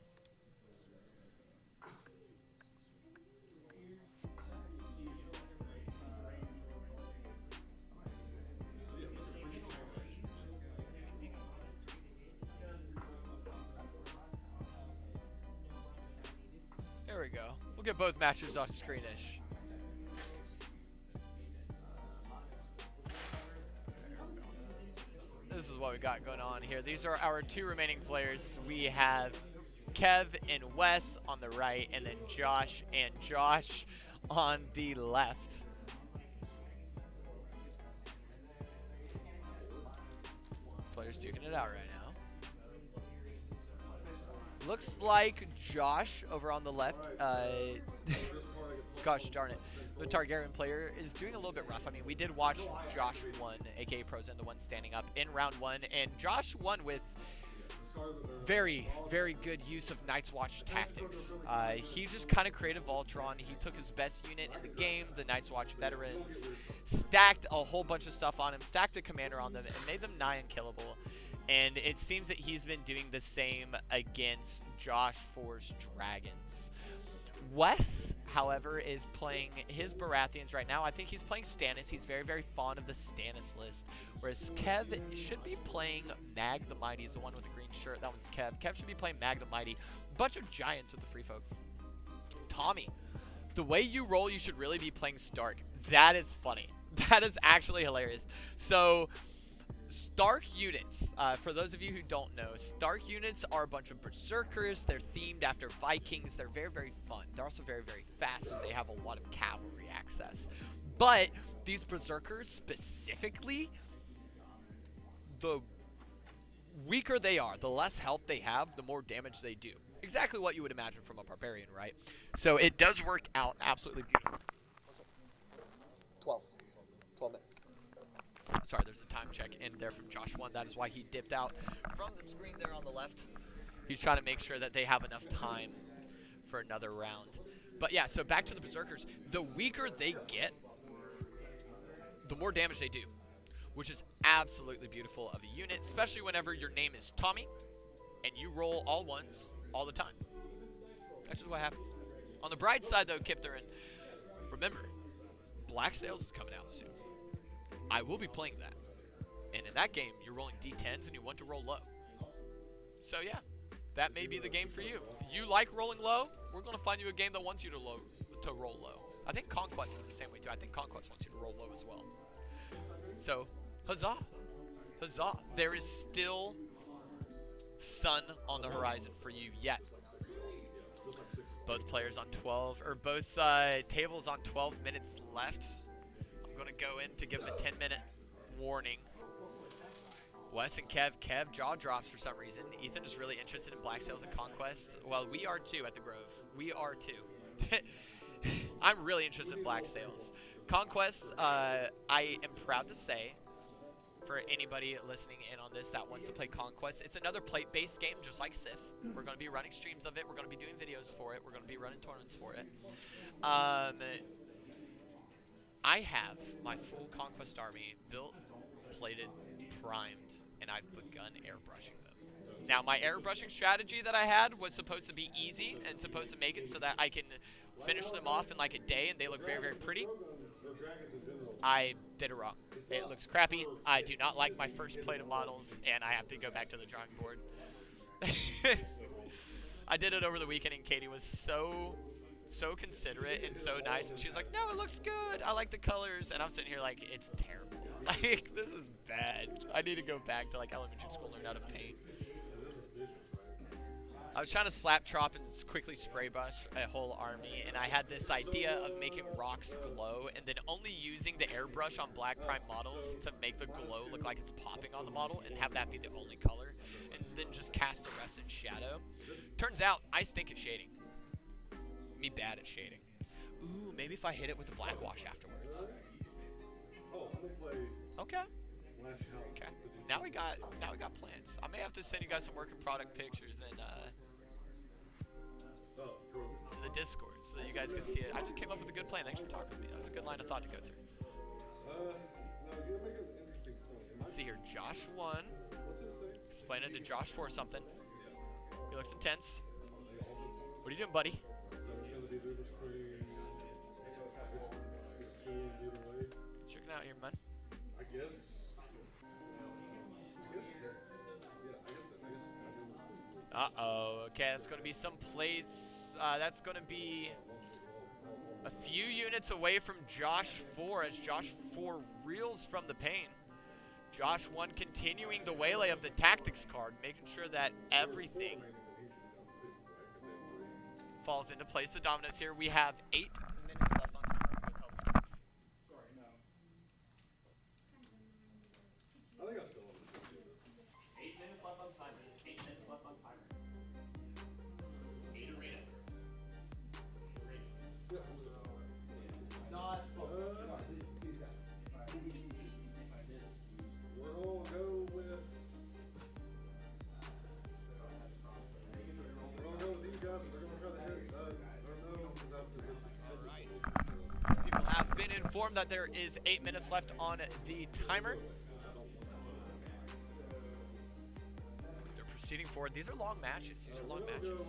[SPEAKER 1] There we go. We'll get both matches on screenish. This is what we got going on here. These are our 2 remaining players. We have Kev and Wes on the right, and then Josh and Josh on the left. players duking it out right now. Looks like Josh over on the left, gosh darn it, the Targaryen player is doing a little bit rough. I mean, we did watch Josh won, aka Prozen, the one standing up in round 1, and Josh won with very, very good use of Night's Watch tactics. He just kind of created Voltron. He took his best unit in the game, the Night's Watch veterans, stacked a whole bunch of stuff on him, stacked a commander on them, and made them nigh unkillable. And it seems that he's been doing the same against Josh For's Dragons. Wes, however, is playing his Baratheons right now. I think he's playing Stannis. He's very, very fond of the Stannis list. Whereas Kev should be playing Mag the Mighty, is the one with the green shirt. That one's Kev. Kev should be playing Mag the Mighty. Bunch of giants with the free folk. Tommy, the way you roll, you should really be playing Stark. That is funny. That is actually hilarious. So Stark units, for those of you who don't know, Stark units are a bunch of berserkers. They're themed after Vikings. They're very, very fun. They're also very, very fast as they have a lot of cavalry access. But these berserkers specifically, the weaker they are, the less health they have, the more damage they do. Exactly what you would imagine from a barbarian, right? So it does work out absolutely beautiful. 12 minutes. Sorry, there's a time check in there from Josh 1. That is why he dipped out from the screen there on the left. He's trying to make sure that they have enough time for another round. But yeah, so back to the berserkers. The weaker they get, the more damage they do, which is absolutely beautiful of a unit, especially whenever your name is Tommy and you roll all ones all the time. That's just what happens. On the bright side, though, Kipthurin, remember, Black Sails is coming out soon. I will be playing that. And in that game, you're rolling d10s and you want to roll low. So yeah, that may be the game for you. You like rolling low? We're going to find you a game that wants you to roll low. I think Conquest is the same way too. I think Conquest wants you to roll low as well. So, huzzah. Huzzah. There is still sun on the horizon for you yet. Both players on 12, or both tables on 12 minutes left. I'm going to go in to give him a 10-minute warning. Wes and Kev jaw drops for some reason. Ethan is really interested in Black Sails and Conquest. Well, we are too at the Grove. We are too. I'm really interested in Black Sails. Conquest, I am proud to say, for anybody listening in on this that wants to play Conquest, it's another plate-based game just like Sif. We're going to be running streams of it. We're going to be doing videos for it. We're going to be running tournaments for it. I have my full Conquest army built, plated, primed, and I've begun airbrushing them. Now, my airbrushing strategy that I had was supposed to be easy and supposed to make it so that I can finish them off in like a day and they look very, very pretty. I did it wrong. It looks crappy. I do not like my first plate of models, and I have to go back to the drawing board. I did it over the weekend, and Katie was so considerate and so nice, and she was like, no, it looks good. I like the colors. And I'm sitting here like, it's terrible. Like, this is bad. I need to go back to like elementary school and learn how to paint. I was trying to slap chop and quickly spray brush a whole army, and I had this idea of making rocks glow and then only using the airbrush on Black Prime models to make the glow look like it's popping on the model and have that be the only color, and then just cast the rest in shadow. Turns out, I stink at shading. Me bad at shading. Ooh, maybe if I hit it with a black wash afterwards. Okay. Okay. Now we got plans. I may have to send you guys some working product pictures in the Discord so that you guys can see it. I just came up with a good plan. Thanks for talking to me. That was a good line of thought to go through. Let's see here. Josh 1. Explaining to Josh 4 something. He looks intense. What are you doing, buddy? Checking out here, man.
[SPEAKER 2] I guess.
[SPEAKER 1] Uh-oh. Okay, that's going to be some plates. That's going to be a few units away from Josh 4 as Josh 4 reels from the pain. Josh 1 continuing the waylay of the tactics card, making sure that everything falls into place. The dominoes here. We have 8 minutes left on time.
[SPEAKER 2] I think I still understand this.
[SPEAKER 4] been informed that there is 8 minutes left on the timer. They're proceeding forward. These are long matches. These are long matches.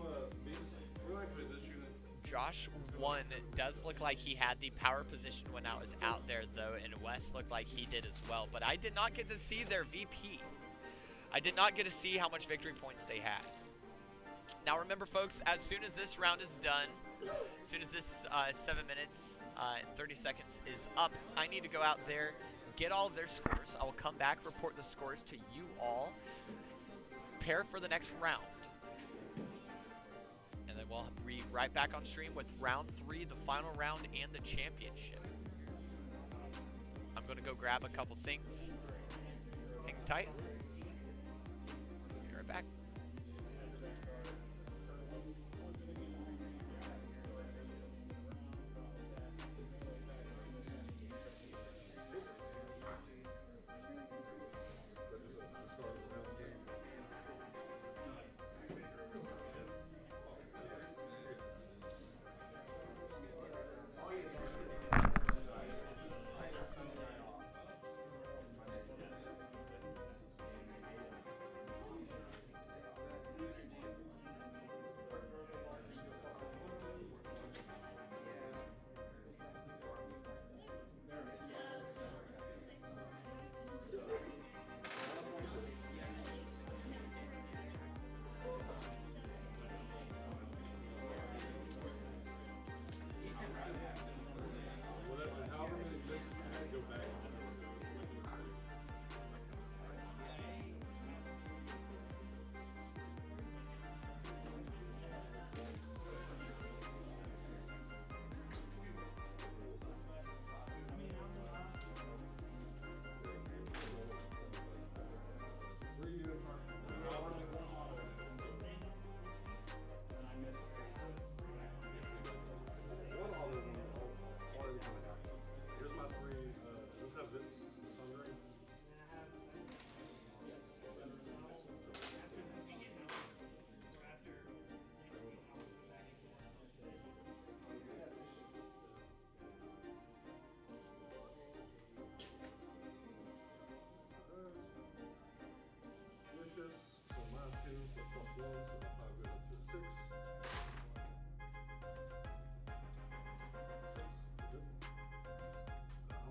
[SPEAKER 4] Josh 1 does look like he had the power position when I was out there, though, and Wes looked like he did as well. But I did not get to see their VP. I did not get to see how much victory points they had. Now remember, folks, as soon as this round is done, as soon as this 7 minutes and 30 seconds is up, I need to go out there, get all of their scores. I will come back, report the scores to you all, prepare for the next round. And then we'll be right back on stream with round 3, the final round, and the championship. I'm going to go grab a couple things. Hang tight. Be right back.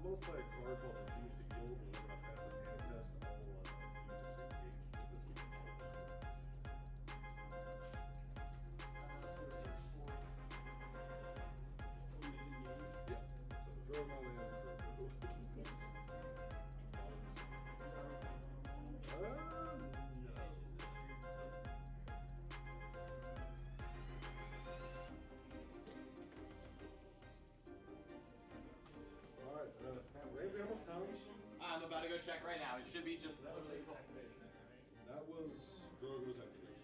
[SPEAKER 2] I'm gonna play a card called Refuse to Yield. Whenever I pass a hand test, I'll you disengage with this Yeah. So throw it on the Ramsey, how much time?
[SPEAKER 6] I'm about to go check right now. It should be just literally.
[SPEAKER 2] That was Drogo's activation.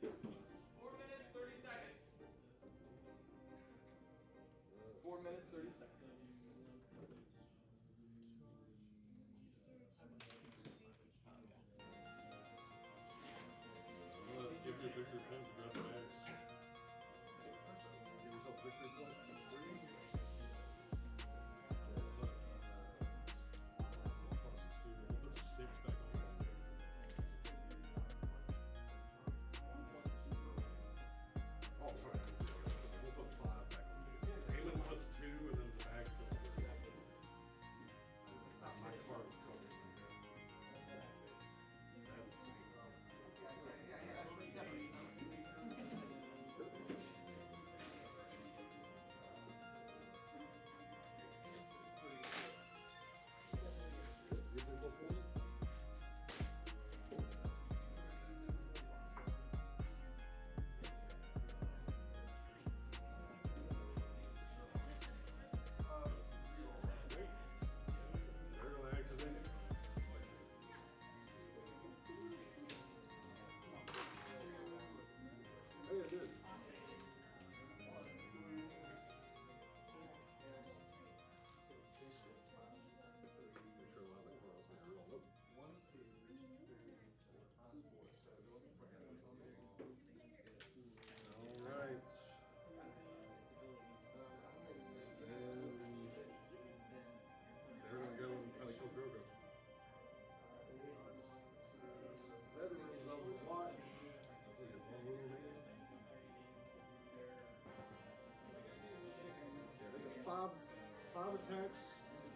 [SPEAKER 6] 4 minutes, 30 seconds. 4 minutes, 30 seconds.
[SPEAKER 2] I'm gonna give you a victory point to grab the bags. Give yourself a victory point for free.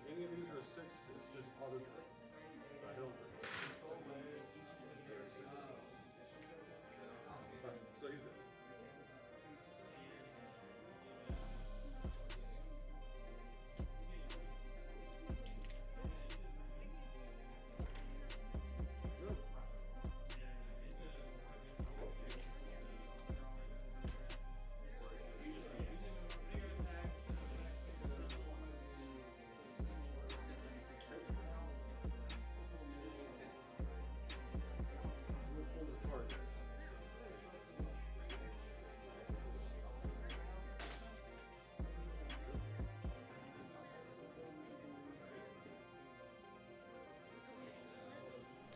[SPEAKER 2] Any of these are 6, it's just auto draw. The hell for it. They're 6. Alright, so he's dead.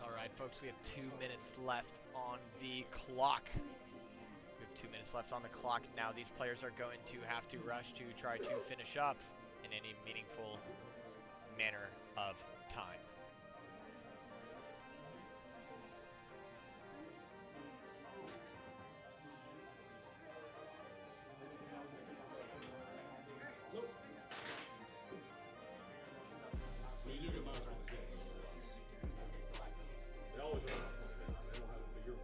[SPEAKER 4] All right, folks, we have 2 minutes left on the clock. We have 2 minutes left on the clock. Now these players are going to have to rush to try to finish up in any meaningful manner of time.
[SPEAKER 2] So you do get minus 1 to hit. They always are minus 1 to hit. They don't have it, but you're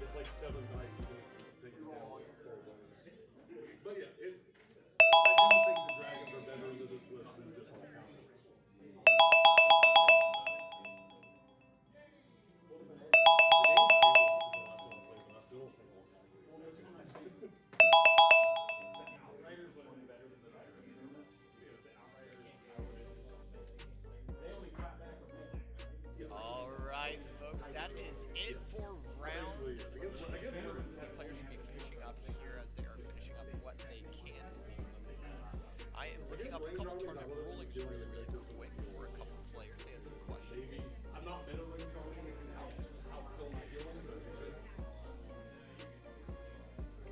[SPEAKER 2] It's like 7 dice you can take it down with 4 ones. But yeah, I do think the dragons are better into this list than just all counters.
[SPEAKER 4] All right, folks, that is it for round two. The players will be finishing up here as they are finishing up what they can in the Olympics. I am looking up a couple tournament rulings really quick for a couple players. They had some questions.
[SPEAKER 2] I'm not middling how Phil's feeling, but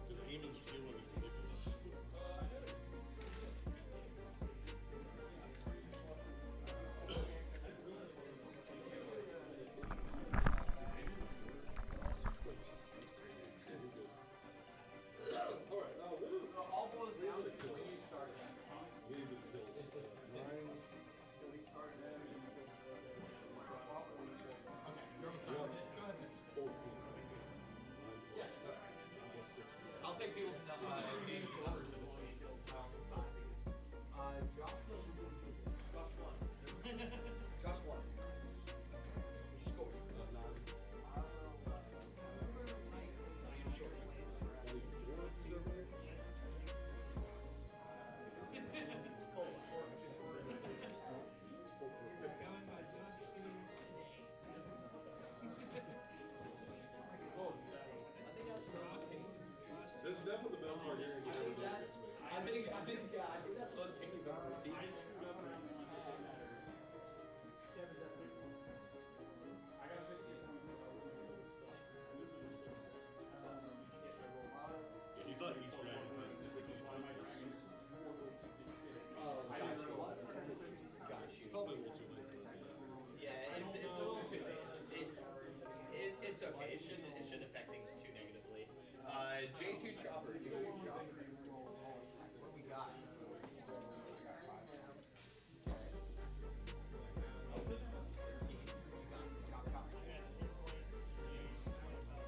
[SPEAKER 2] because Eamon's feeling is ridiculous.
[SPEAKER 6] All boils down to when you start.
[SPEAKER 2] We need to kill 9.
[SPEAKER 6] okay. It shouldn't affect things too negatively. J2 Chopper. J2 Chopper. What we got?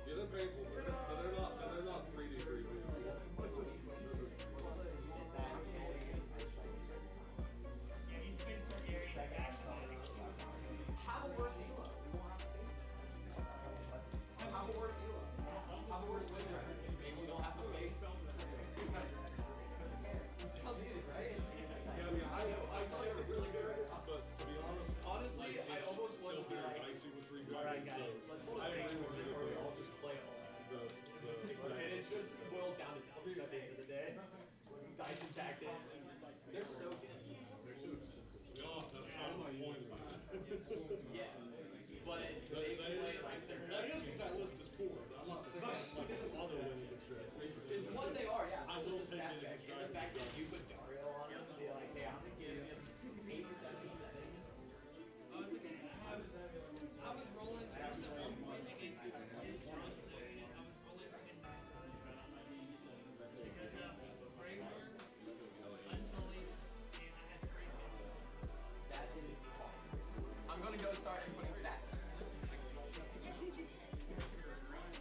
[SPEAKER 2] Yeah, they're painful, but they're not 3D 3D.
[SPEAKER 6] Have a worse elo. You won't have to face it. Have a worse elo. Have a worse win record. Maybe you don't have to face. Sounds easy, right?
[SPEAKER 2] Yeah, I mean, I thought they were really good, but to be honest,
[SPEAKER 3] Honestly, I
[SPEAKER 2] it's
[SPEAKER 3] almost want
[SPEAKER 2] still
[SPEAKER 3] to be
[SPEAKER 2] very
[SPEAKER 3] like,
[SPEAKER 2] dicey with 3D.
[SPEAKER 3] alright guys, let's hold a
[SPEAKER 2] I agree
[SPEAKER 3] face
[SPEAKER 2] with you.
[SPEAKER 3] where we all just play all and it just boils down to dice at the end of the day. Dice and tactics.
[SPEAKER 6] They're so good.
[SPEAKER 3] They're so expensive.
[SPEAKER 2] To be honest, that's kind of my point.
[SPEAKER 6] Yeah.
[SPEAKER 3] But they play like they're
[SPEAKER 2] That is what that list is for. I'm not saying it's like some other winning extraction.
[SPEAKER 6] It's what they are, yeah.
[SPEAKER 2] I
[SPEAKER 6] It's
[SPEAKER 2] will
[SPEAKER 6] just a
[SPEAKER 2] take
[SPEAKER 6] stat
[SPEAKER 2] it
[SPEAKER 6] check.
[SPEAKER 2] as
[SPEAKER 6] And the fact that you put Dario on him and be like, hey, I'm gonna give him 877.
[SPEAKER 5] I was rolling at one point against Johnson. I was rolling 10 because framework, unsullied, and I had great
[SPEAKER 6] That is awesome. I'm gonna go start inputting stats.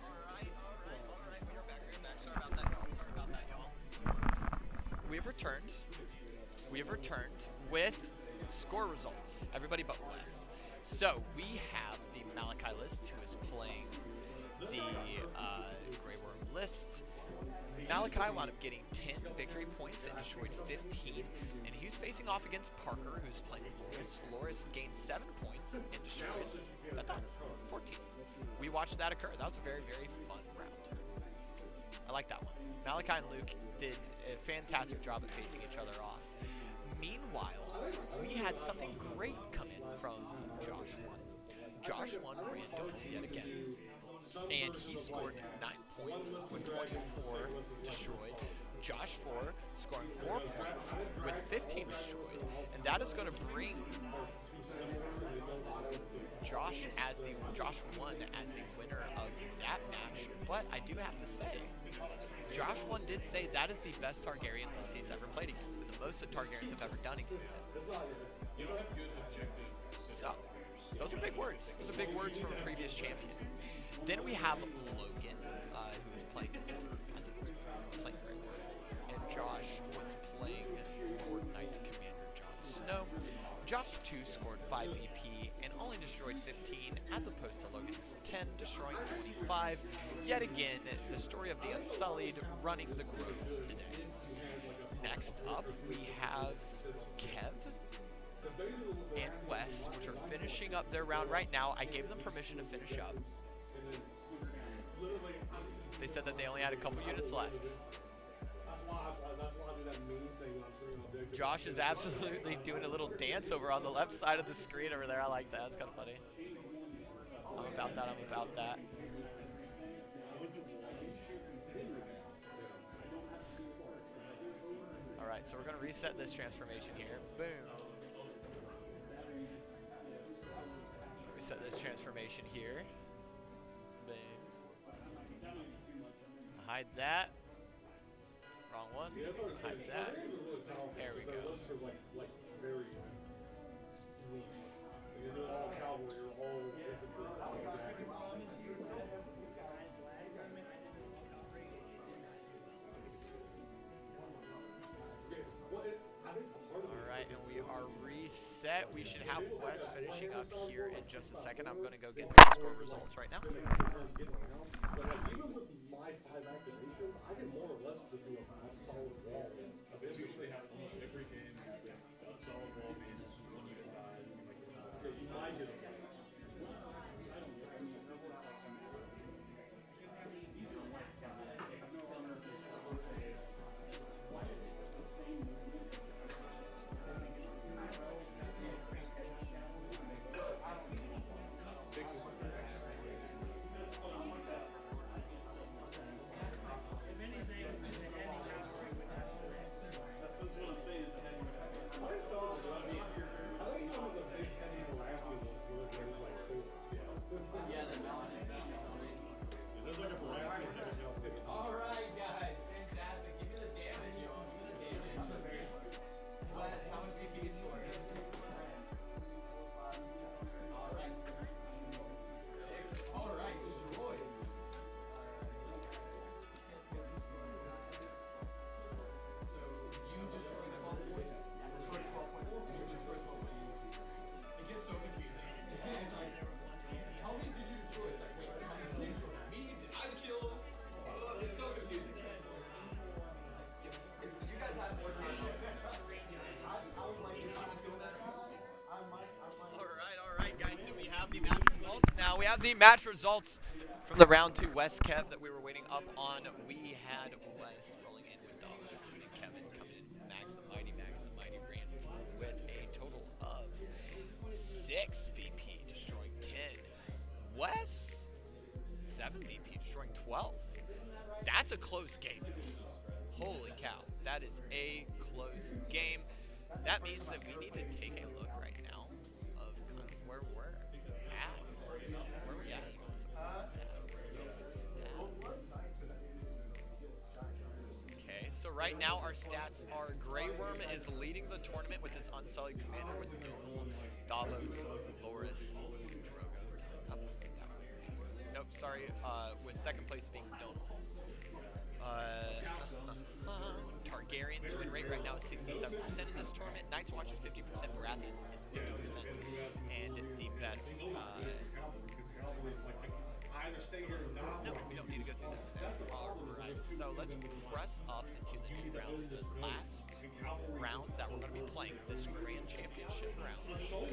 [SPEAKER 4] Alright. We are back. Sorry about that, y'all. We have returned. We have returned with score results. Everybody but Wes. So we have the Malachi list, who is playing the Grey Worm list. Malachi wound up getting 10 victory points and destroyed 15, and he was facing off against Parker, who's playing Loris. Loris gained 7 points and destroyed 14. We watched that occur. That was a very, very fun round. I like that one. Malachi and Luke did a fantastic job at facing each other off. Meanwhile, we had something great come in from Josh 1. Josh 1 ran Donald yet again, and he scored 9 points with 24 destroyed. Josh 4 scoring 4 points with 15 destroyed, and that is going to bring Josh 1 as the winner of that match. But I do have to say, Josh 1 did say that is the best Targaryen list he's ever played against, and the most that Targaryens have ever done against it.
[SPEAKER 7] You don't have good objective.
[SPEAKER 4] So, those are big words. Those are big words from a previous champion. Then we have Logan, who is playing, I think he's playing Grey Worm, and Josh was playing Lord Knight Commander Jon Snow. Josh 2 scored 5 VP and only destroyed 15, as opposed to Logan's 10, destroying 25. Yet again, the story of the Unsullied running the Grove today. Next up, we have Kev and Wes, which are finishing up their round right now. I gave them permission to finish up. They said that they only had a couple units left. Josh is absolutely doing a little dance over on the left side of the screen over there. I like that. That's kind of funny. I'm about that. Alright, so we're going to reset this transformation here. Boom. Reset this transformation here. Boom. Hide that. Wrong one. Hide that. There we go.
[SPEAKER 2] Those are like very niche. You're all cavalry, you're all infantry, all jackets.
[SPEAKER 4] Alright, and we are reset. We should have Wes finishing up here in just a second. I'm going to go get the score results right now.
[SPEAKER 2] But like, even with my 5 activations, I can more or less just do a solid wall.
[SPEAKER 7] This usually happens almost every game. This solid wall means one unit died.
[SPEAKER 2] Yeah, you might get
[SPEAKER 4] have the match results now. We have the match results from the round 2 West Kev that we were waiting up on. We had West rolling in with Dollars, and Kevin coming in with Max the Mighty. Max the Mighty ran with a total of 6 VP, destroying 10. Wes, 7 VP, destroying 12. That's a close game. Holy cow. That is a close game. That means that we need to take a look right now of kind of where we're at. Where we at? Okay, so right now our stats are Grey Worm is leading the tournament with his Unsullied Commander with Donal, Davos, Loris, Drogo. Nope, sorry, with second place being Donal. Targaryen's win rate right now is 67% in this tournament. Night's Watch is 50%, Baratheon's is 50%, and the best. No, we don't need to go through that stuff. Alright, so let's press up into the new rounds. The last round that we're going to be playing, this Grand Championship round. Let's go.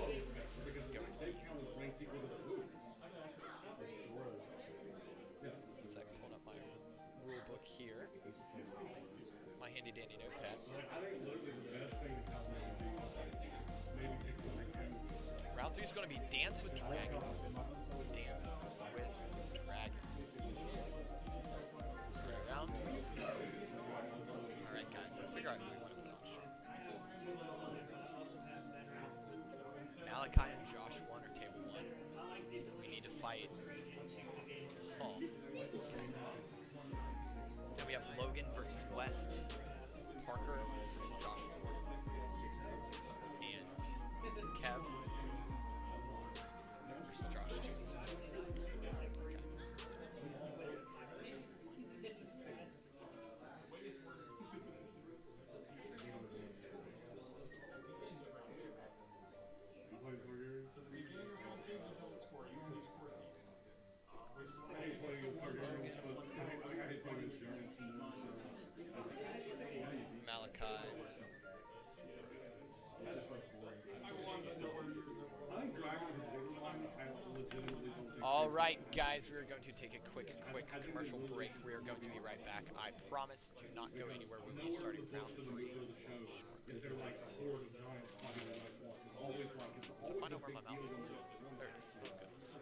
[SPEAKER 4] Second, pulling up my rule book here. My handy dandy notepad. Round 3 is going to be Dance with Dragons. Dance with Dragons. Round 2. Alright guys, let's figure out who we want to put on show. Malachi and Josh 1 or table 1. We need to fight Paul. Then we have Logan versus West. Parker versus Josh 4. And Kev versus Josh 2. Malachi. All right, guys, we are going to take a quick commercial break. We are going to be right back. I promise, do not go anywhere. We will be starting round 3. To find out where my mouse is. There it is. Oh, goodness.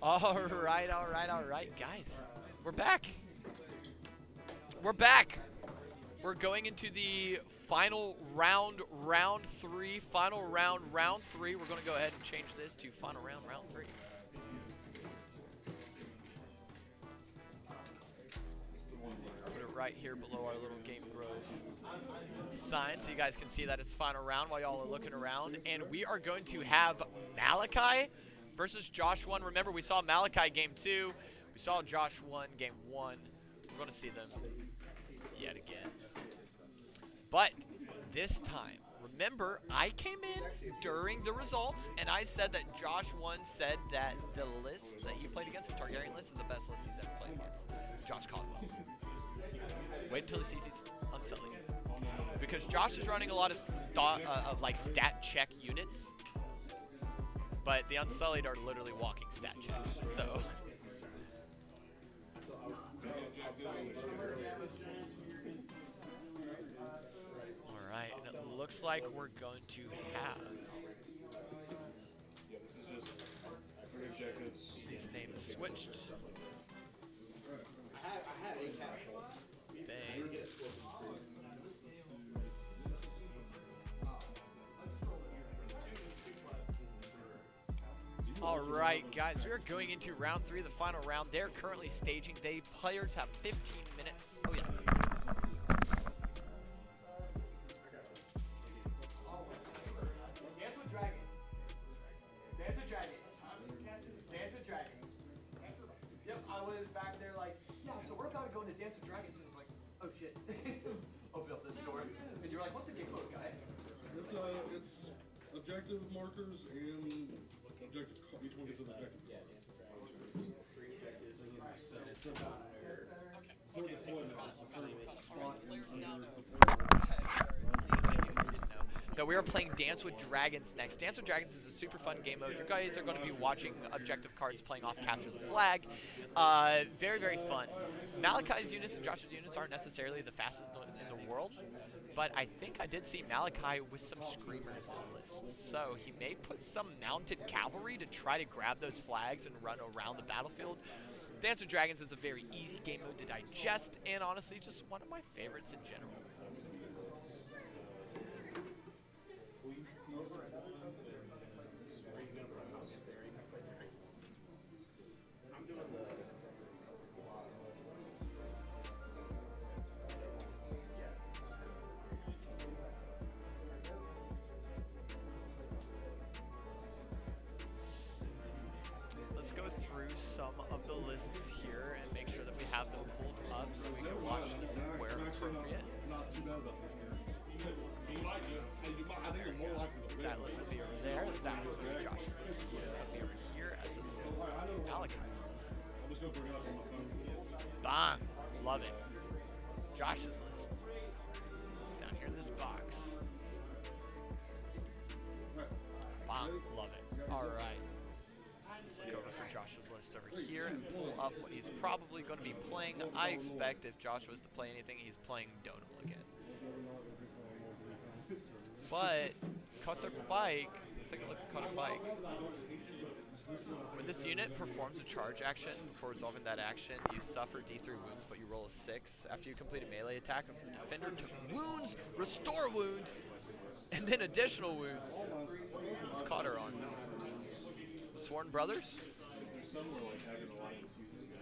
[SPEAKER 1] All right, guys. We're back. We're back. We're going into the final round, round 3. Final round, round 3. We're going to go ahead and change this to final round, round 3. Put it right here below our little Game Grove sign so you guys can see that it's final round while y'all are looking around. And we are going to have Malachi versus Josh 1. Remember, we saw Malachi game 2. We saw Josh 1 game 1. We're going to see them yet again. But this time, remember, I came in during the results, and I said that Josh 1 said that the list that he played against, the Targaryen list, is the best list he's ever played against. Josh Caldwell's. Wait until he sees he's Unsullied. Because Josh is running a lot of like stat check units, but the Unsullied are literally walking stat checks. So. All right, and it looks like we're going to have.
[SPEAKER 7] Yeah, this is just after objectives.
[SPEAKER 1] These names switched.
[SPEAKER 3] I had a catapult.
[SPEAKER 1] Bang. All right, guys, we are going into round 3, the final round. They're currently staging. Players have 15 minutes. Oh, yeah.
[SPEAKER 6] Dance with dragon. Dance with dragon. Dance with dragon. Yep, I was back there like, yeah, so we're about to go into Dance with Dragons. And I was like, oh shit. Open up this door. And you're like, what's a game mode, guys?
[SPEAKER 2] It's objective markers and objective. Each one gets an objective. Yeah,
[SPEAKER 1] that we are playing Dance with Dragons next. Dance with Dragons is a super fun game mode. You guys are going to be watching objective cards playing off Capture the Flag. Very, very fun. Malachi's units and Josh's units aren't necessarily the fastest in the world, but I think I did see Malachi with some Screamers in the list. So he may put some mounted cavalry to try to grab those flags and run around the battlefield. Dance with Dragons is a very easy game mode to digest, and honestly, just one of my favorites in general. Let's go through some of the lists here and make sure that we have them pulled up so we can watch them where appropriate.
[SPEAKER 2] Not too bad about this year. I think you're more likely to win.
[SPEAKER 1] That list will be over there. That is going to be Josh's list. This list will be over here as this list is Malachi's list.
[SPEAKER 2] I'm just going to bring it up on my phone.
[SPEAKER 1] Bang! Love it. Josh's list. Down here in this box. Bang! Love it. Alright. Let's look over for Josh's list over here and pull up what he's probably going to be playing. I expect if Josh was to play anything, he's playing Donal again. But Cutter Bike, let's take a look at Cutter Bike. When this unit performs a charge action, before resolving that action, you suffer D3 wounds, but you roll a 6. After you complete a melee attack, if the defender took wounds, restore a wound, and then additional wounds. What's Cutter on? Sworn Brothers?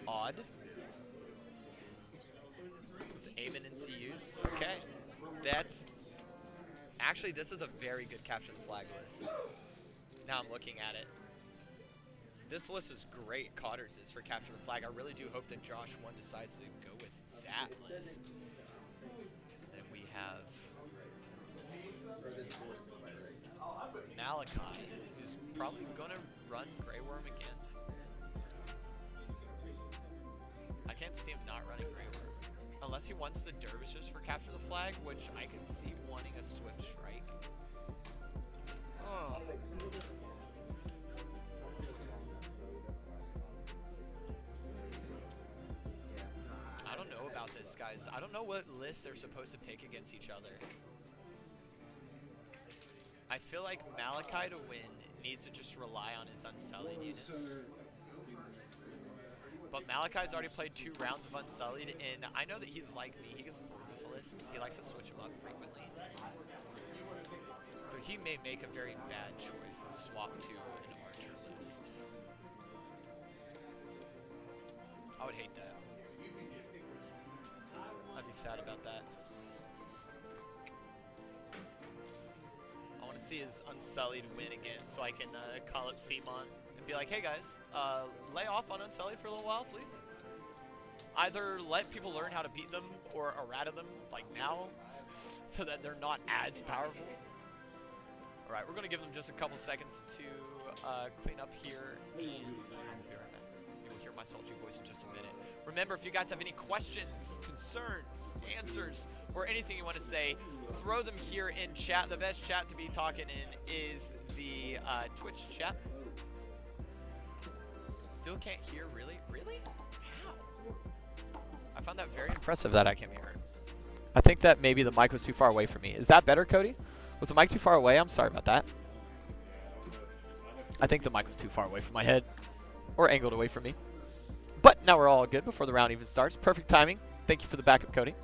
[SPEAKER 1] Odd. With Aemon and CUs. Okay. That's... Actually, this is a very good Capture the Flag list. Now I'm looking at it. This list is great. Cotter's is for Capture the Flag. I really do hope that Josh 1 decides to go with that list. Then we have Malachi, who's probably going to run Grey Worm again. I can't see him not running Grey Worm. Unless he wants the Dervishes for Capture the Flag, which I can see wanting a Swift Strike. Oh. I don't know about this, guys. I don't know what list they're supposed to pick against each other. I feel like Malachi to win needs to just rely on his Unsullied units.
[SPEAKER 4] But Malachi's already played 2 rounds of Unsullied, and I know that he's like me. He gets bored with lists. He likes to switch them up frequently. So he may make a very bad choice and swap to an Archer list. I would hate that. I'd be sad about that. I want to see his Unsullied win again so I can call up Simon and be like, hey guys, lay off on Unsullied for a little while, please. Either let people learn how to beat them or errata them, like now, so that they're not as powerful. All right, we're going to give them just a couple seconds to clean up here. And we'll be right back. You'll hear my sultry voice in just a minute. Remember, if you guys have any questions, concerns, answers, or anything you want to say, throw them here in chat. The best chat to be talking in is the Twitch chat. Still can't hear, really? Really? How? I found that very impressive that I can hear. I think that maybe the mic was too far away from me. Is that better, Cody? Was the mic too far away? I'm sorry about that. I think the mic was too far away from my head. Or angled away from me. But now we're all good before the round even starts. Perfect timing. Thank you for the backup, Cody.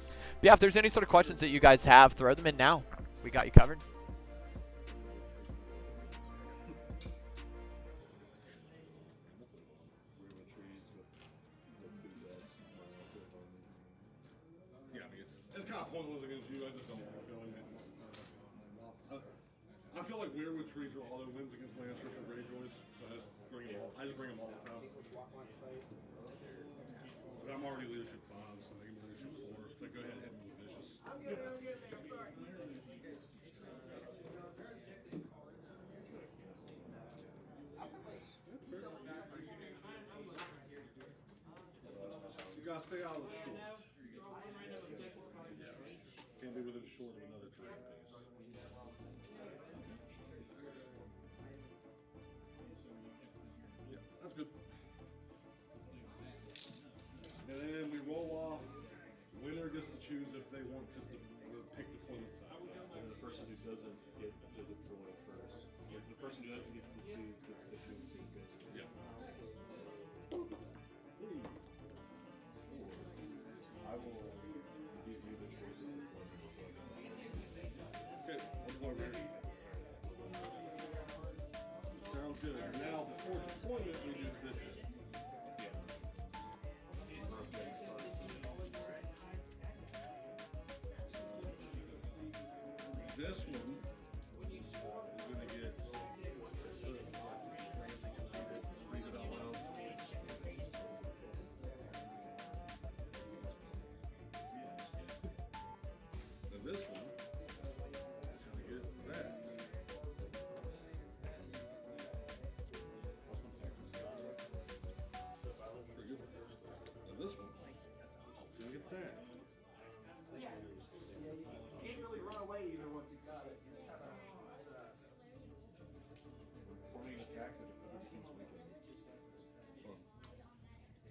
[SPEAKER 4] But yeah, if there's any sort of questions that you guys have, throw them in now. We got you covered.
[SPEAKER 2] Yeah, I mean, it's kind of pointless against you. I just don't have a feeling. I feel like Weirwood Trees are all their wins against Lancers and Greyjoys, so I just bring them all. I just bring them all the time. But I'm already leadership 5, so they can be leadership 4. So go ahead and hit me with vicious.
[SPEAKER 3] I'm good, I'm sorry.
[SPEAKER 2] You gotta stay out of the short. Can't be within short of another trade piece. Yeah, that's good. And then we roll off. Winner gets to choose if they want to pick deployment side.
[SPEAKER 7] And the person who doesn't get to deploy first. If the person who doesn't get to choose gets to choose who goes first.
[SPEAKER 2] Yeah.
[SPEAKER 7] I will give you the choice of deployment as well.
[SPEAKER 2] Okay, deploy ready. Sounds good. Now, before deployment, we do this. This one is going to get read it out loud. And this one is going to get that. Pretty good. And this one is going to get that.
[SPEAKER 3] Can't really run away either once you've got it. You kind of
[SPEAKER 7] Forming an attack to defend the king's weekend.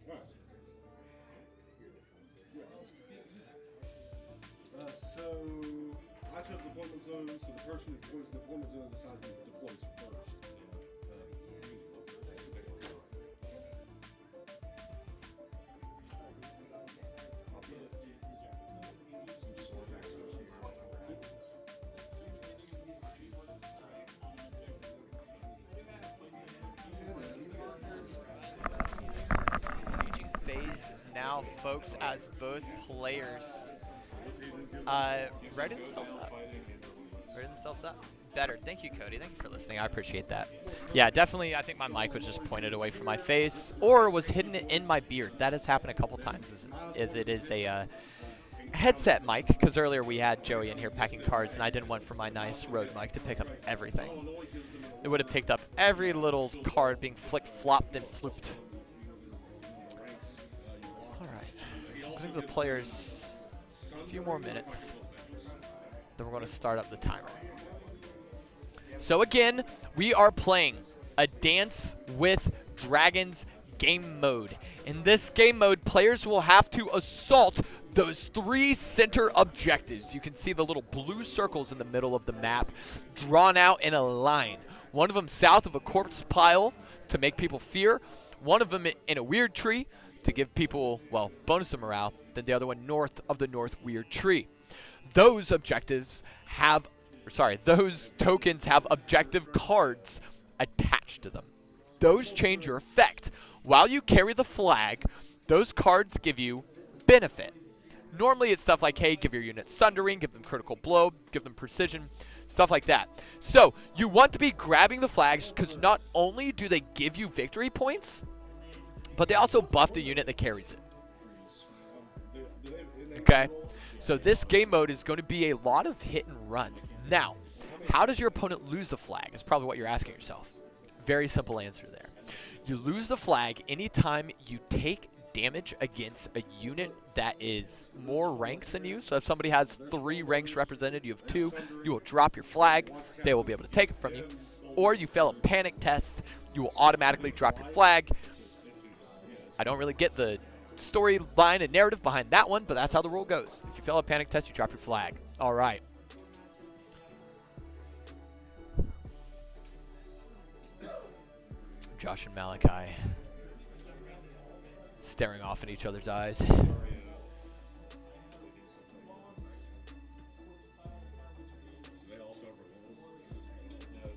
[SPEAKER 2] Right. So I chose the deployment zone, so the person who deploys the deployment zone decides who deploys first.
[SPEAKER 4] Staging phase now, folks, as both players ready themselves up. Ready themselves up. Better. Thank you, Cody. Thank you for listening. I appreciate that. Yeah, definitely. I think my mic was just pointed away from my face or was hidden in my beard. That has happened a couple times as it is a headset mic, because earlier we had Joey in here packing cards and I didn't want for my nice Rode mic to pick up everything. It would have picked up every little card being flick-flopped and flooped. All right. I'll give the players a few more minutes. Then we're going to start up the timer. So again, we are playing a Dance with Dragons game mode. In this game mode, players will have to assault those 3 center objectives. You can see the little blue circles in the middle of the map drawn out in a line. One of them south of a corpse pile to make people fear.
[SPEAKER 1] One of them in a weird tree to give people, well, bonus of morale, then the other one north of the north weird tree. Those objectives have, those tokens have objective cards attached to them. Those change your effect. While you carry the flag, those cards give you benefit. Normally it's stuff like, hey, give your unit sundering, give them critical blow, give them precision, stuff like that. So you want to be grabbing the flags because not only do they give you victory points, but they also buff the unit that carries it. Okay? So this game mode is going to be a lot of hit and run. Now, how does your opponent lose the flag? Is probably what you're asking yourself. Very simple answer there. You lose the flag anytime you take damage against a unit that is more ranks than you. So if somebody has 3 ranks represented, you have 2, you will drop your flag. They will be able to take it from you. Or you fail a panic test, you will automatically drop your flag. I don't really get the storyline and narrative behind that one, but that's how the rule goes. If you fail a panic test, you drop your flag. All right. Josh and Malachi staring off in each other's eyes.
[SPEAKER 7] They also have relentless.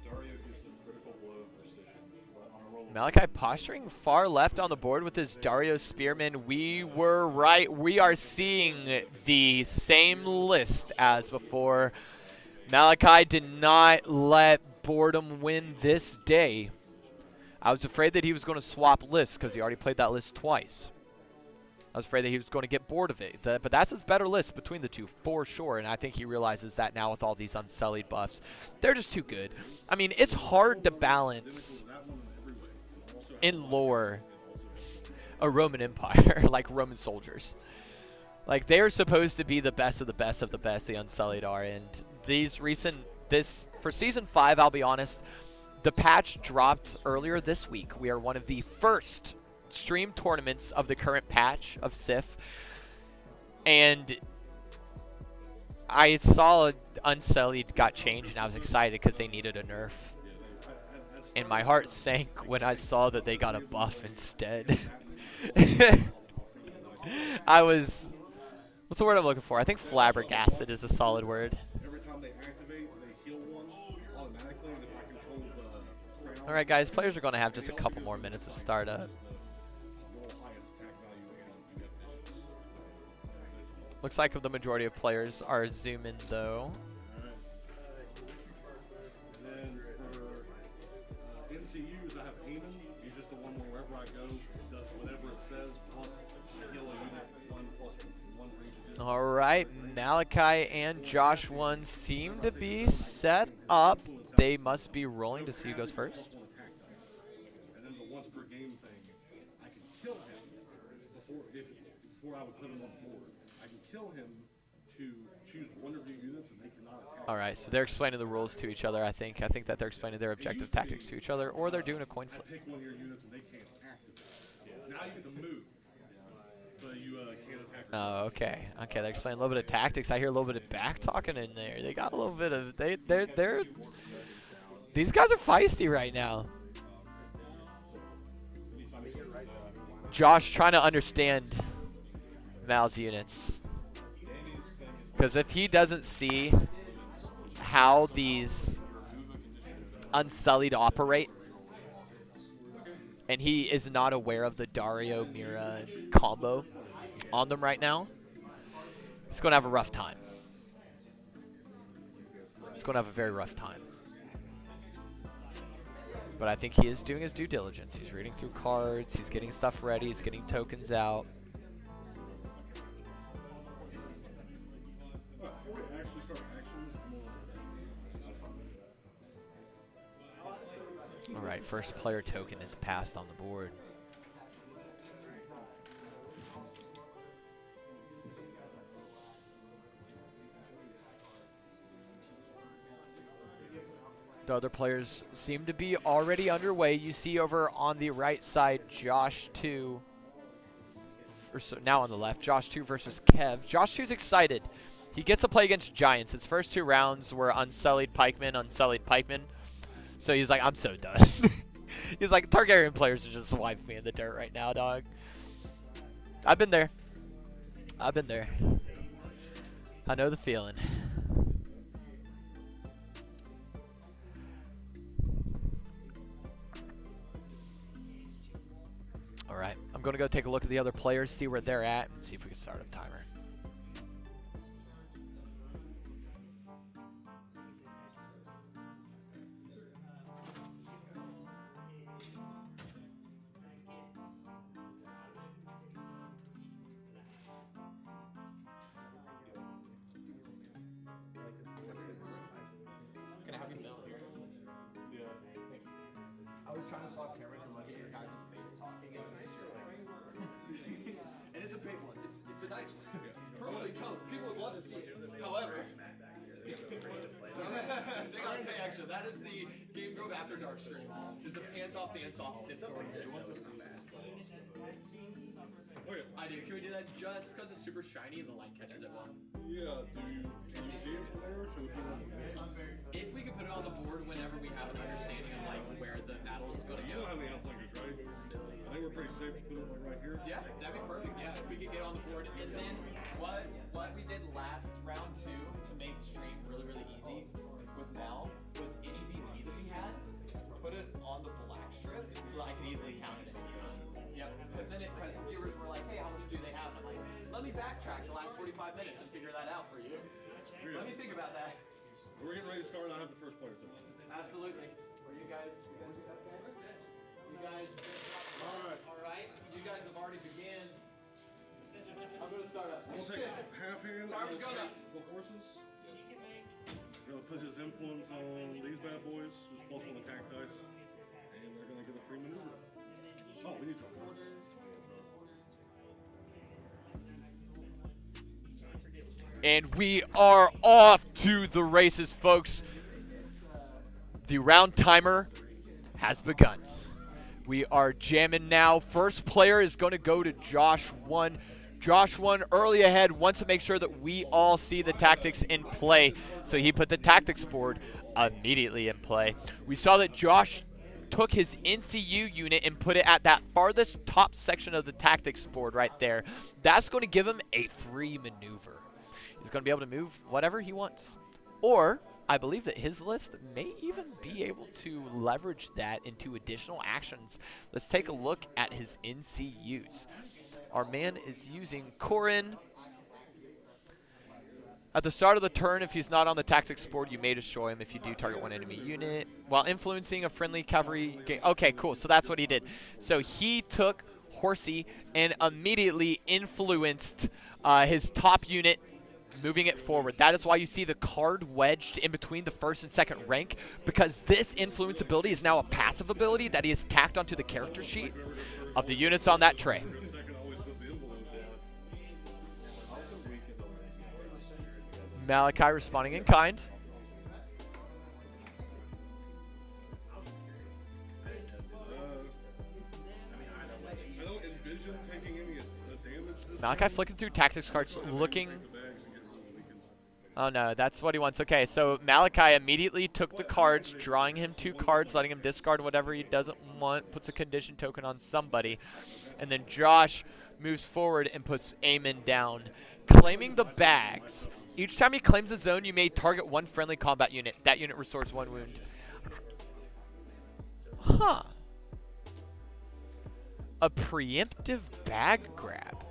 [SPEAKER 7] Dario gives them critical blow precision. But on a roll of
[SPEAKER 1] Malachi posturing far left on the board with his Dario Spearman. We were right. We are seeing the same list as before. Malachi did not let boredom win this day. I was afraid that he was going to swap lists because he already played that list twice. I was afraid that he was going to get bored of it. But that's his better list between the two, for sure. And I think he realizes that now with all these unsullied buffs. They're just too good. I mean, it's hard to balance in lore a Roman Empire, like Roman soldiers. Like, they're supposed to be the best of the best of the best, the Unsullied are. And for Season 5, I'll be honest, the patch dropped earlier this week. We are one of the first stream tournaments of the current patch of Sif. And I saw Unsullied got changed, and I was excited because they needed a nerf. And my heart sank when I saw that they got a buff instead. I was... What's the word I'm looking for? I think flabbergasted is a solid word.
[SPEAKER 2] Every time they activate, they heal one automatically, and if I control the crown,
[SPEAKER 1] All right, guys, players are going to have just a couple more minutes of startup. Looks like the majority of players are zooming, though.
[SPEAKER 2] And then for NCUs, I have Eamon. He's just the one wherever I go, it does whatever it says, plus heal a unit 1 plus 1 for each unit.
[SPEAKER 1] All right, Malachi and Josh 1 seem to be set up. They must be rolling to see who goes first.
[SPEAKER 2] And then the once per game thing, I can kill him before I would put him on the board. I can kill him to choose one of your units, and they cannot attack.
[SPEAKER 1] All right, so they're explaining the rules to each other, I think. I think that they're explaining their objective tactics to each other, or they're doing a coin flip.
[SPEAKER 2] I pick one of your units, and they can't activate. Now you get to move, but you can't attack.
[SPEAKER 1] Oh, okay. Okay, they're explaining a little bit of tactics. I hear a little bit of back talking in there. They got a little bit of these guys are feisty right now. Josh trying to understand Mal's units. Because if he doesn't see how these Unsullied operate, and he is not aware of the Dario Mira combo on them right now, he's going to have a rough time. He's going to have a very rough time. But I think he is doing his due diligence. He's reading through cards. He's getting stuff ready. He's getting tokens out.
[SPEAKER 2] Before we actually start actions,
[SPEAKER 1] All right, first player token is passed on the board. The other players seem to be already underway. You see over on the right side, Josh 2. Now on the left, Josh 2 versus Kev. Josh 2's excited. He gets to play against Giants. His first 2 rounds were Unsullied Pikeman, Unsullied Pikeman. So he's like, I'm so done. He's like, Targaryen players are just wiping me in the dirt right now, dog. I've been there. I've been there. I know the feeling. All right, I'm going to go take a look at the other players, see where they're at, and see if we can start a timer.
[SPEAKER 6] Can I have you mill here?
[SPEAKER 2] Yeah.
[SPEAKER 6] I was trying to swap camera to look at your guys' face talking and and it's a big one. It's a nice one. Perfectly toned. People would love to see it. However, they gotta pay extra. That is the Game Grove After Dark stream. Is the pants off, dance off, sit tour. I do. Can we do that just because it's super shiny and the light catches it well?
[SPEAKER 7] Yeah, can you see it from there, or should we put it on the board?
[SPEAKER 6] If we could put it on the board whenever we have an understanding of like where the battle is going to
[SPEAKER 7] You
[SPEAKER 6] go.
[SPEAKER 7] don't have any outflankers, right? I think we're pretty safe to put it like right here.
[SPEAKER 6] Yeah, that'd be perfect. Yeah, if we could get on the board, and then what we did last round 2 to make stream really easy with Mel was any VP that we had, put it on the black strip so that I could easily count it. Yep, because viewers were like, hey, how much do they have? And I'm like, let me backtrack the last 45 minutes and figure that out for you. Let me think about that.
[SPEAKER 7] We're getting ready to start. I have the first player to.
[SPEAKER 6] Absolutely. Were you guys set there? You guys all right. You guys have already began. I'm gonna start up.
[SPEAKER 7] We'll take half hand.
[SPEAKER 6] Timer's
[SPEAKER 7] and
[SPEAKER 6] going up.
[SPEAKER 7] The horses. We're gonna put his influence on these bad boys. Just plus 1 attack dice, and they're gonna get a free maneuver. Oh, we need to.
[SPEAKER 1] And we are off to the races, folks. The round timer has begun. We are jamming now. First player is going to go to Josh 1. Josh 1 early ahead, wants to make sure that we all see the tactics in play. So he put the tactics board immediately in play. We saw that Josh took his NCU unit and put it at that farthest top section of the tactics board right there. That's going to give him a free maneuver. He's going to be able to move whatever he wants. Or, I believe that his list may even be able to leverage that into additional actions. Let's take a look at his NCUs. Our man is using Corin. At the start of the turn, if he's not on the tactics board, you may destroy him if you do target one enemy unit while influencing a friendly cavalry game. Okay, cool. So that's what he did. So he took Horsey and immediately influenced his top unit, moving it forward. That is why you see the card wedged in between the first and second rank, because this influence ability is now a passive ability that he has tacked onto the character sheet of the units on that tray. Malachi responding in kind.
[SPEAKER 7] I don't envision taking any damage.
[SPEAKER 1] Malachi flicking through tactics cards, looking. Oh no, that's what he wants. Okay, so Malachi immediately took the cards, drawing him 2 cards, letting him discard whatever he doesn't want, puts a condition token on somebody. And then Josh moves forward and puts Eamon down, claiming the bags. Each time he claims a zone, you may target 1 friendly combat unit. That unit restores 1 wound. Huh. A preemptive bag grab.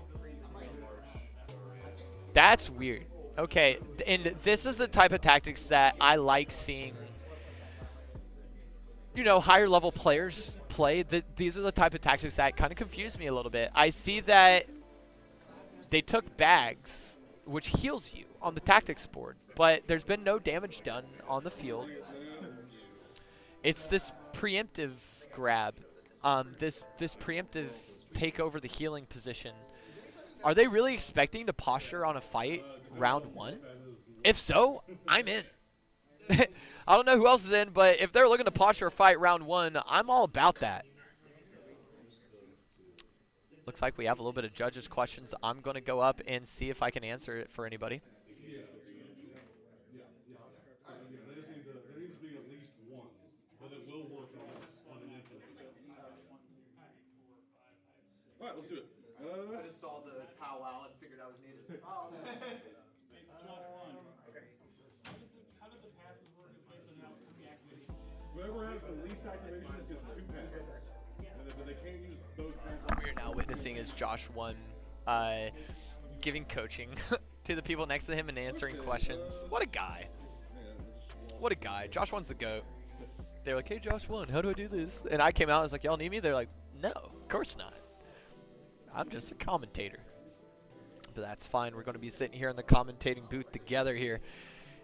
[SPEAKER 1] That's weird. Okay, and this is the type of tactics that I like seeing, you know, higher level players play. These are the type of tactics that kind of confuse me a little bit. I see that they took bags, which heals you on the tactics board, but there's been no damage done on the field. It's this preemptive grab, this preemptive take over the healing position. Are they really expecting to posture on a fight round 1? If so, I'm in. I don't know who else is in, but if they're looking to posture a fight round 1, I'm all about that. Looks like we have a little bit of judges' questions. I'm going to go up and see if I can answer it for anybody.
[SPEAKER 2] There needs to be at least one, but it will work on an infinite. Alright, let's do it.
[SPEAKER 6] I just saw the powwow and figured I was needed.
[SPEAKER 5] Josh, one. How did the passes work based on how many activations?
[SPEAKER 2] Whoever has the least activations gets 2 passes. But they can't use both passes.
[SPEAKER 1] What we are now witnessing is Josh 1 giving coaching to the people next to him and answering questions. What a guy. What a guy. Josh 1's the GOAT. They're like, hey, Josh 1, how do I do this? And I came out and was like, y'all need me? They're like, no, of course not. I'm just a commentator. But that's fine. We're going to be sitting here in the commentating booth together here.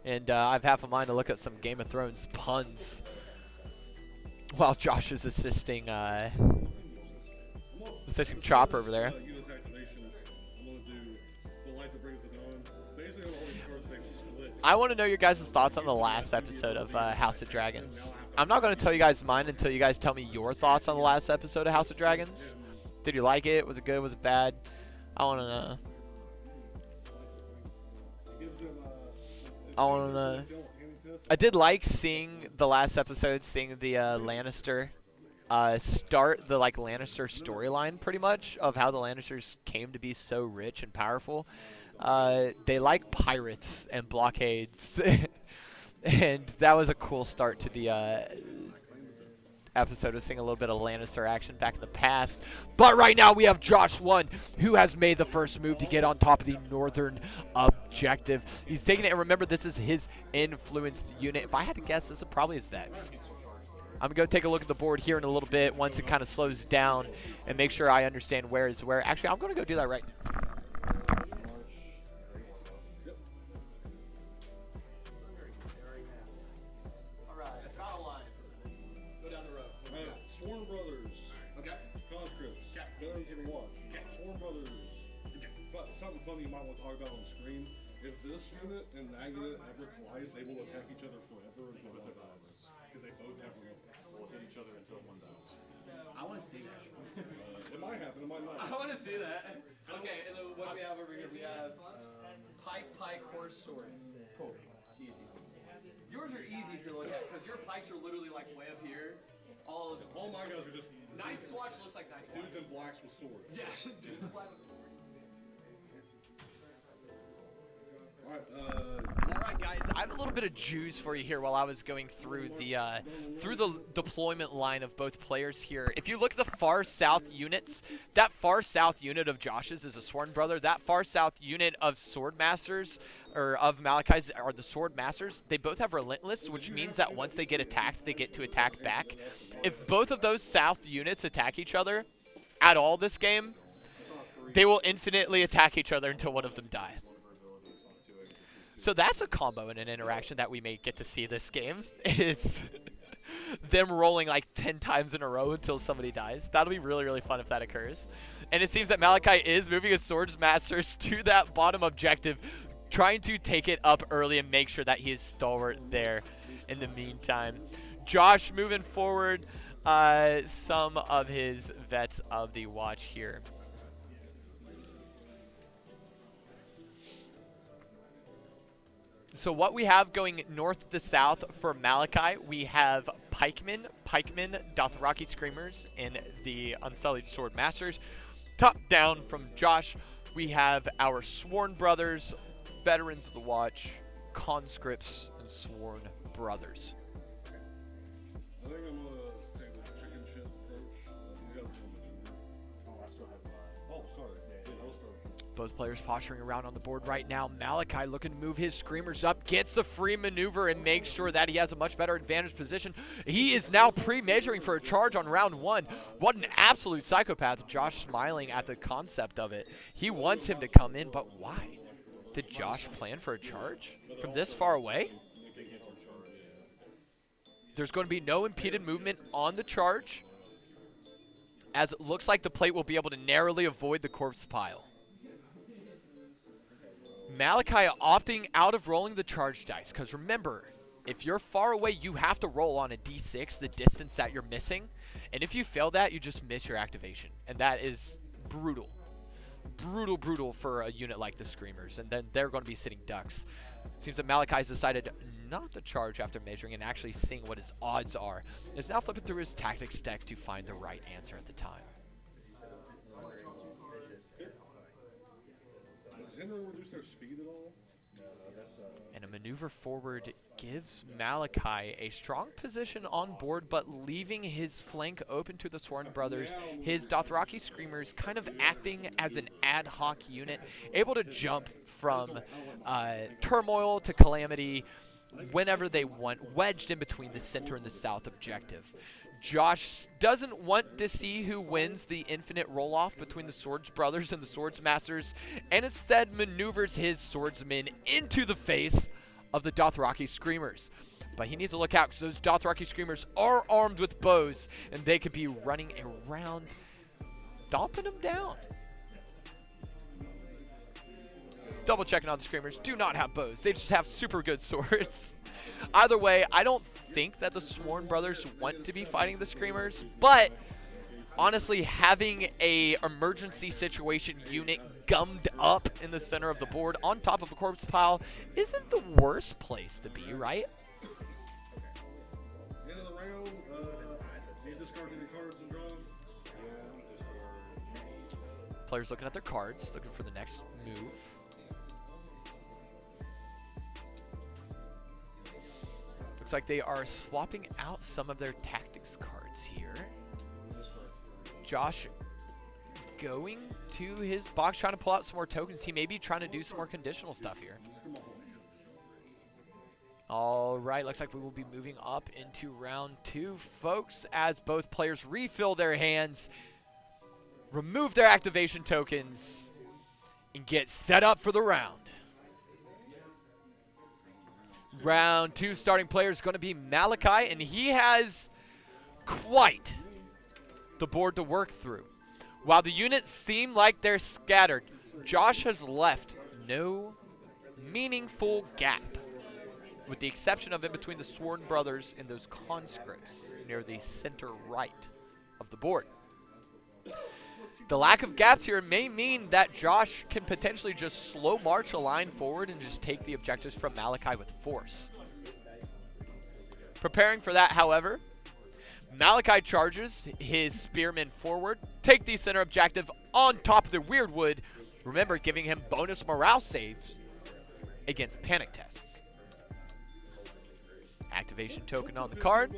[SPEAKER 1] And I've half a mind to look at some Game of Thrones puns while Josh is assisting Chopper over there.
[SPEAKER 2] Units activation. I'm going to do the light that brings the dawn. Basically, all these cards they've split.
[SPEAKER 1] I want to know your guys' thoughts on the last episode of House of Dragons. I'm not going to tell you guys mine until you guys tell me your thoughts on the last episode of House of Dragons. Did you like it? Was it good? Was it bad? I want to know. I want to know. I did like seeing the last episode, seeing the Lannister start the Lannister storyline, pretty much, of how the Lannisters came to be so rich and powerful. They like pirates and blockades, and that was a cool start to the episode of seeing a little bit of Lannister action back in the past. But right now we have Josh 1, who has made the first move to get on top of the northern objective. He's taking it, and remember, this is his influenced unit. If I had to guess, this is probably his vets. I'm going to go take a look at the board here in a little bit once it kind of slows down and make sure I understand where is where. Actually, I'm going to go do that right now.
[SPEAKER 6] Alright, battle line. Go down the road.
[SPEAKER 2] Sworn Brothers.
[SPEAKER 6] Okay.
[SPEAKER 2] Conscripts.
[SPEAKER 6] Okay.
[SPEAKER 2] Veterans of the Watch.
[SPEAKER 6] Okay.
[SPEAKER 2] Sworn Brothers. Something funny you might want to talk about on screen. If this unit and that unit ever collide, they will attack each other forever until one dies. Because they both have remote. Will hit each other until one dies.
[SPEAKER 6] I want to see that.
[SPEAKER 2] It might happen, it might not.
[SPEAKER 6] I want to see that. Okay, and then what do we have over here? We have pike, horse, sword. Cool. Easy. Yours are easy to look at because your pikes are literally like way up here. All of them.
[SPEAKER 2] All my guys are just
[SPEAKER 6] Night's Watch looks like Night's Watch.
[SPEAKER 2] dudes in blacks with swords.
[SPEAKER 6] Yeah, dudes in black.
[SPEAKER 1] Alright guys, I have a little bit of juice for you here while I was going through the deployment line of both players here. If you look at the far south units, that far south unit of Josh's is a Sworn Brother. That far south unit of Sword Masters, or of Malachi's, are the Sword Masters. They both have Relentless, which means that once they get attacked, they get to attack back. If both of those south units attack each other at all this game, they will infinitely attack each other until one of them die. So that's a combo and an interaction that we may get to see this game, is them rolling like 10 times in a row until somebody dies. That'll be really, really fun if that occurs. And it seems that Malachi is moving his Swords Masters to that bottom objective, trying to take it up early and make sure that he is stalwart there in the meantime. Josh moving forward some of his vets of the watch here. So what we have going north to south for Malachi, we have Pikemen, Dothraki Screamers, and the Unsullied Sword Masters. Top down from Josh, we have our Sworn Brothers, Veterans of the Watch, Conscripts, and Sworn Brothers.
[SPEAKER 2] I think I'm gonna take the chicken shit approach. You got the oh, sorry. Yeah, that was
[SPEAKER 1] Both players posturing around on the board right now. Malachi looking to move his Screamers up, gets the free maneuver and makes sure that he has a much better advantage position. He is now pre-measuring for a charge on round one. What an absolute psychopath. Josh smiling at the concept of it. He wants him to come in, but why? Did Josh plan for a charge from this far away? There's going to be no impeded movement on the charge, as it looks like the plate will be able to narrowly avoid the corpse pile. Malachi opting out of rolling the charge dice, because remember, if you're far away, you have to roll on a d6 the distance that you're missing, and if you fail that, you just miss your activation, and that is brutal. Brutal for a unit like the Screamers, and then they're going to be sitting ducks. Seems that Malachi's decided not to charge after measuring and actually seeing what his odds are. He's now flipping through his tactics deck to find the right answer at the time.
[SPEAKER 7] Didn't they reduce their speed at all?
[SPEAKER 1] And a maneuver forward gives Malachi a strong position on board, but leaving his flank open to the Sworn Brothers. His Dothraki Screamers kind of acting as an ad hoc unit, able to jump from turmoil to calamity whenever they want, wedged in between the center and the south objective. Josh doesn't want to see who wins the infinite roll-off between the Swords Brothers and the Swords Masters, and instead maneuvers his swordsmen into the face of the Dothraki Screamers. But he needs to look out because those Dothraki Screamers are armed with bows, and they could be running around, stomping them down. Double checking on the Screamers. Do not have bows. They just have super good swords. Either way, I don't think that the Sworn Brothers want to be fighting the Screamers, but honestly, having a emergency situation unit gummed up in the center of the board on top of a corpse pile isn't the worst place to be, right?
[SPEAKER 2] End of the round, do you discard any cards and draw?
[SPEAKER 1] Players looking at their cards, looking for the next move. Looks like they are swapping out some of their tactics cards here. Josh going to his box, trying to pull out some more tokens. He may be trying to do some more conditional stuff here. All right, looks like we will be moving up into round 2, folks, as both players refill their hands, remove their activation tokens, and get set up for the round. Round 2 starting player is going to be Malachi, and he has quite the board to work through. While the units seem like they're scattered, Josh has left no meaningful gap, with the exception of in between the Sworn Brothers and those conscripts near the center right of the board. The lack of gaps here may mean that Josh can potentially just slow march a line forward and just take the objectives from Malachi with force. Preparing for that, however, Malachi charges his spearmen forward, take the center objective on top of the Weirdwood, remember giving him bonus morale saves against panic tests. Activation token on the card.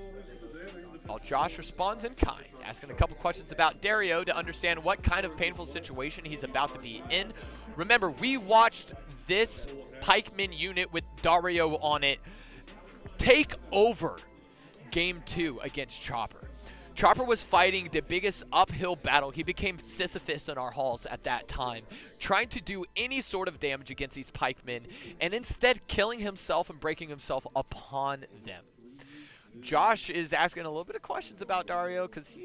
[SPEAKER 1] While Josh responds in kind, asking a couple questions about Dario to understand what kind of painful situation he's about to be in. Remember, we watched this pikeman unit with Dario on it take over Game 2 against Chopper. Chopper was fighting the biggest uphill battle. He became Sisyphus in our halls at that time, trying to do any sort of damage against these pikemen, and instead killing himself and breaking himself upon them. Josh is asking a little bit of questions about Dario because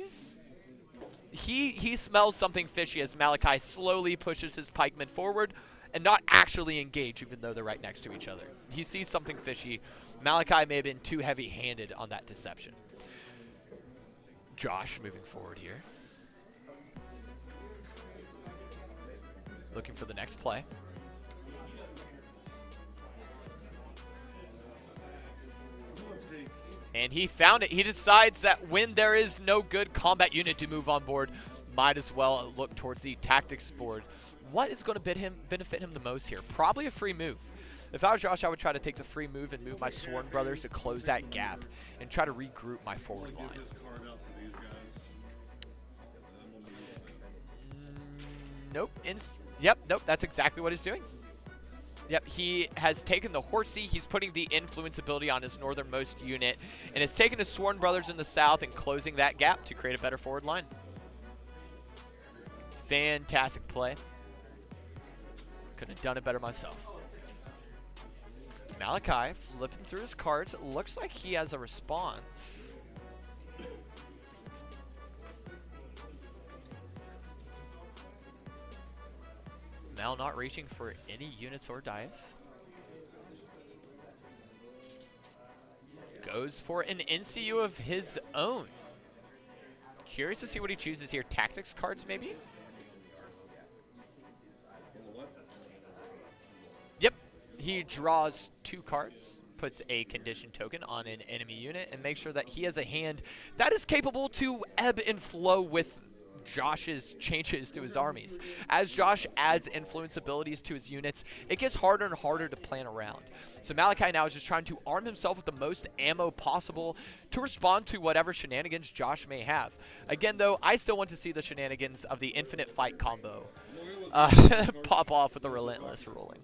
[SPEAKER 1] he smells something fishy as Malachi slowly pushes his pikemen forward and not actually engage, even though they're right next to each other. He sees something fishy. Malachi may have been too heavy-handed on that deception. Josh moving forward here. Looking for the next play. And he found it. He decides that when there is no good combat unit to move on board, might as well look towards the tactics board. What is going to benefit him the most here? Probably a free move. If I was Josh, I would try to take the free move and move my Sworn Brothers to close that gap and try to regroup my forward line. Nope. Yep, nope, that's exactly what he's doing. Yep, he has taken the Horsey, he's putting the influence ability on his northernmost unit, and has taken his Sworn Brothers in the south and closing that gap to create a better forward line. Fantastic play. Couldn't have done it better myself. Malachi flipping through his cards. It looks like he has a response. Mal not reaching for any units or dice. Goes for an NCU of his own. Curious to see what he chooses here. Tactics cards, maybe? Yep. He draws 2 cards, puts a condition token on an enemy unit, and makes sure that he has a hand that is capable to ebb and flow with Josh's changes to his armies. As Josh adds influence abilities to his units, it gets harder and harder to plan around. So Malachi now is just trying to arm himself with the most ammo possible to respond to whatever shenanigans Josh may have. Again, though, I still want to see the shenanigans of the infinite fight combo pop off with the relentless rolling.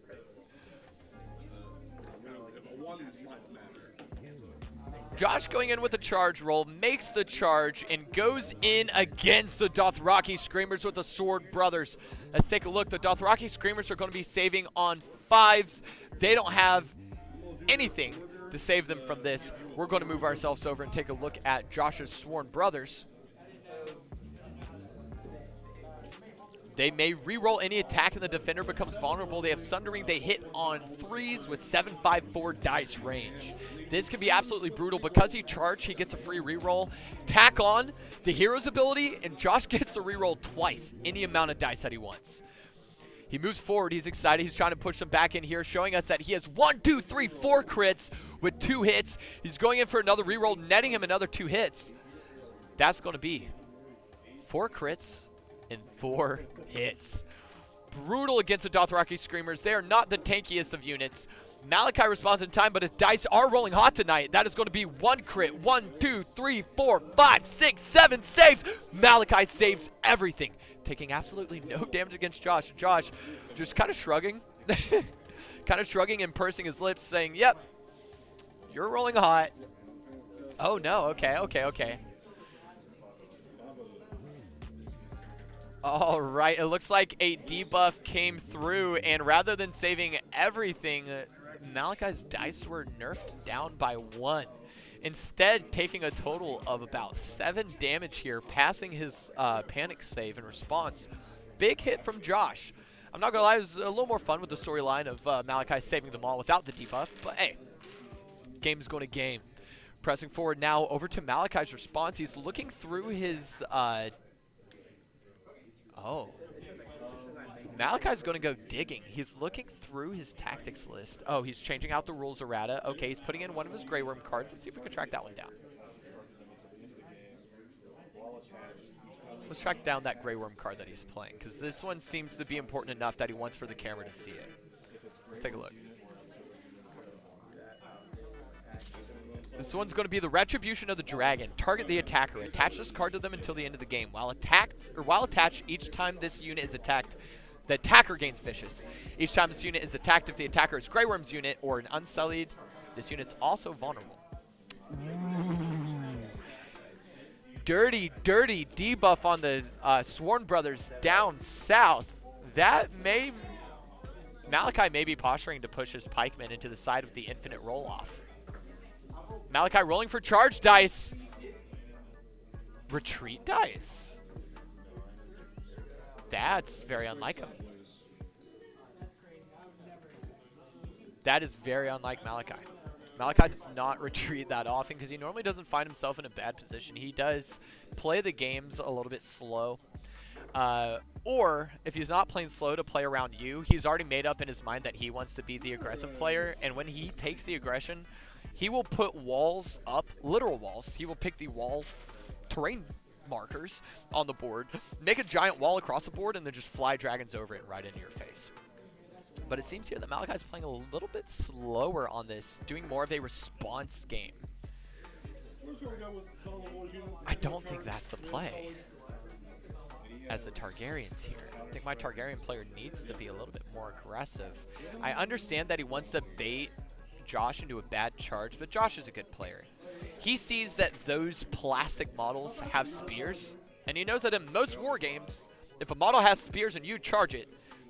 [SPEAKER 1] Josh going in with a charge roll, makes the charge, and goes in against the Dothraki Screamers with the Sword Brothers. Let's take a look. The Dothraki Screamers are going to be saving on 5s. They don't have anything to save them from this. We're going to move ourselves over and take a look at Josh's Sworn Brothers. They may re-roll any attack and the defender becomes vulnerable. They have Sundering. They hit on 3s with 754 dice range. This can be absolutely brutal. Because he charged, he gets a free re-roll. Tack on the hero's ability, and Josh gets to re-roll twice any amount of dice that he wants. He moves forward. He's excited. He's trying to push them back in here, showing us that he has 1, 2, 3, 4 crits with 2 hits. He's going in for another re-roll, netting him another 2 hits. That's going to be 4 crits and 4 hits. Brutal against the Dothraki Screamers. They are not the tankiest of units. Malachi responds in time, but his dice are rolling hot tonight. That is going to be 1 crit. 1, 2, 3, 4, 5, 6, 7 saves. Malachi saves everything, taking absolutely no damage against Josh. Josh just kind of shrugging. Kind of shrugging and pursing his lips, saying, yep, you're rolling hot. Oh, no. Okay, okay, okay. All right, it looks like a debuff came through, and rather than saving everything, Malachi's dice were nerfed down by 1. Instead, taking a total of about 7 damage here, passing his panic save in response. Big hit from Josh. I'm not going to lie, it was a little more fun with the storyline of Malachi saving them all without the debuff, but hey, game is going to game. Pressing forward now over to Malachi's response. He's looking through his... Malachi's going to go digging. He's looking through his tactics list. Oh, he's changing out the rules errata. Okay, he's putting in one of his Grey Worm cards. Let's see if we can track that one down. Let's track down that Grey Worm card that he's playing, because this one seems to be important enough that he wants for the camera to see it. Let's take a look. This one's going to be the Retribution of the Dragon. Target the attacker. Attach this card to them until the end of the game. While attached, each time this unit is attacked, the attacker gains Vicious. Each time this unit is attacked, if the attacker is Grey Worm's unit or an Unsullied, this unit's also vulnerable. Dirty, dirty debuff on the Sworn Brothers down south. Malachi may be posturing to push his pikemen into the side of the infinite roll-off. Malachi rolling for charge dice. Retreat dice. That's very unlike him. That is very unlike Malachi. Malachi does not retreat that often because he normally doesn't find himself in a bad position. He does play the games a little bit slow. Or if he's not playing slow to play around you, he's already made up in his mind that he wants to be the aggressive player. And when he takes the aggression, he will put walls up, literal walls. He will pick the wall terrain markers on the board, make a giant wall across the board, and then just fly dragons over it right into your face. But it seems here that Malachi's playing a little bit slower on this, doing more of a response game. I don't think that's the play as the Targaryens here. I think my Targaryen player needs to be a little bit more aggressive. I understand that he wants to bait Josh into a bad charge, but Josh is a good player. He sees that those plastic models have spears, and he knows that in most war games, if a model has spears and you charge it,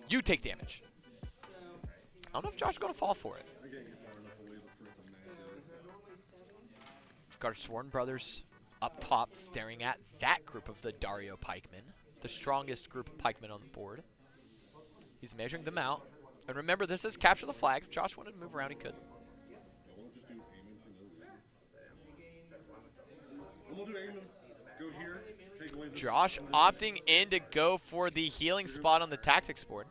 [SPEAKER 1] you take damage. I don't know if Josh is going to fall for it. Got our Sworn Brothers up top staring at that group of the Dario pikemen, the strongest group of pikemen on the board. He's measuring them out. And remember, this is capture the flag. If Josh wanted to move around, he could. Josh opting in to go for the healing spot on the tactics board.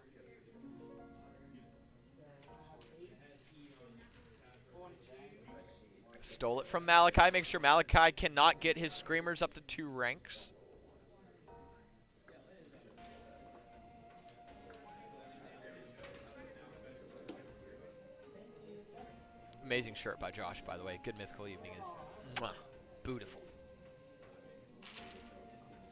[SPEAKER 1] Stole it from Malachi. Make sure Malachi cannot get his Screamers up to 2 ranks.
[SPEAKER 4] Amazing shirt by Josh, by the way. Good Mythical Evening is mwah, beautiful.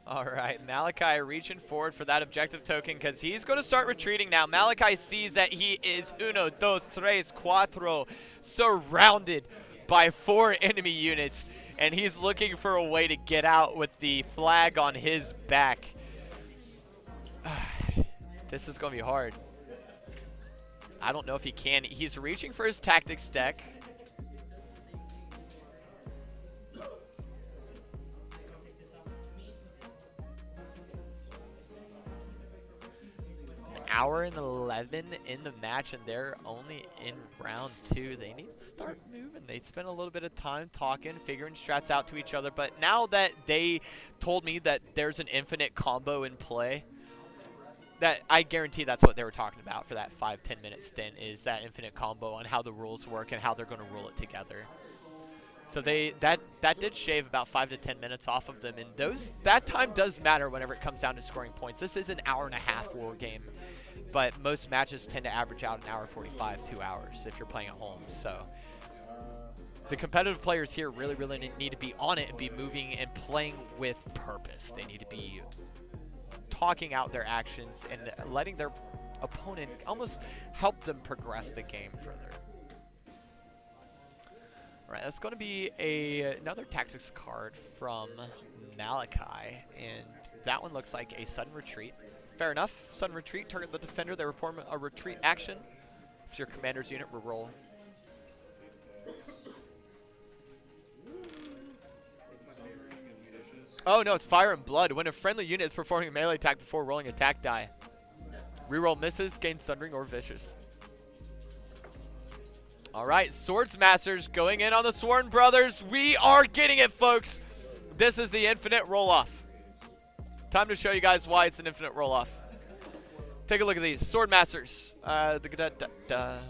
[SPEAKER 4] All right, Malachi reaching forward for that objective token because he's going to start retreating now. Malachi sees that he is 1, 2, 3, 4 surrounded by 4 enemy units, and he's looking for a way to get out with the flag on his back. This is going to be hard. I don't know if he can. He's reaching for his tactics deck. Hour and 11 in the match, and they're only in round 2. They need to start moving. They spent a little bit of time talking, figuring strats out to each other, but now that they told me that there's an infinite combo in play, that I guarantee that's what they were talking about for that 5-10 minute stint, is that infinite combo on how the rules work and how they're going to rule it together. So that did shave about 5 to 10 minutes off of them, and that time does matter whenever it comes down to scoring points. This is an hour-and-a-half war game, but most matches tend to average out an hour 45, 2 hours if you're playing at home. So the competitive players here really need to be on it and be moving and playing with purpose. They need to be talking out their actions and letting their opponent almost help them progress the game further. All right, that's going to be another tactics card from Malachi, and that one looks like a sudden retreat. Fair enough. Sudden retreat, target the defender. They perform a retreat action. If your commander's unit will roll. Oh no, it's Fire and Blood. When a friendly unit is performing a melee attack before rolling attack die, reroll misses, gain Sundering or Vicious. All right, Swords Masters going in on the Sworn Brothers. We are getting it, folks. This is the infinite roll-off. Time to show you guys why it's an infinite roll-off. Take a look at these. Sword Masters. The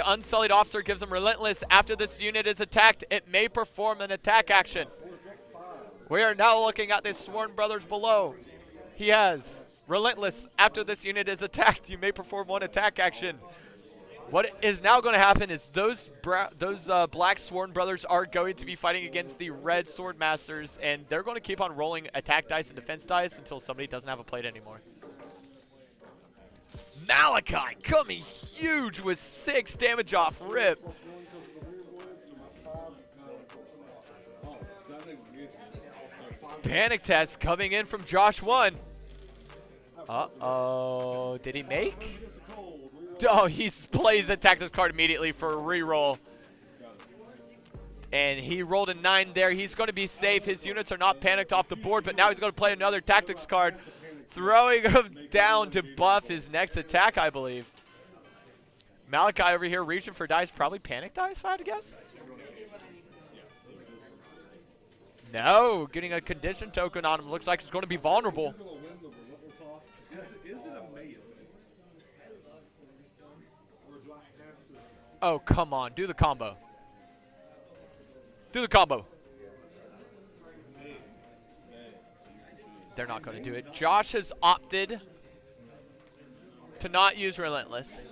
[SPEAKER 4] Unsullied Officer gives them Relentless. After this unit is attacked, it may perform an attack action. We are now looking at the Sworn Brothers below. He has Relentless. After this unit is attacked, you may perform 1 attack action. What is now going to happen is those black Sworn Brothers are going to be fighting against the red Sword Masters, and they're going to keep on rolling attack dice and defense dice until somebody doesn't have a plate anymore. Malachi coming huge with 6 damage off rip. Panic Test coming in from Josh 1. Uh-oh. Did he make? Oh, he plays a tactics card immediately for a reroll. And he rolled a 9 there. He's going to be safe. His units are not panicked off the board, but now he's going to play another tactics card, throwing him down to buff his next attack, I believe. Malachi over here reaching for dice, probably panic dice, if I had to guess. No, getting a condition token on him. Looks like it's going to be vulnerable. Oh, come on. Do the combo. Do the combo. They're not going to do it. Josh has opted to not use Relentless.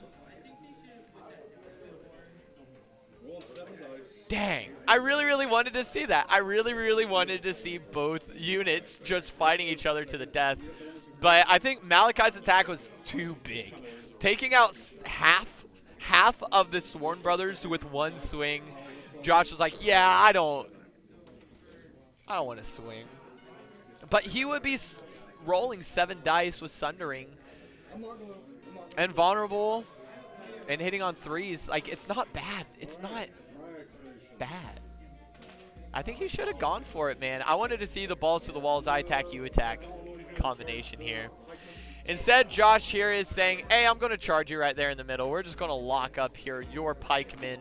[SPEAKER 4] Dang. I really wanted to see that. I really wanted to see both units just fighting each other to the death. But I think Malachi's attack was too big. Taking out half of the Sworn Brothers with 1 swing. Josh was like, yeah, I don't want to swing. But he would be rolling 7 dice with Sundering and vulnerable and hitting on 3s. Like, it's not bad. It's not bad. I think he should have gone for it, man. I wanted to see the balls to the walls, I attack, you attack combination here. Instead, Josh here is saying, hey, I'm going to charge you right there in the middle. We're just going to lock up here your pikemen,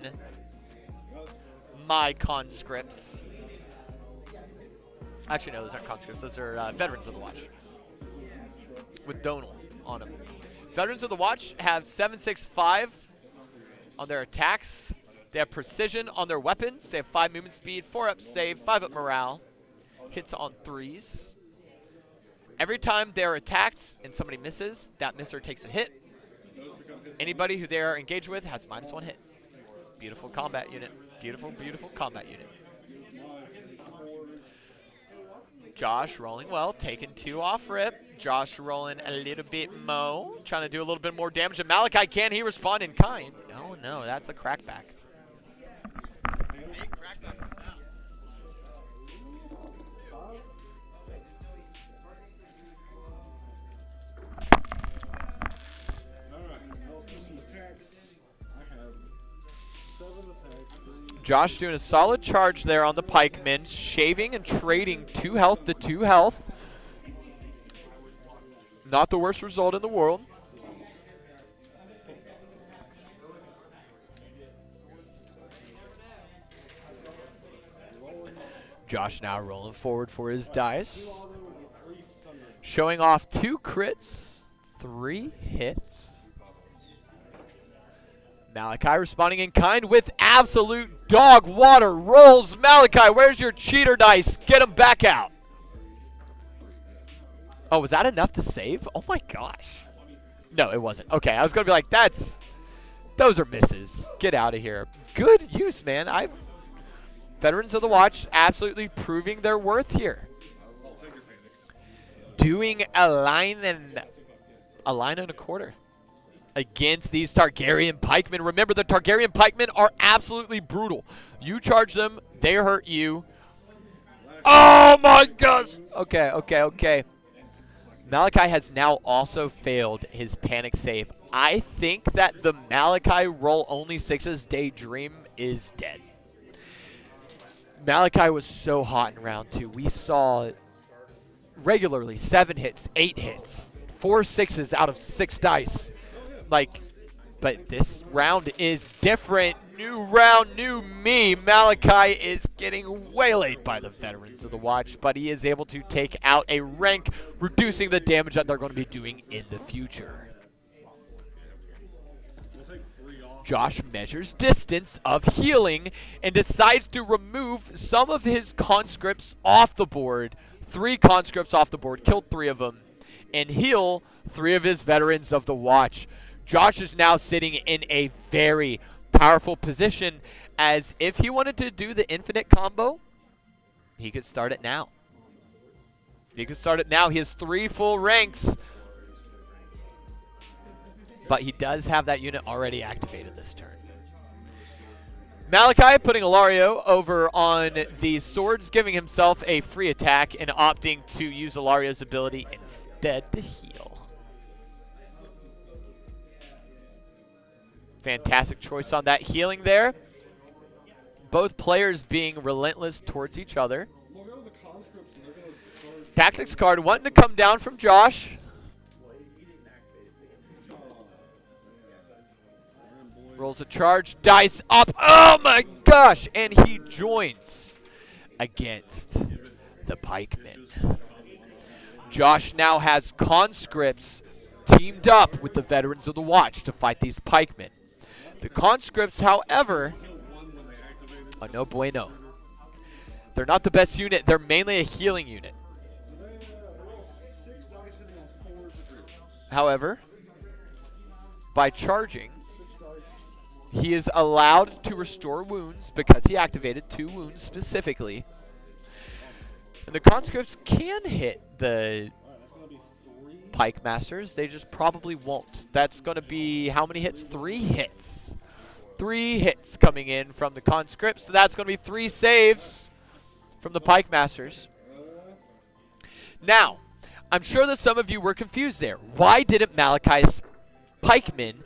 [SPEAKER 4] my conscripts. Actually, no, those aren't conscripts. Those are Veterans of the Watch with Donal on them. Veterans of the Watch have 765 on their attacks. They have precision on their weapons. They have 5 movement speed, 4 up save, 5 up morale. Hits on 3s. Every time they're attacked and somebody misses, that misser takes a hit. Anybody who they are engaged with has -1 hit.
[SPEAKER 1] Beautiful combat unit. Beautiful, beautiful combat unit. Josh rolling well, taking 2 off rip. Josh rolling a little bit more, trying to do a little bit more damage. And Malachi, can he respond in kind? Oh no, that's a crackback. Big crackback from Mal. Josh doing a solid charge there on the pikemen, shaving and trading 2 health to 2 health. Not the worst result in the world. Josh now rolling forward for his dice. Showing off 2 crits, 3 hits. Malachi responding in kind with absolute dog water rolls. Malachi, where's your cheater dice? Get him back out. Oh, was that enough to save? Oh my gosh. No, it wasn't. Okay, I was going to be like, those are misses. Get out of here. Good use, man. Veterans of the Watch absolutely proving their worth here. Doing a line and a quarter against these Targaryen pikemen. Remember, the Targaryen pikemen are absolutely brutal. You charge them, they hurt you. Oh my gosh. Okay. Malachi has now also failed his panic save. I think that the Malachi roll only 6's daydream is dead. Malachi was so hot in round 2. We saw regularly 7 hits, 8 hits, 4 6's out of 6 dice. But this round is different. New round, new me. Malachi is getting waylaid by the Veterans of the Watch, but he is able to take out a rank, reducing the damage that they're going to be doing in the future. Josh measures distance of healing and decides to remove some of his conscripts off the board. 3 conscripts off the board, killed 3 of them, and heal 3 of his Veterans of the Watch. Josh is now sitting in a very powerful position, as if he wanted to do the infinite combo, he could start it now. He has 3 full ranks, but he does have that unit already activated this turn. Malachi putting Ilario over on the swords, giving himself a free attack and opting to use Ilario's ability instead to heal. Fantastic choice on that healing there. Both players being relentless towards each other. Tactics card wanting to come down from Josh. Rolls a charge, dice up. Oh my gosh! And he joins against the pikemen. Josh now has conscripts teamed up with the Veterans of the Watch to fight these pikemen. The conscripts, however, are no bueno. They're not the best unit. They're mainly a healing unit. However, by charging, he is allowed to restore wounds because he activated 2 wounds specifically. And the conscripts can hit the pike masters. They just probably won't. That's going to be how many hits? 3 hits. 3 hits coming in from the conscripts. So that's going to be 3 saves from the pike masters. Now, I'm sure that some of you were confused there. Why didn't Malachi's pikemen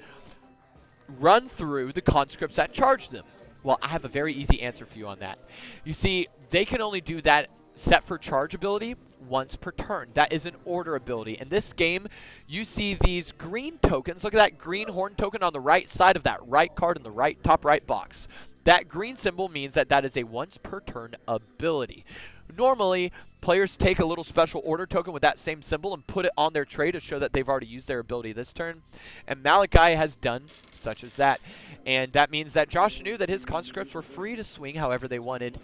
[SPEAKER 1] run through the conscripts that charged them? Well, I have a very easy answer for you on that. You see, they can only do that set for charge ability once per turn. That is an order ability. In this game, you see these green tokens. Look at that green horn token on the right side of that right card in the top right box. That green symbol means that that is a once per turn ability. Normally, players take a little special order token with that same symbol and put it on their tray to show that they've already used their ability this turn. And Malachi has done such as that. And that means that Josh knew that his conscripts were free to swing however they wanted.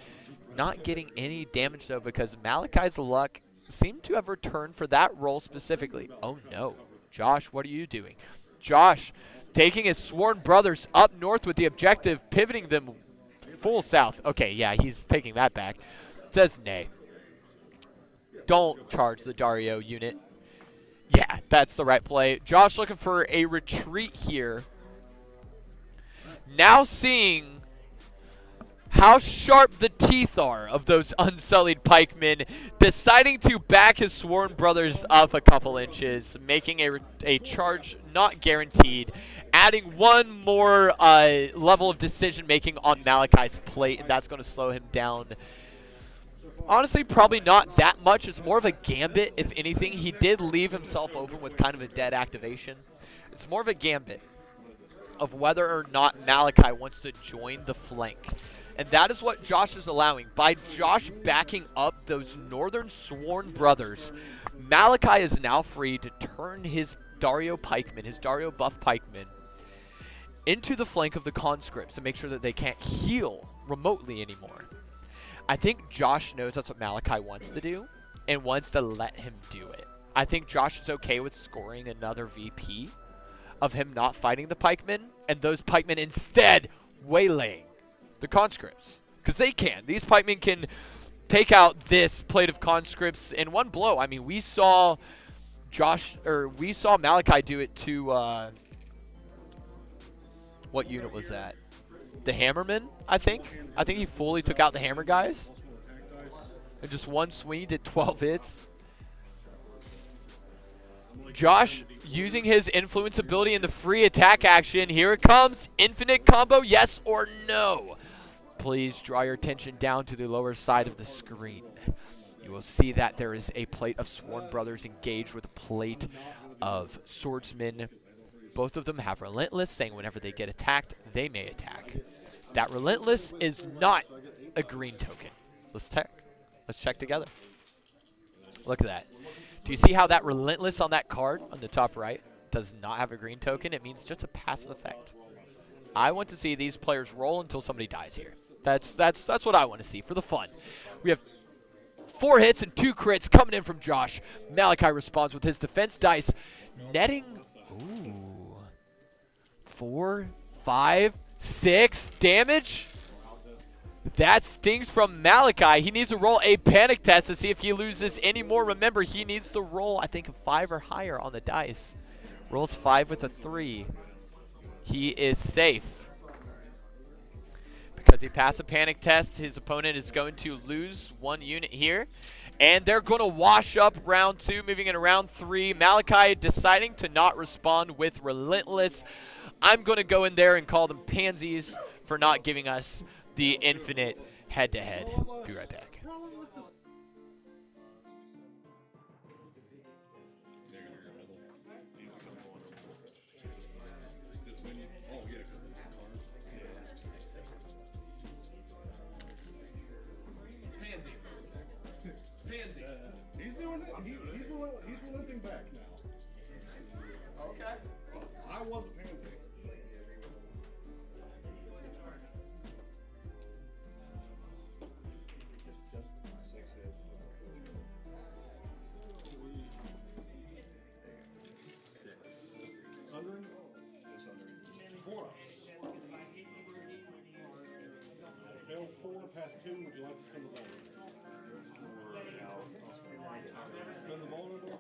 [SPEAKER 1] Not getting any damage, though, because Malachi's luck seemed to have returned for that roll specifically. Oh, no. Josh, what are you doing? Josh taking his sworn brothers up north with the objective, pivoting them full south. Okay, yeah, he's taking that back. Says nay. Don't charge the Dario unit. Yeah, that's the right play. Josh looking for a retreat here. Now seeing how sharp the teeth are of those unsullied pikemen, deciding to back his sworn brothers up a couple inches, making a charge not guaranteed, adding one more level of decision-making on Malachi's plate, and that's going to slow him down. Honestly, probably not that much. It's more of a gambit, if anything. He did leave himself open with kind of a dead activation. It's more of a gambit of whether or not Malachi wants to join the flank. And that is what Josh is allowing. By Josh backing up those northern sworn brothers, Malachi is now free to turn his Dario pikemen, his Dario buff pikemen, into the flank of the conscripts and make sure that they can't heal remotely anymore. I think Josh knows that's what Malachi wants to do and wants to let him do it. I think Josh is okay with scoring another VP of him not fighting the pikemen and those pikemen instead waylaying the conscripts. Because they can. These pikemen can take out this plate of conscripts in one blow. I mean, we saw Malachi do it to what unit was that? The Hammermen, I think. I think he fully took out the Hammer guys. And just one swing, he did 12 hits. Josh using his influence ability in the free attack action. Here it comes. Infinite combo, yes or no? Please draw your attention down to the lower side of the screen. You will see that there is a plate of Sworn Brothers engaged with a plate of Swordsmen. Both of them have Relentless, saying whenever they get attacked, they may attack. That Relentless is not a green token. Let's check. Let's check together. Look at that. Do you see how that Relentless on that card on the top right does not have a green token? It means just a passive effect. I want to see these players roll until somebody dies here. That's what I want to see for the fun. We have 4 hits and 2 crits coming in from Josh. Malachi responds with his defense dice, netting 4, 5, 6 damage. That stings from Malachi. He needs to roll a panic test to see if he loses any more. Remember, he needs to roll, I think, a 5 or higher on the dice. Rolls 5 with a 3. He is safe. Because he passed a panic test, his opponent is going to lose 1 unit here. And they're going to wash up round 2, moving into round 3. Malachi deciding to not respond with Relentless. I'm going to go in there and call them pansies for not giving us the infinite head-to-head. Be right back.
[SPEAKER 2] He's relenting back now.
[SPEAKER 6] Okay.
[SPEAKER 2] I was a pansy. Failed 4, past 2. Would you like to spend the vulnerable? Spend the vulnerable?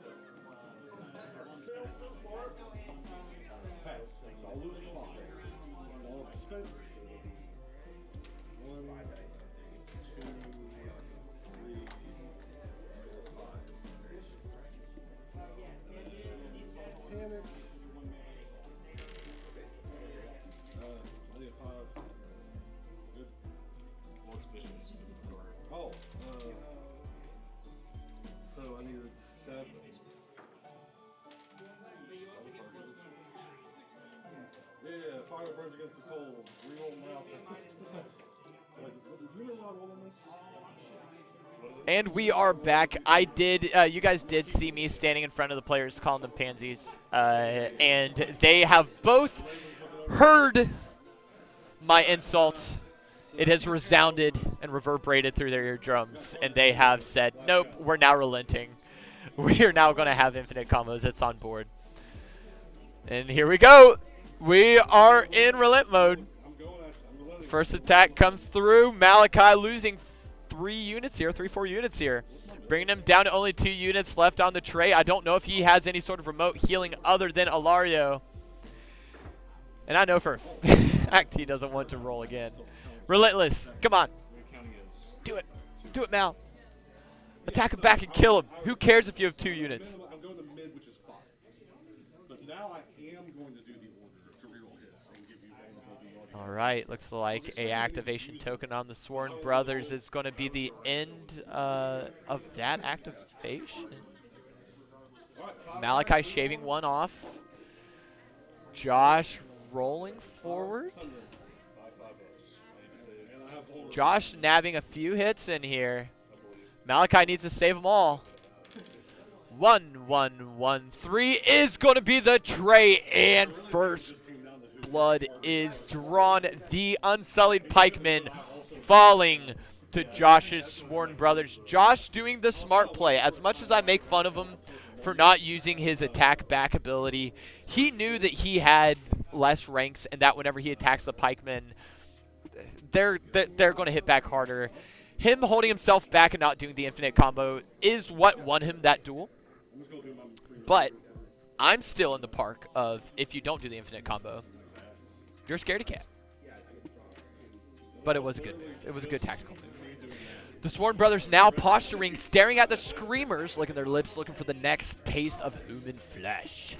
[SPEAKER 2] Failed so far. Pass. So I'll lose 5. Vulnerable spent. 1, 2, 3, 4, 5. Panic. I need a 5. Good.
[SPEAKER 7] What's vicious?
[SPEAKER 2] Oh, so I needed 7. Yeah, fire burns against the cold. Reroll mountain. Do you know a lot of on this?
[SPEAKER 1] And we are back. You guys did see me standing in front of the players calling them pansies. And they have both heard my insults. It has resounded and reverberated through their eardrums, and they have said, nope, we're now relenting. We are now going to have infinite combos. It's on board. And here we go. We are in relent mode.
[SPEAKER 2] I'm going at you. I'm letting
[SPEAKER 1] First attack comes through. Malachi losing 4 units here. Bringing him down to only 2 units left on the tray. I don't know if he has any sort of remote healing other than Alario. And I know for a fact he doesn't want to roll again. Relentless. Come on. Do it. Do it, Mal. Attack him back and kill him. Who cares if you have 2 units?
[SPEAKER 2] I'm going to mid, which is fine. But now I am going to do the order to reroll hits and give you one.
[SPEAKER 1] All right. Looks like a activation token on the Sworn Brothers is going to be the end of that activation. Malachi shaving one off. Josh rolling forward. Josh nabbing a few hits in here. Malachi needs to save them all. 1, 1, 1, 3 is going to be the tray, and first blood is drawn. The Unsullied Pikeman falling to Josh's Sworn Brothers. Josh doing the smart play. As much as I make fun of him for not using his attack back ability, he knew that he had less ranks and that whenever he attacks the pikemen, they're going to hit back harder. Him holding himself back and not doing the infinite combo is what won him that duel. But I'm still in the park of if you don't do the infinite combo, you're a scaredy cat. But it was a good move. It was a good tactical move. The Sworn Brothers now posturing, staring at the Screamers, licking their lips, looking for the next taste of human flesh.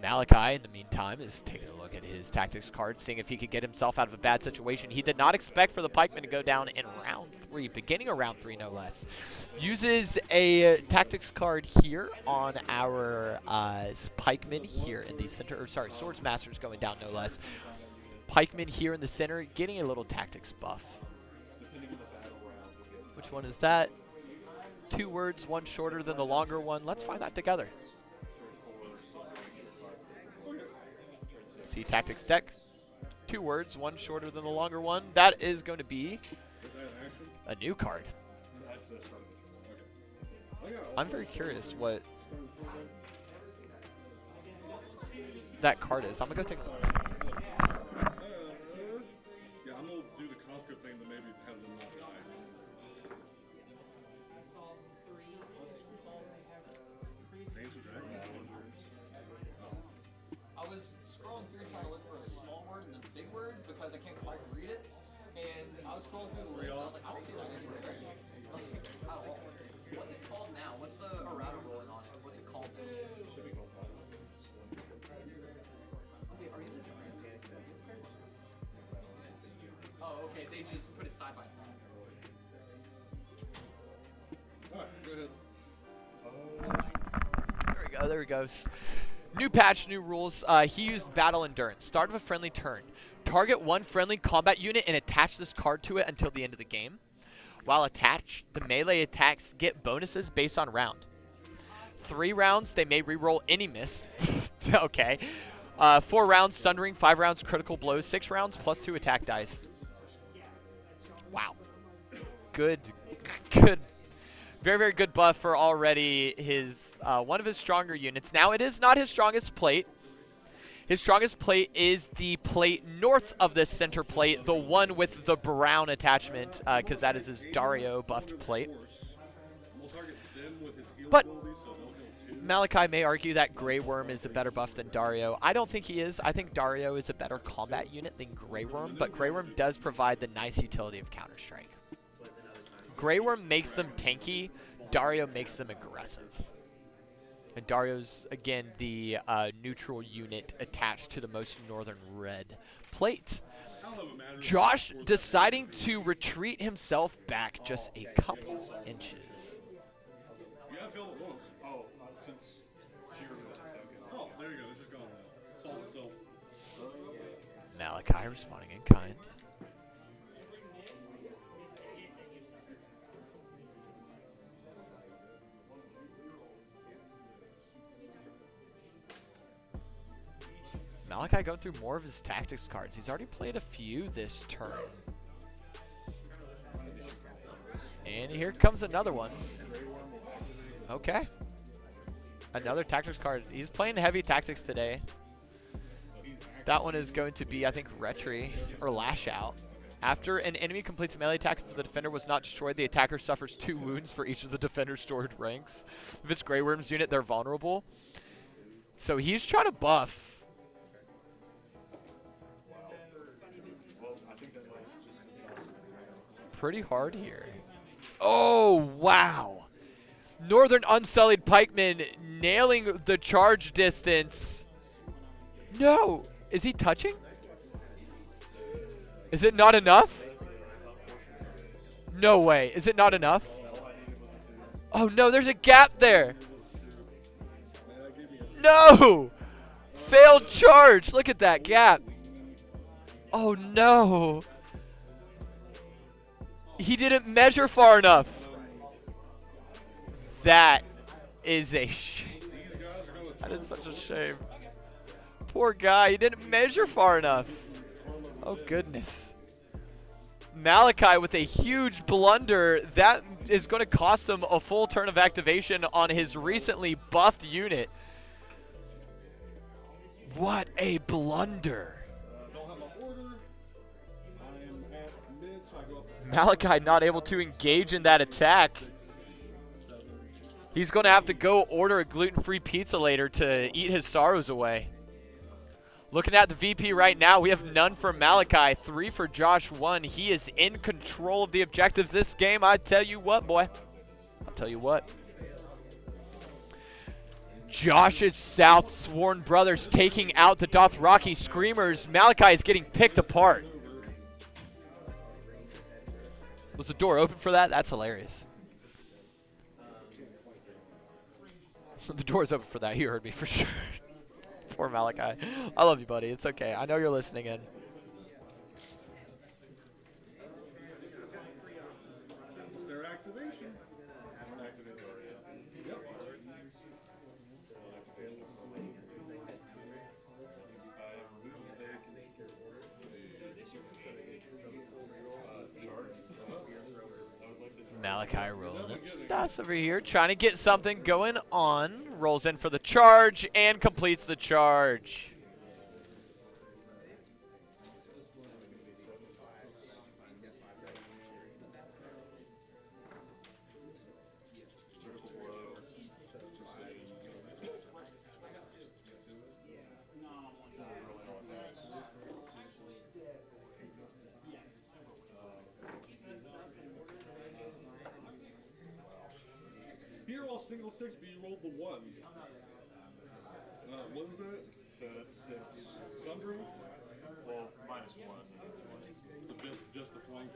[SPEAKER 1] Malachi, in the meantime, is taking a look at his tactics card, seeing if he could get himself out of a bad situation. He did not expect for the pikeman to go down in round 3, beginning of round 3, no less. Uses a tactics card here on our pikeman here in the center, or sorry, Swords Masters going down, no less. Pikeman here in the center, getting a little tactics buff. Which one is that? 2 words, one shorter than the longer one. Let's find that together. See tactics deck. 2 words, one shorter than the longer one. That is going to be a new card. I'm very curious what that card is. I'm going to go take a look.
[SPEAKER 2] Yeah, I'm going to do the conscript thing to maybe have them not die.
[SPEAKER 6] I was scrolling through trying to look for a small word and a big word because I can't quite read it. And I was scrolling through the list and I was like, I don't see that anywhere. At all. What's it called now? What's the errata rolling on it? What's it called now? Wait, are you the giant? Oh, okay. They just put it side by side.
[SPEAKER 2] Alright, go ahead.
[SPEAKER 1] There we go. New patch, new rules. He used Battle Endurance. Start of a friendly turn. Target one friendly combat unit and attach this card to it until the end of the game. While attached, the melee attacks get bonuses based on round. 3 rounds, they may reroll any miss. Okay. 4 rounds, Sundering. 5 rounds, critical blows. 6 rounds, +2 attack dice. Wow. Good. Good. Very, very good buff for already his one of his stronger units. Now, it is not his strongest plate. His strongest plate is the plate north of the center plate, the one with the brown attachment, because that is his Dario buffed plate. But Malachi may argue that Grey Worm is a better buff than Dario. I don't think he is. I think Dario is a better combat unit than Grey Worm, but Grey Worm does provide the nice utility of Counter-Strike. Grey Worm makes them tanky. Dario makes them aggressive. And Dario's, again, the neutral unit attached to the most northern red plate. Josh deciding to retreat himself back just a couple inches.
[SPEAKER 2] Yeah, I feel it once. Oh, since sheer. Oh, there you go. It's just gone now. Solve itself.
[SPEAKER 1] Malachi responding in kind. Malachi going through more of his tactics cards. He's already played a few this turn. And here comes another one. Okay. Another tactics card. He's playing heavy tactics today. That one is going to be, I think, Retry or Lash Out. After an enemy completes a melee attack, if the defender was not destroyed, the attacker suffers 2 wounds for each of the defender's stored ranks. If it's Grey Worm's unit, they're vulnerable. So he's trying to buff. Pretty hard here. Oh, wow. Northern Unsullied Pikeman nailing the charge distance. No. Is he touching? Is it not enough? No way. Is it not enough? Oh, no. There's a gap there. No. Failed charge. Look at that gap. Oh, no. He didn't measure far enough. That is a shame. That is such a shame. Poor guy. He didn't measure far enough. Oh, goodness. Malachi with a huge blunder. That is going to cost him a full turn of activation on his recently buffed unit. What a blunder. Malachi not able to engage in that attack. He's going to have to go order a gluten-free pizza later to eat his sorrows away. Looking at the VP right now, we have none for Malachi, 3 for Josh, 1. He is in control of the objectives this game. I tell you what, boy. I'll tell you what. Josh's South Sworn Brothers taking out the Dothraki Screamers. Malachi is getting picked apart. Was the door open for that? That's hilarious. The door's open for that. You heard me for sure. Poor Malachi. I love you, buddy. It's okay. I know you're listening in.
[SPEAKER 2] Their activation.
[SPEAKER 1] Malachi rolling dice over here, trying to get something going on. Rolls in for the charge and completes the charge.
[SPEAKER 2] Here, all single 6, but you rolled the 1. What was that?
[SPEAKER 7] So that's 6. Sundry? Well, minus 1.
[SPEAKER 2] So just the flank?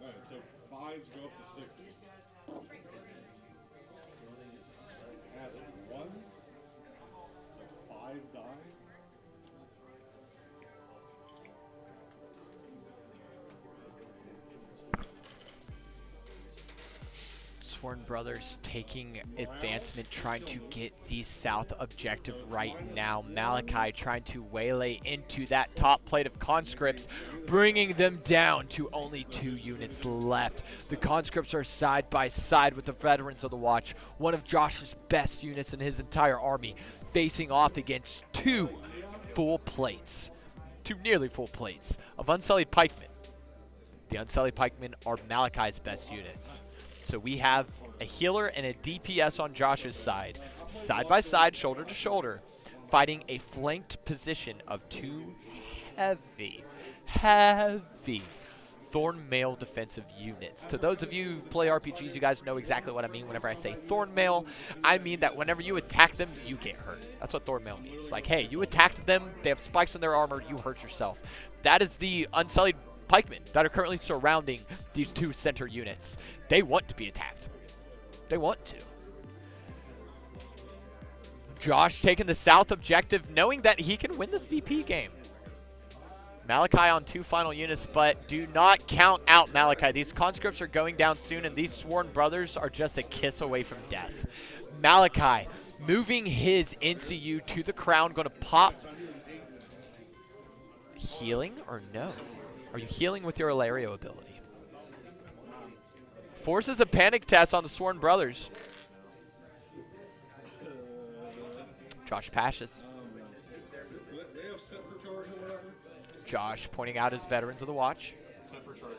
[SPEAKER 2] Alright, so 5s go up to 6s. Add 1. So 5 die.
[SPEAKER 1] Sworn Brothers taking advancement, trying to get the south objective right now. Malachi trying to waylay into that top plate of conscripts, bringing them down to only 2 units left. The conscripts are side by side with the veterans of the watch, one of Josh's best units in his entire army, facing off against 2 full plates, 2 nearly full plates of Unsullied Pikemen. The Unsullied Pikemen are Malachi's best units. So we have a healer and a DPS on Josh's side by side, shoulder to shoulder, fighting a flanked position of 2 heavy Thornmail defensive units. To those of you who play RPGs, you guys know exactly what I mean whenever I say Thornmail. I mean that whenever you attack them, you get hurt. That's what Thornmail means. Like, hey, you attacked them, they have spikes in their armor, you hurt yourself. That is the Unsullied Pikemen that are currently surrounding these 2 center units. They want to be attacked. They want to. Josh taking the south objective, knowing that he can win this VP game. Malachi on 2 final units, but do not count out Malachi. These conscripts are going down soon, and these Sworn Brothers are just a kiss away from death. Malachi moving his NCU to the crown, going to pop. Healing or no? Are you healing with your Ilario ability? Forces a panic test on the Sworn Brothers. Josh passes.
[SPEAKER 2] They have set for charge or whatever.
[SPEAKER 1] Josh pointing out his veterans of the watch.
[SPEAKER 7] Except for charging.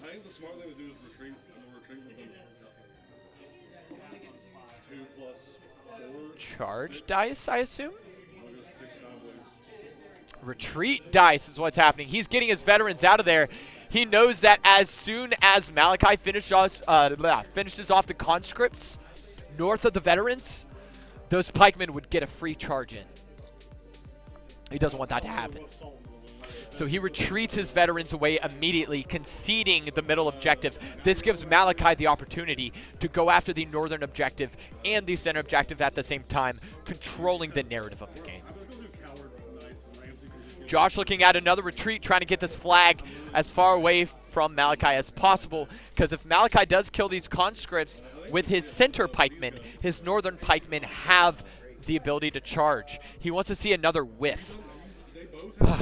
[SPEAKER 7] I think the smart thing to do is retreat, and then retreat within 2 plus 4.
[SPEAKER 1] Charge dice, I assume?
[SPEAKER 7] I'll go 6 sideways.
[SPEAKER 1] Retreat dice is what's happening. He's getting his veterans out of there. He knows that as soon as Malachi finishes off the conscripts north of the veterans, those pikemen would get a free charge in. He doesn't want that to happen. So he retreats his veterans away immediately, conceding the middle objective. This gives Malachi the opportunity to go after the northern objective and the center objective at the same time, controlling the narrative of the game. Josh looking at another retreat, trying to get this flag as far away from Malachi as possible, because if Malachi does kill these conscripts with his center pikemen, his northern pikemen have the ability to charge. He wants to see another whiff.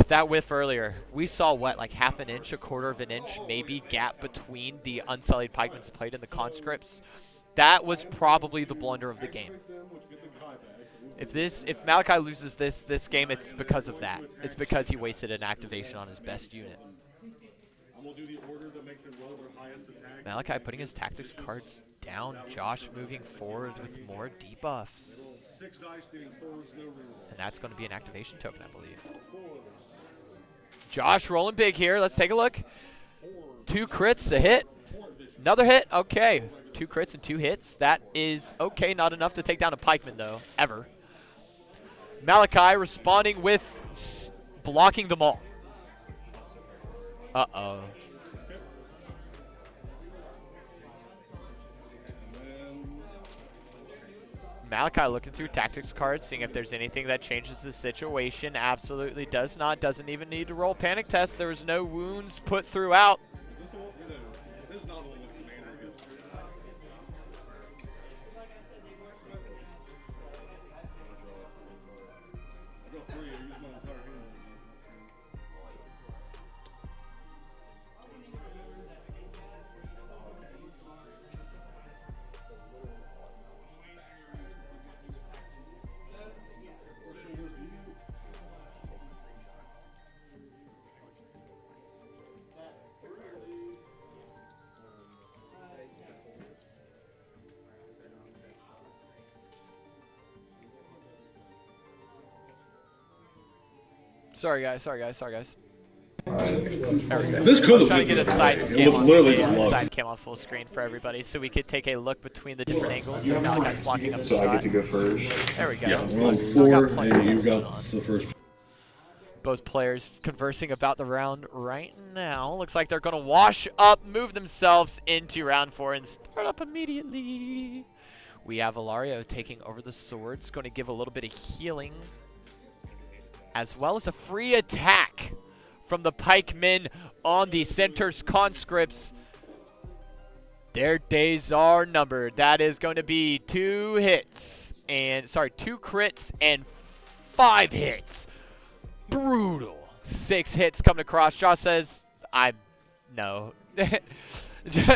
[SPEAKER 1] That whiff earlier, we saw what, like half an inch, a quarter of an inch, maybe gap between the unsullied pikemen's plate and the conscripts. That was probably the blunder of the game. If Malachi loses this game, it's because of that. It's because he wasted an activation on his best unit. Malachi putting his tactics cards down. Josh moving forward with more debuffs. And that's going to be an activation token, I believe. Josh rolling big here. Let's take a look. 2 crits, a hit. Another hit. Okay. 2 crits and 2 hits. That is okay. Not enough to take down a pikeman, though, ever. Malachi responding with blocking them all. Uh-oh. Malachi looking through tactics cards, seeing if there's anything that changes the situation. Absolutely does not. Doesn't even need to roll panic test. There was no wounds put throughout. Sorry guys. There we go.
[SPEAKER 7] This could have
[SPEAKER 1] trying to get a side scan on side cam on full screen for everybody, so we could take a look between the different angles. So Malachi's blocking up the
[SPEAKER 9] So
[SPEAKER 1] shot.
[SPEAKER 9] I get to go first.
[SPEAKER 1] There we go.
[SPEAKER 7] Yeah, we're on 4, and you've got the first.
[SPEAKER 1] Both players conversing about the round right now. Looks like they're going to wash up, move themselves into round 4, and start up immediately. We have Ilario taking over the swords, going to give a little bit of healing, as well as a free attack from the pikemen on the center's conscripts. Their days are numbered. That is going to be 2 crits and 5 hits. Brutal. 6 hits coming across. Josh says, no.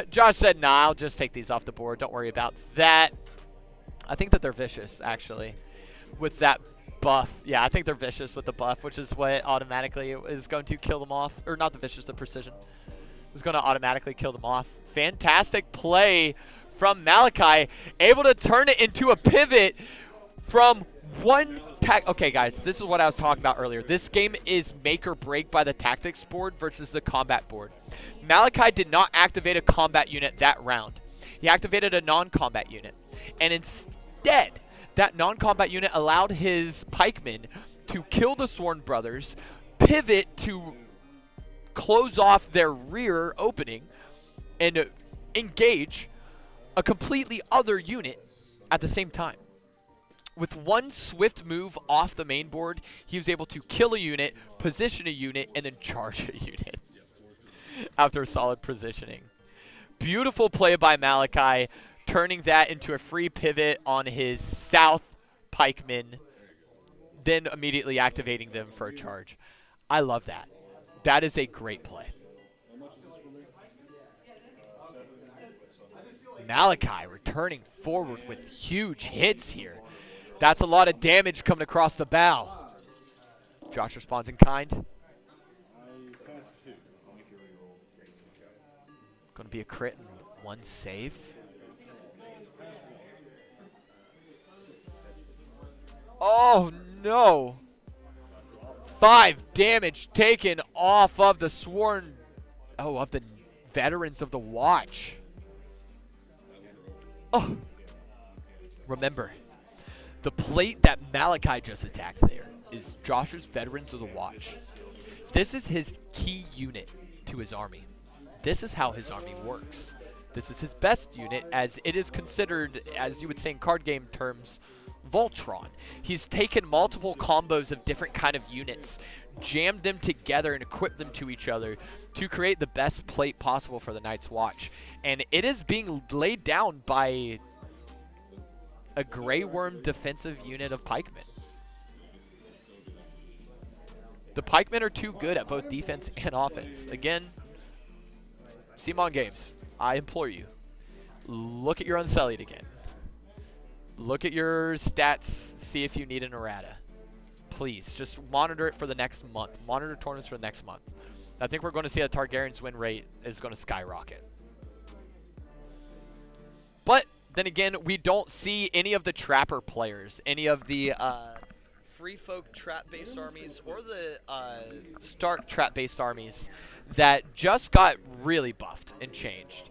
[SPEAKER 1] Josh said, nah, I'll just take these off the board. Don't worry about that. I think that they're vicious, actually, with that buff. Yeah, I think they're vicious with the buff, which is what automatically is going to kill them off. Or not the vicious, the precision. Is going to automatically kill them off. Fantastic play from Malachi. Able to turn it into a pivot from one okay, guys, this is what I was talking about earlier. This game is make or break by the tactics board versus the combat board. Malachi did not activate a combat unit that round. He activated a non-combat unit. And instead, that non-combat unit allowed his pikemen to kill the Sworn Brothers, pivot to close off their rear opening, and engage a completely other unit at the same time. With one swift move off the main board, he was able to kill a unit, position a unit, and then charge a unit after solid positioning. Beautiful play by Malachi, turning that into a free pivot on his south pikemen, then immediately activating them for a charge. I love that. That is a great play. Malachi returning forward with huge hits here. That's a lot of damage coming across the bow. Josh responds in kind.
[SPEAKER 2] I passed 2. I'll make you reroll.
[SPEAKER 1] Going to be a crit and 1 save. Oh, no. 5 damage taken off of the sworn... Oh, of the veterans of the watch. Oh. Remember, the plate that Malachi just attacked there is Josh's Veterans of the Watch. This is his key unit to his army. This is how his army works. This is his best unit, as it is considered, as you would say in card game terms, Voltron. He's taken multiple combos of different kind of units, jammed them together and equipped them to each other to create the best plate possible for the Night's Watch. And it is being laid down by a Grey Worm defensive unit of pikemen. The pikemen are too good at both defense and offense. Again, CMON Games, I implore you, look at your Unsullied again. Look at your stats, see if you need an errata. Please, just monitor it for the next month. Monitor tournaments for the next month. I think we're going to see that Targaryen's win rate is going to skyrocket. But then again, we don't see any of the Trapper players, any of the Free Folk trap-based armies, or the Stark trap-based armies that just got really buffed and changed.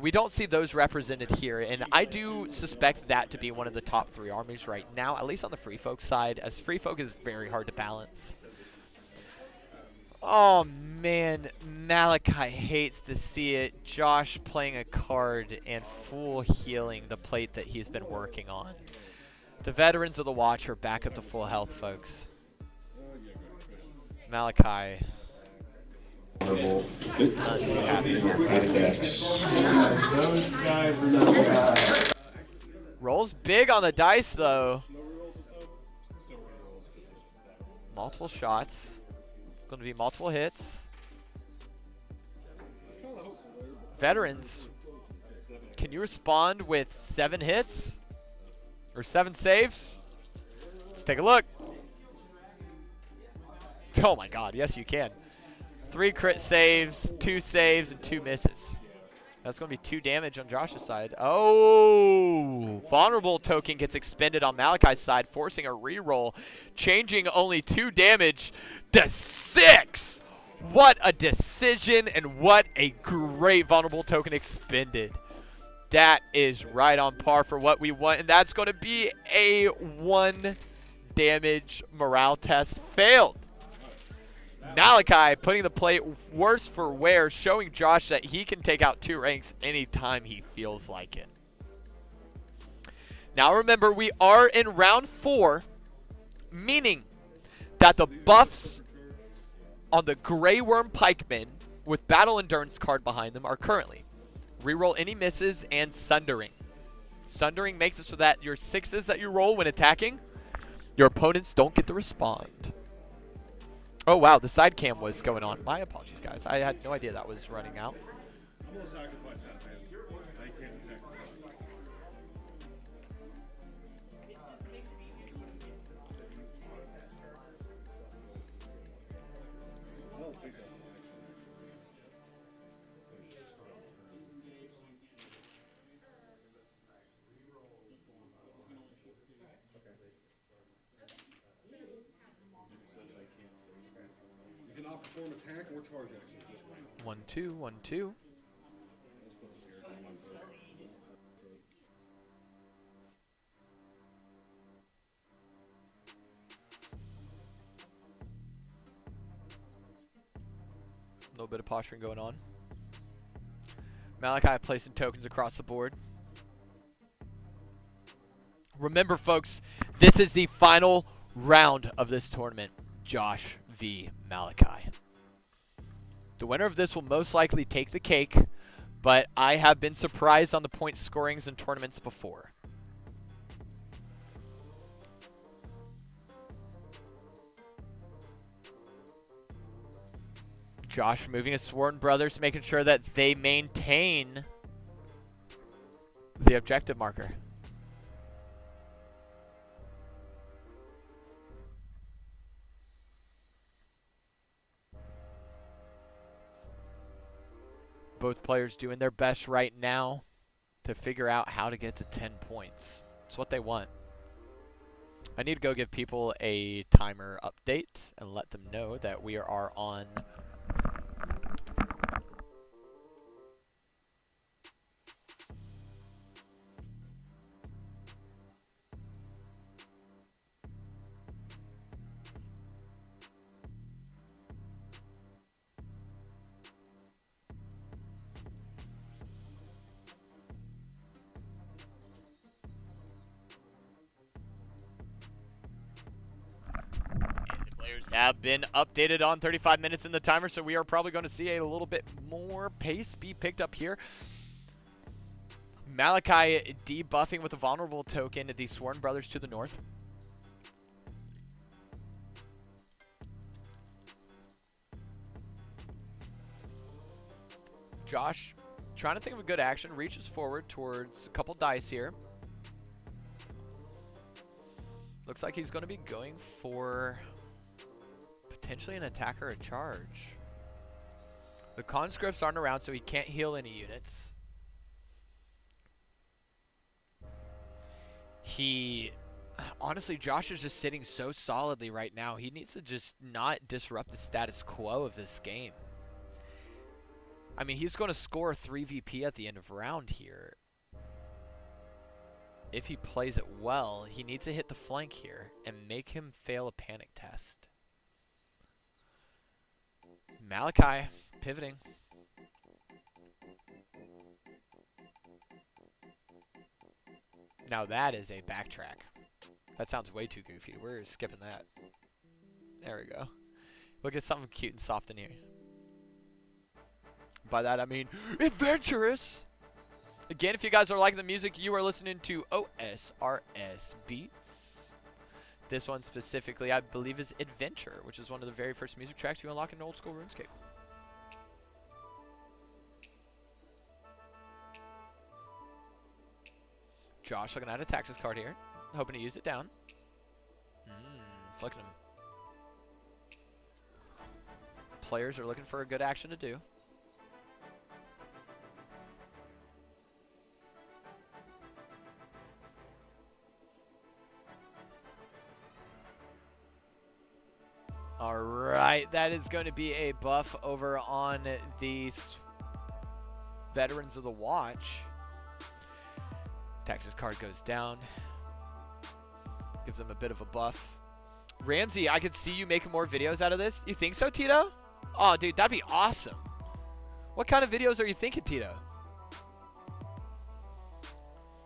[SPEAKER 1] We don't see those represented here, and I do suspect that to be one of the top 3 armies right now, at least on the Free Folk side, as Free Folk is very hard to balance. Oh man, Malachi hates to see it. Josh playing a card and full healing the plate that he's been working on. The Veterans of the Watch are back up to full health, folks. Malachi. Not too happy. Rolls big on the dice, though. Multiple shots. It's going to be multiple hits. Veterans, can you respond with 7 hits? Or 7 saves? Let's take a look. Oh my god, yes you can. 3 crit saves, 2 saves, and 2 misses. That's going to be 2 damage on Josh's side. Oh! Vulnerable token gets expended on Malachi's side, forcing a reroll, changing only 2 damage to 6! What a decision, and what a great vulnerable token expended. That is right on par for what we want, and that's going to be a 1 damage morale test failed. Malachi putting the plate worse for wear, showing Josh that he can take out 2 ranks anytime he feels like it. Now remember, we are in round 4, meaning that the buffs on the Grey Worm Pikemen with Battle Endurance card behind them are currently reroll any misses and Sundering. Sundering makes it so that your 6s that you roll when attacking, your opponents don't get to respond. Oh wow, the side cam was going on. My apologies, guys. I had no idea that was running out.
[SPEAKER 2] I'm gonna sacrifice that, man. I can't attack the I don't think that's You cannot perform attack or charge actions this way.
[SPEAKER 1] 1, 2, 1, 2. A little bit of posturing going on. Malachi placing tokens across the board. Remember, folks, this is the final round of this tournament. Josh v. Malachi. The winner of this will most likely take the cake, but I have been surprised on the point scorings in tournaments before. Josh moving his Sworn Brothers, making sure that they maintain the objective marker. Both players doing their best right now to figure out how to get to 10 points. It's what they want. I need to go give people a timer update and let them know that we are on have been updated on 35 minutes in the timer, so we are probably going to see a little bit more pace be picked up here. Malachi debuffing with a vulnerable token to the Sworn Brothers to the north. Josh trying to think of a good action, reaches forward towards a couple dice here. Looks like he's going to be going for potentially an attack or a charge. The conscripts aren't around, so he can't heal any units. Honestly, Josh is just sitting so solidly right now. He needs to just not disrupt the status quo of this game. I mean, he's going to score 3 VP at the end of round here. If he plays it well, he needs to hit the flank here and make him fail a panic test. Malachi pivoting. Now that is a backtrack. That sounds way too goofy. We're skipping that. There we go. Look at something cute and soft in here. By that I mean adventurous. Again, if you guys are liking the music, you are listening to OSRS Beats. This one specifically, I believe, is Adventure, which is one of the very first music tracks you unlock in old school RuneScape. Josh looking at a Taxes card here, hoping to use it down. Flicking him. Players are looking for a good action to do. All right, that is going to be a buff over on the Veterans of the Watch. Texas card goes down. Gives them a bit of a buff. Ramsey, I could see you making more videos out of this. You think so, Tito? Oh, dude, that'd be awesome. What kind of videos are you thinking, Tito?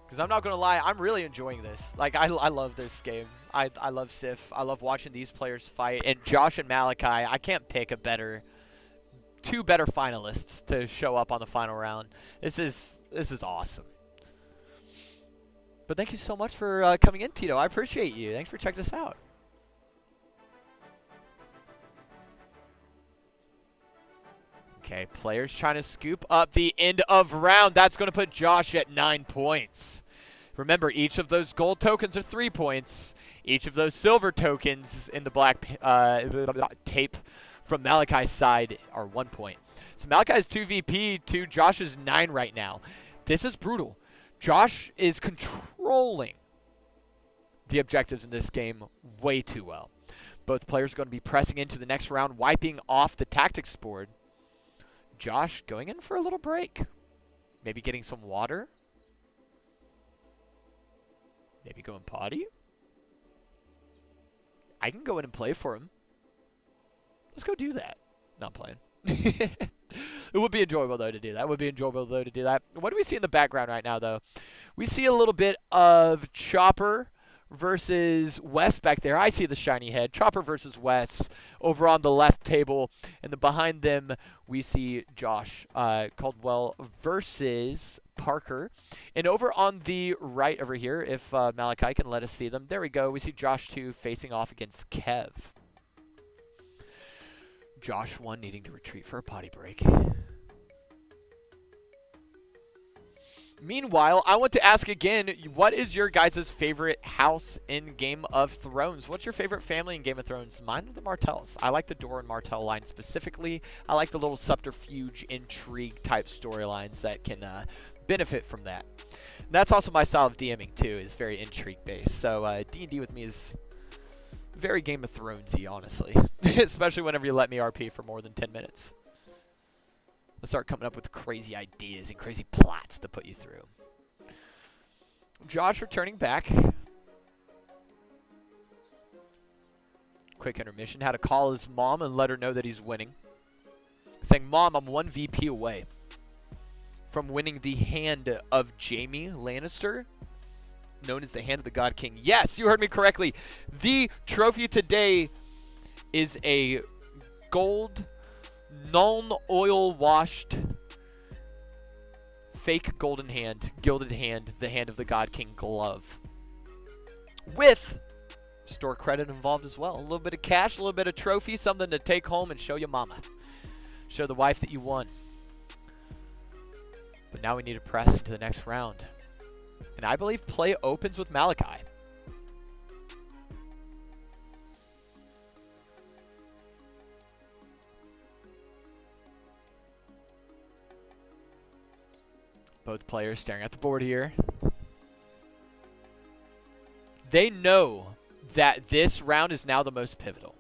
[SPEAKER 1] Because I'm not going to lie, I'm really enjoying this. Like, I love this game. I love Sif. I love watching these players fight. And Josh and Malachi, I can't pick a two better finalists to show up on the final round. This is awesome. But thank you so much for coming in, Tito. I appreciate you. Thanks for checking us out. Okay, players trying to scoop up the end of round. That's going to put Josh at 9 points. Remember, each of those gold tokens are 3 points. Each of those silver tokens in the black tape from Malachi's side are 1 point. So Malachi's 2 VP to Josh's 9 right now. This is brutal. Josh is controlling the objectives in this game way too well. Both players are going to be pressing into the next round, wiping off the tactics board. Josh going in for a little break. Maybe getting some water. Maybe going potty. I can go in and play for him. Let's go do that. Not playing. It would be enjoyable, though, to do that. It would be enjoyable, though, to do that. What do we see in the background right now, though? We see a little bit of Chopper versus Wes back there. I see the shiny head. Chopper versus Wes over on the left table. And then behind them, we see Josh Caldwell versus Parker. And over on the right over here, if Malachi can let us see them. There we go. We see Josh 2 facing off against Kev. Josh 1 needing to retreat for a potty break. Meanwhile, I want to ask again, what is your guys' favorite house in Game of Thrones? What's your favorite family in Game of Thrones? Mine are the Martells. I like the Doran Martell line specifically. I like the little subterfuge, intrigue type storylines that can benefit from that. And that's also my style of DMing too, is very intrigue based. So D&D with me is very Game of Thronesy, honestly. Especially whenever you let me RP for more than 10 minutes. Let's start coming up with crazy ideas and crazy plots to put you through. Josh returning back. Quick intermission. Had to call his mom and let her know that he's winning. Saying, Mom, I'm 1 VP away from winning the hand of Jaime Lannister, known as the Hand of the God King. Yes, you heard me correctly. The trophy today is a gold, non-oil washed, fake golden hand, gilded hand, the Hand of the God King glove. With store credit involved as well. A little bit of cash, a little bit of trophy, something to take home and show your mama. Show the wife that you won. But now we need to press into the next round. And I believe play opens with Malachi. Both players staring at the board here. They know that this round is now the most pivotal.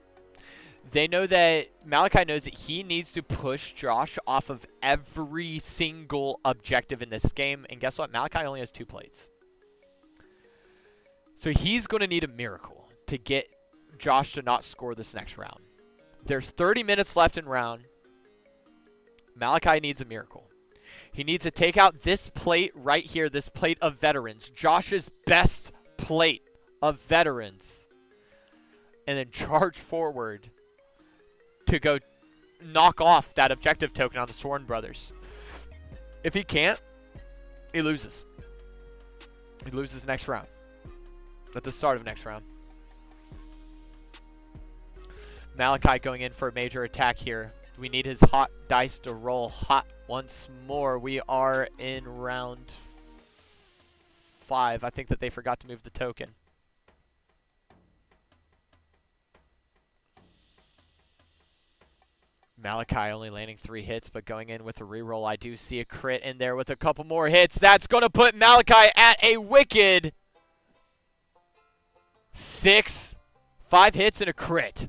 [SPEAKER 1] They know that Malachi knows that he needs to push Josh off of every single objective in this game. And guess what? Malachi only has 2 plates. So he's going to need a miracle to get Josh to not score this next round. There's 30 minutes left in round. Malachi needs a miracle. He needs to take out this plate right here, this plate of veterans. Josh's best plate of veterans. And then charge forward to go knock off that objective token on the Sworn Brothers. If he can't, he loses. He loses next round. At the start of next round. Malachi going in for a major attack here. We need his hot dice to roll hot once more. We are in round 5. I think that they forgot to move the token. Malachi only landing 3 hits, but going in with a reroll. I do see a crit in there with a couple more hits. That's going to put Malachi at a wicked 6. 5 hits and a crit.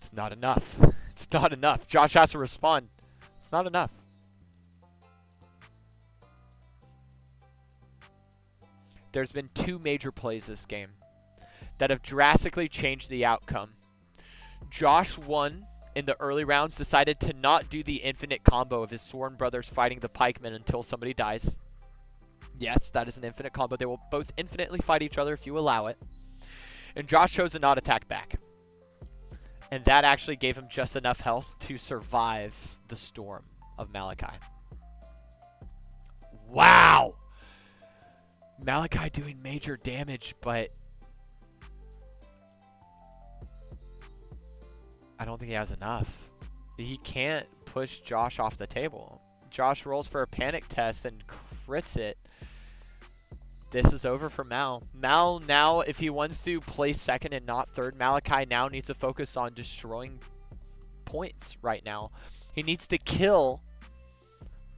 [SPEAKER 1] It's not enough. It's not enough. Josh has to respond. It's not enough. There's been 2 major plays this game that have drastically changed the outcome. Josh won in the early rounds, decided to not do the infinite combo of his Sworn Brothers fighting the pikemen until somebody dies. Yes, that is an infinite combo. They will both infinitely fight each other if you allow it. And Josh chose to not attack back. And that actually gave him just enough health to survive the storm of Malachi. Wow! Malachi doing major damage, but I don't think he has enough. He can't push Josh off the table. Josh rolls for a panic test and crits it. This is over for Mal. Mal now, if he wants to play second and not third, Malachi now needs to focus on destroying points right now. He needs to kill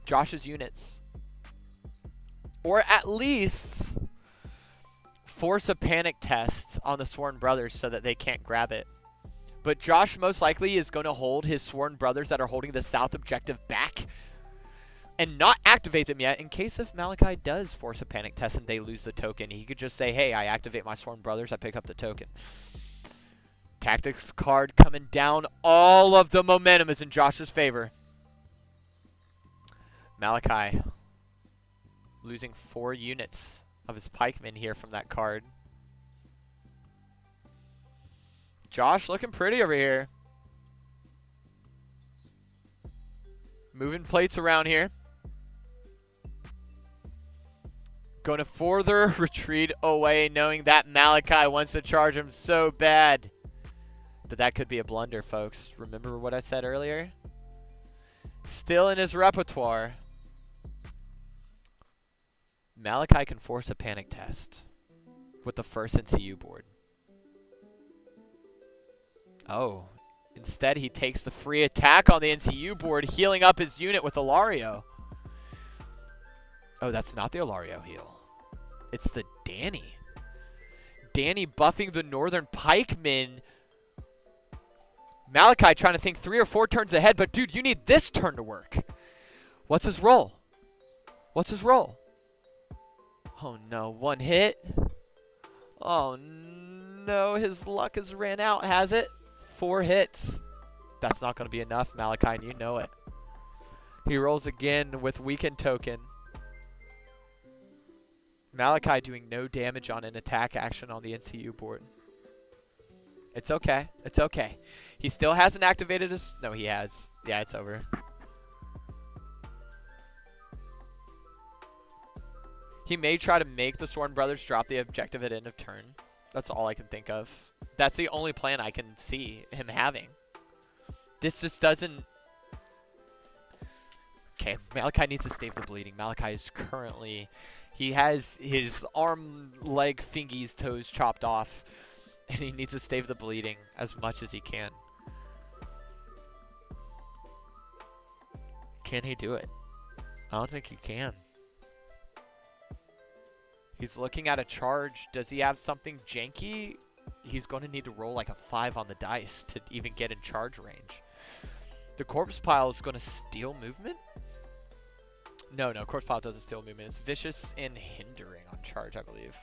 [SPEAKER 1] Josh's units. Or at least force a panic test on the Sworn Brothers so that they can't grab it. But Josh most likely is going to hold his Sworn Brothers that are holding the south objective back and not activate them yet in case if Malachi does force a panic test and they lose the token. He could just say, hey, I activate my Sworn Brothers, I pick up the token. Tactics card coming down. All of the momentum is in Josh's favor. Malachi losing 4 units of his pikemen here from that card. Josh looking pretty over here. Moving plates around here. Going to further retreat away, knowing that Malachi wants to charge him so bad. But that could be a blunder, folks. Remember what I said earlier? Still in his repertoire. Malachi can force a panic test with the first NCU board. Oh. Instead, he takes the free attack on the NCU board, healing up his unit with Ilario. Oh, that's not the Ilario heal. It's the Danny. Danny buffing the Northern Pikemen. Malachi trying to think 3 or 4 turns ahead, but dude, you need this turn to work. What's his roll? What's his roll? Oh no, 1 hit. Oh no, his luck has ran out, has it? 4 hits. That's not going to be enough, Malachi, and you know it. He rolls again with Weakened Token. Malachi doing no damage on an attack action on the NCU board. It's okay. It's okay. He still hasn't activated his... No, he has. Yeah, it's over. He may try to make the Sworn Brothers drop the objective at end of turn. That's all I can think of. That's the only plan I can see him having. This just doesn't... Okay, Malachi needs to stave the bleeding. Malachi is currently... He has his arm, leg, fingies, toes chopped off. And he needs to stave the bleeding as much as he can. Can he do it? I don't think he can. He's looking at a charge. Does he have something janky? He's going to need to roll like a 5 on the dice to even get in charge range. The corpse pile is going to steal movement? No, corpse pile doesn't steal movement. It's vicious and hindering on charge, I believe.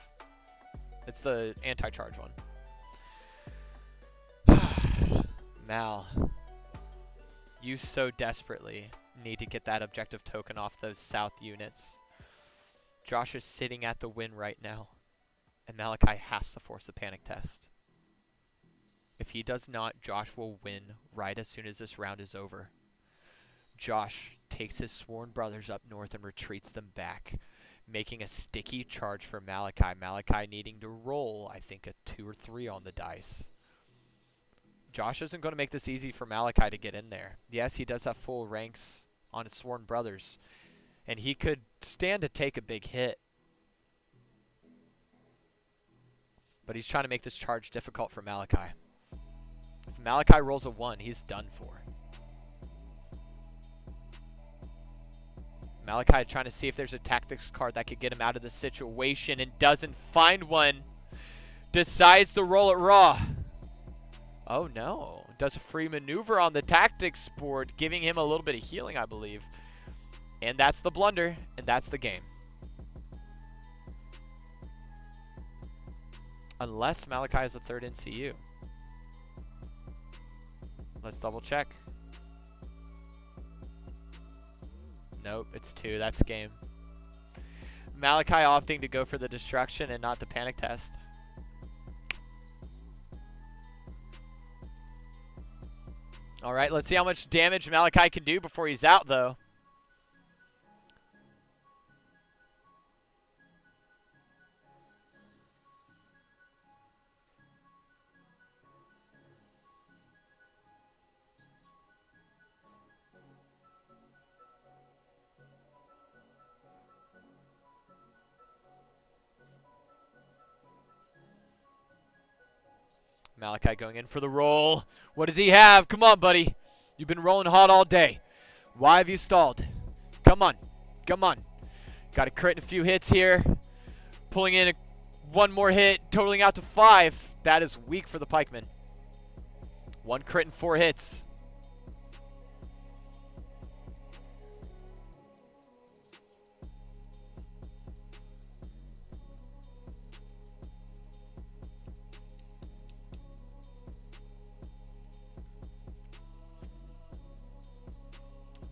[SPEAKER 1] It's the anti-charge one. Mal, you so desperately need to get that objective token off those south units. Josh is sitting at the win right now, and Malachi has to force a panic test. If he does not, Josh will win right as soon as this round is over. Josh takes his Sworn Brothers up north and retreats them back, making a sticky charge for Malachi. Malachi needing to roll, I think, a 2 or 3 on the dice. Josh isn't going to make this easy for Malachi to get in there. Yes, he does have full ranks on his Sworn Brothers, and he could stand to take a big hit. But he's trying to make this charge difficult for Malachi. If Malachi rolls a 1, he's done for. Malachi trying to see if there's a tactics card that could get him out of the situation and doesn't find one. Decides to roll it raw. Oh no. Does a free maneuver on the tactics board, giving him a little bit of healing, I believe. And that's the blunder, and that's the game. Unless Malachi has a 3rd NCU. Let's double check. Nope, it's 2. That's game. Malachi opting to go for the destruction and not the panic test. Alright, let's see how much damage Malachi can do before he's out, though. Malachi going in for the roll. What does he have? Come on, buddy. You've been rolling hot all day. Why have you stalled? Come on. Come on. Got a crit and a few hits here. Pulling in 1 more hit, totaling out to 5. That is weak for the pikemen. 1 crit and 4 hits.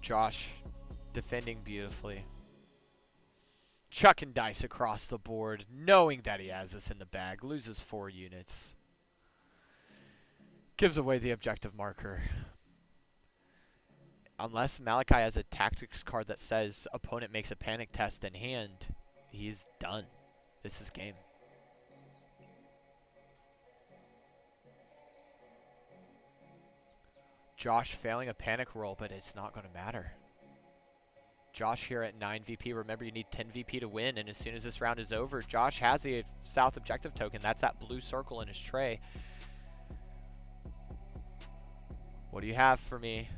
[SPEAKER 1] Josh defending beautifully. Chucking dice across the board, knowing that he has this in the bag. Loses 4 units. Gives away the objective marker. Unless Malachi has a tactics card that says opponent makes a panic test in hand, he's done. This is game. Josh failing a panic roll, but it's not going to matter. Josh here at 9 VP. Remember, you need 10 VP to win, and as soon as this round is over, Josh has a south objective token. That's that blue circle in his tray. What do you have for me?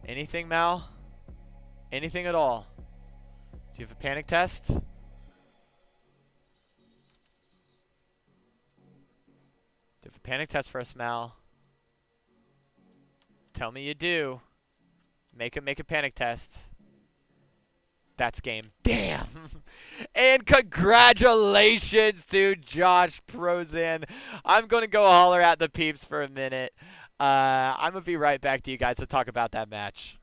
[SPEAKER 1] Anything, Mal? Anything at all? Do you have a panic test? Do you have a panic test for us, Mal? Tell me you do. Make a panic test. That's game. Damn. And congratulations to Josh Prozan. I'm going to go holler at the peeps for a minute. I'm going to be right back to you guys to talk about that match.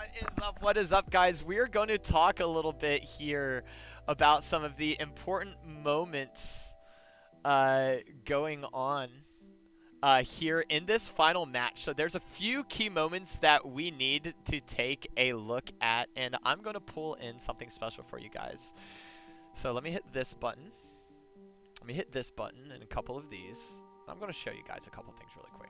[SPEAKER 1] What is up? What is up, guys? We are going to talk a little bit here about some of the important moments going on here in this final match. So there's a few key moments that we need to take a look at, and I'm going to pull in something special for you guys. So let me hit this button. Let me hit this button and a couple of these. I'm going to show you guys a couple things really quick.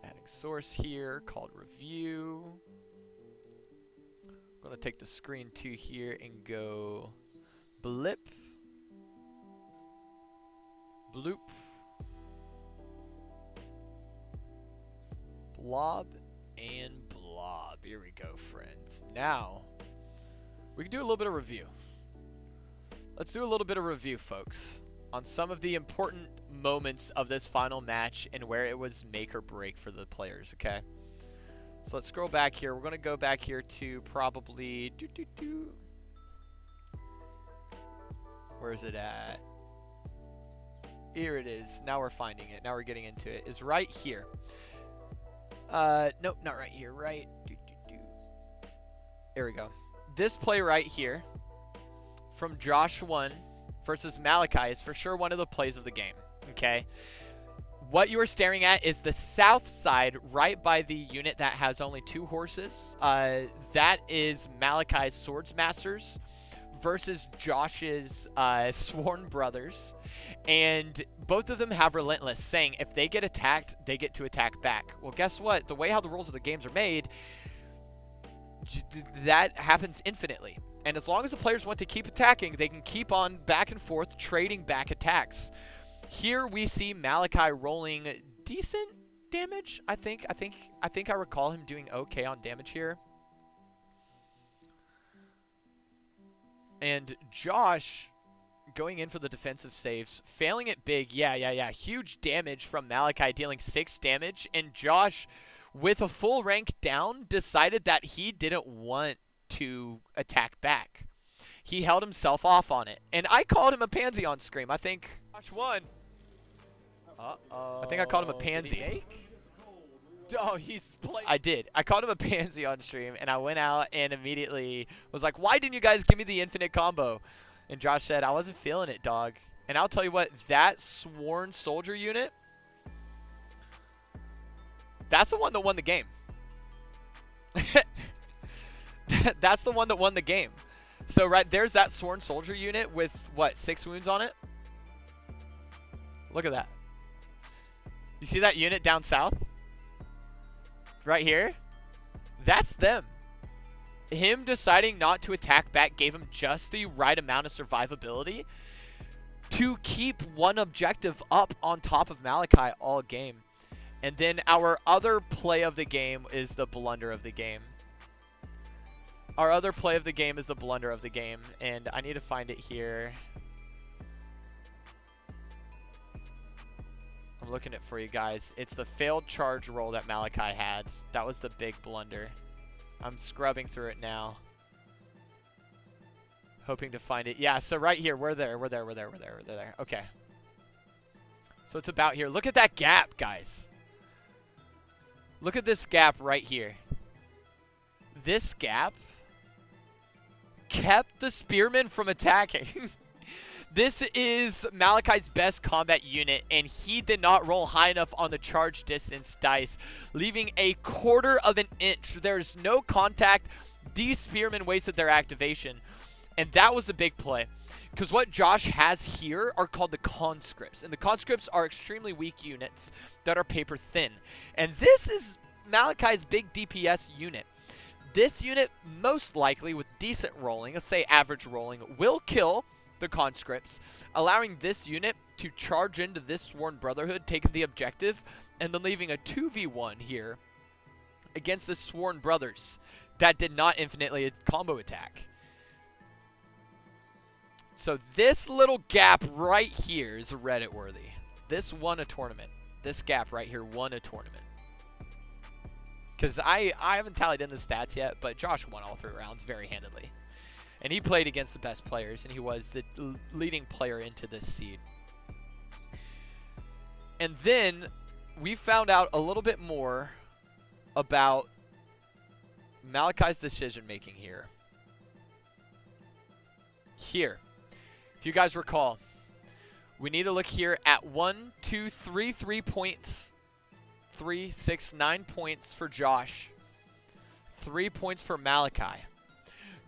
[SPEAKER 1] Adding source here called review. I'm going to take the screen 2 here and go blip, bloop, blob, and blob. Here we go, friends. Now, we can do a little bit of review. Let's do a little bit of review, folks, on some of the important moments of this final match and where it was make or break for the players, okay? So let's scroll back here. We're going to go back here to probably... Where is it at? Here it is. Now we're finding it. Now we're getting into it. It's right here. Nope, not right here. Right. There we go. This play right here from Josh 1 versus Malachi is for sure one of the plays of the game. Okay? What you are staring at is the south side right by the unit that has only 2 horses. That is Malachi's Swordsmasters versus Josh's Sworn Brothers. And both of them have Relentless, saying if they get attacked, they get to attack back. Well, guess what? The way how the rules of the games are made, that happens infinitely. And as long as the players want to keep attacking, they can keep on back and forth trading back attacks. Here we see Malachi rolling decent damage. I think I recall him doing okay on damage here. And Josh going in for the defensive saves, failing it big. Yeah. Huge damage from Malachi, dealing 6 damage. And Josh, with a full rank down, decided that he didn't want to attack back. He held himself off on it. And I called him a pansy on stream. I think Josh won. I think I called him a pansy. Oh, he's playing. I did. I called him a pansy on stream, and I went out and immediately was like, why didn't you guys give me the infinite combo? And Josh said, I wasn't feeling it, dog. And I'll tell you what, that Sworn Soldier unit, that's the one that won the game. That's the one that won the game. So, right, there's that Sworn Soldier unit with, what, 6 wounds on it? Look at that. You see that unit down south? Right here? That's them. Him deciding not to attack back gave him just the right amount of survivability to keep one objective up on top of Malachi all game. And then our other play of the game is the blunder of the game. Our other play of the game is the blunder of the game. And I need to find it here. I'm looking it for you guys. It's the failed charge roll that Malachi had. That was the big blunder. I'm scrubbing through it now, hoping to find it. Yeah, so right here. We're there. Okay. So it's about here. Look at that gap, guys. Look at this gap right here. This gap kept the spearmen from attacking. This is Malachi's best combat unit, and he did not roll high enough on the charge distance dice, leaving a quarter of an inch. There's no contact. These spearmen wasted their activation, and that was the big play. Because what Josh has here are called the conscripts, and the conscripts are extremely weak units that are paper thin. And this is Malachi's big DPS unit. This unit, most likely with decent rolling, let's say average rolling, will kill the conscripts, allowing this unit to charge into this Sworn Brotherhood, taking the objective, and then leaving a 2v1 here against the Sworn Brothers that did not infinitely combo attack. So this little gap right here is Reddit worthy. This won a tournament. This gap right here won a tournament. Because I haven't tallied in the stats yet, but Josh won all 3 rounds very handedly. And he played against the best players, and he was the leading player into this seed. And then we found out a little bit more about Malachi's decision making here. Here, if you guys recall, we need to look here at 1, 2, 3 points. 3, 6, 9 points for Josh. 3 points for Malachi.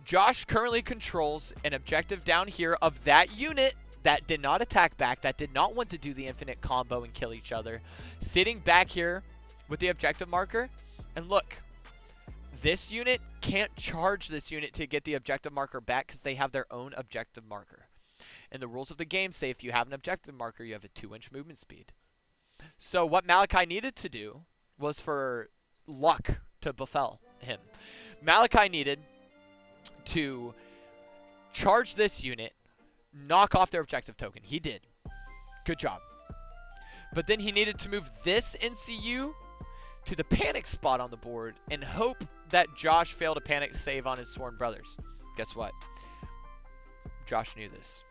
[SPEAKER 1] Josh currently controls an objective down here of that unit that did not attack back, that did not want to do the infinite combo and kill each other. Sitting back here with the objective marker. And look, this unit can't charge this unit to get the objective marker back because they have their own objective marker. And the rules of the game say if you have an objective marker, you have a 2-inch movement speed. So what Malachi needed to do was for luck to befell him. Malachi needed to charge this unit, knock off their objective token. He did. Good job. But then he needed to move this NCU to the panic spot on the board and hope that Josh failed a panic save on his Sworn Brothers. Guess what? Josh knew this.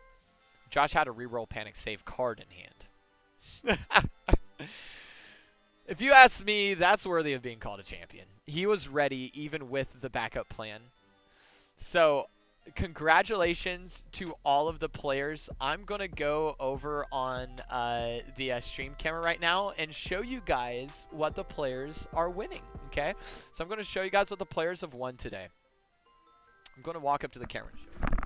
[SPEAKER 1] Josh had a reroll panic save card in hand. If you ask me, that's worthy of being called a champion. He was ready even with the backup plan. So, congratulations to all of the players. I'm going to go over on the stream camera right now and show you guys what the players are winning, okay? So I'm going to show you guys what the players have won today. I'm going to walk up to the camera and show you.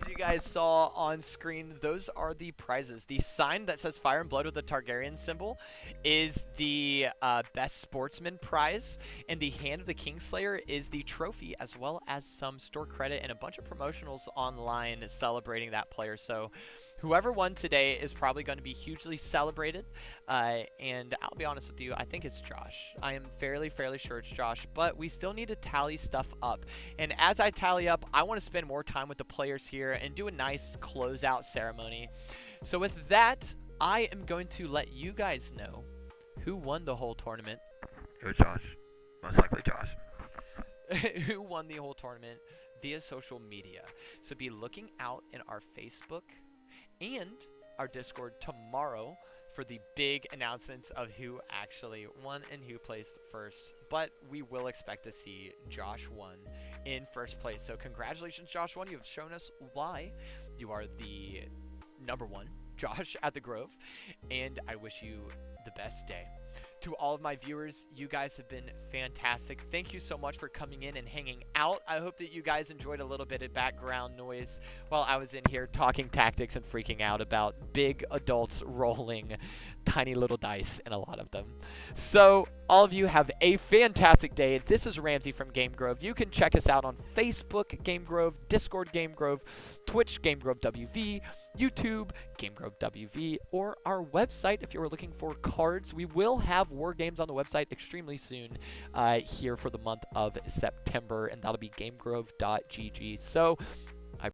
[SPEAKER 1] You guys saw on screen, those are the prizes. The sign that says Fire and Blood with the Targaryen symbol is the Best Sportsman prize, and the Hand of the Kingslayer is the trophy, as well as some store credit and a bunch of promotionals online celebrating that player. So whoever won today is probably going to be hugely celebrated, and I'll be honest with you, I think it's Josh. I am fairly sure it's Josh, but we still need to tally stuff up. And as I tally up, I want to spend more time with the players here and do a nice closeout ceremony. So with that, I am going to let you guys know who won the whole tournament.
[SPEAKER 4] It was Josh. Most likely Josh.
[SPEAKER 1] Who won the whole tournament via social media. So be looking out in our Facebook and our Discord tomorrow for the big announcements of who actually won and who placed first. But we will expect to see Josh won in first place. So congratulations, Josh won. You have shown us why you are the #1 Josh at the Grove, and I wish you the best day. To all of my viewers, you guys have been fantastic. Thank you so much for coming in and hanging out. I hope that you guys enjoyed a little bit of background noise while I was in here talking tactics and freaking out about big adults rolling tiny little dice, and a lot of them. So all of you have a fantastic day. This is Ramsey from Game Grove. You can check us out on Facebook, Game Grove, Discord, Game Grove, Twitch, Game Grove WV, YouTube, Game Grove WV, or our website if you were looking for cards. We will have Wargames on the website extremely soon here for the month of September, and that'll be gamegrove.gg. So